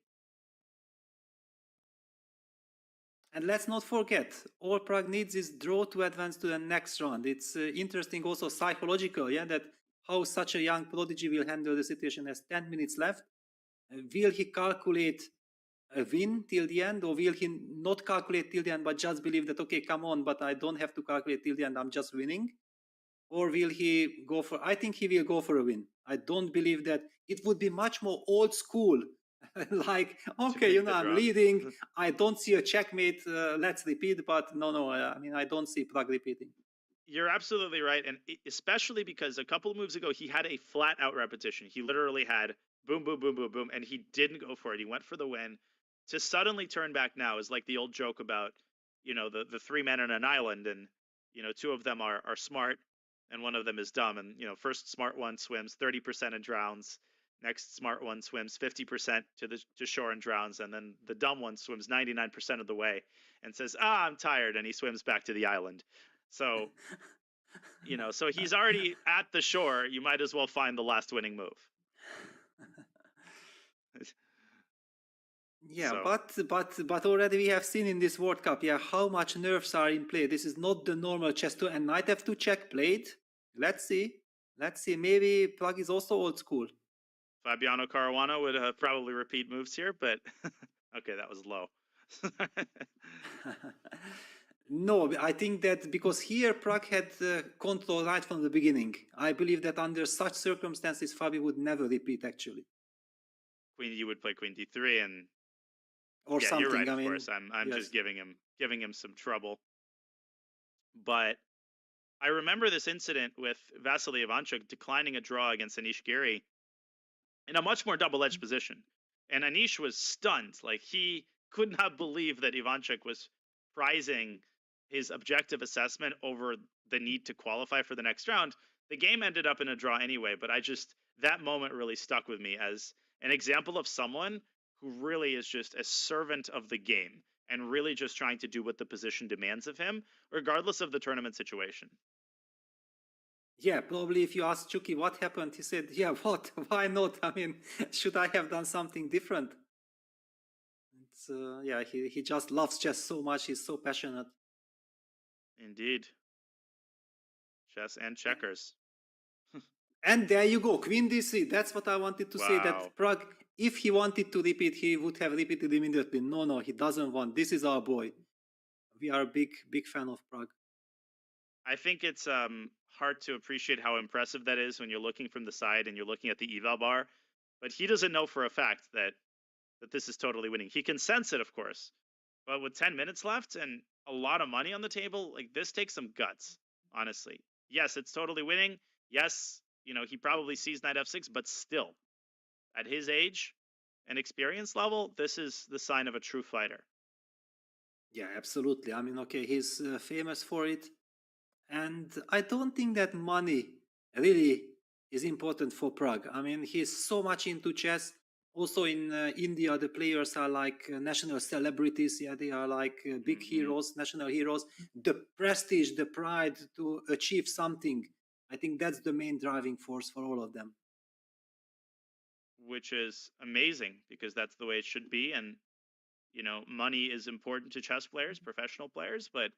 And let's not forget, all Prague needs is draw to advance to the next round. It's interesting also psychological, yeah, that how such a young prodigy will handle the situation. Has 10 minutes left. Will he calculate a win till the end, or will he not calculate till the end, but just believe that, okay, come on, but I don't have to calculate till the end, I'm just winning? Or will he go for, I think he will go for a win. I don't believe that. It would be much more old school. Like, okay, I'm leading. I don't see a checkmate. Let's repeat. But no. I mean, I don't see Prague repeating. You're absolutely right. And especially because a couple of moves ago, he had a flat out repetition. He literally had boom, boom, boom, boom, boom. And he didn't go for it. He went for the win. To suddenly turn back now is like the old joke about, the 3 men on an island. And, 2 of them are smart and one of them is dumb. And, first smart one swims 30% and drowns. Next smart one swims 50% to shore and drowns. And then the dumb one swims 99% of the way and says, I'm tired. And he swims back to the island. So, so he's already at the shore. You might as well find the last winning move. Yeah, So, but already we have seen in this World Cup, yeah, how much nerves are in play. This is not the normal chess tour, and knight f2 check played. Let's see. Maybe Prague is also old school. Fabiano Caruana would probably repeat moves here, but okay, that was low. No, I think that because here Prague had control right from the beginning. I believe that under such circumstances, Fabi would never repeat actually. You would play queen d3, and Or yeah, something. you're right. I Of mean, course, I'm yes. just giving him some trouble. But I remember this incident with Vasily Ivanchuk declining a draw against Anish Giri in a much more double-edged position, and Anish was stunned. Like, he could not believe that Ivanchuk was prizing his objective assessment over the need to qualify for the next round. The game ended up in a draw anyway, but that moment really stuck with me as an example of someone who really is just a servant of the game and really just trying to do what the position demands of him, regardless of the tournament situation. Yeah, probably if you ask Chucky what happened, he said, yeah, what? Why not? I mean, should I have done something different? It's, yeah, he just loves chess so much. He's so passionate. Indeed. Chess and checkers. And there you go, Queen D3. That's what I wanted to say, that Prague, if he wanted to repeat, he would have repeated immediately. No, he doesn't want. This is our boy. We are a big fan of Prague. I think it's hard to appreciate how impressive that is when you're looking from the side and you're looking at the eval bar. But he doesn't know for a fact that this is totally winning. He can sense it, of course. But with 10 minutes left and a lot of money on the table, like, this takes some guts, honestly. Yes, it's totally winning. Yes, he probably sees knight f6, but still, at his age and experience level, this is the sign of a true fighter. Yeah, absolutely. I mean, okay, he's famous for it. And I don't think that money really is important for Prague. I mean, he's so much into chess. Also in India, the players are like national celebrities. Yeah, they are like big heroes, national heroes. The prestige, the pride to achieve something, I think that's the main driving force for all of them. Which is amazing, because that's the way it should be. And, money is important to chess players, professional players, but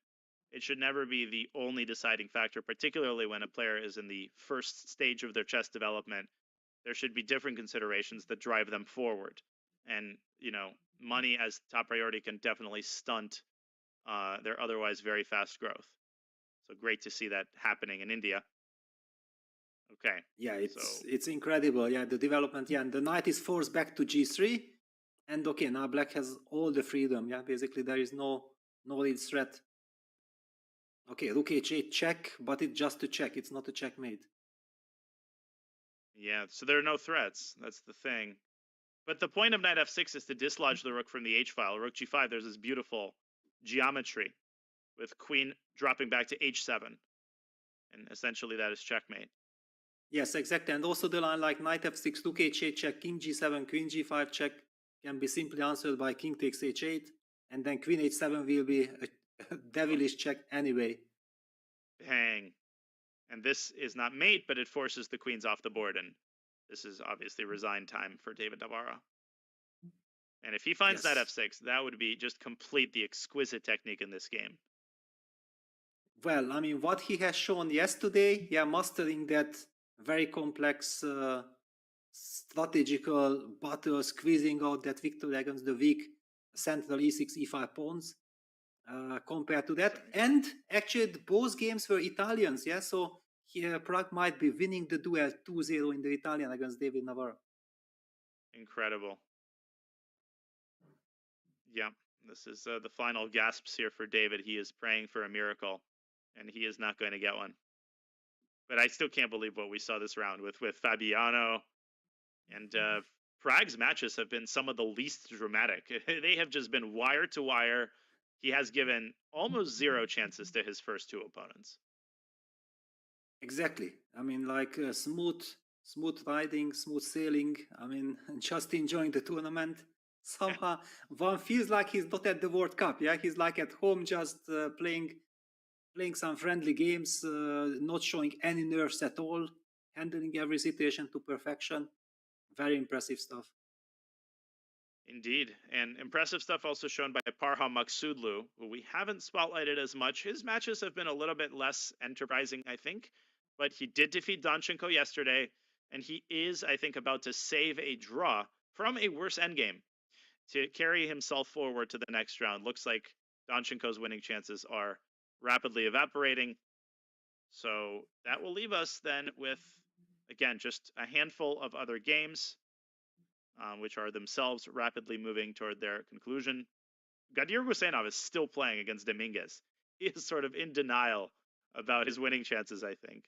it should never be the only deciding factor, particularly when a player is in the first stage of their chess development. There should be different considerations that drive them forward. And, money as top priority can definitely stunt their otherwise very fast growth. So great to see that happening in India. Okay. Yeah, it's incredible. Yeah, the development. Yeah, and the knight is forced back to g3. And okay, now black has all the freedom. Yeah, basically there is no real threat. Okay, rook h8 check, but it's just a check. It's not a checkmate. Yeah, so there are no threats. That's the thing. But the point of knight f6 is to dislodge the rook from the h-file. Rook g5, there's this beautiful geometry with queen dropping back to h7. And essentially that is checkmate. Yes, exactly. And also the line like knight f6, rook h8 check, king g7, queen g5 check can be simply answered by king takes h8. And then queen h7 will be a devilish check anyway. Bang. And this is not mate, but it forces the queens off the board. And this is obviously resign time for David Navarro. And if he finds knight f6, that would be just complete the exquisite technique in this game. Well, I mean, what he has shown yesterday, yeah, mastering that very complex strategical battle, squeezing out that victory against the weak central e6, e5 pawns, compared to that. And actually, both games were Italians, yeah, so here Prague might be winning the duel 2-0 in the Italian against David Navarro. Incredible. Yeah, this is the final gasps here for David. He is praying for a miracle, and he is not going to get one. But I still can't believe what we saw this round with Fabiano. And Prague's matches have been some of the least dramatic. They have just been wire to wire. He has given almost zero chances to his first two opponents. Exactly. I mean, like smooth riding, smooth sailing. I mean, just enjoying the tournament. Somehow one feels like he's not at the World Cup. Yeah, he's like at home, just playing some friendly games, not showing any nerves at all, handling every situation to perfection. Very impressive stuff. Indeed. And impressive stuff also shown by Parham Maksudlu, who we haven't spotlighted as much. His matches have been a little bit less enterprising, I think. But he did defeat Danchenko yesterday, and he is, I think, about to save a draw from a worse endgame to carry himself forward to the next round. Looks like Danchenko's winning chances are rapidly evaporating. So that will leave us then with, again, just a handful of other games, which are themselves rapidly moving toward their conclusion. Gadir Gusenov is still playing against Dominguez. He is sort of in denial about his winning chances, I think.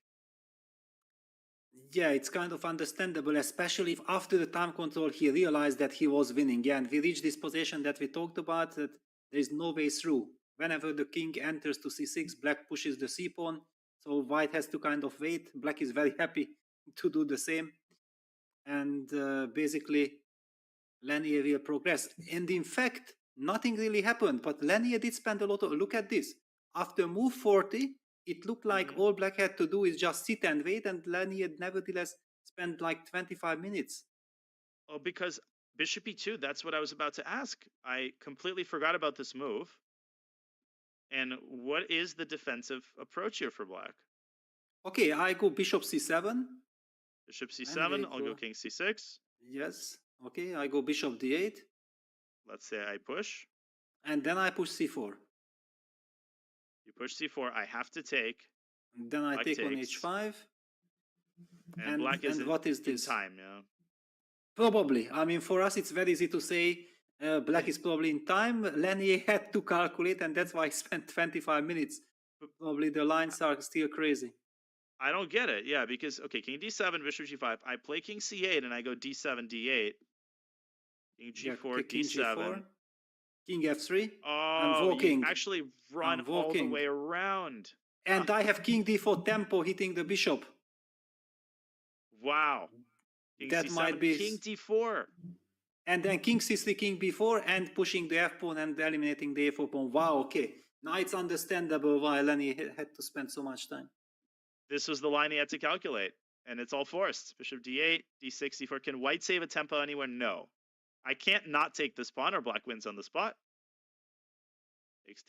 Yeah, it's kind of understandable, especially if after the time control he realized that he was winning. Yeah, and we reached this position that we talked about, that there is no way through. Whenever the king enters to c6, black pushes the c-pawn, so white has to kind of wait. Black is very happy to do the same. And basically, Lanier will progress. And in fact, nothing really happened, but Lanier did spend a lot of... Look at this. After move 40, it looked like all black had to do is just sit and wait, and Lanier nevertheless spent like 25 minutes. Oh, because bishop e2, that's what I was about to ask. I completely forgot about this move. And what is the defensive approach here for black? Okay, I go bishop c7. Bishop c7, I'll go king c6. Yes, okay, I go bishop d8. Let's say I push. And then I push c4. You push c4, I have to take. And then I black take takes. on h5. And black is what is this? Time, yeah. Probably. I mean, for us, it's very easy to say black is probably in time. Lanier had to calculate, and that's why he spent 25 minutes. Probably the lines are still crazy. I don't get it. Yeah, because, okay, king d7, bishop g5. I play king c8, and I go d7, d8. King g4, king d7. G4, king f3. Oh, I'm walking. You actually run all the way around. And I have king d4 tempo hitting the bishop. Wow. King that c7, might be king d4. And then king c3, king b4, and pushing the f pawn and eliminating the a4 pawn. Wow, okay. Now it's understandable why Lanier had to spend so much time. This was the line he had to calculate, and it's all forced. Bishop d8, d6, d4. Can white save a tempo anywhere? No. I can't not take this pawn, or black wins on the spot.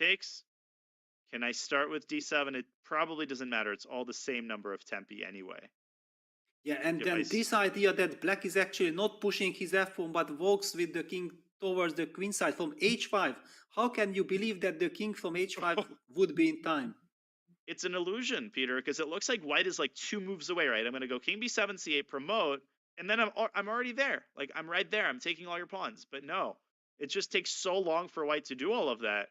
Takes. Can I start with d7? It probably doesn't matter. It's all the same number of tempi anyway. Yeah, and then this idea that black is actually not pushing his f-pawn, but walks with the king towards the queen side from h5. How can you believe that the king from h5 would be in time? It's an illusion, Peter, because it looks like white is like 2 moves away, right? I'm going to go king b7, c8, promote, and then I'm already there. Like, I'm right there. I'm taking all your pawns. But no, it just takes so long for white to do all of that,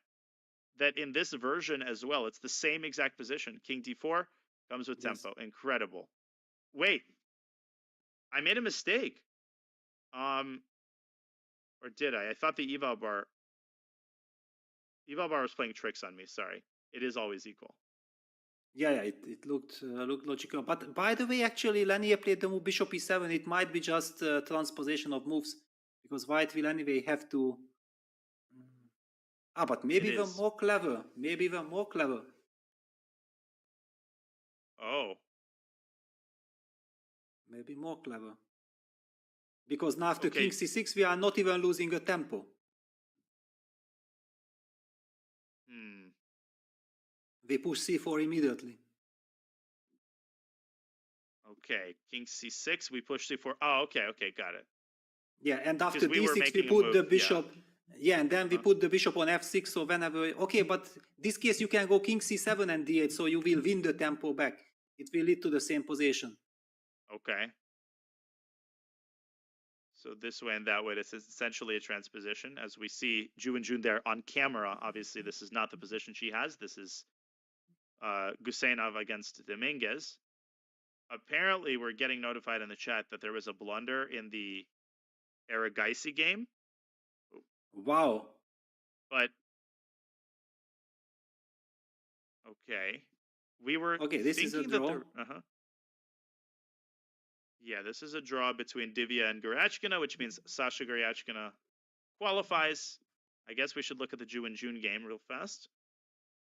that in this version as well, it's the same exact position. King d4 comes with tempo. Incredible. Wait. I made a mistake. Or did I? I thought the eval bar was playing tricks on me. Sorry. It is always equal. Yeah, it looked logical. But by the way, actually, Lanier played the move bishop e7. It might be just transposition of moves, because white will anyway have to... but maybe even more clever. Maybe even more clever. Oh. Maybe more clever. Because now after king c6, we are not even losing a tempo. We push c4 immediately. Okay, king c6, we push c4. Oh, okay, got it. Yeah, and after d6, we put the bishop. Yeah, and then we put the bishop on f6, so whenever... Okay, but this case, you can go king c7 and d8, so you will win the tempo back. It will lead to the same position. Okay. So this way and that way, this is essentially a transposition. As we see Ju and Jun there on camera, obviously this is not the position she has. This is Gusenov against Dominguez. Apparently, we're getting notified in the chat that there was a blunder in the Aragaisi game. Wow. But, okay. We were this is a draw. Yeah, this is a draw between Divya and Goryachkina, which means Sasha Goryachkina qualifies. I guess we should look at the Ju and Jun game real fast.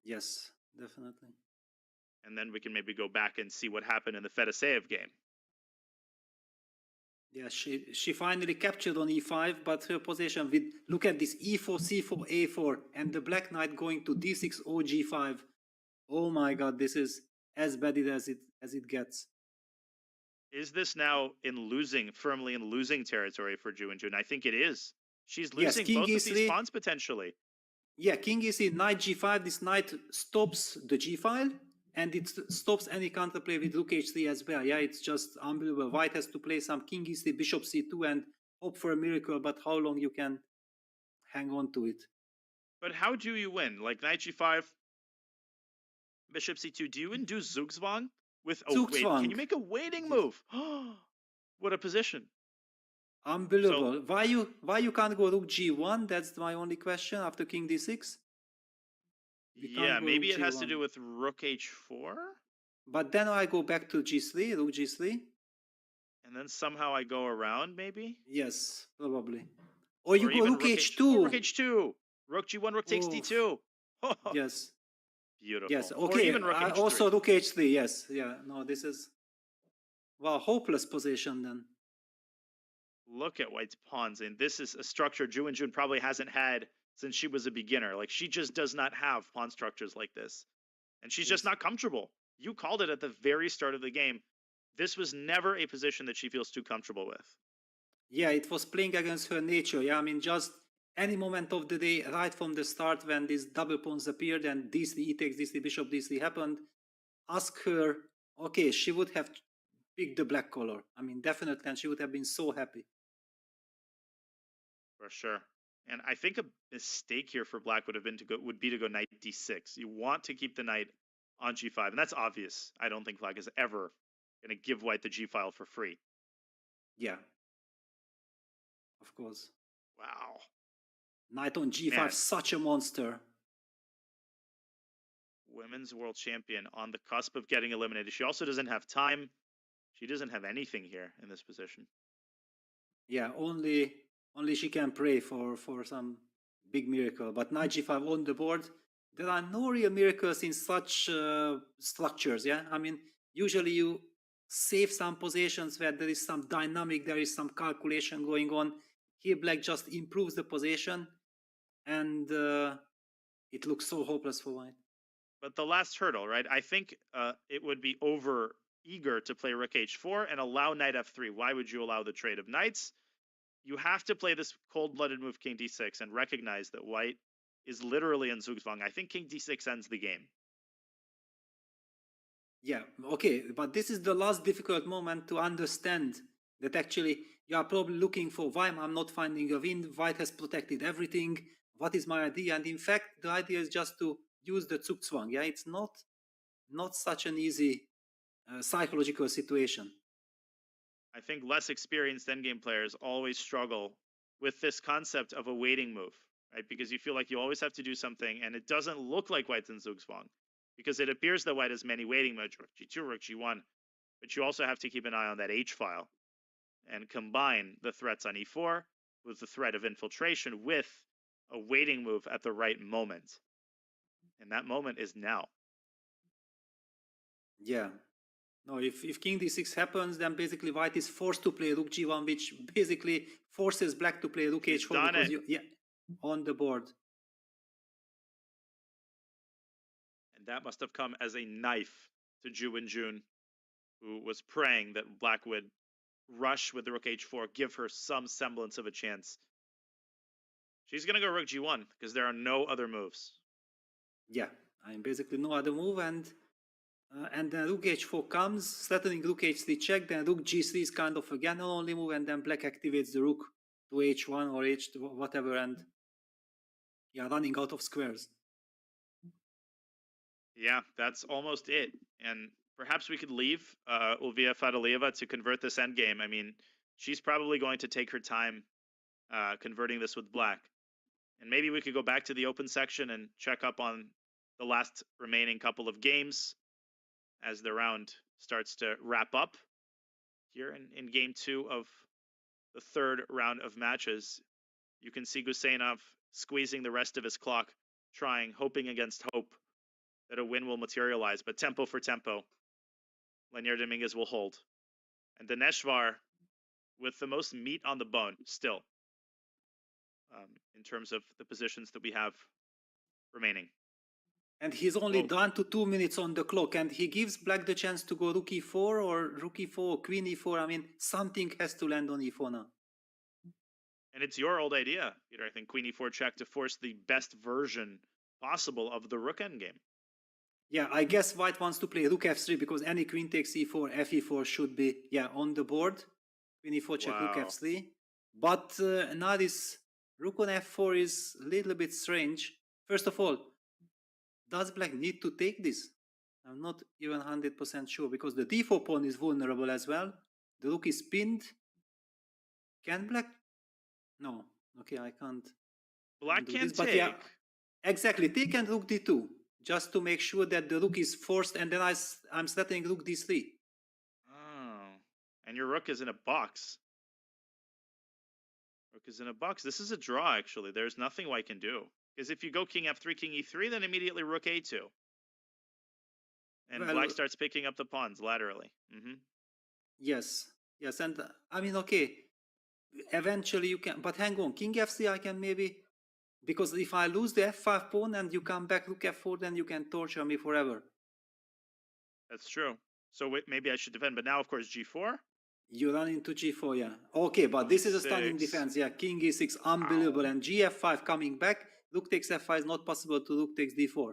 Yes, definitely. And then we can maybe go back and see what happened in the Fedoseev game. Yeah, she finally captured on e5, but her position with, look at this, e4, c4, a4, and the black knight going to d6 or g5. Oh my god, this is as bad as it gets. Is this now firmly in losing territory for Ju Wenjun? I think it is. She's Yes, losing king both of these e3. pawns potentially. Yeah, king e3, knight g5. This knight stops the g file, and it stops any counterplay with rook h3 as well. Yeah, it's just unbelievable. White has to play some king e3, bishop c2, and hope for a miracle, but how long you can hang on to it? But how do you win? Like knight g5, bishop c2. Do you induce Zugzwang with a wait? Can you make a waiting move? What a position! Unbelievable. So, why you can't go rook g1? That's my only question after king d6. Yeah, maybe it has to do with rook h4. But then I go back to g3, rook g3. And then somehow I go around, maybe? Yes, probably. Or you go rook h2. Rook h2. Rook g1, rook takes d2. Yes. Beautiful. Yes, okay. Even rook h3. Also rook h3, yes. Yeah, no, this is... Wow, hopeless position then. Look at White's pawns, and this is a structure Ju Wenjun probably hasn't had since she was a beginner. Like, she just does not have pawn structures like this. And she's just not comfortable. You called it at the very start of the game. This was never a position that she feels too comfortable with. Yeah, it was playing against her nature. Yeah, I mean, just any moment of the day, right from the start when these double pawns appeared and d3, e takes d3, bishop d3 happened, ask her, okay, she would have picked the black color. I mean, definitely, and she would have been so happy. For sure. And I think a mistake here for black would be to go knight d6. You want to keep the knight on g5, and that's obvious. I don't think black is ever going to give white the g file for free. Yeah. Of course. Wow. Knight on g5, such a monster. Women's world champion on the cusp of getting eliminated. She also doesn't have time. She doesn't have anything here in this position. Yeah, only she can pray for some big miracle. But knight g5 on the board, there are no real miracles in such structures. Yeah, I mean, usually you save some positions where there is some dynamic, there is some calculation going on. Here, black just improves the position, and it looks so hopeless for white. But the last hurdle, right? I think it would be over eager to play rook h4 and allow knight f3. Why would you allow the trade of knights? You have to play this cold-blooded move, king d6, and recognize that white is literally in Zugzwang. I think king d6 ends the game. Yeah, okay, but this is the last difficult moment to understand that actually you are probably looking for why I'm not finding a win. White has protected everything. What is my idea? And in fact, the idea is just to use the Zugzwang. Yeah, it's not such an easy psychological situation. I think less experienced endgame players always struggle with this concept of a waiting move, right? Because you feel like you always have to do something, and it doesn't look like white's in Zugzwang, because it appears that white has many waiting modes, rook g2, rook g1, but you also have to keep an eye on that h file and combine the threats on e4 with the threat of infiltration with a waiting move at the right moment. And that moment is now. Yeah. No, if king d6 happens, then basically white is forced to play rook g1, which basically forces black to play rook h4 because on the board. And that must have come as a knife to Ju Wenjun, who was praying that black would rush with the rook h4, give her some semblance of a chance. She's going to go rook g1 because there are no other moves. Yeah, I mean basically no other move, and then rook h4 comes, threatening rook h3 check, then rook g3 is kind of again an only move, and then black activates the rook to h1 or h2, whatever, and yeah, running out of squares. Yeah, that's almost it. And perhaps we could leave Ulvia Fadalieva to convert this endgame. I mean, she's probably going to take her time converting this with black. And maybe we could go back to the open section and check up on the last remaining couple of games as the round starts to wrap up here in game 2 of the third round of matches. You can see Guseynov squeezing the rest of his clock, trying, hoping against hope that a win will materialize, but tempo for tempo, Lenier Dominguez will hold. And Dineshvar with the most meat on the bone still, in terms of the positions that we have remaining. And he's only down to 2 minutes on the clock, and he gives black the chance to go rook e4 or rook e4 or queen e4. I mean, something has to land on e4 now. And it's your old idea, Peter. I think queen e4 check to force the best version possible of the rook endgame. Yeah, I guess white wants to play rook f3 because any queen takes e4, fe4 should be, yeah, on the board. Queen e4 check, rook f3. But now this rook on f4 is a little bit strange. First of all, does black need to take this? I'm not even 100% sure because the d4 pawn is vulnerable as well. The rook is pinned. Can black? No. Okay, I can't. Black can't take. But yeah, exactly. Take and rook d2 just to make sure that the rook is forced, and then I'm threatening rook d3. Oh, and your rook is in a box. Rook is in a box. This is a draw, actually. There's nothing white can do. Because if you go king f3, king e3, then immediately rook a2. And black starts picking up the pawns laterally. Yes, yes, and I mean, okay, eventually you can, but hang on, king f3 I can maybe, because if I lose the f5 pawn and you come back rook f4, then you can torture me forever. That's true. So maybe I should defend, but now, of course, g4? You run into g4, yeah. Okay, but this is a stunning defense, yeah, king e6, unbelievable, and gf5 coming back, rook takes f5 is not possible to rook takes d4.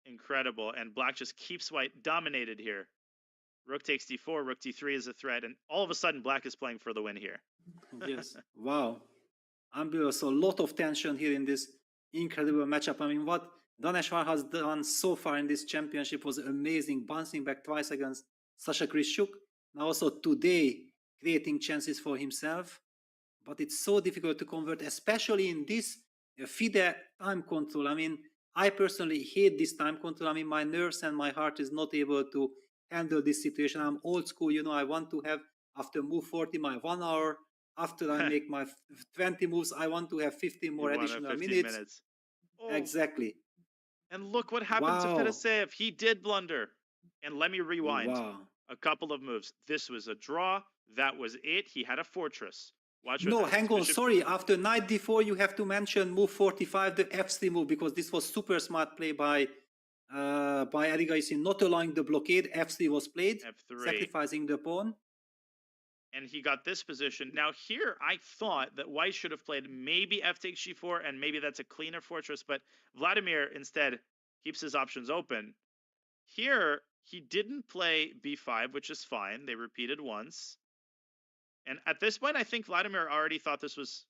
Incredible, and black just keeps white dominated here. Rook takes d4, rook d3 is a threat, and all of a sudden black is playing for the win here. Yes, wow. Unbelievable, so a lot of tension here in this incredible matchup. I mean, what Daneshvar has done so far in this championship was amazing, bouncing back twice against Sasha Krishchuk. Now also today, creating chances for himself. But it's so difficult to convert, especially in this FIDE time control. I mean, I personally hate this time control. I mean, my nerves and my heart is not able to handle this situation. I'm old school, you know, I want to have, after move 40, my 1 hour. After I make my 20 moves, I want to have 15 more additional minutes. Oh. Exactly. And look what happened to Fedoseev. He did blunder. And let me rewind a couple of moves. This was a draw. That was it. He had a fortress. Watch no, hang on. Sorry. After knight d4, you have to mention move 45, the f3 move, because this was super smart play by Erigaisi, not allowing the blockade. f3 was played, f3. Sacrificing the pawn. And he got this position. Now here, I thought that white should have played maybe f takes g4, and maybe that's a cleaner fortress, but Vladimir instead keeps his options open. Here, he didn't play b5, which is fine. They repeated once. And at this point, I think Vladimir already thought this was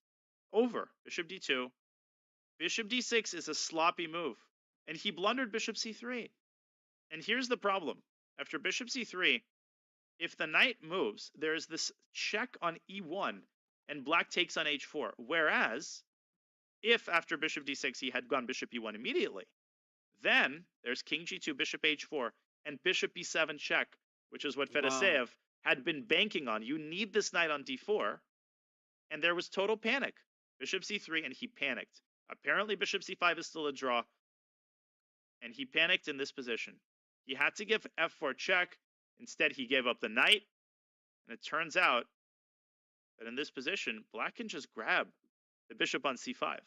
over. Bishop d2. Bishop d6 is a sloppy move. And he blundered bishop c3. And here's the problem. After bishop c3, if the knight moves, there's this check on e1, and black takes on h4. Whereas, if after bishop d6 he had gone bishop e1 immediately, then there's king g2, bishop h4, and bishop b7 check, which is what Fedoseev had been banking on. You need this knight on d4, and there was total panic. Bishop c3, and he panicked. Apparently bishop c5 is still a draw, and he panicked in this position. He had to give f4 check. Instead, he gave up the knight, and it turns out that in this position, black can just grab the bishop on c5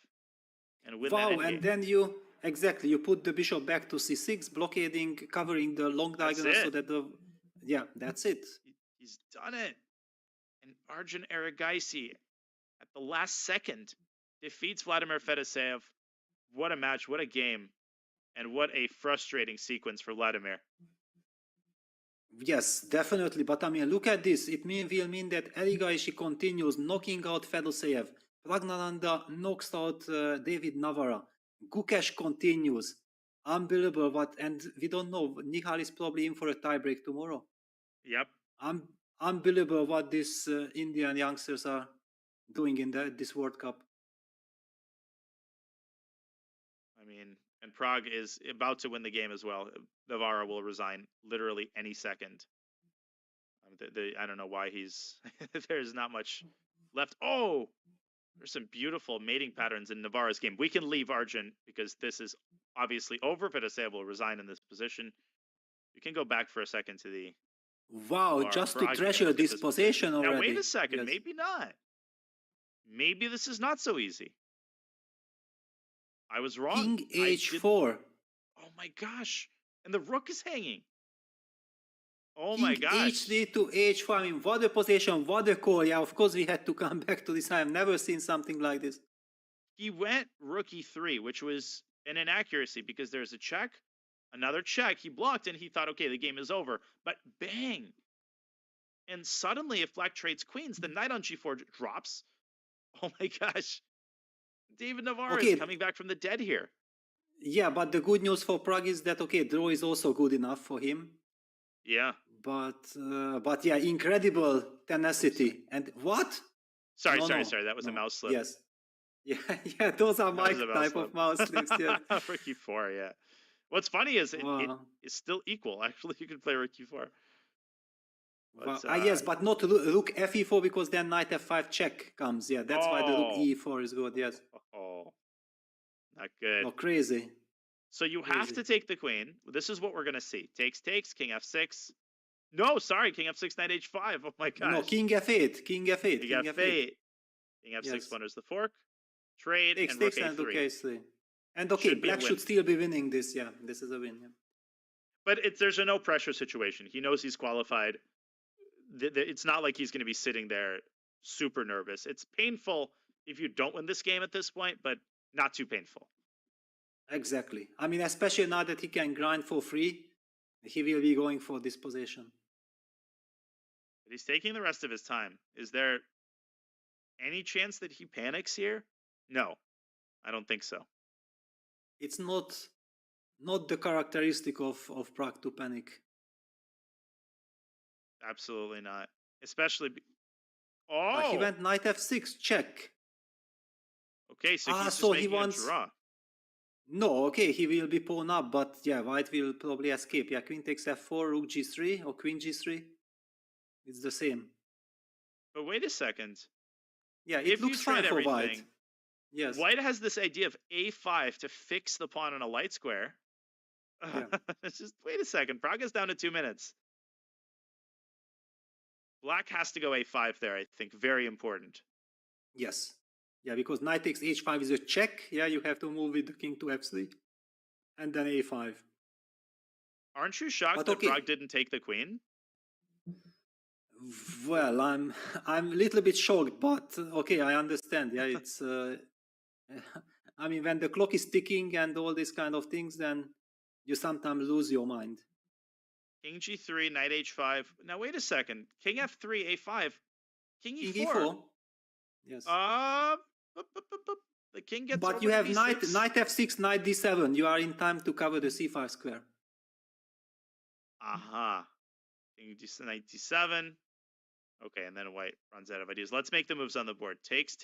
and win that endgame. And then you put the bishop back to c6, blockading, covering the long diagonal so that the that's it. He's done it. And Arjun Erigaisi at the last second defeats Vladimir Fedoseev. What a match, what a game, and what a frustrating sequence for Vladimir. Yes, definitely. But I mean, look at this. It will mean that Erigaisi continues knocking out Fedoseev. Pragnananda knocks out David Navara. Gukesh continues. Unbelievable. And we don't know. Nihal is probably in for a tiebreak tomorrow. Yep. Unbelievable what these Indian youngsters are doing in this World Cup. I mean, and Prague is about to win the game as well. Navara will resign literally any second. I don't know why he's... There's not much left. Oh! There's some beautiful mating patterns in Navara's game. We can leave Arjun because this is obviously over. Fedoseev will resign in this position. You can go back for a second to the Wow, Our just to Prague game. treasure Look at this position already. Now wait a second, Yes. maybe not. Maybe this is not so easy. I was wrong. King I h4. Oh my gosh. And the rook is hanging. Oh King my gosh. h3 to h4. I mean, what a position, what a call. Yeah, of course we had to come back to this. I've never seen something like this. He went rook e3, which was an inaccuracy because there's a check, another check. He blocked and he thought, okay, the game is over. But bang. And suddenly, if black trades queens, the knight on g4 drops. Oh my gosh. David Navarro Okay. is coming back from the dead here. Yeah, but the good news for Prague is that, okay, draw is also good enough for him. Yeah. But yeah, incredible tenacity. And what? Sorry. That was a mouse slip. Yes. Yeah, yeah, those are my That was a type of mouse slips. Yeah. Rook e4, yeah. What's funny is it Wow. is still equal. Actually, you can play rook e4. But, Yes, but not rook fe4 because then knight f5 check comes. Yeah, that's why the rook Oh. e4 is good. Yes. Oh, not good. No, crazy. So you have Crazy. to take the queen. This is what we're going to see. Takes, king f6. No, sorry, king f6, knight h5. Oh my gosh. No, king f8. King f8. King f8. King f6 Yes. blunders the fork. Trade Takes, and rook takes, and rook a3. a3. And okay, Should be a black win. should still be winning this. Yeah, this is a win. Yeah. But there's a no pressure situation. He knows he's qualified. It's not like he's going to be sitting there super nervous. It's painful if you don't win this game at this point, but not too painful. Exactly. I mean, especially now that he can grind for free, he will be going for this position. But he's taking the rest of his time. Is there any chance that he panics here? No, I don't think so. It's not the characteristic of Prague to panic. Absolutely not. Especially. Oh! He went knight f6, check. Okay, so he's just so making he wants... a draw. No, okay, he will be pawn up, but yeah, white will probably escape. Yeah, queen takes f4, rook g3, or queen g3. It's the same. But wait a second. Yeah, it If you looks fine trade for white. everything, Yes. White has this idea of a5 to fix the pawn on a light square. Yeah. It's just, wait a second. Prague is down to 2 minutes. Black has to go a5 there, I think. Very important. Yes. Yeah, because knight takes h5 is a check. Yeah, you have to move with the king to f3. And then a5. Aren't you shocked But that okay. Prague didn't take the queen? Well, I'm a little bit shocked, but okay, I understand. Yeah, it's I mean, when the clock is ticking and all these kind of things, then you sometimes lose your mind. King g3, knight h5. Now wait a second. King f3, a5. King e4. King e4. Yes. The king gets But over you to have b6. knight f6, knight d7. You are in time to cover the c5 square. Aha. King knight d7. Okay, and then white runs out of ideas. Let's make the moves on the board. Takes.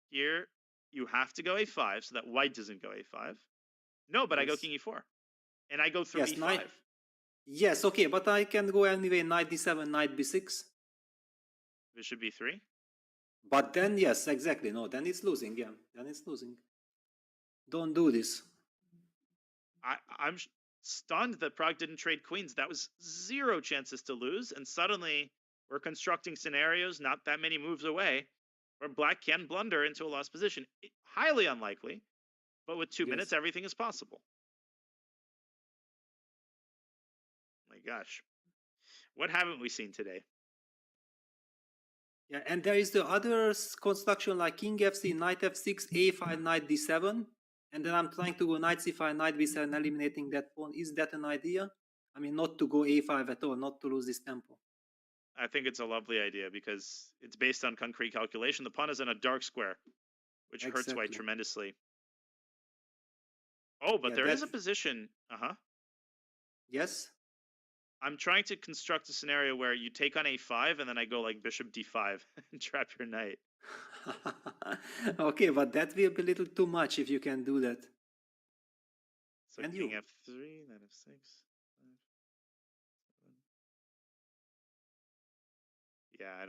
Here, you have to go a5 so that white doesn't go a5. No, but I go Yes. king e4. And I go through Yes, e5. Yes, okay, but I can go anyway, knight d7, knight b6. Bishop b3. But then, yes, exactly. No, then it's losing. Yeah, then it's losing. Don't do this. I'm stunned that Prague didn't trade queens. That was 0 chances to lose. And suddenly, we're constructing scenarios not that many moves away where black can blunder into a lost position. Highly unlikely, but with 2 minutes, everything is possible. My gosh. What haven't we seen today? Yeah, and there is the other construction like king f3, knight f6, a5, knight d7. And then I'm trying to go knight c5, knight b7, eliminating that pawn. Is that an idea? I mean, not to go a5 at all, not to lose this tempo. I think it's a lovely idea because it's based on concrete calculation. The pawn is in a dark square, which hurts white Exactly. tremendously. Oh, but Yeah, there is a that- position. Yes? I'm trying to construct a scenario where you take on a5 and then I go like bishop d5 and trap your knight. Okay, but that will be a little too much if you can do that. So And king you? f3, knight f6. Yeah,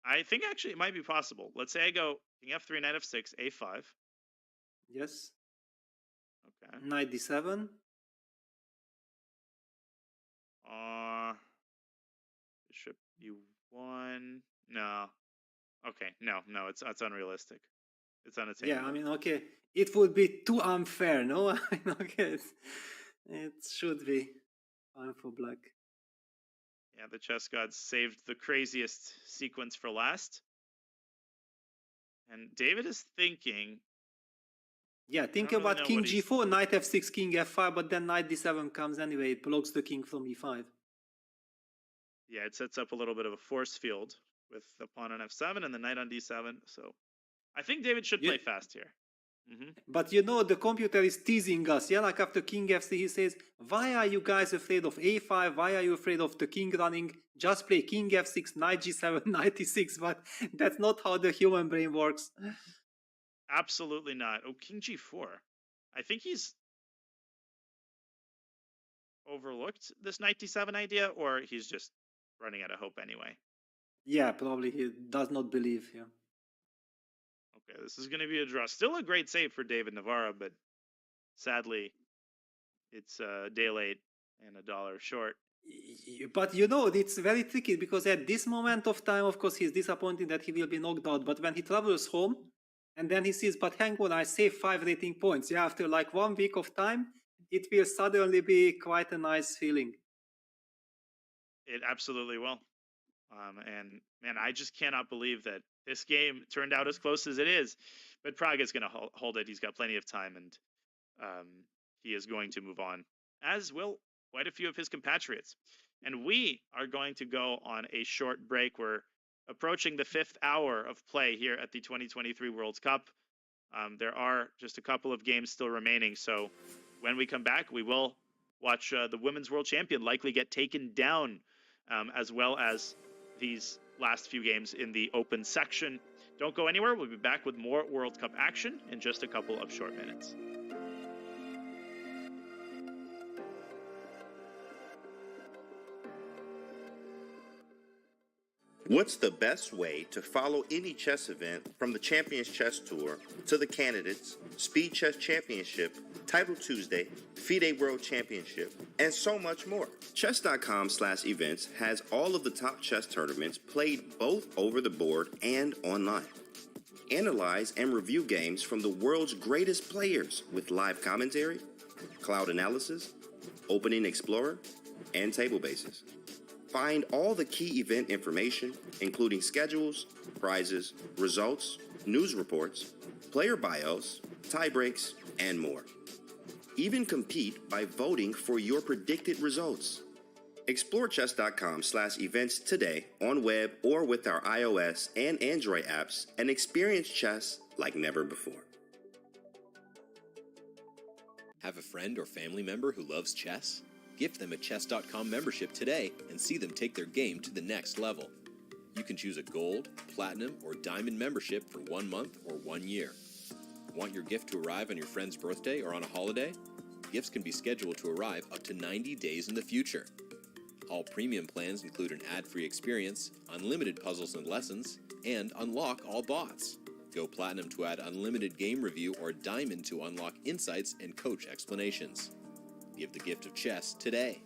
I think actually it might be possible. Let's say I go king f3, knight f6, a5. Yes? Okay. Knight d7. You won? No. Okay, no, it's unrealistic. It's unattainable. Yeah, I mean, okay, it would be too unfair, no? I mean, okay, it should be fine for black. Yeah, the chess gods saved the craziest sequence for last. And David is thinking. Yeah, think don't really about know king what he's- g4, knight f6, king f5, but then knight d7 comes anyway. It blocks the king from e5. Yeah, it sets up a little bit of a force field with the pawn on f7 and the knight on d7. So I think David should play fast here. But you know, the computer is teasing us. Yeah, like after king f3, he says, why are you guys afraid of a5? Why are you afraid of the king running? Just play king f6, knight g7, knight e6. But that's not how the human brain works. Absolutely not. Oh, king g4. I think he's overlooked this knight d7 idea, or he's just running out of hope anyway. Yeah, probably he does not believe. Yeah. Okay, this is going to be a draw. Still a great save for David Navarra, but sadly, it's a day late and $1 short. But you know, it's very tricky because at this moment of time, of course, he's disappointed that he will be knocked out. But when he travels home and then he sees, but hang on, I saved 5 rating points. Yeah, after like 1 week of time, it will suddenly be quite a nice feeling. It absolutely will. And man, I just cannot believe that this game turned out as close as it is. But Prague is going to hold it. He's got plenty of time, and he is going to move on, as will quite a few of his compatriots. And we are going to go on a short break. We're approaching the 5th hour of play here at the 2023 World Cup. There are just a couple of games still remaining. So when we come back, we will watch the Women's World Champion likely get taken down, as well as these last few games in the open section. Don't go anywhere. We'll be back with more World Cup action in just a couple of short minutes. What's the best way to follow any chess event from the Champions Chess Tour to the Candidates, Speed Chess Championship, Title Tuesday, Fide World Championship, and so much more? Chess.com/events has all of the top chess tournaments played both over the board and online. Analyze and review games from the world's greatest players with live commentary, cloud analysis, Opening Explorer, and table bases. Find all the key event information, including schedules, prizes, results, news reports, player bios, tie breaks, and more. Even compete by voting for your predicted results. Explore chess.com/events today on web or with our iOS and Android apps and experience chess like never before. Have a friend or family member who loves chess? Gift them a chess.com membership today and see them take their game to the next level. You can choose a gold, platinum, or diamond membership for 1 month or 1 year. Want your gift to arrive on your friend's birthday or on a holiday? Gifts can be scheduled to arrive up to 90 days in the future. All premium plans include an ad-free experience, unlimited puzzles and lessons, and unlock all bots. Go platinum to add unlimited game review or diamond to unlock insights and coach explanations. Give the gift of chess today.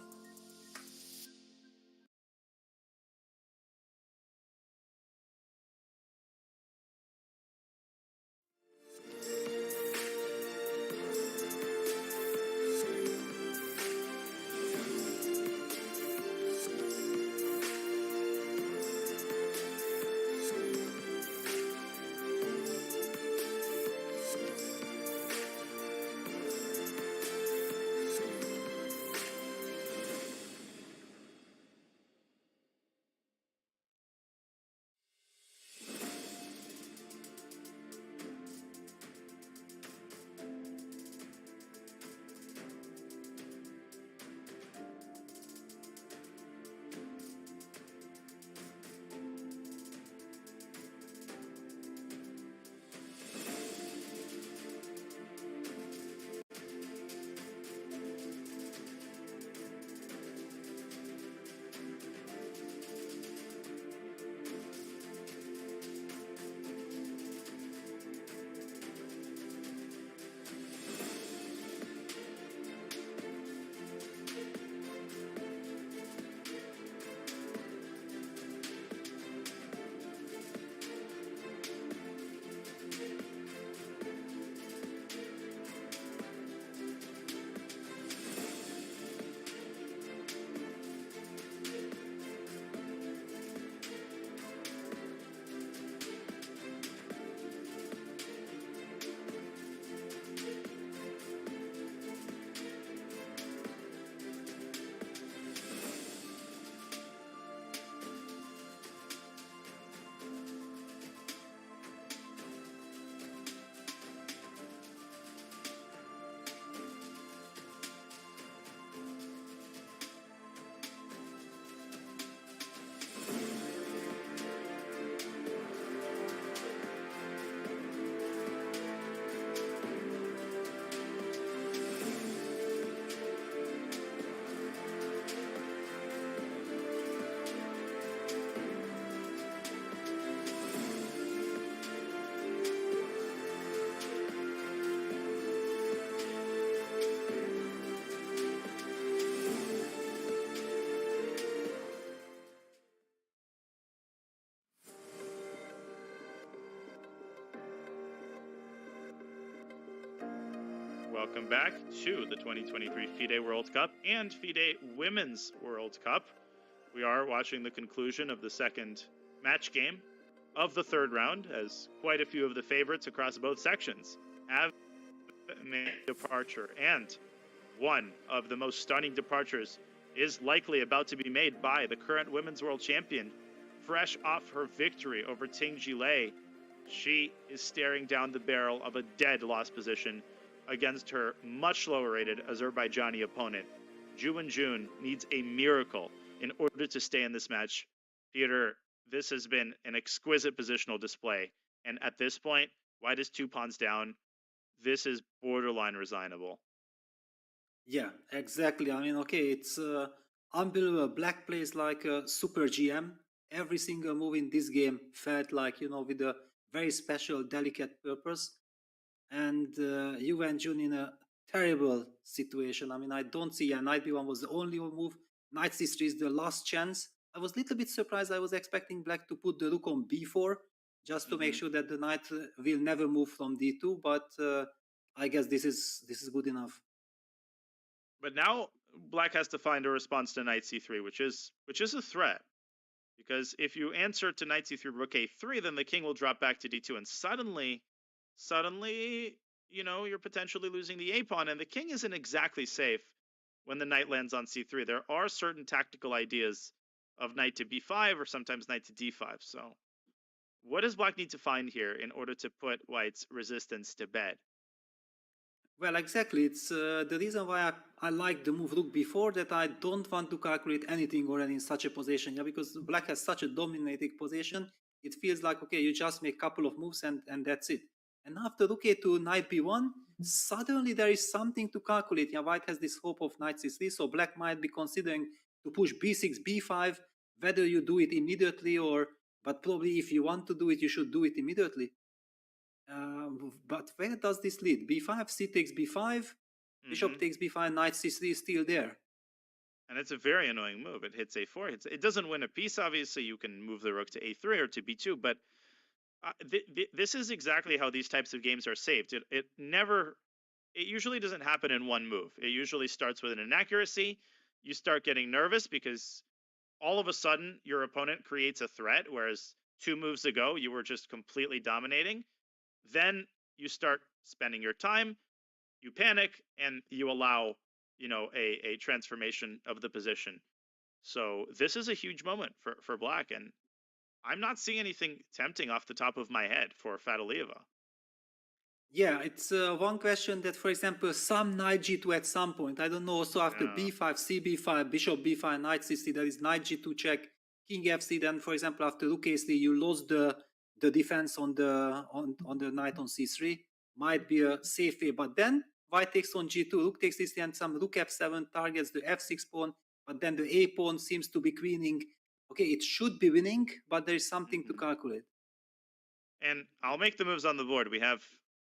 Welcome back to the 2023 Fide World Cup and Fide Women's World Cup. We are watching the conclusion of the second match game of the third round, as quite a few of the favorites across both sections have made a departure, and one of the most stunning departures is likely about to be made by the current Women's World Champion, fresh off her victory over Ting Jilei. She is staring down the barrel of a dead loss position against her much lower rated Azerbaijani opponent. Ju Wenjun needs a miracle in order to stay in this match. Peter, this has been an exquisite positional display, and at this point, white is 2 pawns down. This is borderline resignable. Yeah, exactly. I mean, okay, it's unbelievable. Black plays like a super GM. Every single move in this game felt like, with a very special, delicate purpose. And Ju Wenjun in a terrible situation. I mean, I don't see, knight b1 was the only move. Knight c3 is the last chance. I was a little bit surprised. I was expecting black to put the rook on b4 just to make sure that the knight will never move from d2. But I guess this is good enough. But now black has to find a response to knight c3, which is a threat. Because if you answer to knight c3, rook a3, then the king will drop back to d2, and suddenly, you're potentially losing the a pawn, and the king isn't exactly safe when the knight lands on c3. There are certain tactical ideas of knight to b5 or sometimes knight to d5. So what does black need to find here in order to put white's resistance to bed? Well, exactly. It's the reason why I like the move rook b4, that I don't want to calculate anything already in such a position. Yeah, because black has such a dominating position. It feels like, okay, you just make a couple of moves and that's it. And after rook a2, knight b1, suddenly there is something to calculate. Yeah, white has this hope of knight c3, so black might be considering to push b6, b5, whether you do it immediately but probably if you want to do it, you should do it immediately. But where does this lead? b5, c takes b5, bishop takes b5, knight c3 is still there. And it's a very annoying move. It hits a4. It doesn't win a piece, obviously. You can move the rook to a3 or to b2, but this is exactly how these types of games are saved. It usually doesn't happen in one move. It usually starts with an inaccuracy. You start getting nervous because all of a sudden your opponent creates a threat, whereas 2 moves ago you were just completely dominating. Then you start spending your time, you panic, and you allow, a transformation of the position. So this is a huge moment for black, and I'm not seeing anything tempting off the top of my head for Fadalieva. Yeah, it's one question that, for example, some knight g2 at some point, I don't know, also after b5, cb5, bishop b5, knight c3, there is knight g2 check, king f3, then, for example, after rook a3, you lost the defense on the knight on c3, might be a safe way, but then white takes on g2, rook takes this, and some rook f7 targets the f6 pawn, but then the a pawn seems to be queening. Okay, it should be winning, but there is something to calculate. And I'll make the moves on the board. We have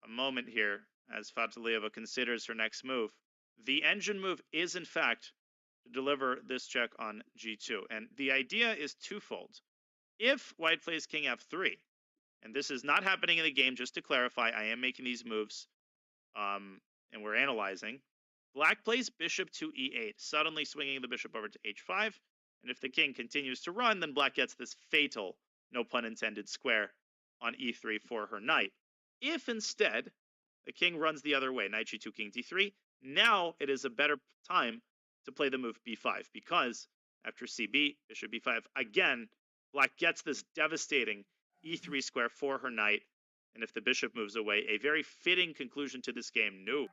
a moment here as Fadalieva considers her next move. The engine move is, in fact, to deliver this check on g2. And the idea is twofold. If white plays king f3, and this is not happening in the game, just to clarify, I am making these moves, and we're analyzing. Black plays bishop to e8, suddenly swinging the bishop over to h5. And if the king continues to run, then black gets this fatal, no pun intended, square on e3 for her knight. If instead the king runs the other way, knight g2, king d3, now it is a better time to play the move b5, because after cb, bishop b5, again, black gets this devastating e3 square for her knight. And if the bishop moves away, a very fitting conclusion to this game. No,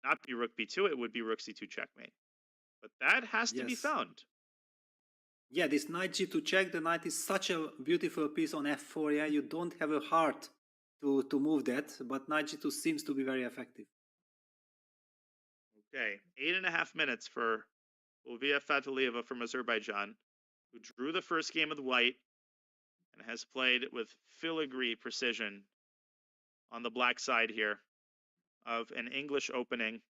not be rook b2, it would be rook c2 checkmate. But that has to be found. Yeah, this knight g2 check, the knight is such a beautiful piece on f4. Yeah, you don't have a heart to move that, but knight g2 seems to be very effective. Okay, 8.5 minutes for Ulvia Fadalieva from Azerbaijan, who drew the first game with white and has played with filigree precision on the black side here of an English opening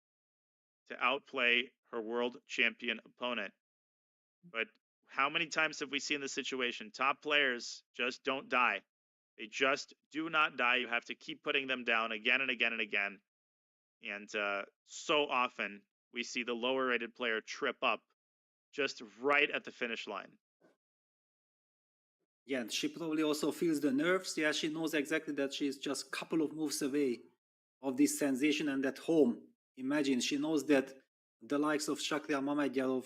to outplay her world champion opponent. But how many times have we seen this situation? Top players just don't die. They just do not die. You have to keep putting them down again and again and again. And so often we see the lower rated player trip up just right at the finish line. Yeah, and she probably also feels the nerves. Yeah, she knows exactly that she's just a couple of moves away of this sensation and at home. Imagine, she knows that the likes of Shakhriyar Mamedyarov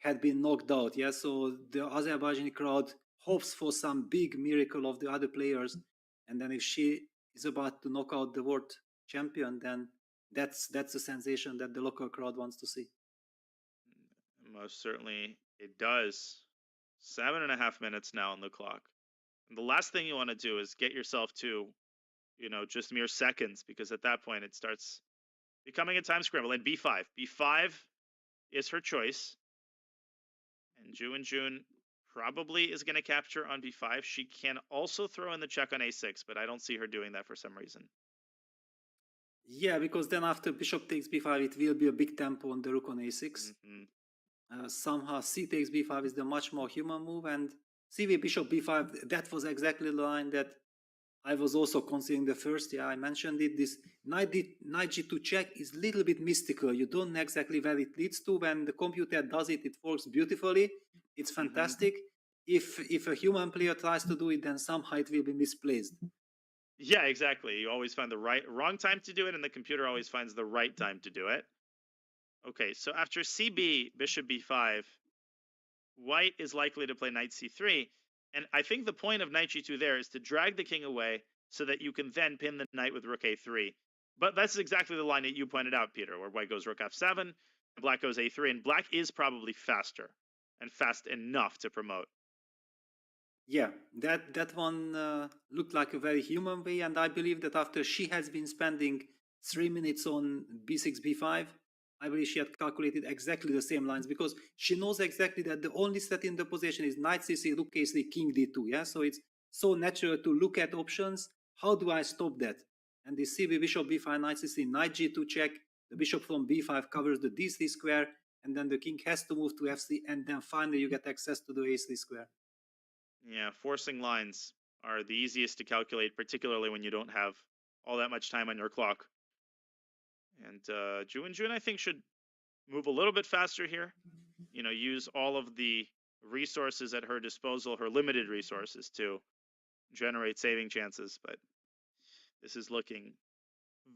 had been knocked out. Yeah, so the Azerbaijani crowd hopes for some big miracle of the other players. And then if she is about to knock out the world champion, then that's a sensation that the local crowd wants to see. Most certainly it does. 7.5 minutes now on the clock. And the last thing you want to do is get yourself to, just mere seconds, because at that point it starts becoming a time scramble. And b5. b5 is her choice. And Ju Wenjun probably is going to capture on b5. She can also throw in the check on a6, but I don't see her doing that for some reason. Yeah, because then after bishop takes b5, it will be a big tempo on the rook on a6. Somehow c takes b5 is the much more human move, and cv bishop b5, that was exactly the line that I was also considering the first. Yeah, I mentioned it. This knight g2 check is a little bit mystical. You don't know exactly where it leads to. When the computer does it, it works beautifully. It's fantastic. If a human player tries to do it, then somehow it will be misplaced. Yeah, exactly. You always find the wrong time to do it, and the computer always finds the right time to do it. Okay, so after cb, bishop b5, white is likely to play knight c3. And I think the point of knight g2 there is to drag the king away so that you can then pin the knight with rook a3. But that's exactly the line that you pointed out, Peter, where white goes rook f7, and black goes a3, and black is probably faster and fast enough to promote. Yeah, that one looked like a very human way, and I believe that after she has been spending 3 minutes on b6, b5, I believe she had calculated exactly the same lines, because she knows exactly that the only set in the position is knight c3, rook a3, king d2. Yeah, so it's so natural to look at options. How do I stop that? And the cb bishop b5, knight c3, knight g2 check. The bishop from b5 covers the d3 square, and then the king has to move to f3, and then finally you get access to the a3 square. Yeah, forcing lines are the easiest to calculate, particularly when you don't have all that much time on your clock. And Ju Wenjun, I think, should move a little bit faster here. Use all of the resources at her disposal, her limited resources, to generate saving chances. But this is looking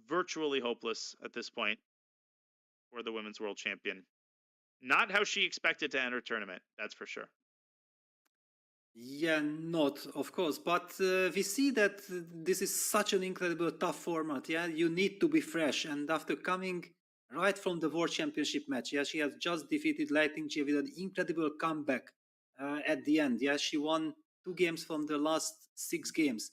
virtually hopeless at this point for the women's world champion. Not how she expected to enter tournament, that's for sure. Yeah, not, of course, but we see that this is such an incredible tough format. Yeah, you need to be fresh, and after coming right from the World Championship match, yeah, she has just defeated Lai Tingji with an incredible comeback at the end. Yeah, she won 2 games from the last 6 games,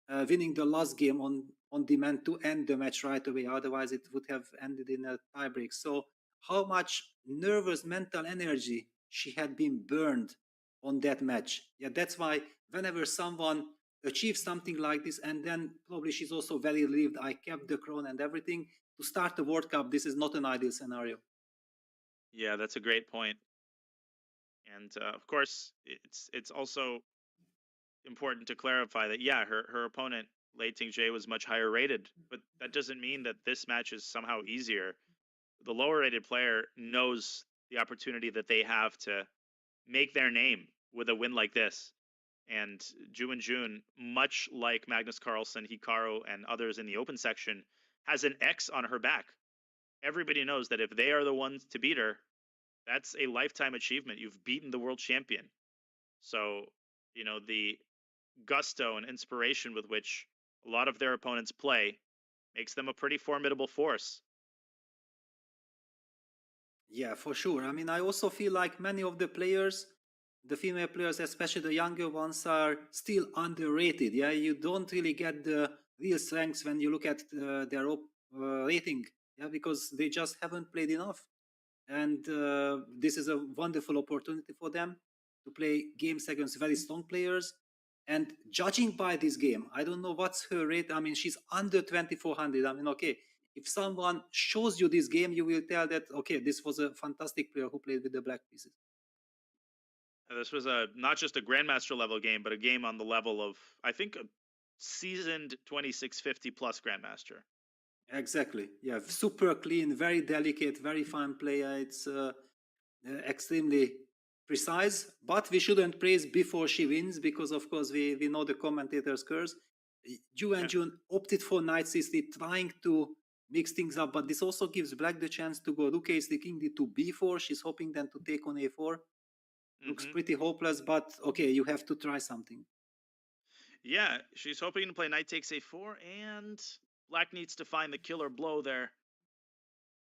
winning the last game on demand to end the match right away. Otherwise, it would have ended in a tiebreak. So, how much nervous mental energy she had been burned on that match. Yeah, that's why whenever someone achieves something like this, and then probably she's also very relieved, I kept the crown and everything, to start the World Cup, this is not an ideal scenario. Yeah, that's a great point. And of course, it's also important to clarify that, yeah, her opponent, Lai Tingji, was much higher rated, but that doesn't mean that this match is somehow easier. The lower rated player knows the opportunity that they have to make their name with a win like this. And Ju Wenjun, much like Magnus Carlsen, Hikaru, and others in the open section, has an X on her back. Everybody knows that if they are the ones to beat her, that's a lifetime achievement. You've beaten the world champion. So, the gusto and inspiration with which a lot of their opponents play makes them a pretty formidable force. Yeah, for sure. I mean, I also feel like many of the players, the female players, especially the younger ones, are still underrated. Yeah, you don't really get the real strengths when you look at their rating. Yeah, because they just haven't played enough. And this is a wonderful opportunity for them to play games against very strong players. And judging by this game, I don't know what's her rate. I mean, she's under 2400. I mean, okay, if someone shows you this game, you will tell that, okay, this was a fantastic player who played with the black pieces. This was not just a grandmaster level game, but a game on the level of, I think, a seasoned 2650 plus grandmaster. Exactly. Yeah, super clean, very delicate, very fine player. It's extremely precise, but we shouldn't praise before she wins because, of course, we know the commentators' curse. Ju and June opted for knight c3, trying to mix things up, but this also gives black the chance to go rook a3, king d2, b4. She's hoping then to take on a4. Looks pretty hopeless, but okay, you have to try something. Yeah, she's hoping to play knight takes a4, and black needs to find the killer blow there.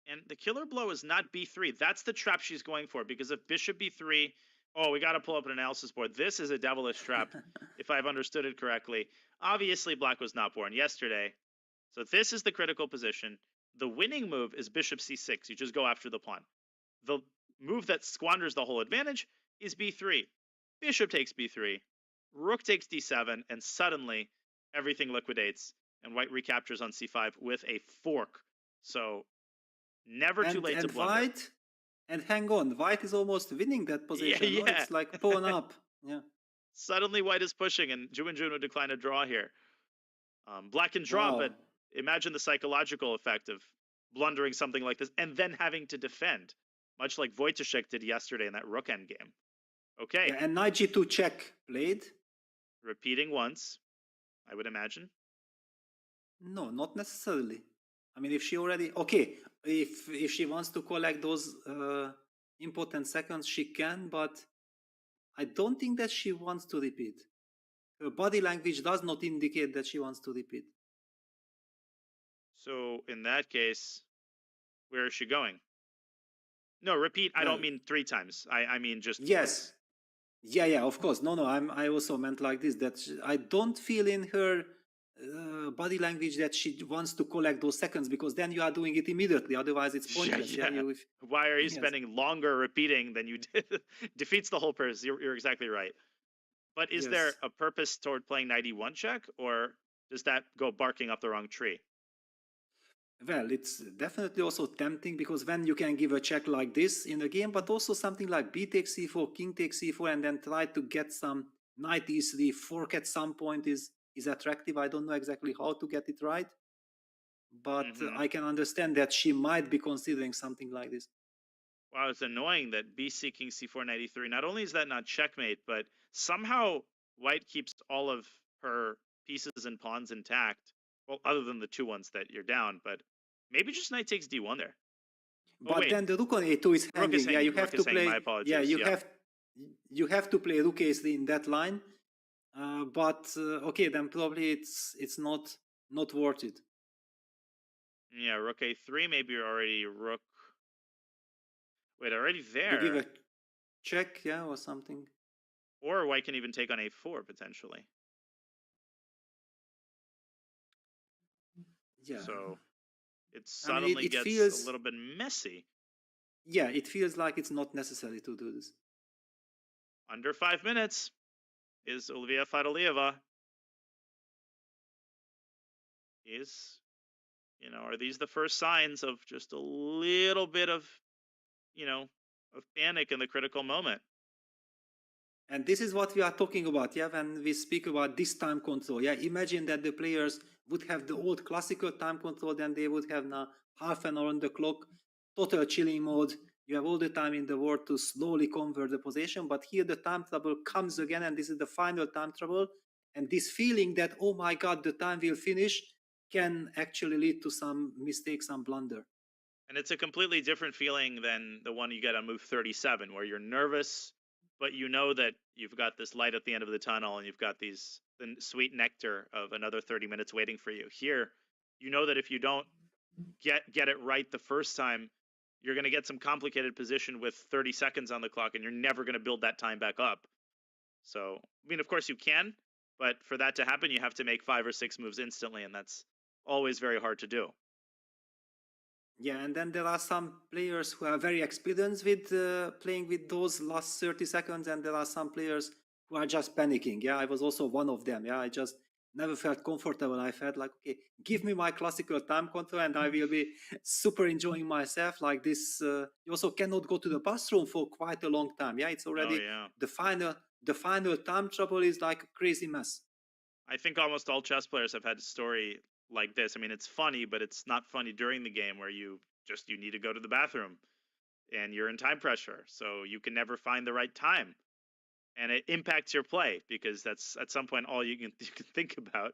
And the killer blow is not b3. That's the trap she's going for, because if bishop b3, oh, we got to pull up an analysis board. This is a devilish trap, if I've understood it correctly. Obviously, black was not born yesterday. So this is the critical position. The winning move is bishop c6. You just go after the pawn. The move that squanders the whole advantage is b3. Bishop takes b3. Rook takes d7, and suddenly everything liquidates, and white recaptures on c5 with a fork. So never too late to blunder. And hang on, white is almost winning that position. Yeah. No? It's like pawn up. Yeah. Suddenly white is pushing, and Ju and Jun would decline a draw here. Black can draw, but imagine the psychological effect of blundering something like this and then having to defend, much like Wojciech did yesterday in that rook endgame. Okay. Yeah, and knight g2 check played. Repeating once, I would imagine. No, not necessarily. I mean, if she already if she wants to collect those important seconds, she can, but I don't think that she wants to repeat. Her body language does not indicate that she wants to repeat. So in that case, where is she going? No, repeat. I don't mean 3 times. I mean just yes. Yeah, of course. No, I also meant like this, that I don't feel in her body language that she wants to collect those seconds, because then you are doing it immediately. Otherwise, it's pointless. Yeah. Why are you spending longer repeating than you did? Defeats the whole purpose. You're exactly right. But is there a purpose toward playing knight e1 check, or does that go barking up the wrong tree? Well, it's definitely also tempting, because when you can give a check like this in a game, but also something like b takes c4, king takes c4, and then try to get some knight e3 fork at some point is attractive. I don't know exactly how to get it right, but I can understand that she might be considering something like this. Wow, it's annoying that bc king c4 knight e3. Not only is that not checkmate, but somehow white keeps all of her pieces and pawns intact. Well, other than the 2 ones that you're down, but maybe just knight takes d1 there. But then the rook on a2 is hanging. Yeah, you have to play. My apologies. Yeah, you have to play rook a3 in that line. But okay, then probably it's not worth it. Yeah, rook a3. Maybe you're already rook. Wait, already there. You give a check, yeah, or something. Or white can even take on a4 potentially. Yeah. So it suddenly gets a little bit messy. Yeah, it feels like it's not necessary to do this. Under 5 minutes is Olivia Fadolieva. Are these the first signs of just a little bit of, of panic in the critical moment? And this is what we are talking about, yeah, when we speak about this time control. Yeah, imagine that the players would have the old classical time control, then they would have now half an hour on the clock, total chilling mode. You have all the time in the world to slowly convert the position, but here the time trouble comes again, and this is the final time trouble. And this feeling that, oh my God, the time will finish, can actually lead to some mistakes, some blunder. And it's a completely different feeling than the one you get on move 37, where you're nervous, but you know that you've got this light at the end of the tunnel, and you've got the sweet nectar of another 30 minutes waiting for you. Here, you know that if you don't get it right the first time, you're going to get some complicated position with 30 seconds on the clock, and you're never going to build that time back up. So, I mean, of course you can, but for that to happen, you have to make 5 or 6 moves instantly, and that's always very hard to do. Yeah, and then there are some players who are very experienced with playing with those last 30 seconds, and there are some players who are just panicking. Yeah, I was also one of them. Yeah, I just never felt comfortable. I felt like, okay, give me my classical time control and I will be super enjoying myself like this. You also cannot go to the bathroom for quite a long time. Yeah, it's already the final time trouble is like a crazy mess. I think almost all chess players have had a story like this. I mean, it's funny, but it's not funny during the game where you need to go to the bathroom and you're in time pressure. So you can never find the right time. And it impacts your play because that's at some point all you can think about.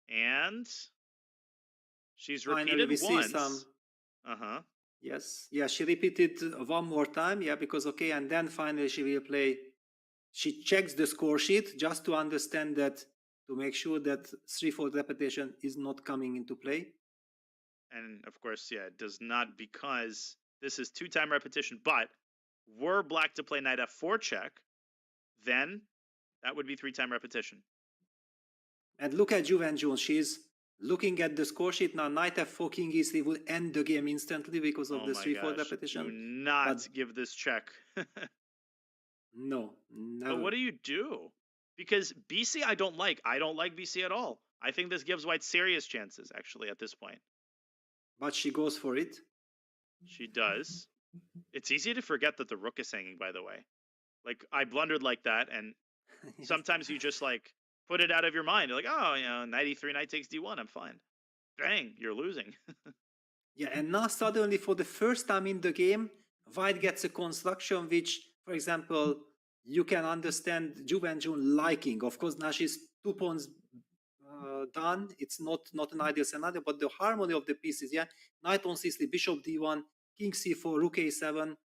And she's Finally, repeated we see once. some. Yes, yeah, she repeated one more time, yeah, because okay, and then finally she will play. She checks the score sheet just to understand that, to make sure that 3/4 repetition is not coming into play. And of course, yeah, it does not, because this is 2-time repetition. But were black to play knight f4 check, then that would be 3-time repetition. And look at Ju Wenjun. She's looking at the score sheet now. Knight f4, king e3 will end the game instantly because of the 3/4 repetition. Do not give this check. No, never. But what do you do? Because BC I don't like. I don't like BC at all. I think this gives white serious chances, actually, at this point. But she goes for it. She does. It's easy to forget that the rook is hanging, by the way. Like, I blundered like that, and sometimes you just, like, put it out of your mind. You're like, oh, you know, knight e3, knight takes d1, I'm fine. Bang, you're losing. Yeah, and now suddenly, for the first time in the game, white gets a construction which, for example, you can understand Ju Wenjun liking. Of course, now she's 2 pawns done. It's not an ideal scenario, but the harmony of the pieces, yeah. Knight on c3, bishop d1, king c4, rook a7.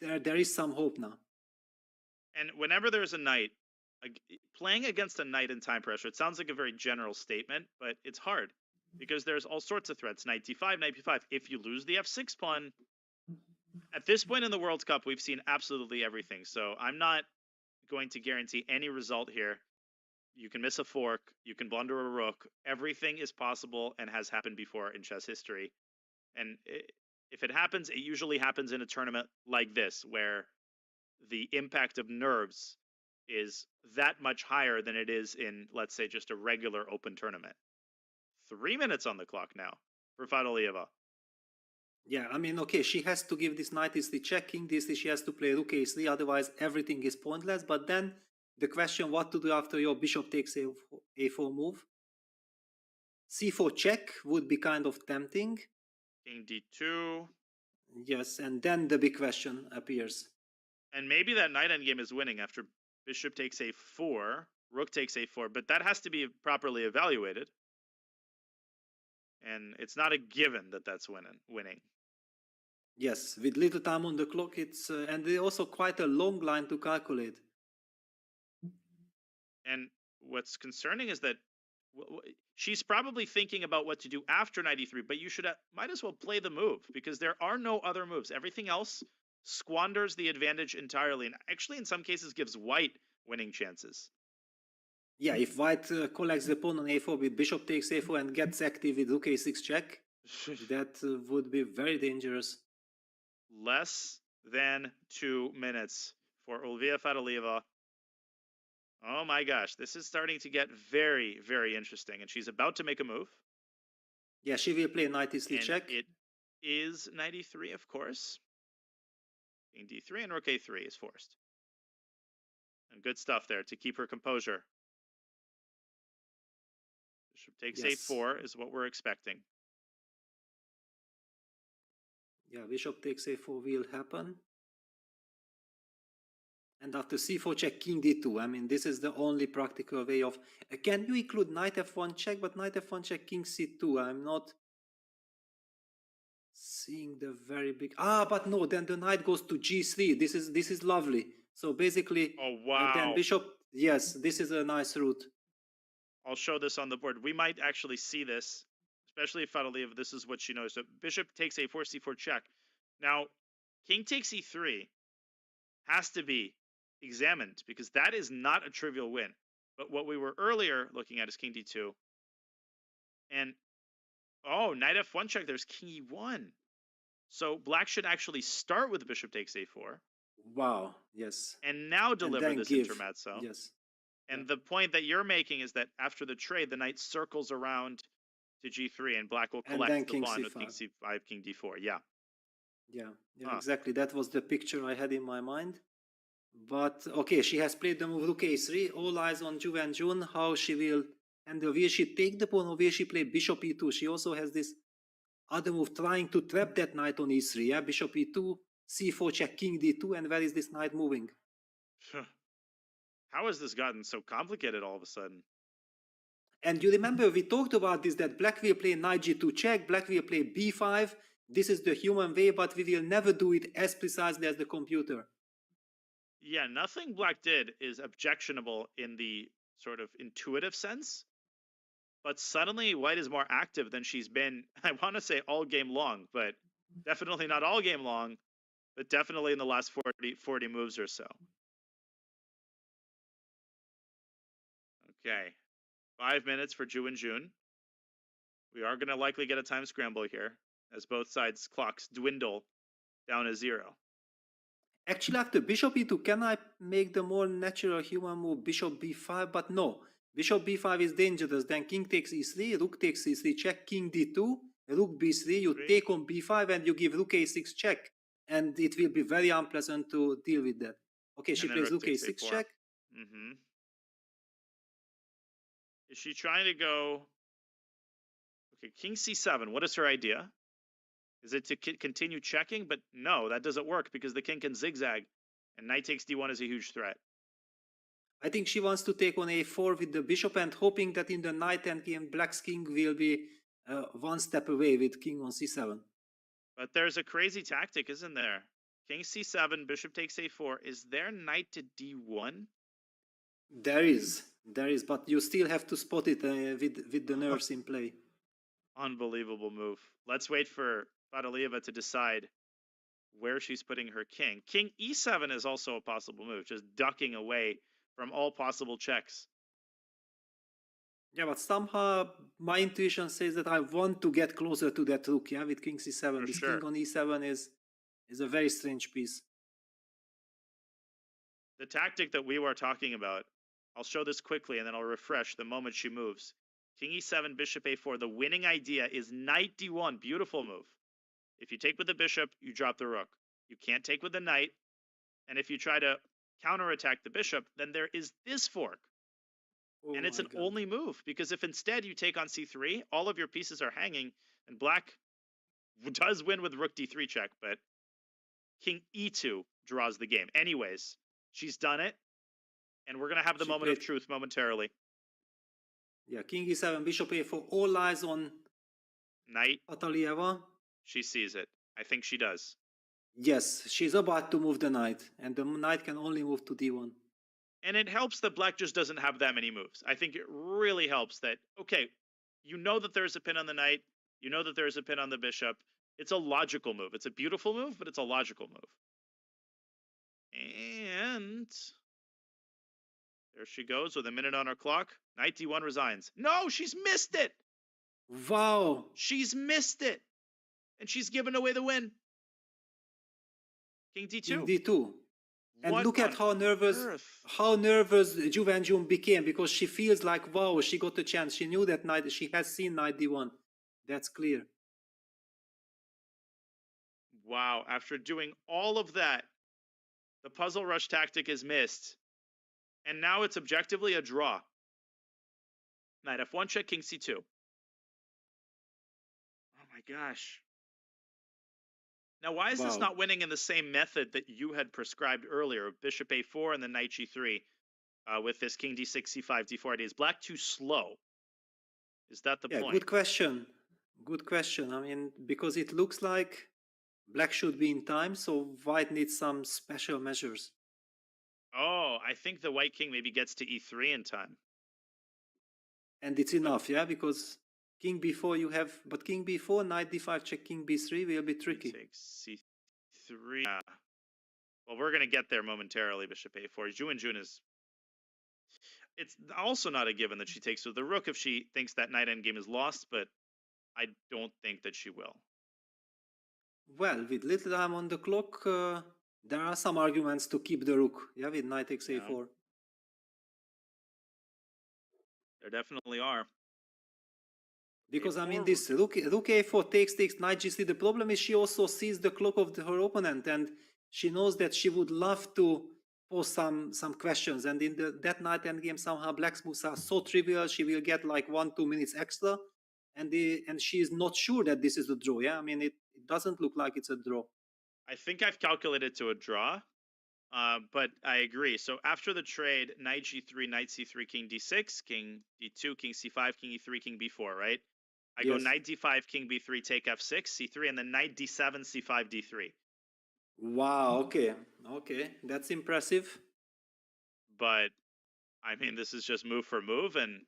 There is some hope now. And whenever there's a knight, playing against a knight in time pressure, it sounds like a very general statement, but it's hard because there's all sorts of threats. Knight d5, knight b5. If you lose the f6 pawn, at this point in the World Cup, we've seen absolutely everything. So I'm not going to guarantee any result here. You can miss a fork. You can blunder a rook. Everything is possible and has happened before in chess history. And if it happens, it usually happens in a tournament like this, where the impact of nerves is that much higher than it is in, let's say, just a regular open tournament. 3 minutes on the clock now for Fide. Yeah, I mean, okay, she has to give this knight e3 check, king d3, she has to play rook a3, otherwise everything is pointless. But then the question, what to do after your bishop takes a4 move? c4 check would be kind of tempting. King d2. Yes, and then the big question appears. And maybe that knight endgame is winning after bishop takes a4, rook takes a4, but that has to be properly evaluated. And it's not a given that that's winning. Yes, with little time on the clock, it's and there's also quite a long line to calculate. And what's concerning is that she's probably thinking about what to do after knight e3, but you should might as well play the move, because there are no other moves. Everything else squanders the advantage entirely, and actually in some cases gives white winning chances. Yeah, if white collects the pawn on a4 with bishop takes a4 and gets active with rook a6 check, that would be very dangerous. Less than 2 minutes for Ulvija Fide. Oh my gosh, this is starting to get very, very interesting. And she's about to make a move. Yeah, she will play knight e3 check. It is knight e3, of course. King d3 and rook a3 is forced. And good stuff there to keep her composure. Bishop takes a4 is what we're expecting. Yeah, bishop takes a4 will happen. And after c4 check, king d2. I mean, this is the only practical way of... can you include knight f1 check? But knight f1 check, king c2. I'm not seeing the very big... but no, then the knight goes to g3. This is lovely. So basically... Oh, wow. Then bishop... Yes, this is a nice route. I'll show this on the board. We might actually see this, especially if Fide, this is what she knows. So bishop takes a4, c4 check. Now, king takes e3 has to be examined, because that is not a trivial win. But what we were earlier looking at is king d2. And, oh, knight f1 check, there's king e1. So black should actually start with bishop takes a4. Wow, yes. And now deliver this intermezzo. Yes. And the point that you're making is that after the trade, the knight circles around to g3, and black will collect the pawn with king c5, king d4. Yeah. Yeah, exactly. That was the picture I had in my mind. But, okay, she has played the move rook a3. All eyes on Ju Wenjun, how she will handle. Will she take the pawn or will she play bishop e2? She also has this other move trying to trap that knight on e3. Yeah, bishop e2, c4 check, king d2, and where is this knight moving? How has this gotten so complicated all of a sudden? And you remember we talked about this, that black will play knight g2 check, black will play b5. This is the human way, but we will never do it as precisely as the computer. Yeah, nothing black did is objectionable in the sort of intuitive sense. But suddenly white is more active than she's been, I want to say all game long, but definitely not all game long, but definitely in the last 40 moves or so. Okay, 5 minutes for Ju and Jun. We are going to likely get a time scramble here, as both sides' clocks dwindle down to 0. Actually, after bishop e2, can I make the more natural human move bishop b5? But no, bishop b5 is dangerous. Then king takes e3, rook takes e3 check, king d2, rook b3, you take on b5 and you give rook a6 check. And it will be very unpleasant to deal with that. Okay, she plays rook a6 check. Mm-hmm. Is she trying to go... Okay, king c7, what is her idea? Is it to continue checking? But no, that doesn't work because the king can zigzag, and knight takes d1 is a huge threat. I think she wants to take on a4 with the bishop and hoping that in the night endgame black's king will be one step away with king on c7. But there's a crazy tactic, isn't there? King c7, bishop takes a4. Is there knight to d1? There is, but you still have to spot it with the nerves in play. Unbelievable move. Let's wait for Badalieva to decide where she's putting her king. King e7 is also a possible move, just ducking away from all possible checks. Yeah, but somehow my intuition says that I want to get closer to that rook, yeah, with king c7. This king on e7 is a very strange piece. The tactic that we were talking about, I'll show this quickly and then I'll refresh the moment she moves. King e7, bishop a4. The winning idea is knight d1. Beautiful move. If you take with the bishop, you drop the rook. You can't take with the knight. And if you try to counterattack the bishop, then there is this fork. And it's an only move, because if instead you take on c3, all of your pieces are hanging, and black does win with rook d3 check, but king e2 draws the game. Anyways, she's done it, and we're going to have the moment of truth momentarily. Yeah, king e7, bishop a4, all eyes on knight. Badalieva. She sees it. I think she does. Yes, she's about to move the knight, and the knight can only move to d1. And it helps that black just doesn't have that many moves. I think it really helps that, okay, you know that there's a pin on the knight, you know that there's a pin on the bishop. It's a logical move. It's a beautiful move, but it's a logical move. And there she goes with a minute on her clock. Knight d1 resigns. No, she's missed it! Wow! She's missed it! And she's given away the win. King d2. King d2. And what look at how nervous Ju Wenjun became, because she feels like, wow, she got a chance. She knew that knight, she has seen knight d1. That's clear. Wow, after doing all of that, the puzzle rush tactic is missed. And now it's objectively a draw. Knight f1 check, king c2. Oh my gosh. Now, why is this not winning in the same method that you had prescribed earlier, bishop a4 and then knight g3, with this king d6, c5, d4 ideas? Black too slow? Is that the point? Good question. Good question. I mean, because it looks like black should be in time, so white needs some special measures. Oh, I think the white king maybe gets to e3 in time. And it's enough, yeah, because king b4 you have, but king b4, knight d5 check, king b3 will be tricky. Takes c3. Well, we're going to get there momentarily, bishop a4. Ju Wenjun is... It's also not a given that she takes with the rook if she thinks that knight endgame is lost, but I don't think that she will. Well, with little time on the clock, there are some arguments to keep the rook, yeah, with knight takes a4. There definitely are. Because, I mean, this rook a4 takes knight g3. The problem is she also sees the clock of her opponent, and she knows that she would love to pose some questions. And in that knight endgame, somehow black's moves are so trivial. She will get like 1-2 minutes extra, and she is not sure that this is a draw. Yeah, I mean it doesn't look like it's a draw. I think I've calculated to a draw, but I agree. So after the trade, knight g3, knight c3, king d6, king d2, king c5, king e3, king b4, right? I go Yes. knight d5, king b3, take f6, c3, and then knight d7, c5, d3. Wow. Okay. That's impressive. But I mean, this is just move for move, and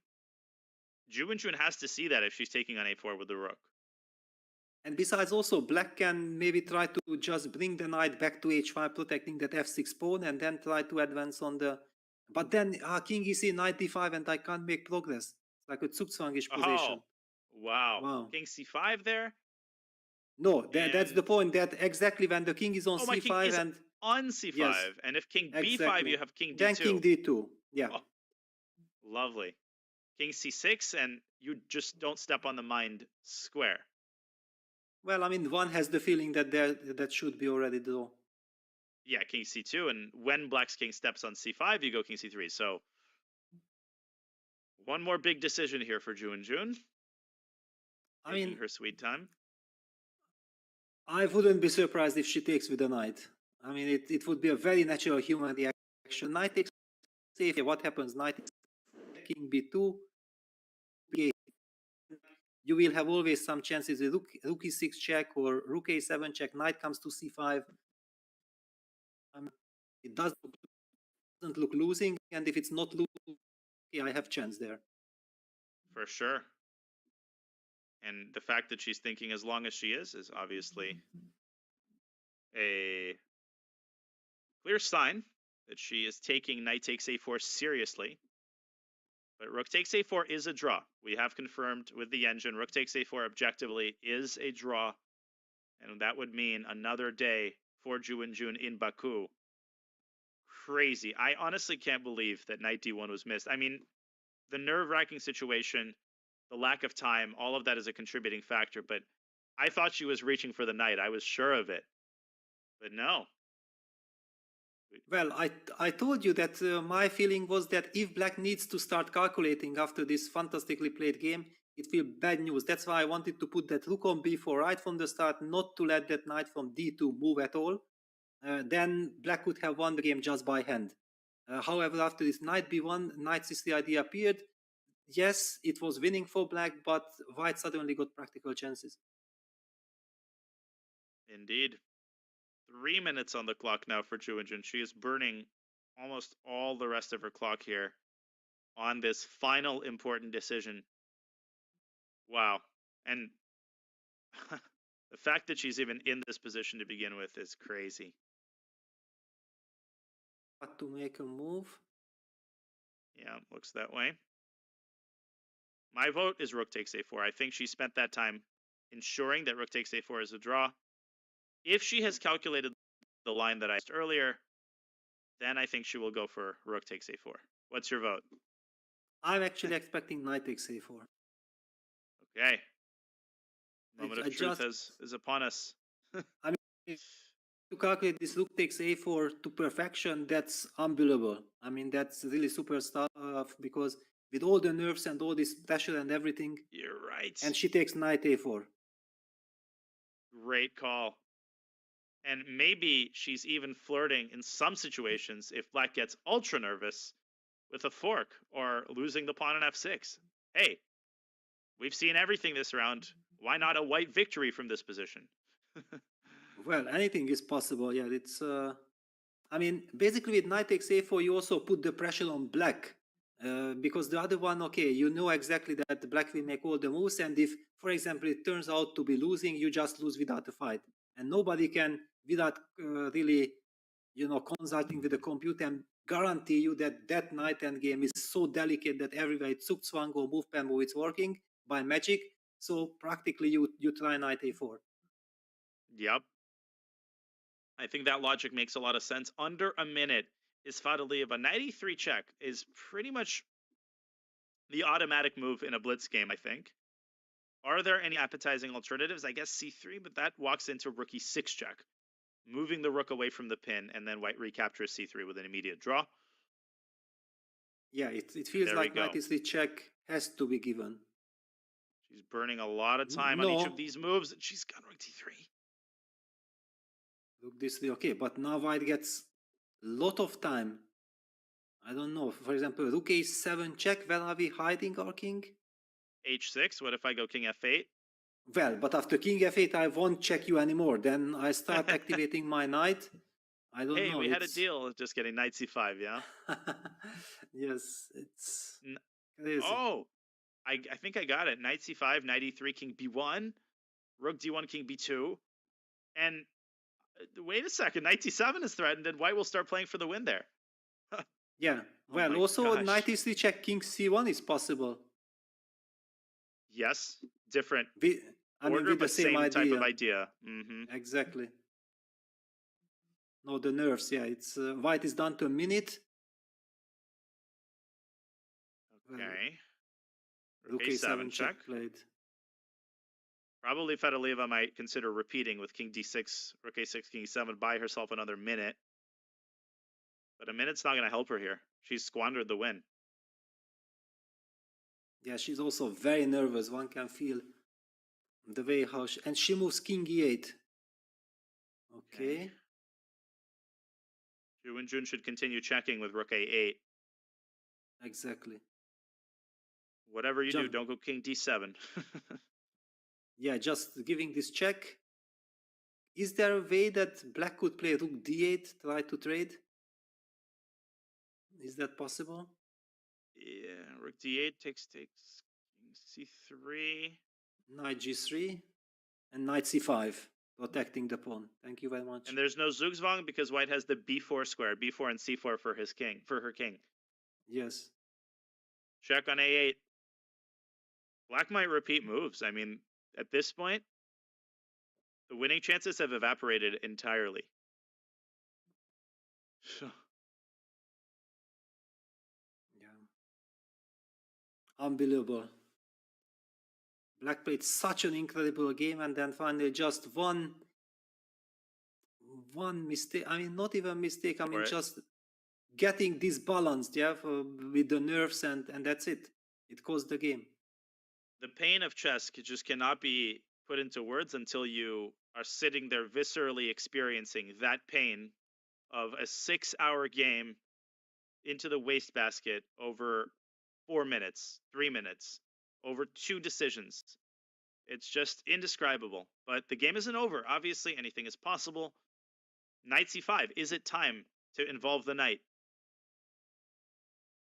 Ju Wenjun has to see that if she's taking on a4 with the rook. And besides, also black can maybe try to just bring the knight back to h5, protecting that f6 pawn, and then try to advance on the. But then king e3, knight d5, and I can't make progress. It's like a Zugzwangish position. Oh, wow. Wow. King c5 there. No, that's the point. That exactly when the king is on my c5 king is and on c5, Yes, and if king b5, exactly. you have king d2. Then king d2. Yeah. Oh, lovely. King c6, and you just don't step on the mined square. Well, I mean, one has the feeling that that should be already draw. Yeah, king c2, and when black's king steps on c5, you go king c3. So one more big decision here for Ju Wenjun. I mean, her sweet time. I wouldn't be surprised if she takes with the knight. I mean, it would be a very natural human reaction. Knight takes safe. What happens? Knight king b2. You will have always some chances with rook e6 check or rook a7 check. Knight comes to c5. It doesn't look losing, and if it's not losing, I have chance there. For sure. And the fact that she's thinking as long as she is obviously a clear sign that she is taking knight takes a4 seriously. But rook takes a4 is a draw. We have confirmed with the engine rook takes a4 objectively is a draw. And that would mean another day for Ju Wenjun in Baku. Crazy. I honestly can't believe that knight d1 was missed. I mean, the nerve-wracking situation, the lack of time, all of that is a contributing factor. But I thought she was reaching for the knight. I was sure of it. But no. Well, I told you that my feeling was that if black needs to start calculating after this fantastically played game, it will be bad news. That's why I wanted to put that rook on b4 right from the start, not to let that knight from d2 move at all. Then black would have won the game just by hand. However, after this knight b1, knight c3 idea appeared. Yes, it was winning for black, but white suddenly got practical chances. Indeed. 3 minutes on the clock now for Ju Wenjun. She is burning almost all the rest of her clock here on this final important decision. Wow. And the fact that she's even in this position to begin with is crazy. But to make a move. Yeah, looks that way. My vote is rook takes a4. I think she spent that time ensuring that rook takes a4 is a draw. If she has calculated the line that I asked earlier, then I think she will go for rook takes a4. What's your vote? I'm actually expecting knight takes a4. Okay. Moment of truth is upon us. I mean, to calculate this rook takes a4 to perfection, that's unbelievable. I mean, that's really super stuff because with all the nerves and all this pressure and everything. You're right. And she takes knight a4. Great call. And maybe she's even flirting in some situations if black gets ultra nervous with a fork or losing the pawn on f6. Hey, we've seen everything this round. Why not a white victory from this position? Well, anything is possible. Yeah, it's. I mean, basically with knight takes a4, you also put the pressure on black. Because the other one, okay, you know exactly that black will make all the moves, and if, for example, it turns out to be losing, you just lose without a fight. And nobody can, without really, consulting with the computer, and guarantee you that that knight endgame is so delicate that everywhere it's Zugzwang or move per move, it's working by magic. So practically you try knight a4. Yep. I think that logic makes a lot of sense. Under a minute is Fide. A knight e3 check is pretty much the automatic move in a blitz game, I think. Are there any appetizing alternatives? I guess c3, but that walks into rook e6 check. moving the rook away from the pin, and then white recaptures c3 with an immediate draw. Yeah, it feels There like we go. knight e3 check has to be given. She's burning a lot of time on each of these moves, and she's got rook d3. Rook d3, okay, but now white gets lot of time. I don't know. For example, rook a7 check. Where are we hiding our king? h6. What if I go king f8? Well, but after king f8, I won't check you anymore. Then I start activating my knight. I don't know. Hey, we had a deal. Just getting knight c5, yeah? Yes, it's crazy. Oh, I think I got it. Knight c5, knight e3, king b1, rook d1, king b2. And wait a second, knight c7 is threatened, and white will start playing for the win there. Yeah. Well, also knight e3 check, king c1 is possible. Yes, different I mean, order, with the but same type of idea. idea. Mm-hmm. Exactly. No, the nerves. Yeah, it's white is down to a minute. Okay. Rook a7 check played. Probably Fedaleva might consider repeating with king d6, rook a6, king e7, buy herself another minute. But a minute's not going to help her here. She's squandered the win. Yeah, she's also very nervous. One can feel the way how she... And she moves king e8. Okay. Zhu Wenjun should continue checking with rook a8. Exactly. Whatever you do, don't go king d7. Yeah, just giving this check. Is there a way that black could play rook d8, try to trade? Is that possible? Yeah, rook d8 takes king c3. Knight g3 and knight c5, protecting the pawn. Thank you very much. And there's no Zugzwang because white has the b4 square, b4 and c4 for his king, for her king. Yes. Check on a8. Black might repeat moves. I mean, at this point, the winning chances have evaporated entirely. Unbelievable. Black played such an incredible game, and then finally just one mistake. I mean, not even mistake. I mean, just getting disbalanced, yeah, with the nerves, and that's it. It caused the game. The pain of chess just cannot be put into words until you are sitting there viscerally experiencing that pain of a 6-hour game into the wastebasket over 4 minutes, 3 minutes, over 2 decisions. It's just indescribable. But the game isn't over. Obviously, anything is possible. Knight c5. Is it time to involve the knight?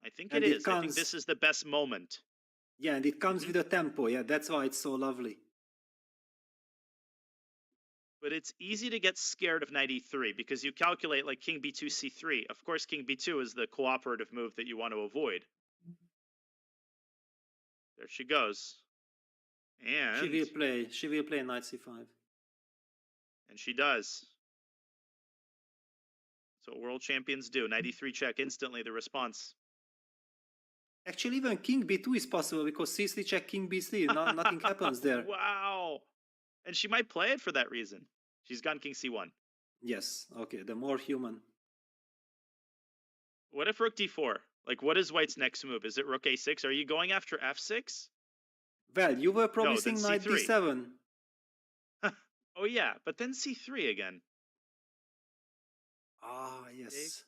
I think it is. I think this is the best moment. Yeah, and it comes with a tempo. Yeah, that's why it's so lovely. But it's easy to get scared of knight e3 because you calculate like king b2, c3. Of course, king b2 is the cooperative move that you want to avoid. There she goes. And she will play knight c5. And she does. That's what world champions do. Knight e3 check, instantly the response. Actually, even king b2 is possible because c3 check, king b3. Nothing happens there. Wow. And she might play it for that reason. She's gone king c1. Yes. Okay, the more human. What if rook d4? Like, what is white's next move? Is it rook a6? Are you going after f6? Well, you were promising knight d7. Oh, yeah, but then c3 again. Ah, yes.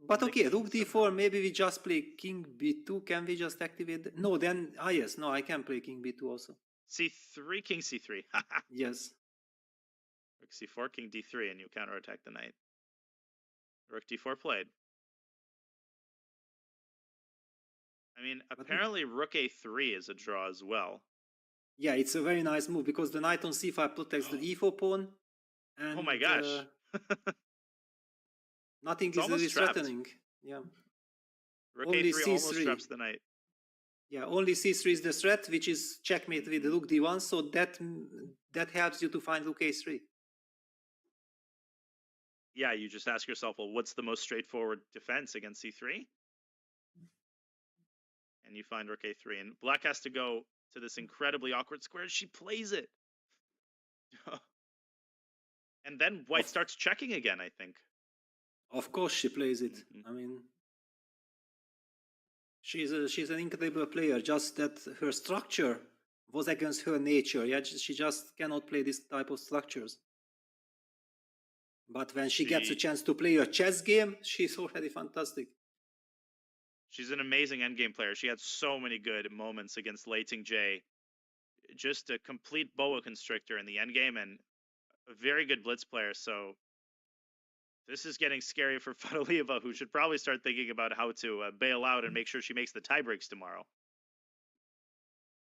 But okay, rook d4, maybe we just play king b2. Can we just activate? No, then, yes, no, I can play king b2 also. c3, king c3. Yes. Rook c4, king d3, and you counterattack the knight. Rook d4 played. I mean, apparently rook a3 is a draw as well. Yeah, it's a very nice move because the knight on c5 protects the e4 pawn. And, oh my gosh. Nothing is really threatening. Yeah. Rook only a3 almost traps the knight. Yeah, only c3 is the threat, which is checkmate with rook d1, so that helps you to find rook a3. Yeah, you just ask yourself, well, what's the most straightforward defense against c3? And you find rook a3. And black has to go to this incredibly awkward square. She plays it. And then white starts checking again, I think. Of course she plays it. I mean, she's an incredible player. Just that her structure was against her nature. Yeah, she just cannot play this type of structures. But when she gets a chance to play a chess game, she's already fantastic. She's an amazing endgame player. She had so many good moments against Lei Ting-Jie. Just a complete boa constrictor in the endgame and a very good blitz player. So this is getting scary for Fadolieva, who should probably start thinking about how to bail out and make sure she makes the tie breaks tomorrow.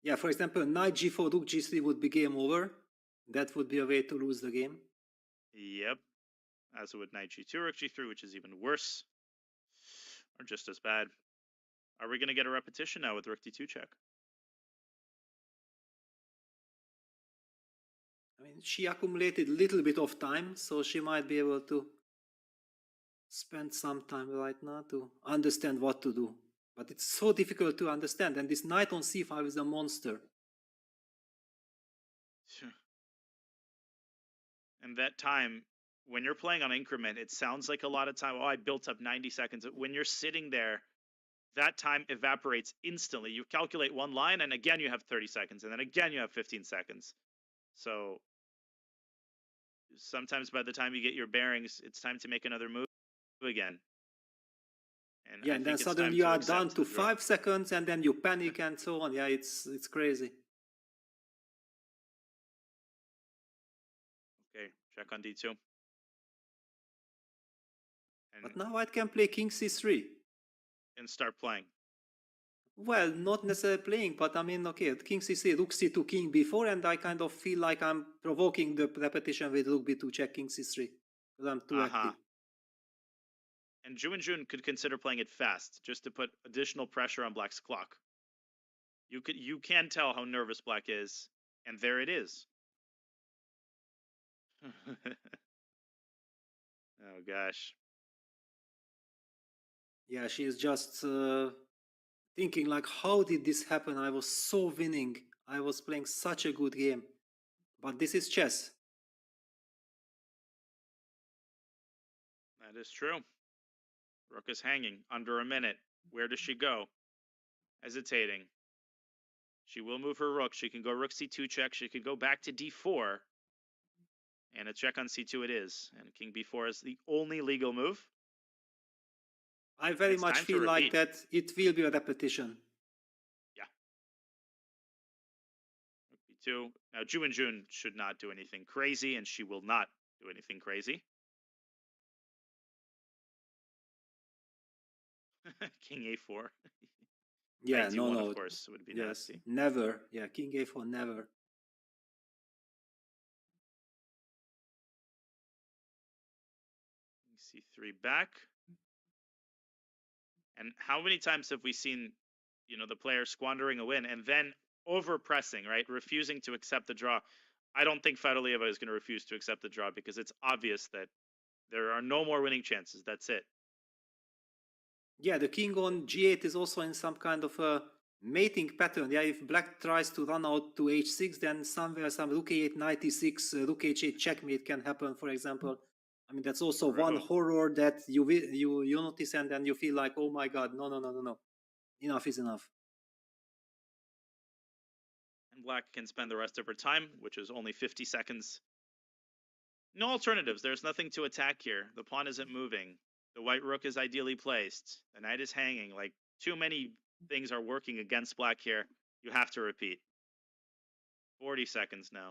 Yeah, for example, knight g4, rook g3 would be game over. That would be a way to lose the game. Yep. As would knight g2, rook g3, which is even worse. Or just as bad. Are we going to get a repetition now with rook d2 check? I mean, she accumulated a little bit of time, so she might be able to spend some time right now to understand what to do. But it's so difficult to understand, and this knight on c5 is a monster. And that time, when you're playing on increment, it sounds like a lot of time. Oh, I built up 90 seconds. When you're sitting there, that time evaporates instantly. You calculate one line, and again you have 30 seconds, and then again you have 15 seconds. So sometimes by the time you get your bearings, it's time to make another move again. And yeah, and then suddenly you are down to 5 seconds, and then you panic and so on. Yeah, it's crazy. Okay, check on d2. But now I can play king c3. And start playing. Well, not necessarily playing, but I mean, okay, king c3, rook c2, king b4, and I kind of feel like I'm provoking the repetition with rook b2, check king c3, because I'm too active. And Jun could consider playing it fast, just to put additional pressure on Black's clock. You can tell how nervous Black is, and there it is. Oh gosh. Yeah, she is just thinking like, how did this happen? I was so winning. I was playing such a good game. But this is chess. That is true. Rook is hanging under a minute. Where does she go? Hesitating. She will move her rook. She can go rook c2 check. She could go back to d4. And a check on c2 it is. And king b4 is the only legal move. I very much feel like that it will be a repetition. Yeah. Rook b2. Now Jun should not do anything crazy, and she will not do anything crazy. King a4. Yeah, no. Of course, would be yes, nasty. Never. Yeah, king a4, never. c3 back. And how many times have we seen, the player squandering a win and then over-pressing, right? Refusing to accept the draw. I don't think Fadolieva is going to refuse to accept the draw because it's obvious that there are no more winning chances. That's it. Yeah, the king on g8 is also in some kind of a mating pattern. Yeah, if black tries to run out to h6, then somewhere some rook a8, knight e6, rook h8 checkmate can happen, for example. I mean, that's also one horror that you notice, and then you feel like, oh my god, no. Enough is enough. And black can spend the rest of her time, which is only 50 seconds. No alternatives. There's nothing to attack here. The pawn isn't moving. The white rook is ideally placed. The knight is hanging. Like, too many things are working against black here. You have to repeat. 40 seconds now.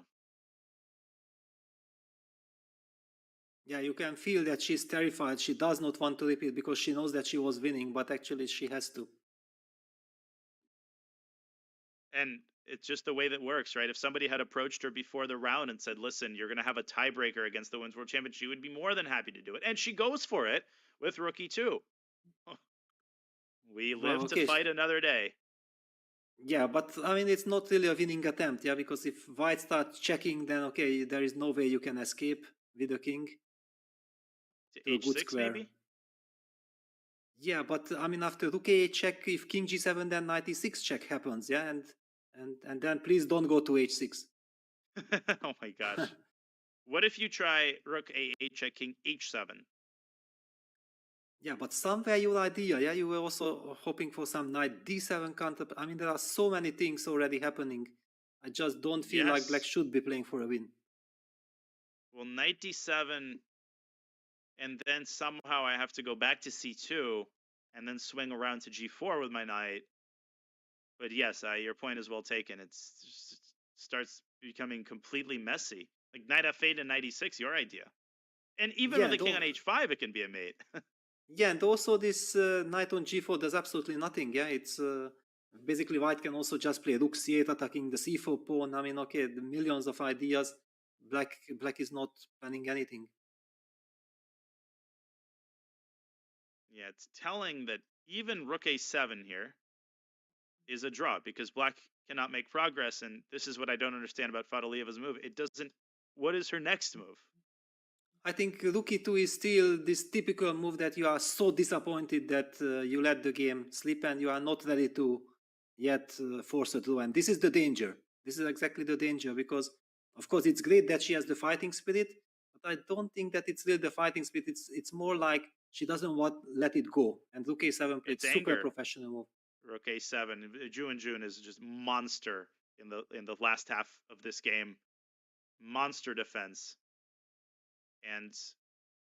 Yeah, you can feel that she's terrified. She does not want to repeat because she knows that she was winning, but actually she has to. And it's just the way that works, right? If somebody had approached her before the round and said, listen, you're going to have a tiebreaker against the Women's World Champion, she would be more than happy to do it. And she goes for it with rook e2. We live to fight another day. Yeah, but I mean, it's not really a winning attempt, yeah, because if white starts checking, then okay, there is no way you can escape with the king. To h6 maybe? Yeah, but I mean, after rook a8 check, if king g7, then knight e6 check happens, yeah, and then please don't go to h6. Oh my gosh. What if you try rook a8 check king h7? Yeah, but somewhere your idea, yeah, you were also hoping for some knight d7 counter. I mean, there are so many things already happening. I just don't feel like black Yes. should be playing for a win. Well, knight d7, and then somehow I have to go back to c2, and then swing around to g4 with my knight. But yes, your point is well taken. It starts becoming completely messy. Like knight f8 and knight e6, your idea. And even Yeah, with the king on h5, it can be a mate. Yeah, and also this knight on g4 does absolutely nothing. Yeah, it's basically white can also just play rook c8 attacking the c4 pawn. I mean, okay, the millions of ideas. Black is not planning anything. Yeah, it's telling that even rook a7 here is a draw because black cannot make progress. And this is what I don't understand about Fadaliyeva's move. It doesn't. What is her next move? I think rook e2 is still this typical move that you are so disappointed that you let the game slip and you are not ready to yet force a draw. And this is the danger. This is exactly the danger because, of course, it's great that she has the fighting spirit, but I don't think that it's really the fighting spirit. It's more like she doesn't want let it go. And rook a7 played It's super anger. professional move. Rook a7. Jun is just monster in the last half of this game. Monster defense. And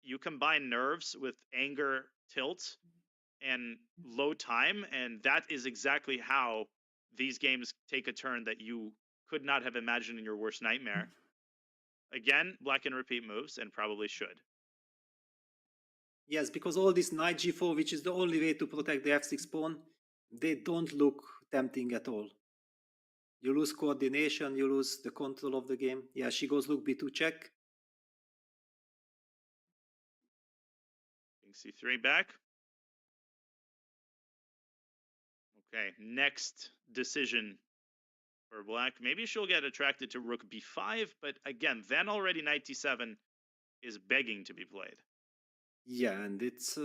you combine nerves with anger, tilt, and low time, and that is exactly how these games take a turn that you could not have imagined in your worst nightmare. Again, black can repeat moves, and probably should. Yes, because all this knight g4, which is the only way to protect the f6 pawn, they don't look tempting at all. You lose coordination, you lose the control of the game. Yeah, she goes rook b2 check. King c3 back. Okay, next decision for black. Maybe she'll get attracted to rook b5, but again, then already knight d7 is begging to be played. Yeah, and it's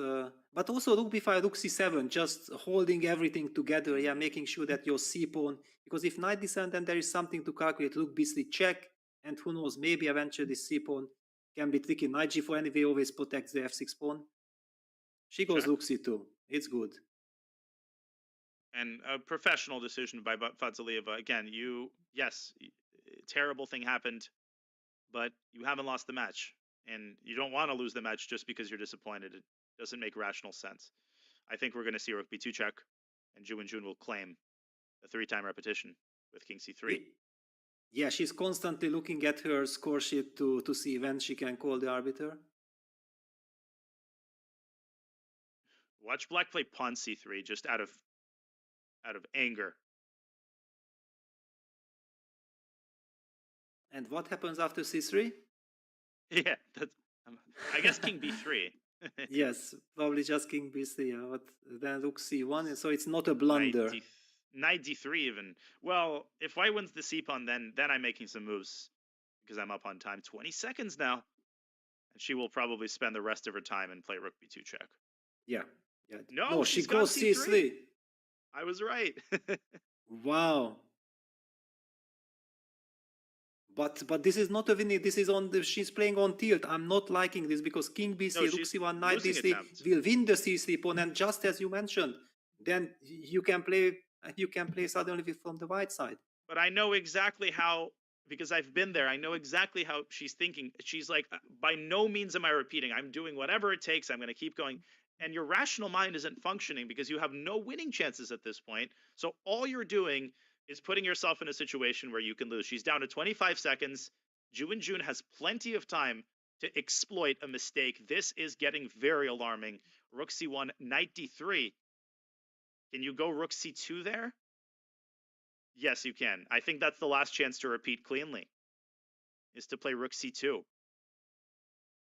but also rook b5, rook c7, just holding everything together. Yeah, making sure that your c pawn, because if knight d7, then there is something to calculate. Rook b3 check, and who knows, maybe eventually this c pawn can be tricky. Knight g4 anyway always protects the f6 pawn. She goes Check. rook c2. It's good. And a professional decision by Fadzalieva. Again, yes, terrible thing happened, but you haven't lost the match. And you don't want to lose the match just because you're disappointed. It doesn't make rational sense. I think we're going to see rook b2 check, and Jun will claim the 3-time repetition with king c3. Yeah, she's constantly looking at her score sheet to see when she can call the arbiter. Watch black play pawn c3 just out of anger. And what happens after c3? Yeah, I guess king b3. Yes, probably just king b3, yeah, but then rook c1, so it's not a blunder. Knight d3 even. Well, if white wins the c pawn, then I'm making some moves because I'm up on time. 20 seconds now, and she will probably spend the rest of her time and play rook b2 check. Yeah. No, she goes c3. I was right. Wow. But this is not a winning. This is on the. She's playing on tilt. I'm not liking this because king b3, rook c1, knight d3 will win the c3 pawn, and just as you mentioned, then you can play suddenly from the white side. But I know exactly how, because I've been there. I know exactly how she's thinking. She's like, by no means am I repeating. I'm doing whatever it takes. I'm going to keep going. And your rational mind isn't functioning because you have no winning chances at this point. So all you're doing is putting yourself in a situation where you can lose. She's down to 25 seconds. Jun has plenty of time to exploit a mistake. This is getting very alarming. Rook c1, knight d3. Can you go rook c2 there? Yes, you can. I think that's the last chance to repeat cleanly, is to play rook c2.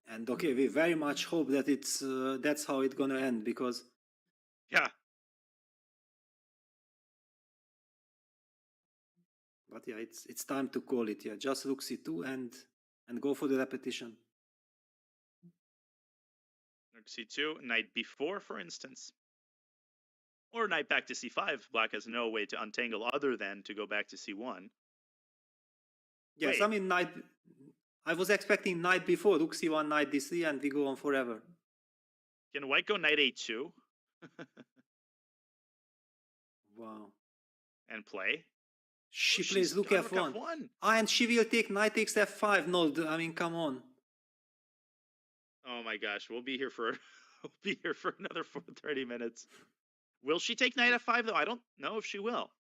And okay, we very much hope that it's that's how it's gonna end, because yeah. But yeah, it's time to call it. Yeah, just rook c2 and go for the repetition. Rook c2, knight b4, for instance. Or knight back to c5. Black has no way to untangle other than to go back to c1. Yes, Wait. I mean I was expecting knight before, rook c1, knight d3, and we go on forever. Can white go knight a2? Wow. And play? She she's plays rook done f1. rook f1. And she will take knight takes f5. No, I mean, come on. Oh my gosh, we'll be here for another 30 minutes. Will she take knight f5 though? I don't know if she will.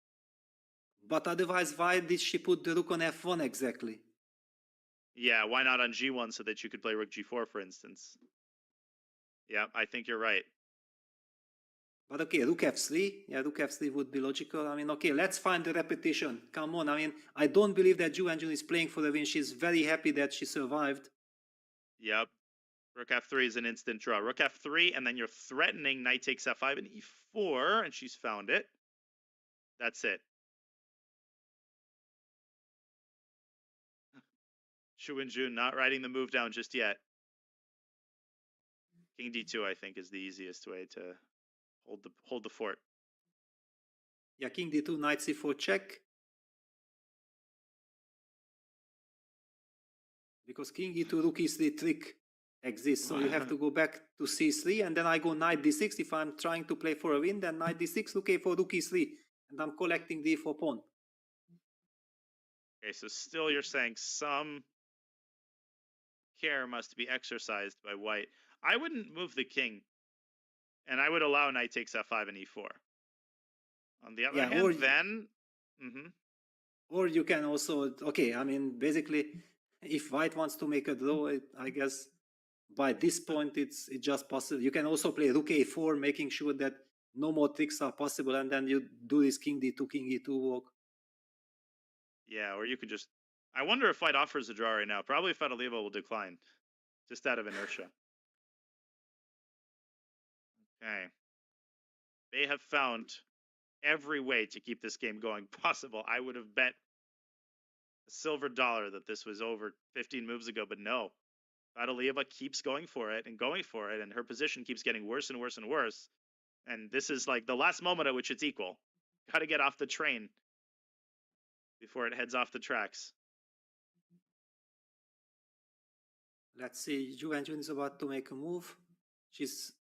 But otherwise, why did she put the rook on f1 exactly? Yeah, why not on g1 so that you could play rook g4, for instance? Yeah, I think you're right. But okay, rook f3. Yeah, rook f3 would be logical. I mean, okay, let's find the repetition. Come on. I mean, I don't believe that Ju Wenjun is playing for the win. She's very happy that she survived. Yep. Rook f3 is an instant draw. Rook f3, and then you're threatening knight takes f5 and e4, and she's found it. That's it. Ju Wenjun not writing the move down just yet. King d2, I think, is the easiest way to hold the fort. Yeah, king d2, knight c4 check. Because king e2, rook e3 trick exists, so you have to go back to c3, and then I go knight d6. If I'm trying to play for a win, then knight d6, rook a4, rook e3, and I'm collecting the e4 pawn. Okay, so still you're saying some care must be exercised by white. I wouldn't move the king, and I would allow knight takes f5 and e4. On the other hand, then... Or you can also... Okay, I mean, basically, if white wants to make a draw, I guess by this point it's just possible. You can also play rook a4, making sure that no more tricks are possible, and then you do this king d2, king e2 walk. Yeah, or you could just... I wonder if white offers a draw right now. Probably Fedoliva will decline, just out of inertia. Okay. They have found every way to keep this game going possible. I would have bet a silver dollar that this was over 15 moves ago, but no. Fedoliva keeps going for it, and her position keeps getting worse and worse and worse. And this is like the last moment at which it's equal. Got to get off the train before it heads off the tracks. Let's see, Ju Wenjun is about to make a move. She's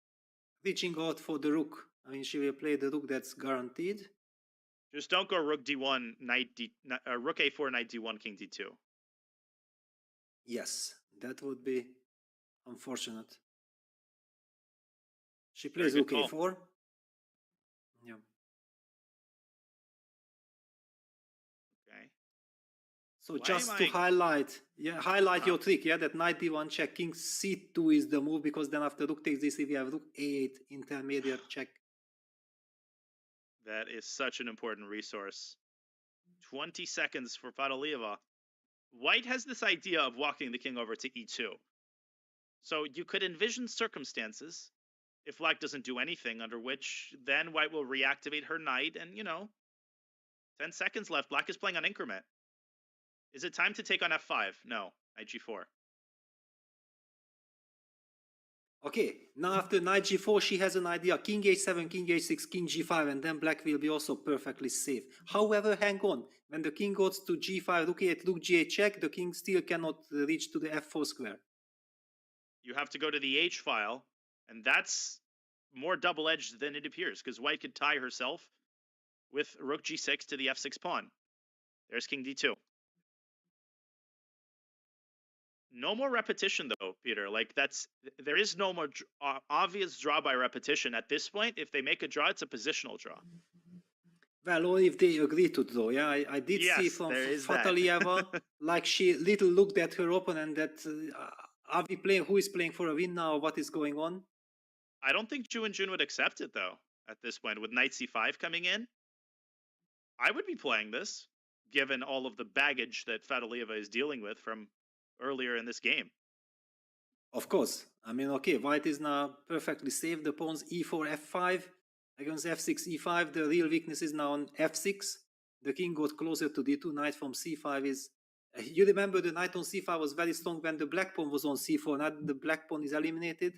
reaching out for the rook. I mean, she will play the rook, that's guaranteed. Just don't go rook d1, rook a4, knight d1, king d2. Yes, that would be unfortunate. She plays rook a4. Yeah. Okay. So just to highlight your trick, yeah, that knight d1 check, king c2 is the move, because then after rook takes this, we have rook a8 intermediate check. That is such an important resource. 20 seconds for Fedoliva. White has this idea of walking the king over to e2. So you could envision circumstances, if black doesn't do anything, under which then white will reactivate her knight, and, 10 seconds left. Black is playing on increment. Is it time to take on f5? No. Knight g4. Okay, now after knight g4, she has an idea. King h7, king h6, king g5, and then black will be also perfectly safe. However, hang on. When the king goes to g5, rook e8, rook g8 check, the king still cannot reach to the f4 square. You have to go to the h file, and that's more double-edged than it appears, because white could tie herself with rook g6 to the f6 pawn. There's king d2. No more repetition, though, Peter. Like, there is no more obvious draw by repetition. At this point, if they make a draw, it's a positional draw. Well, or if they agree to draw, yeah. I did see from Fedoliva, like she little looked at her opponent that, are we playing, who is playing for a win now, what is going on? I don't think Ju Wenjun would accept it, though, at this point, with knight c5 coming in. I would be playing this, given all of the baggage that Fedoliva is dealing with from earlier in this game. Of course. I mean, okay, white is now perfectly safe. The pawns e4, f5 against f6, e5. The real weakness is now on f6. The king got closer to d2. Knight from c5 is... You remember the knight on c5 was very strong when the black pawn was on c4. Now the black pawn is eliminated.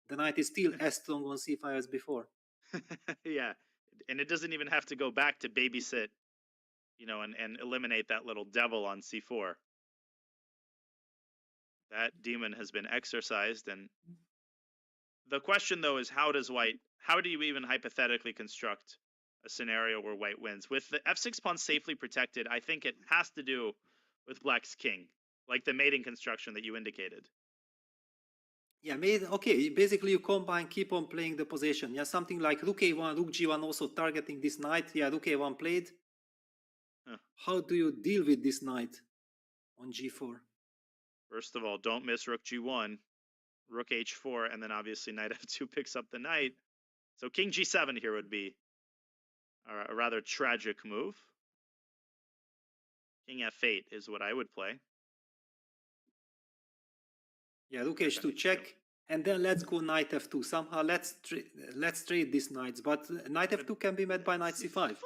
The knight is still as strong on c5 as before. Yeah, and it doesn't even have to go back to babysit, and eliminate that little devil on c4. That demon has been exorcised, and the question though is how do you even hypothetically construct a scenario where white wins? With the f6 pawn safely protected, I think it has to do with black's king, like the mating construction that you indicated. Yeah, okay, basically you combine, keep on playing the position. Yeah, something like rook a1, rook g1 also targeting this knight. Yeah, rook a1 played. Huh. How do you deal with this knight on g4? First of all, don't miss rook g1, rook h4, and then obviously knight f2 picks up the knight. So king g7 here would be a rather tragic move. King f8 is what I would play. Yeah, rook h2 check, and then let's go knight f2. Somehow let's trade these knights, but knight f2 can be met by knight c5.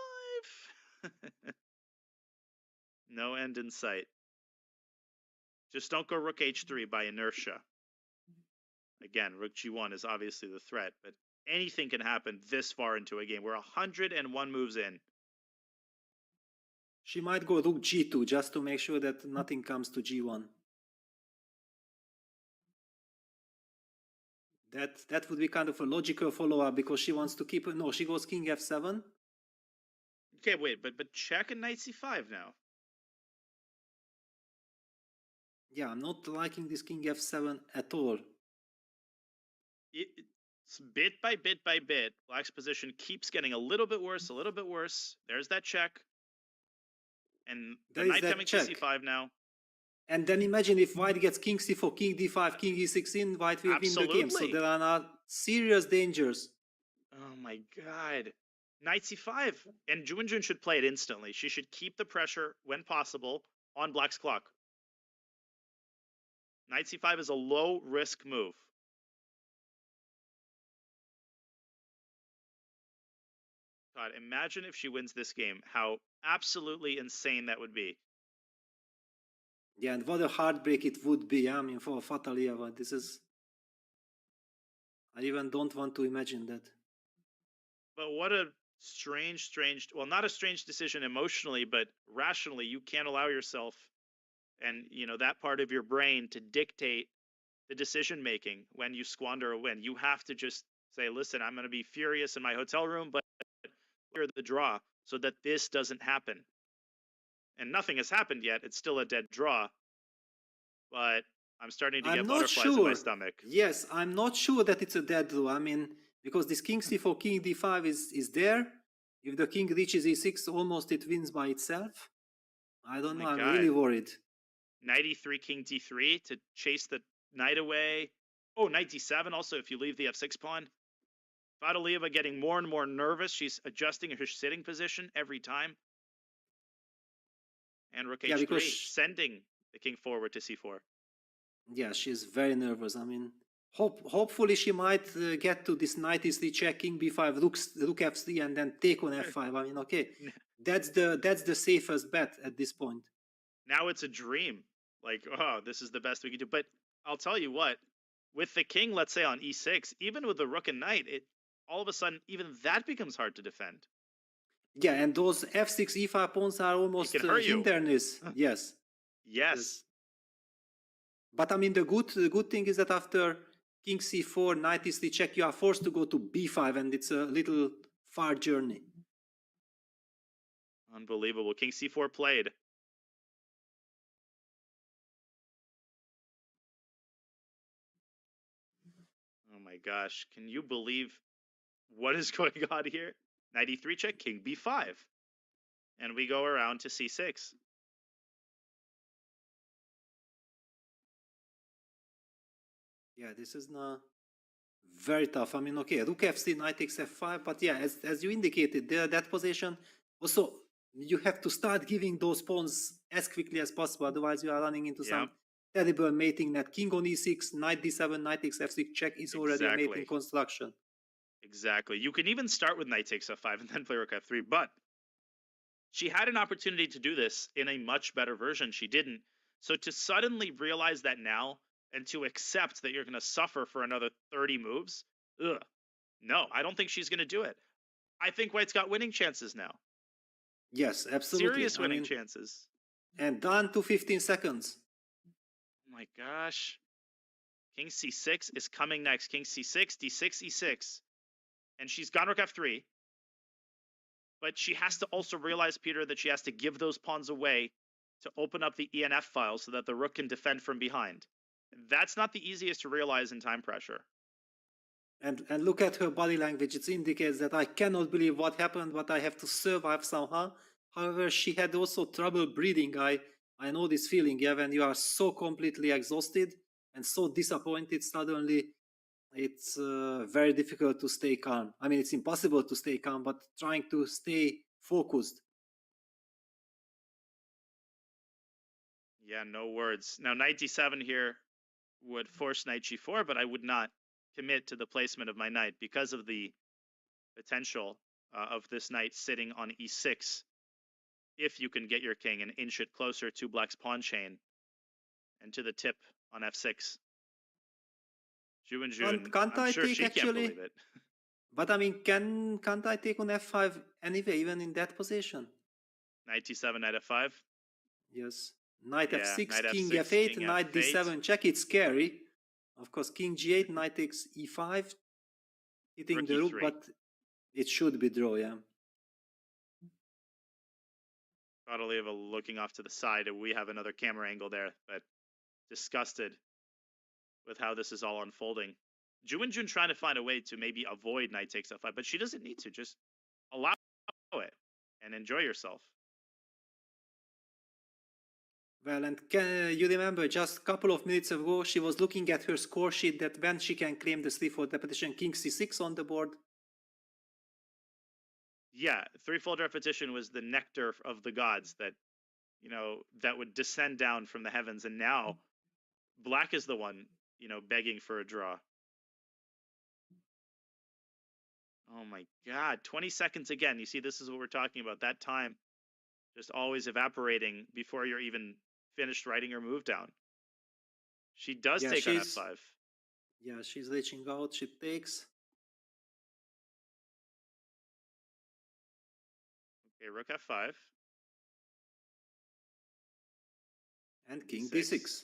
No end in sight. Just don't go rook h3 by inertia. Again, rook g1 is obviously the threat, but anything can happen this far into a game. We're 101 moves in. She might go rook g2 just to make sure that nothing comes to g1. That would be kind of a logical follow-up because she wants to keep it. No, she goes king f7. Okay, wait, but check and knight c5 now. Yeah, I'm not liking this king f7 at all. It's bit by bit by bit. Black's position keeps getting a little bit worse, a little bit worse. There's that check. And the knight coming to c5 now. And then imagine if white gets king c4, king d5, king e6 in, white will win the game. So there are not serious dangers. Oh my god. Knight c5. And Junjun should play it instantly. She should keep the pressure, when possible, on black's clock. Knight c5 is a low-risk move. God, imagine if she wins this game, how absolutely insane that would be. Yeah, and what a heartbreak it would be. I mean, for Fatalieva, this is... I even don't want to imagine that. But what a strange, well, not a strange decision emotionally, but rationally, you can't allow yourself and, that part of your brain to dictate the decision-making when you squander a win. You have to just say, listen, I'm going to be furious in my hotel room, but clear the draw so that this doesn't happen. And nothing has happened yet. It's still a dead draw. But I'm starting to get butterflies in my stomach. Yes, I'm not sure that it's a dead draw. I mean, because this king c4, king d5 is there. If the king reaches e6, almost it wins by itself. I don't know. I'm really worried. Knight e3, king d3 to chase the knight away. Oh, knight d7 also if you leave the f6 pawn. Fatalieva getting more and more nervous. She's adjusting her sitting position every time. And rook h3, sending the king forward to c4. Yeah, she's very nervous. I mean, hopefully she might get to this knight e3 check, king b5, rook f3, and then take on f5. I mean, okay, that's the safest bet at this point. Now it's a dream. Like, oh, this is the best we can do. But I'll tell you what, with the king, let's say on e6, even with the rook and knight, all of a sudden, even that becomes hard to defend. Yeah, and those f6, e5 pawns are almost hinderness. Yes. Yes. But I mean, the good thing is that after king c4, knight e3 check, you are forced to go to b5, and it's a little far journey. Unbelievable. King c4 played. Oh my gosh. Can you believe what is going on here? Knight e3 check, king b5. And we go around to c6. Yeah, this is not very tough. I mean, okay, rook f3, knight takes f5, but yeah, as you indicated, that position, also, you have to start giving those pawns as quickly as possible, otherwise you are running into some terrible mating net. King on e6, knight d7, knight takes f6 check is already a mating construction. Exactly. You can even start with knight takes f5 and then play rook f3, but she had an opportunity to do this in a much better version. She didn't. So to suddenly realize that now, and to accept that you're going to suffer for another 30 moves, no, I don't think she's going to do it. I think white's got winning chances now. Yes, absolutely. Serious winning chances. And down to 15 seconds. my gosh. King c6 is coming next. King c6, d6, e6. And she's gone rook f3. But she has to also realize, Peter, that she has to give those pawns away to open up the ENF file so that the rook can defend from behind. That's not the easiest to realize in time pressure. And look at her body language. It indicates that I cannot believe what happened, but I have to survive somehow. However, she had also trouble breathing. I know this feeling, yeah, when you are so completely exhausted and so disappointed suddenly, it's very difficult to stay calm. I mean, it's impossible to stay calm, but trying to stay focused. Yeah, no words. Now, knight d7 here would force knight g4, but I would not commit to the placement of my knight because of the potential of this knight sitting on e6 if you can get your king and inch it closer to black's pawn chain and to the tip on f6. Zhu and Jun, I'm sure she can't believe it. But I mean, can't I take on f5 anyway, even in that position? Knight d7, knight f5. Yes. Knight Yeah, f6, knight king f6, f8, king knight f8. d7 check. It's scary. Of course, king g8, knight takes e5, hitting Rook the rook, e3. but it should be draw, yeah. Kodolieva looking off to the side, and we have another camera angle there, but disgusted with how this is all unfolding. Ju and Jun trying to find a way to maybe avoid knight takes f5, but she doesn't need to. Just allow it and enjoy yourself. Well, and can you remember just a couple of minutes ago, she was looking at her score sheet that when she can claim the threefold repetition, king c6 on the board. Yeah, threefold repetition was the nectar of the gods that, you know, that would descend down from the heavens, and now black is the one, you know, begging for a draw. Oh my God, 20 seconds again. You see, this is what we're talking about. That time just always evaporating before you're even finished writing your move down. She does take on f5. Yeah, she's reaching out. She takes. Okay, rook f5. And king d6.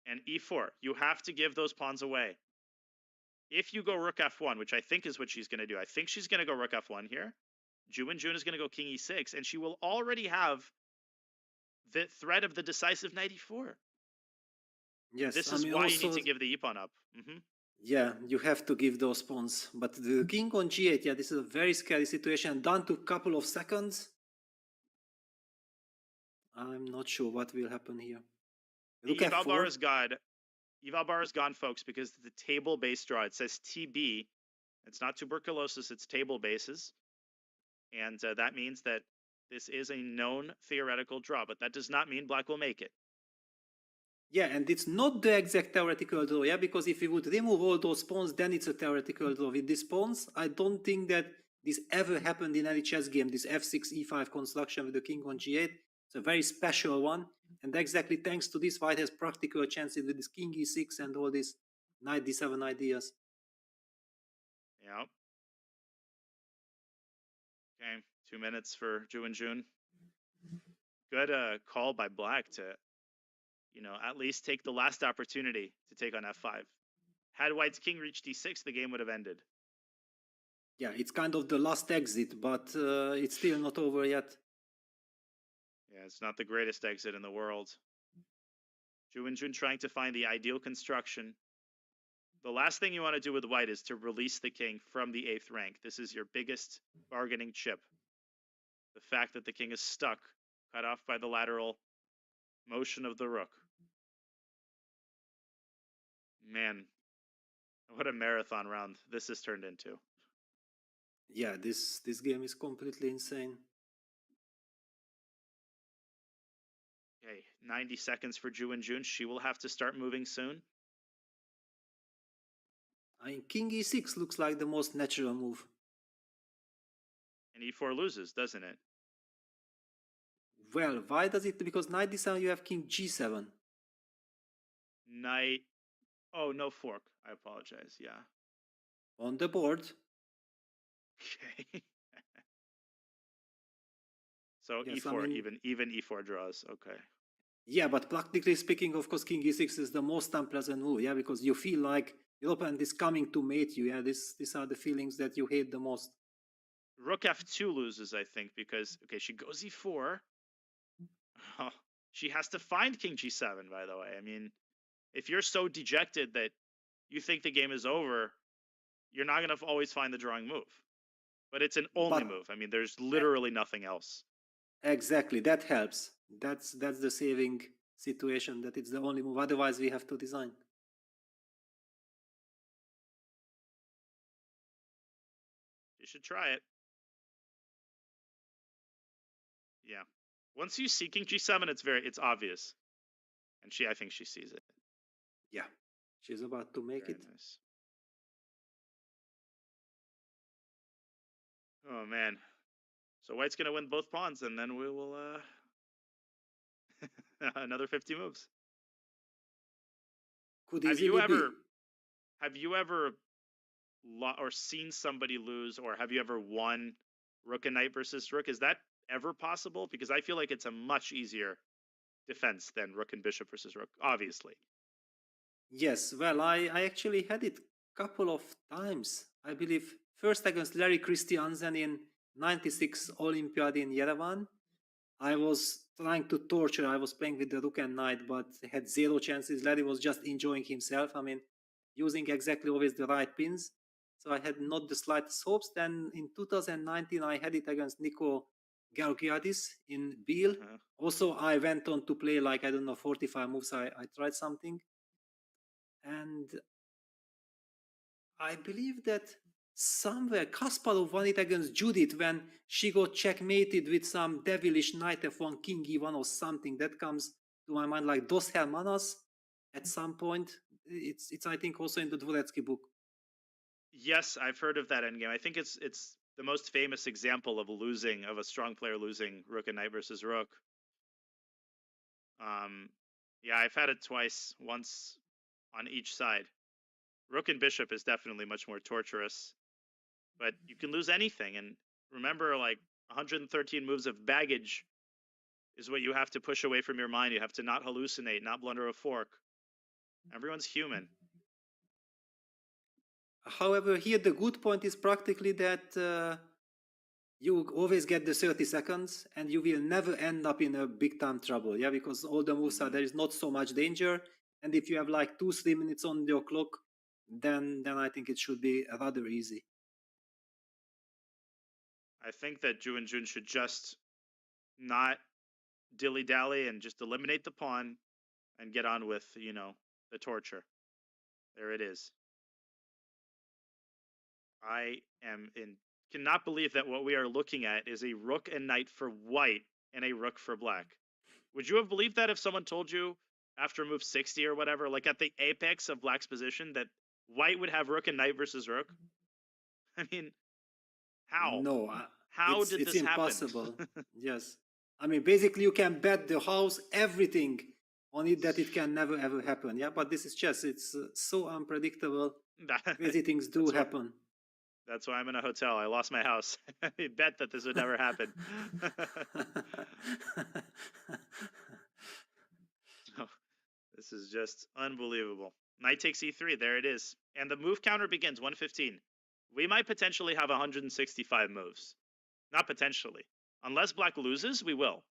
And e4. You have to give those pawns away. If you go rook f1, which I think is what she's going to do, I think she's going to go rook f1 here. Ju and Jun is going to go king e6, and she will already have the threat of the decisive knight e4. Yes, This I is mean, why also, you need to give the e-pawn up. Yeah, you have to give those pawns. But the king on g8, yeah, this is a very scary situation. Down to a couple of seconds. I'm not sure what will happen here. Rook Eval bar f4. is gone. Eval bar is gone, folks, because it's a table-based draw. It says TB. It's not tuberculosis, it's table bases. And that means that this is a known theoretical draw, but that does not mean black will make it. Yeah, and it's not the exact theoretical draw, yeah, because if we would remove all those pawns, then it's a theoretical draw. With these pawns, I don't think that this ever happened in any chess game, this f6, e5 construction with the king on g8. It's a very special one, and exactly thanks to this, white has practical chances with this king e6 and all these knight d7 ideas. Yeah. Okay, 2 minutes for Ju and Jun. Good call by black to, you know, at least take the last opportunity to take on f5. Had white's king reached d6, the game would have ended. Yeah, it's kind of the last exit, but it's still not over yet. Yeah, it's not the greatest exit in the world. Ju and Jun trying to find the ideal construction. The last thing you want to do with white is to release the king from the 8th rank. This is your biggest bargaining chip. The fact that the king is stuck, cut off by the lateral motion of the rook. Man, what a marathon round this has turned into. Yeah, this game is completely insane. Okay, 90 seconds for Ju and Jun. She will have to start moving soon. I mean, king e6 looks like the most natural move. And e4 loses, doesn't it? Well, why does it? Because knight d7, you have king g7. Knight. Oh, no fork. I apologize. Yeah. On the board. Okay. So Yes, e4, I mean, even e4 draws. Okay. Yeah, but practically speaking, of course, king e6 is the most unpleasant move, yeah, because you feel like your opponent is coming to mate you, yeah. These are the feelings that you hate the most. Rook f2 loses, I think, because, okay, she goes e4. Oh, she has to find king g7, by the way. I mean, if you're so dejected that you think the game is over, you're not going to always find the drawing move. But it's an only move. I mean, there's literally nothing else. Exactly, that helps. That's the saving situation, that it's the only move. Otherwise, we have to design. You should try it. Yeah. Once you see king g7, it's obvious. And I think she sees it. Yeah, she's about to make it. Nice. Oh, man. So white's going to win both pawns, and then we will... another 50 moves. Could Have you easily ever or seen somebody lose, or have you ever won rook and knight versus rook? Is that ever possible? Because I feel like it's a much easier defense than rook and bishop versus rook, obviously. Yes, well, I actually had it a couple of times. I believe first against Larry Christiansen in '96 Olympiad in Yerevan. I was trying to torture. I was playing with the rook and knight, but had zero chances. Larry was just enjoying himself. I mean, using exactly always the right pins. So I had not the slightest hopes. Then in 2019, I had it against Nico Georgiadis in Biel. Also, I went on to play like, I don't know, 45 moves. I tried something. And I believe that somewhere Kasparov won it against Judith when she got checkmated with some devilish knight f1, king e1 or something. That comes to my mind like Dos Hermanas at some point. It's I think also in the Dvoretsky book. Yes, I've heard of that endgame. I think it's the most famous example of a strong player losing rook and knight versus rook. Yeah, I've had it twice, once on each side. Rook and bishop is definitely much more torturous, but you can lose anything. And remember, like 113 moves of baggage is what you have to push away from your mind. You have to not hallucinate, not blunder a fork. Everyone's human. However, here the good point is practically that you always get the 30 seconds and you will never end up in a big time trouble, yeah, because all the moves are, there is not so much danger. And if you have like 2-3 minutes on your clock, then I think it should be rather easy. I think that Ju and Jun should just not dilly-dally and just eliminate the pawn and get on with, the torture. There it is. I cannot believe that what we are looking at is a rook and knight for white and a rook for black. Would you have believed that if someone told you after move 60 or whatever, like at the apex of black's position, that white would have rook and knight versus rook? I mean, how? No, how did it's this impossible. happen? Yes, I mean basically you can bet the house, everything on it that it can never ever happen. Yeah, but this is chess. It's so unpredictable. Crazy things do happen. That's why I'm in a hotel. I lost my house. I bet that this would never happen. Oh, this is just unbelievable. Knight takes e3. There it is. And the move counter begins 115. We might potentially have 165 moves. Not potentially. Unless black loses, we will.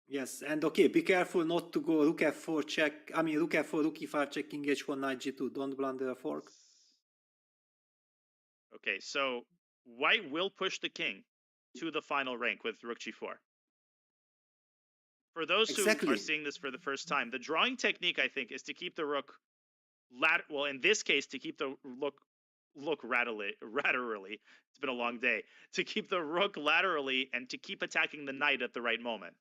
Yes, and okay, be careful not to go rook f4 check. I mean, rook f4, rook e5 check, king h1, knight g2. Don't blunder a fork. Okay, so white will push the king to the final rank with rook g4. For those who are seeing this for the first time, the drawing technique, I think, is to keep the rook well, in this case, to keep the look laterally. It's been a long day. To keep the rook laterally and to keep attacking the knight at the right moment.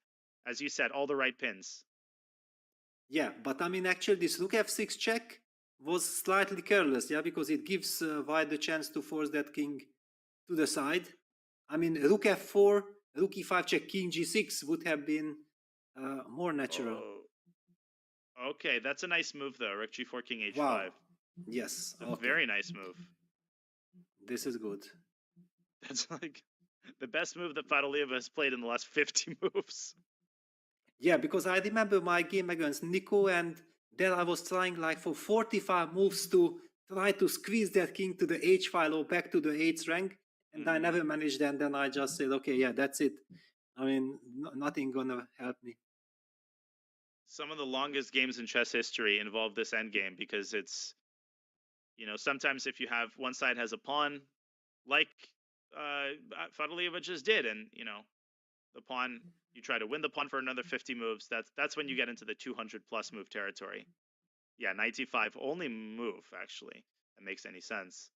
As you said, all the right pins. Yeah, but I mean, actually, this rook f6 check was slightly careless, yeah, because it gives white the chance to force that king to the side. I mean, rook f4, rook e5 check, king g6 would have been more natural. Oh. Okay, that's a nice move, though. Rook g4, king h5. Wow. Yes. It's a very nice move. This is good. That's like the best move that Fadolieva has played in the last 50 moves. Yeah, because I remember my game against Nico, and then I was trying like for 45 moves to try to squeeze that king to the H file or back to the 8th rank, and I never managed. And then I just said, okay, yeah, that's it. I mean, nothing gonna help me. Some of the longest games in chess history involve this endgame because it's, sometimes if you have one side has a pawn, like Fadaleva just did, and the pawn, you try to win the pawn for another 50 moves. That's when you get into the 200 plus move territory. Yeah, knight e5 only move actually. That makes any sense.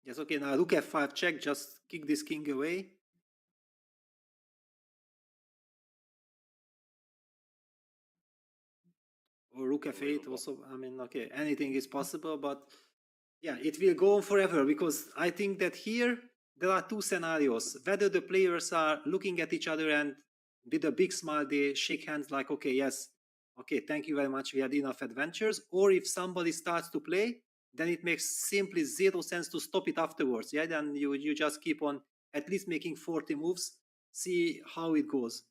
Yes, okay. Now rook f5 check. Just kick this king away. Or rook f8 also. I mean, okay, anything is possible, but yeah, it will go on forever because I think that here there are two scenarios. Whether the players are looking at each other and with a big smile they shake hands like, okay, yes, okay, thank you very much, we had enough adventures. Or if somebody starts to play, then it makes simply zero sense to stop it afterwards. Yeah, then you just keep on at least making 40 moves, see how it goes.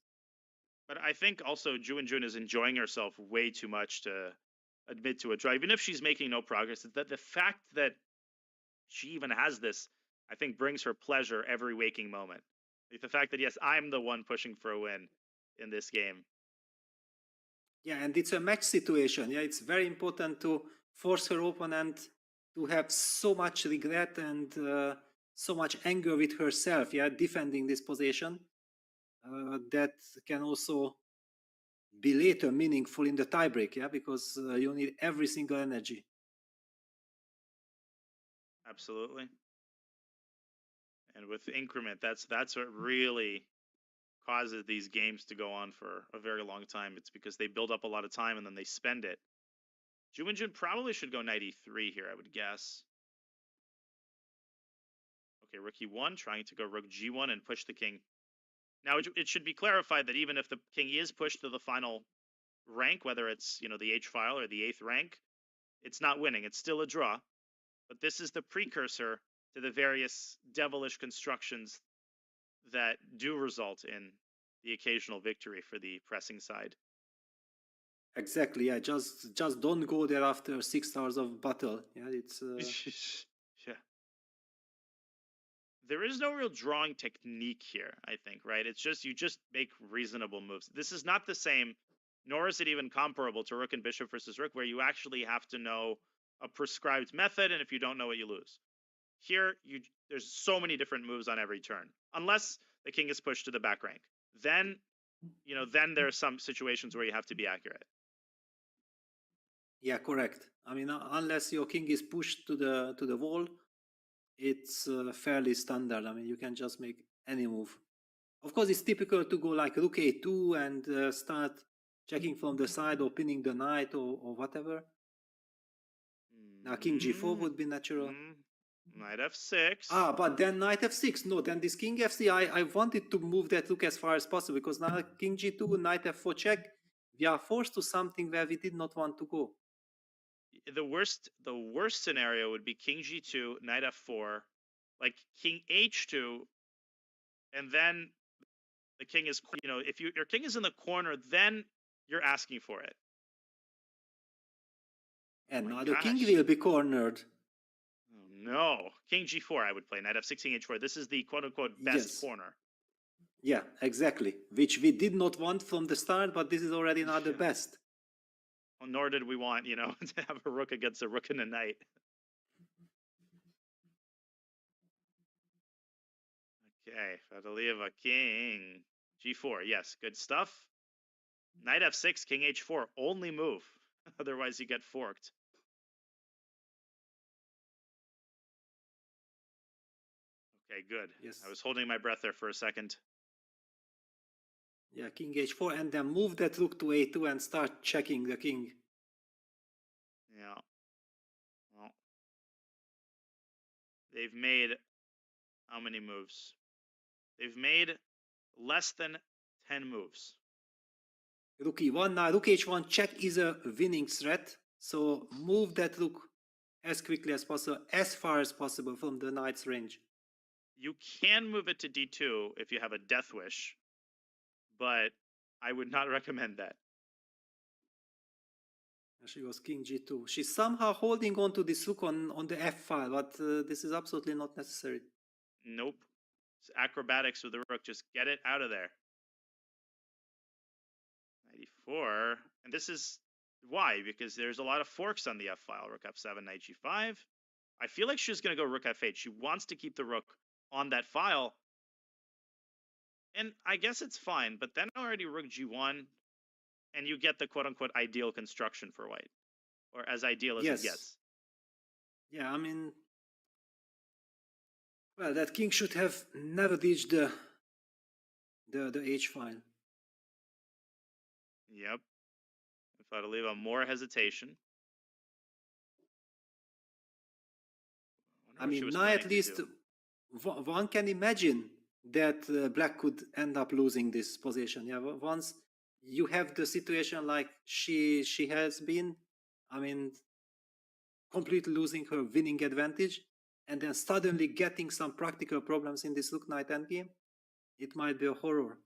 But I think also Jun is enjoying herself way too much to admit to a draw. Even if she's making no progress, that the fact that she even has this, I think, brings her pleasure every waking moment. Like the fact that, yes, I'm the one pushing for a win in this game. Yeah, and it's a match situation. Yeah, it's very important to force her opponent to have so much regret and so much anger with herself. Yeah, defending this position that can also be later meaningful in the tiebreak. Yeah, because you need every single energy. Absolutely. And with increment, that's what really causes these games to go on for a very long time. It's because they build up a lot of time and then they spend it. Jun probably should go knight e3 here, I would guess. Okay, rook e1, trying to go rook g1 and push the king. Now, it should be clarified that even if the king is pushed to the final rank, whether it's, the H file or the 8th rank, it's not winning. It's still a draw. But this is the precursor to the various devilish constructions that do result in the occasional victory for the pressing side. Exactly. Yeah, just don't go there after 6 hours of battle. Yeah, it's yeah. There is no real drawing technique here, I think, right? It's just you just make reasonable moves. This is not the same, nor is it even comparable to rook and bishop versus rook, where you actually have to know a prescribed method, and if you don't know it, you lose. Here, there's so many different moves on every turn, unless the king is pushed to the back rank. Then, then there are some situations where you have to be accurate. Yeah, correct. I mean, unless your king is pushed to the wall, it's fairly standard. I mean, you can just make any move. Of course, it's typical to go like rook a2 and start checking from the side or pinning the knight or whatever. Now, king g4 would be natural. Knight f6. Ah, but then knight f6. No, then this king f3. I wanted to move that rook as far as possible because now king g2, knight f4 check. We are forced to something where we did not want to go. The worst scenario would be king g2, knight f4, like king h2, and then the king is, if your king is in the corner, then you're asking for it. And now the king will be cornered. Oh, no, king g4 I would play, knight f6, king h4. This is the quote-unquote best corner. Yeah, exactly. Which we did not want from the start, but this is already not the best. Well, nor did we want, to have a rook against a rook and a knight. Okay, Fadaleva, king g4. Yes, good stuff. Knight f6, king h4. Only move. Otherwise, you get forked. Okay, good. Yes. I was holding my breath there for a second. Yeah, king h4, and then move that rook to a2 and start checking the king. Yeah. Well, they've made how many moves? They've made less than 10 moves. Rook e1. Now, rook h1 check is a winning threat. So move that rook as quickly as possible, as far as possible from the knight's range. You can move it to d2 if you have a death wish, but I would not recommend that. She was king g2. She's somehow holding on to this rook on the f file, but this is absolutely not necessary. Nope. It's acrobatics with the rook. Just get it out of there. 94. And this is why, because there's a lot of forks on the f file. Rook f7, knight g5. I feel like she's going to go rook f8. She wants to keep the rook on that file. And I guess it's fine, but then already rook g1, and you get the quote-unquote ideal construction for white. Or as ideal as it gets. Yeah, I mean, well, that king should have never reached the h file. Yep. If I'd leave a more hesitation. I mean, now at least one can imagine that black could end up losing this position. Yeah, once you have the situation like she has been, I mean, completely losing her winning advantage, and then suddenly getting some practical problems in this rook knight endgame, it might be a horror.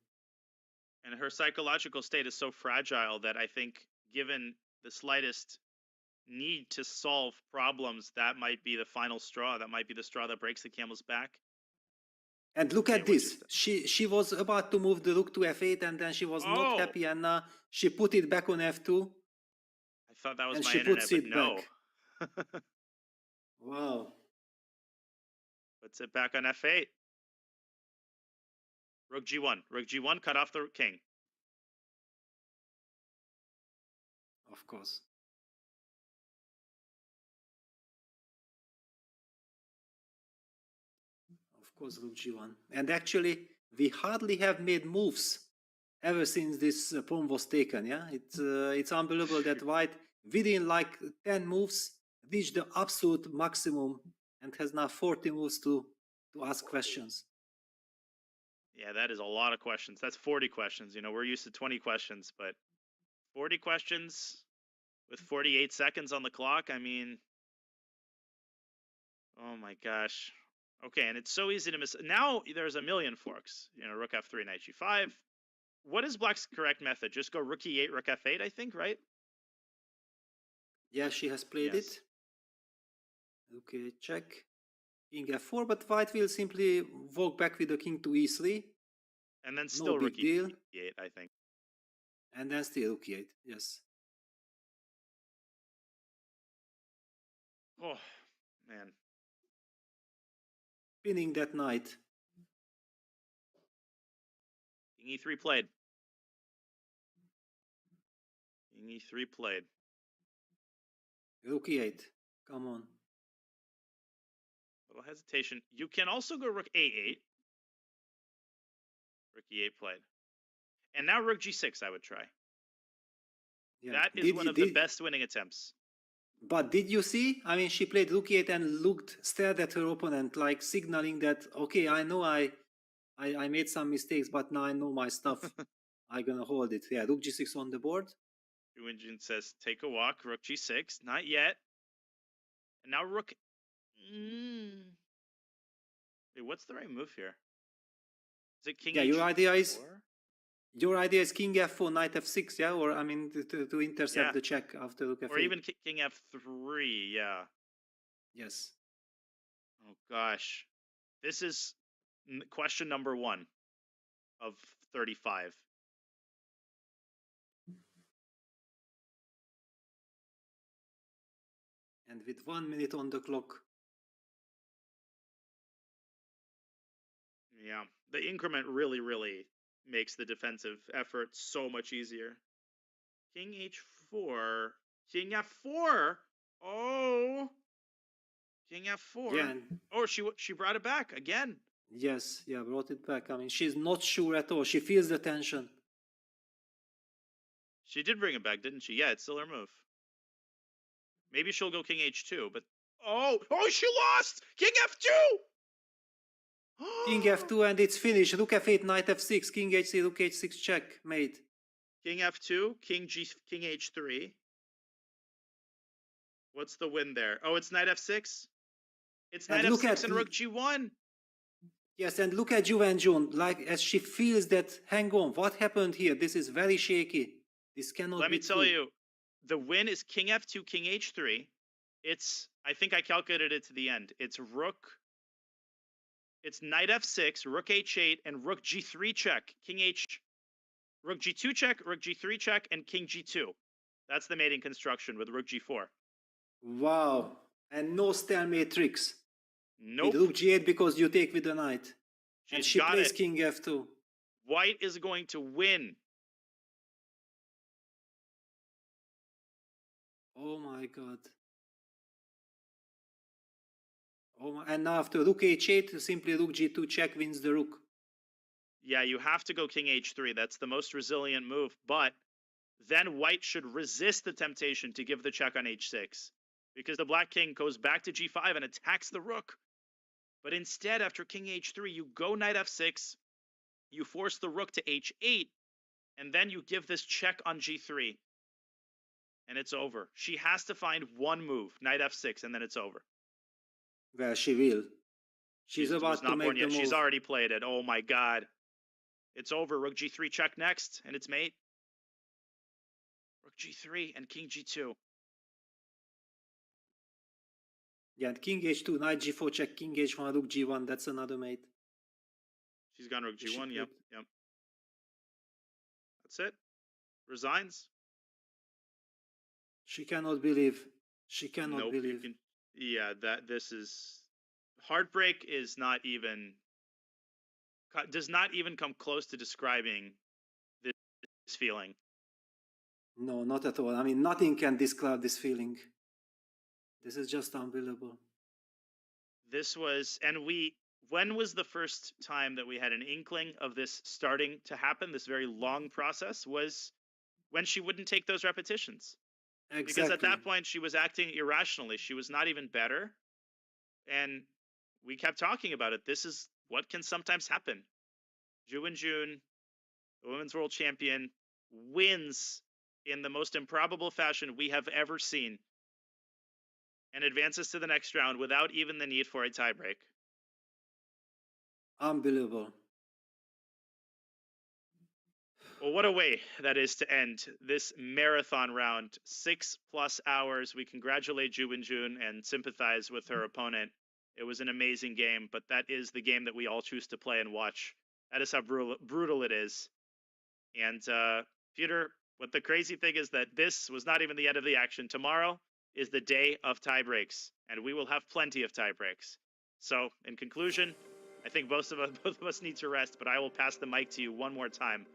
And her psychological state is so fragile that I think, given the slightest need to solve problems, that might be the final straw. That might be the straw that breaks the camel's back. And look at this. She was about to move the rook to f8, and then she was not happy, and she put it back on f2. I thought that was and my she internet, puts but it no. back. Wow. Puts it back on f8. Rook g1. Rook g1, cut off the king. Of course. Of course, rook g1. And actually, we hardly have made moves ever since this pawn was taken. Yeah, it's unbelievable that white, within like 10 moves, reached the absolute maximum and has now 40 moves to ask questions. Yeah, that is a lot of questions. That's 40 questions. You know, we're used to 20 questions, but 40 questions with 48 seconds on the clock. I mean, oh my gosh. Okay, and it's so easy to miss. Now there's a million forks. You know, rook f3, knight g5. What is black's correct method? Just go rook e8, rook f8, I think, right? Yeah, she has played it. Okay, check. King f4, but white will simply walk back with the king to e3. And then still no rook big deal. e8, I think. And then still rook e8, yes. Oh, man. Pinning that knight. King e3 played. King e3 played. Rook e8, come on. Little hesitation. You can also go rook a8. Rook e8 played. And now rook g6 I would try. Yeah. That is one of the best winning attempts. But did you see? I mean, she played rook e8 and stared at her opponent, like signaling that, okay, I know I made some mistakes, but now I know my stuff. I'm gonna hold it. Yeah, rook g6 on the board. Engine says, take a walk, rook g6. Not yet. And now rook... Wait, what's the right move here? Is it king Yeah, h4? Your idea is king f4, knight f6, yeah? Or, I mean, to intercept the check after rook f8. Or even king f3, yeah. Yes. Oh, gosh. This is question number 1 of 35. And with 1 minute on the clock. Yeah, the increment really, really makes the defensive effort so much easier. King h4. King f4. Oh. King f4. Yeah. Oh, she brought it back again. Yes, yeah, brought it back. I mean, she's not sure at all. She feels the tension. She did bring it back, didn't she? Yeah, it's still her move. Maybe she'll go king h2, but... Oh, she lost! King f2! King f2 and it's finished. Rook f8, knight f6, king h3, rook h6, check, mate. King f2, king h3. What's the win there? Oh, it's knight f6? It's knight f6 and rook g1. Yes, and look at Ju Wenjun, like as she feels that, hang on, what happened here? This is very shaky. This cannot Let be me tell true. you, the win is King F2, King H3. I think I calculated it to the end. It's Knight F6, Rook H8, and Rook G3 check. Rook G2 check, Rook G3 check, and King G2. That's the mating construction with Rook G4. Wow. And no stalemate tricks. Nope. With Rook G8 because you take with the knight. And She's she got plays it. King F2. White is going to win. Oh my god. Oh my, and now after Rook H8, simply Rook G2 check wins the Rook. Yeah, you have to go King H3. That's the most resilient move. But then White should resist the temptation to give the check on H6. Because the Black King goes back to G5 and attacks the Rook. But instead, after King H3, you go Knight F6. You force the Rook to H8. And then you give this check on G3. And it's over. She has to find one move, Knight F6, and then it's over. Well, she will. She's was about to not make born the yet. move. She's already played it. Oh my god. It's over. Rook G3 check next, and it's mate. Rook G3 and King G2. Yeah, and King H2, Knight G4 check, King H1, Rook G1. That's another mate. She's gone Rook She G1. Yep, played. yep. That's it. Resigns. She cannot believe. She cannot Nope. believe. Yeah, this is heartbreak. Is not even does not even come close to describing this feeling. No, not at all. I mean, nothing can describe this feeling. This is just unbelievable. This was, and when was the first time that we had an inkling of this starting to happen? This very long process was when she wouldn't take those repetitions. Exactly. Because at that point, she was acting irrationally. She was not even better. And we kept talking about it. This is what can sometimes happen. Ju Wenjun, the women's world champion, wins in the most improbable fashion we have ever seen and advances to the next round without even the need for a tiebreak. Unbelievable. Well, what a way that is to end this marathon round. 6+ hours. We congratulate Ju Wenjun and sympathize with her opponent. It was an amazing game, but that is the game that we all choose to play and watch. That is how brutal it is. And Peter, what the crazy thing is that this was not even the end of the action. Tomorrow is the day of tiebreaks, and we will have plenty of tiebreaks. So, in conclusion, I think both of us need to rest, but I will pass the mic to you one more time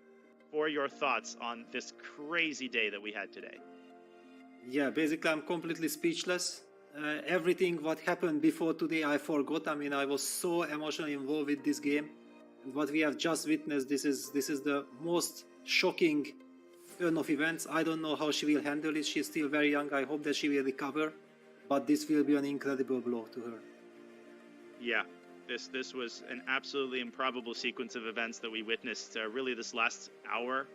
for your thoughts on this crazy day that we had today. Yeah, basically I'm completely speechless. Everything what happened before today I forgot. I mean, I was so emotionally involved with this game. And what we have just witnessed, this is the most shocking turn of events. I don't know how she will handle it. She's still very young. I hope that she will recover. But this will be an incredible blow to her. Yeah, this was an absolutely improbable sequence of events that we witnessed really this last hour.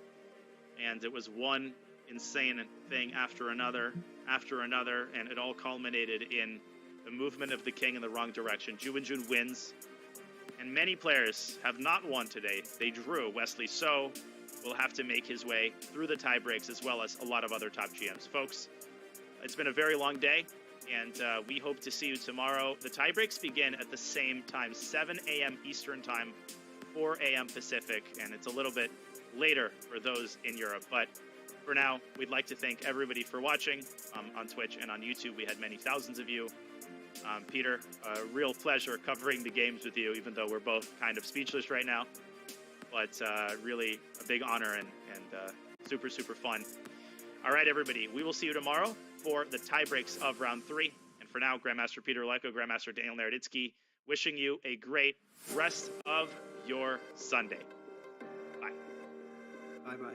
And it was one insane thing after another, and it all culminated in the movement of the king in the wrong direction. Ju Wenjun wins, and many players have not won today. They drew. Wesley So will have to make his way through the tie breaks, as well as a lot of other top GMs. Folks, it's been a very long day, and we hope to see you tomorrow. The tie breaks begin at the same time, 7 a.m. Eastern time, 4 a.m. Pacific, and it's a little bit later for those in Europe. But for now, we'd like to thank everybody for watching on Twitch and on YouTube. We had many thousands of you. Peter, a real pleasure covering the games with you, even though we're both kind of speechless right now. But really a big honor and super, super fun. All right, everybody, we will see you tomorrow for the tie breaks of round 3. And for now, Grandmaster Peter Leko, Grandmaster Daniel Naroditsky, wishing you a great rest of your Sunday. Bye. Bye-bye.